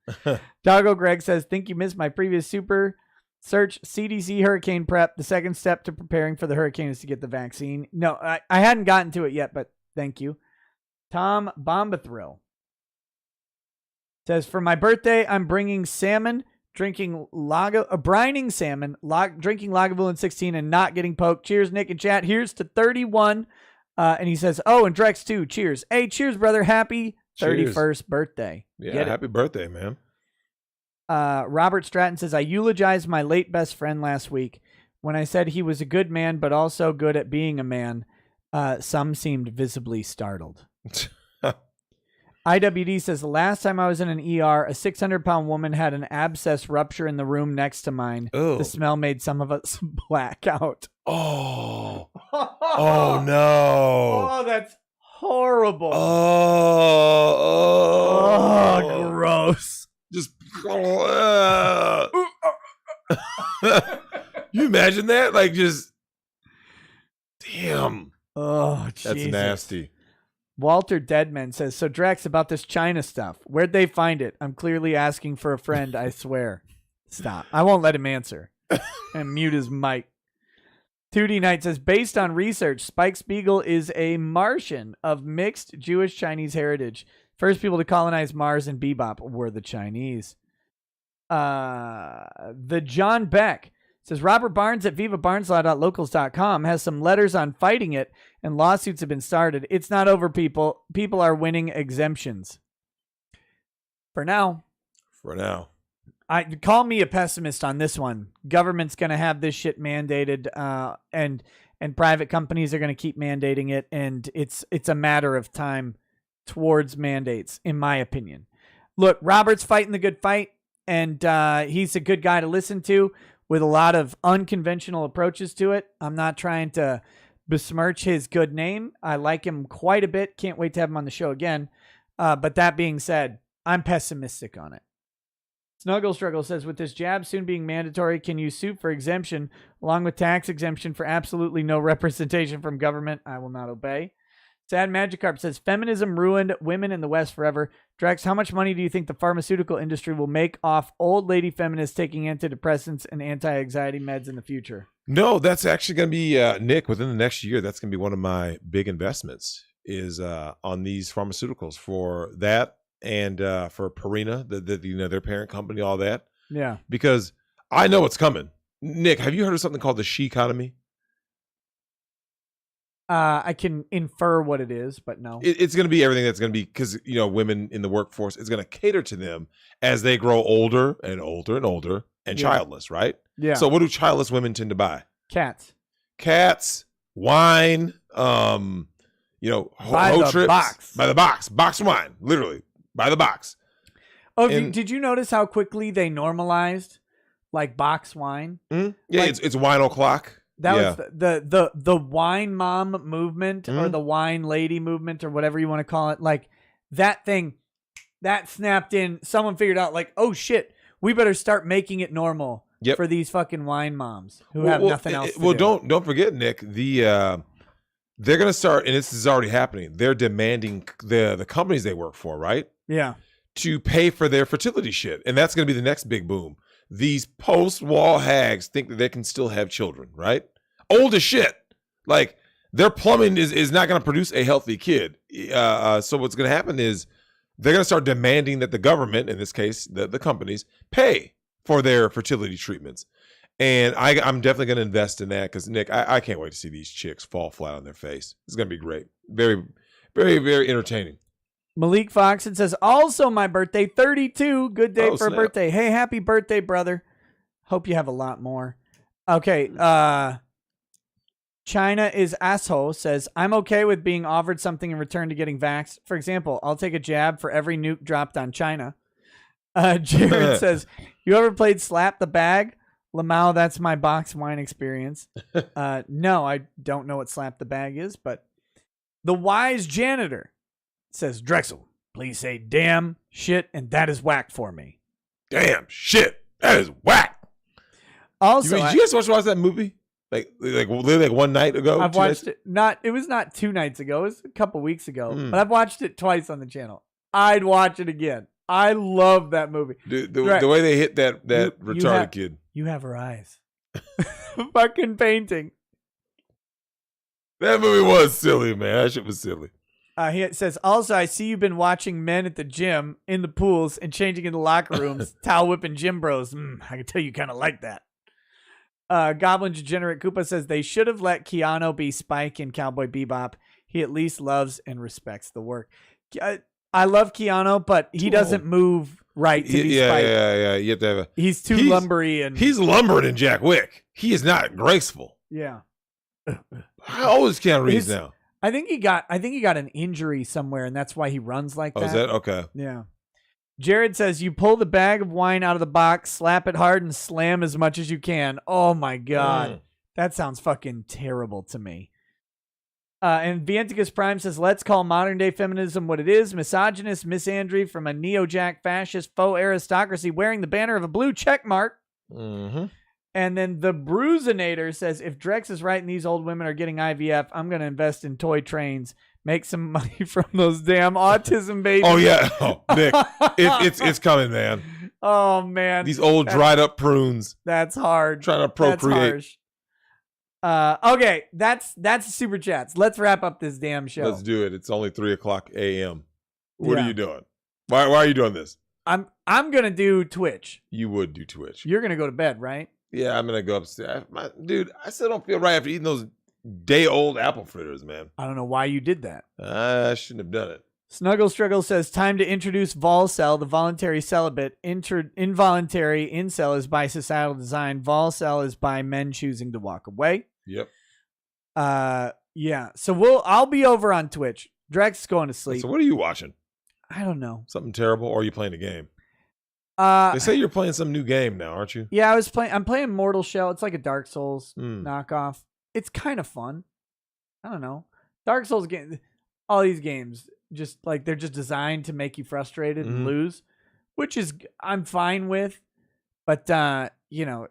Speaker 2: Doggo Greg says, think you missed my previous super search. CDC hurricane prep. The second step to preparing for the hurricane is to get the vaccine. No, I hadn't gotten to it yet, but thank you. Tom Bombathrill says, for my birthday, I'm bringing salmon, drinking brining salmon, drinking Lagavulin 16 and not getting poked. Cheers, Nick and chat. Here's to 31. And he says, oh, and Drex too. Cheers. Hey, cheers, brother. Happy 31st birthday.
Speaker 1: Yeah, happy birthday, man.
Speaker 2: Robert Stratton says, I eulogized my late best friend last week when I said he was a good man, but also good at being a man. Some seemed visibly startled. IWD says, the last time I was in an ER, a 600-pound woman had an abscess rupture in the room next to mine.
Speaker 1: Ooh.
Speaker 2: The smell made some of us black out.
Speaker 1: Oh. Oh, no.
Speaker 2: Oh, that's horrible.
Speaker 1: Oh,
Speaker 2: gross.
Speaker 1: Just. You imagine that? Like, just. Damn.
Speaker 2: Oh, Jesus.
Speaker 1: That's nasty.
Speaker 2: Walter Deadman says, so Drex, about this China stuff, where'd they find it? I'm clearly asking for a friend, I swear. Stop. I won't let him answer. And mute his mic. 2D Knight says, based on research, Spike Spiegel is a Martian of mixed Jewish-Chinese heritage. First people to colonize Mars and Bebop were the Chinese. The John Beck says, Robert Barnes at vivabarneslaw.locals.com has some letters on fighting it, and lawsuits have been started. It's not over, people. People are winning exemptions. For now. Call me a pessimist on this one. Government's going to have this shit mandated, and private companies are going to keep mandating it, and it's a matter of time towards mandates, in my opinion. Look, Robert's fighting the good fight, and he's a good guy to listen to. with a lot of unconventional approaches to it. I'm not trying to besmirch his good name. I like him quite a bit. Can't wait to have him on the show again. But that being said, I'm pessimistic on it. Snuggle Struggle says, with this jab soon being mandatory, can you sue for exemption along with tax exemption for absolutely no representation from government? I will not obey. Sad Magikarp says, feminism ruined women in the West forever. Drex, how much money do you think the pharmaceutical industry will make off old lady feminists taking antidepressants and anti-anxiety meds in the future?
Speaker 1: No, that's actually going to be, Nick, within the next year, that's going to be one of my big investments is on these pharmaceuticals for that. And for Purina, their parent company, all that.
Speaker 2: Yeah.
Speaker 1: Because I know it's coming. Nick, have you heard of something called the she economy?
Speaker 2: I can infer what it is, but no.
Speaker 1: It's going to be everything that's going to be, because, women in the workforce, it's going to cater to them as they grow older and older and older and childless, right?
Speaker 2: Yeah.
Speaker 1: So what do childless women tend to buy?
Speaker 2: Cats,
Speaker 1: wine,
Speaker 2: by
Speaker 1: whole trips.
Speaker 2: Box.
Speaker 1: By the box wine, literally. By the box.
Speaker 2: Oh, did you notice how quickly they normalized like box wine?
Speaker 1: Mm-hmm. Yeah, like, it's wine o'clock.
Speaker 2: That was the wine mom movement or the wine lady movement or whatever you want to call it. Like that thing that snapped in. Someone figured out like, oh shit, we better start making it normal for these fucking wine moms who have nothing else to do.
Speaker 1: Don't forget, Nick, they're going to start, and this is already happening. They're demanding the companies they work for, right?
Speaker 2: Yeah.
Speaker 1: To pay for their fertility shit. And that's going to be the next big boom. These post-wall hags think that they can still have children, right? Old as shit. Like, their plumbing is not going to produce a healthy kid. So what's going to happen is they're going to start demanding that the government, in this case, the companies, pay for their fertility treatments. And I'm definitely going to invest in that because, Nick, I can't wait to see these chicks fall flat on their face. It's going to be great. Very, very, very entertaining.
Speaker 2: Malik Foxon says, also my birthday, 32. Good day for a birthday. Hey, happy birthday, brother. Hope you have a lot more. Okay. China is asshole says, I'm okay with being offered something in return to getting vaxxed. For example, I'll take a jab for every nuke dropped on China. Jared says, you ever played Slap the Bag? Lamau, that's my box wine experience. No, I don't know what Slap the Bag is, but the wise janitor says, Drexel, please say damn, shit, and that is whack for me.
Speaker 1: Damn, shit, that is whack.
Speaker 2: Also,
Speaker 1: did you guys watch that movie? Like one night ago?
Speaker 2: I've watched it. It was not 2 nights ago. It was a couple weeks ago. But I've watched it twice on the channel. I'd watch it again. I love that movie.
Speaker 1: Dude, the way they hit that retarded kid.
Speaker 2: You have her eyes. Fucking painting.
Speaker 1: That movie was silly, man. That shit was silly.
Speaker 2: He says, also, I see you've been watching men at the gym, in the pools, and changing in the locker rooms, towel whipping gym bros. I can tell you kind of like that. Goblin Degenerate Koopa says, they should have let Keanu be Spike in Cowboy Bebop. He at least loves and respects the work. I love Keanu, but he doesn't move right to be Spike.
Speaker 1: Yeah. You have to have
Speaker 2: he's too lumbery. And
Speaker 1: he's lumbering in Jack Wick. He is not graceful.
Speaker 2: Yeah.
Speaker 1: How old is Keanu Reeves now?
Speaker 2: I think he got an injury somewhere, and that's why he runs like that.
Speaker 1: Oh, is that okay?
Speaker 2: Yeah. Jared says, you pull the bag of wine out of the box, slap it hard, and slam as much as you can. Oh, my God. That sounds fucking terrible to me. And Vienticus Prime says, let's call modern-day feminism what it is. Misogynist misandry from a neo-jack fascist faux aristocracy wearing the banner of a blue check mark.
Speaker 1: Mm-hmm.
Speaker 2: And then the Bruisinator says, if Drex is right and these old women are getting IVF, I'm going to invest in toy trains. Make some money from those damn autism babies.
Speaker 1: Oh, yeah. Oh, Nick, it's coming, man.
Speaker 2: Oh, man.
Speaker 1: These old dried up prunes.
Speaker 2: That's hard.
Speaker 1: Trying to procreate.
Speaker 2: That's harsh. Okay, that's super chats. Let's wrap up this damn show.
Speaker 1: Let's do it. It's only 3:00 a.m. What are you doing? Why are you doing this?
Speaker 2: I'm gonna do Twitch.
Speaker 1: You would do Twitch.
Speaker 2: You're gonna go to bed, right?
Speaker 1: Yeah, I'm gonna go upstairs. Dude, I still don't feel right after eating those day-old apple fritters, man.
Speaker 2: I don't know why you did that.
Speaker 1: I shouldn't have done it.
Speaker 2: Snuggle Struggle says, time to introduce Volcel, the voluntary celibate. Involuntary incel is by societal design. Volcel is by men choosing to walk away.
Speaker 1: Yep.
Speaker 2: Yeah. So I'll be over on Twitch. Drex is going to sleep.
Speaker 1: So what are you watching?
Speaker 2: I don't know.
Speaker 1: Something terrible, or are you playing a game? They say you're playing some new game now, aren't you?
Speaker 2: Yeah, I'm playing Mortal Shell. It's like a Dark Souls knockoff. It's kind of fun. I don't know. Dark Souls game. All these games just like they're just designed to make you frustrated and lose, which is I'm fine with. But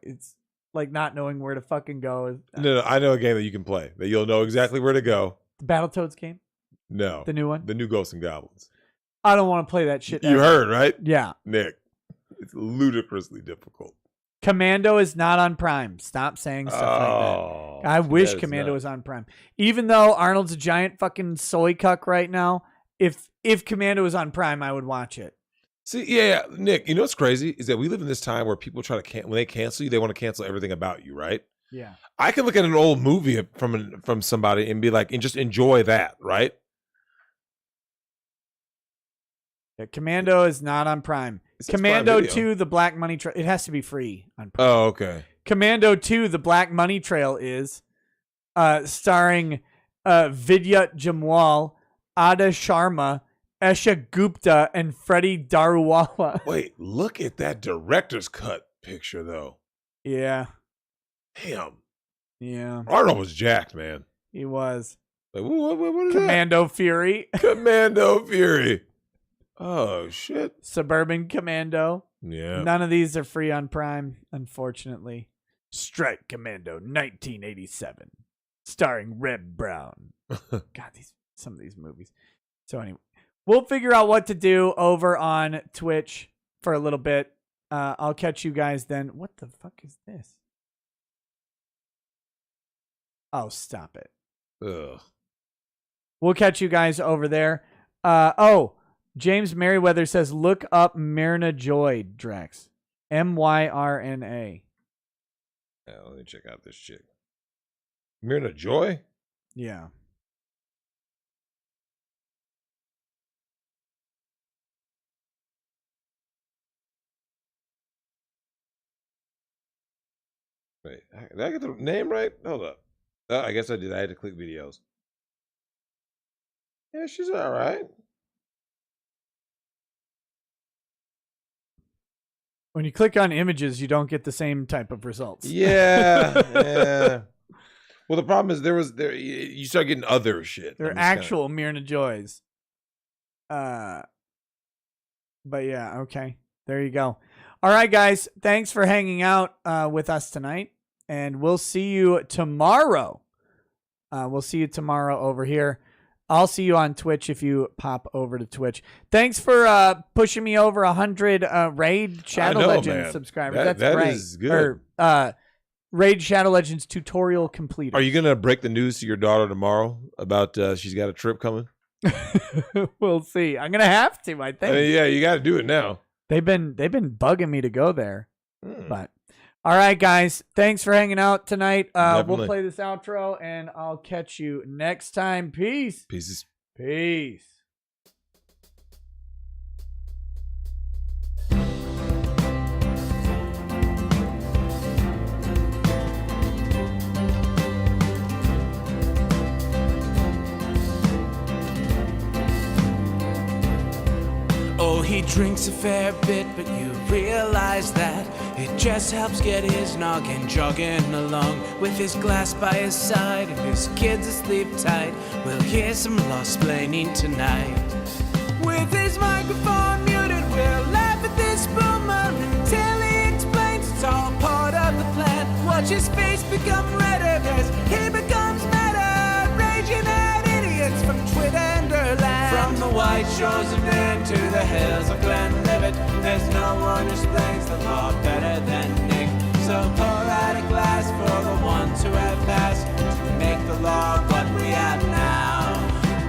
Speaker 2: it's like not knowing where to fucking go.
Speaker 1: No, I know a game that you can play that you'll know exactly where to go.
Speaker 2: The Battletoads game.
Speaker 1: No,
Speaker 2: the new one.
Speaker 1: The new Ghosts and Goblins.
Speaker 2: I don't want to play that shit.
Speaker 1: You heard, right?
Speaker 2: Yeah,
Speaker 1: Nick. It's ludicrously difficult.
Speaker 2: Commando is not on Prime. Stop saying stuff like that. I wish Commando was on Prime. Even though Arnold's a giant fucking soy cuck right now, if Commando was on Prime, I would watch it.
Speaker 1: See, yeah, Nick, you know what's crazy is that we live in this time where people try to when they cancel you, they want to cancel everything about you, right?
Speaker 2: Yeah.
Speaker 1: I can look at an old movie from somebody and be like, and just enjoy that, right?
Speaker 2: Yeah, Commando is not on Prime. Commando 2, The Black Money Trail. It has to be free on Prime.
Speaker 1: Oh, okay.
Speaker 2: Commando 2, The Black Money Trail is starring Vidyut Jamwal, Ada Sharma, Esha Gupta, and Freddie Daruwala.
Speaker 1: Wait, look at that director's cut picture, though.
Speaker 2: Yeah.
Speaker 1: Damn.
Speaker 2: Yeah.
Speaker 1: Arnold was jacked, man.
Speaker 2: He was.
Speaker 1: Like, what is
Speaker 2: Commando Fury.
Speaker 1: Commando Fury. Oh, shit.
Speaker 2: Suburban Commando.
Speaker 1: Yeah.
Speaker 2: None of these are free on Prime, unfortunately. Strike Commando 1987. Starring Reb Brown. God, some of these movies. So anyway, we'll figure out what to do over on Twitch for a little bit. I'll catch you guys then. What the fuck is this? Oh, stop it.
Speaker 1: Ugh.
Speaker 2: We'll catch you guys over there. James Merriweather says, look up Myrna Joy, Drex. Myrna.
Speaker 1: Yeah, let me check out this chick. Myrna Joy?
Speaker 2: Yeah.
Speaker 1: Wait, did I get the name right? Hold up. I guess I did. I had to click videos. Yeah, she's all right.
Speaker 2: When you click on images, you don't get the same type of results.
Speaker 1: Yeah, yeah. Well, the problem is you start getting other shit.
Speaker 2: They're actual Myrna Joys. But yeah, okay. There you go. All right, guys. Thanks for hanging out with us tonight. And we'll see you tomorrow. We'll see you tomorrow over here. I'll see you on Twitch if you pop over to Twitch. Thanks for pushing me over 100 Raid Shadow Legends subscribers. That's
Speaker 1: that
Speaker 2: great.
Speaker 1: Is good.
Speaker 2: Raid Shadow Legends tutorial completed.
Speaker 1: Are you gonna break the news to your daughter tomorrow about she's got a trip coming?
Speaker 2: We'll see. I'm gonna have to. I think.
Speaker 1: Yeah, you got to do it now.
Speaker 2: They've been bugging me to go there, but. All right, guys. Thanks for hanging out tonight. We'll play this outro, and I'll catch you next time. Peace.
Speaker 1: Pieces.
Speaker 2: Peace.
Speaker 12: Oh, he drinks a fair bit, but you realize that it just helps get his noggin jogging along. With his glass by his side and his kids asleep tight, we'll hear some lost-plaining tonight. With his microphone muted, we'll laugh at this boomer until he explains it's all part of the plan. Watch his face become redder as he becomes meta, raging at idiots from Twitterland. From the white shores of Maine to the hills of Glenlivet, there's no one who explains the law better than Nick. So pour out a glass for the ones who have passed to make the law what we have now.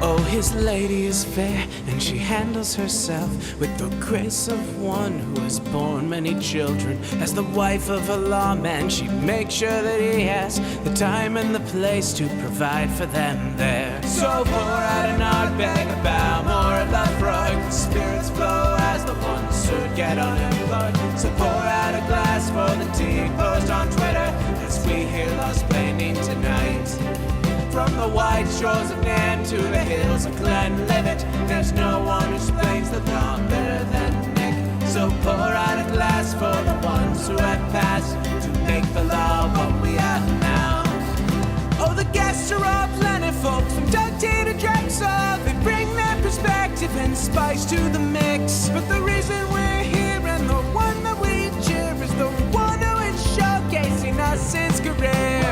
Speaker 12: Oh, his lady is fair, and she handles herself with the grace of one who has borne many children. As the wife of a lawman, she makes sure that he has the time and the place to provide for them there. So pour out an Ardbeg, a Bauer, a Lafroig, the spirits flow as the ones who get unemployed. So pour out a glass for the tea post on Twitter as we hear lost-plaining tonight. From the white shores of Nairn to the hills of Glenlivet, there's no one who explains the law better than Nick. So pour out a glass for the ones who have passed to make the law what we are now. Oh, the guests are all plentiful, from Doug T to Drexel. They bring their perspective and spice to the mix. But the reason we're here and the one that we cheer is the one who is showcasing us his career.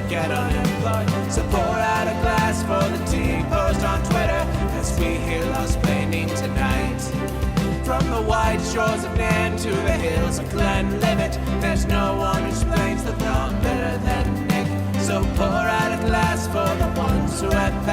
Speaker 12: Get unemployed. So pour out a glass for the tea post on Twitter as we hear Lost Painting tonight. From the wide shores of Nan to the hills of Glenlivet, there's no one who explains the thought better than Nick. So pour out a glass for the ones who have passed.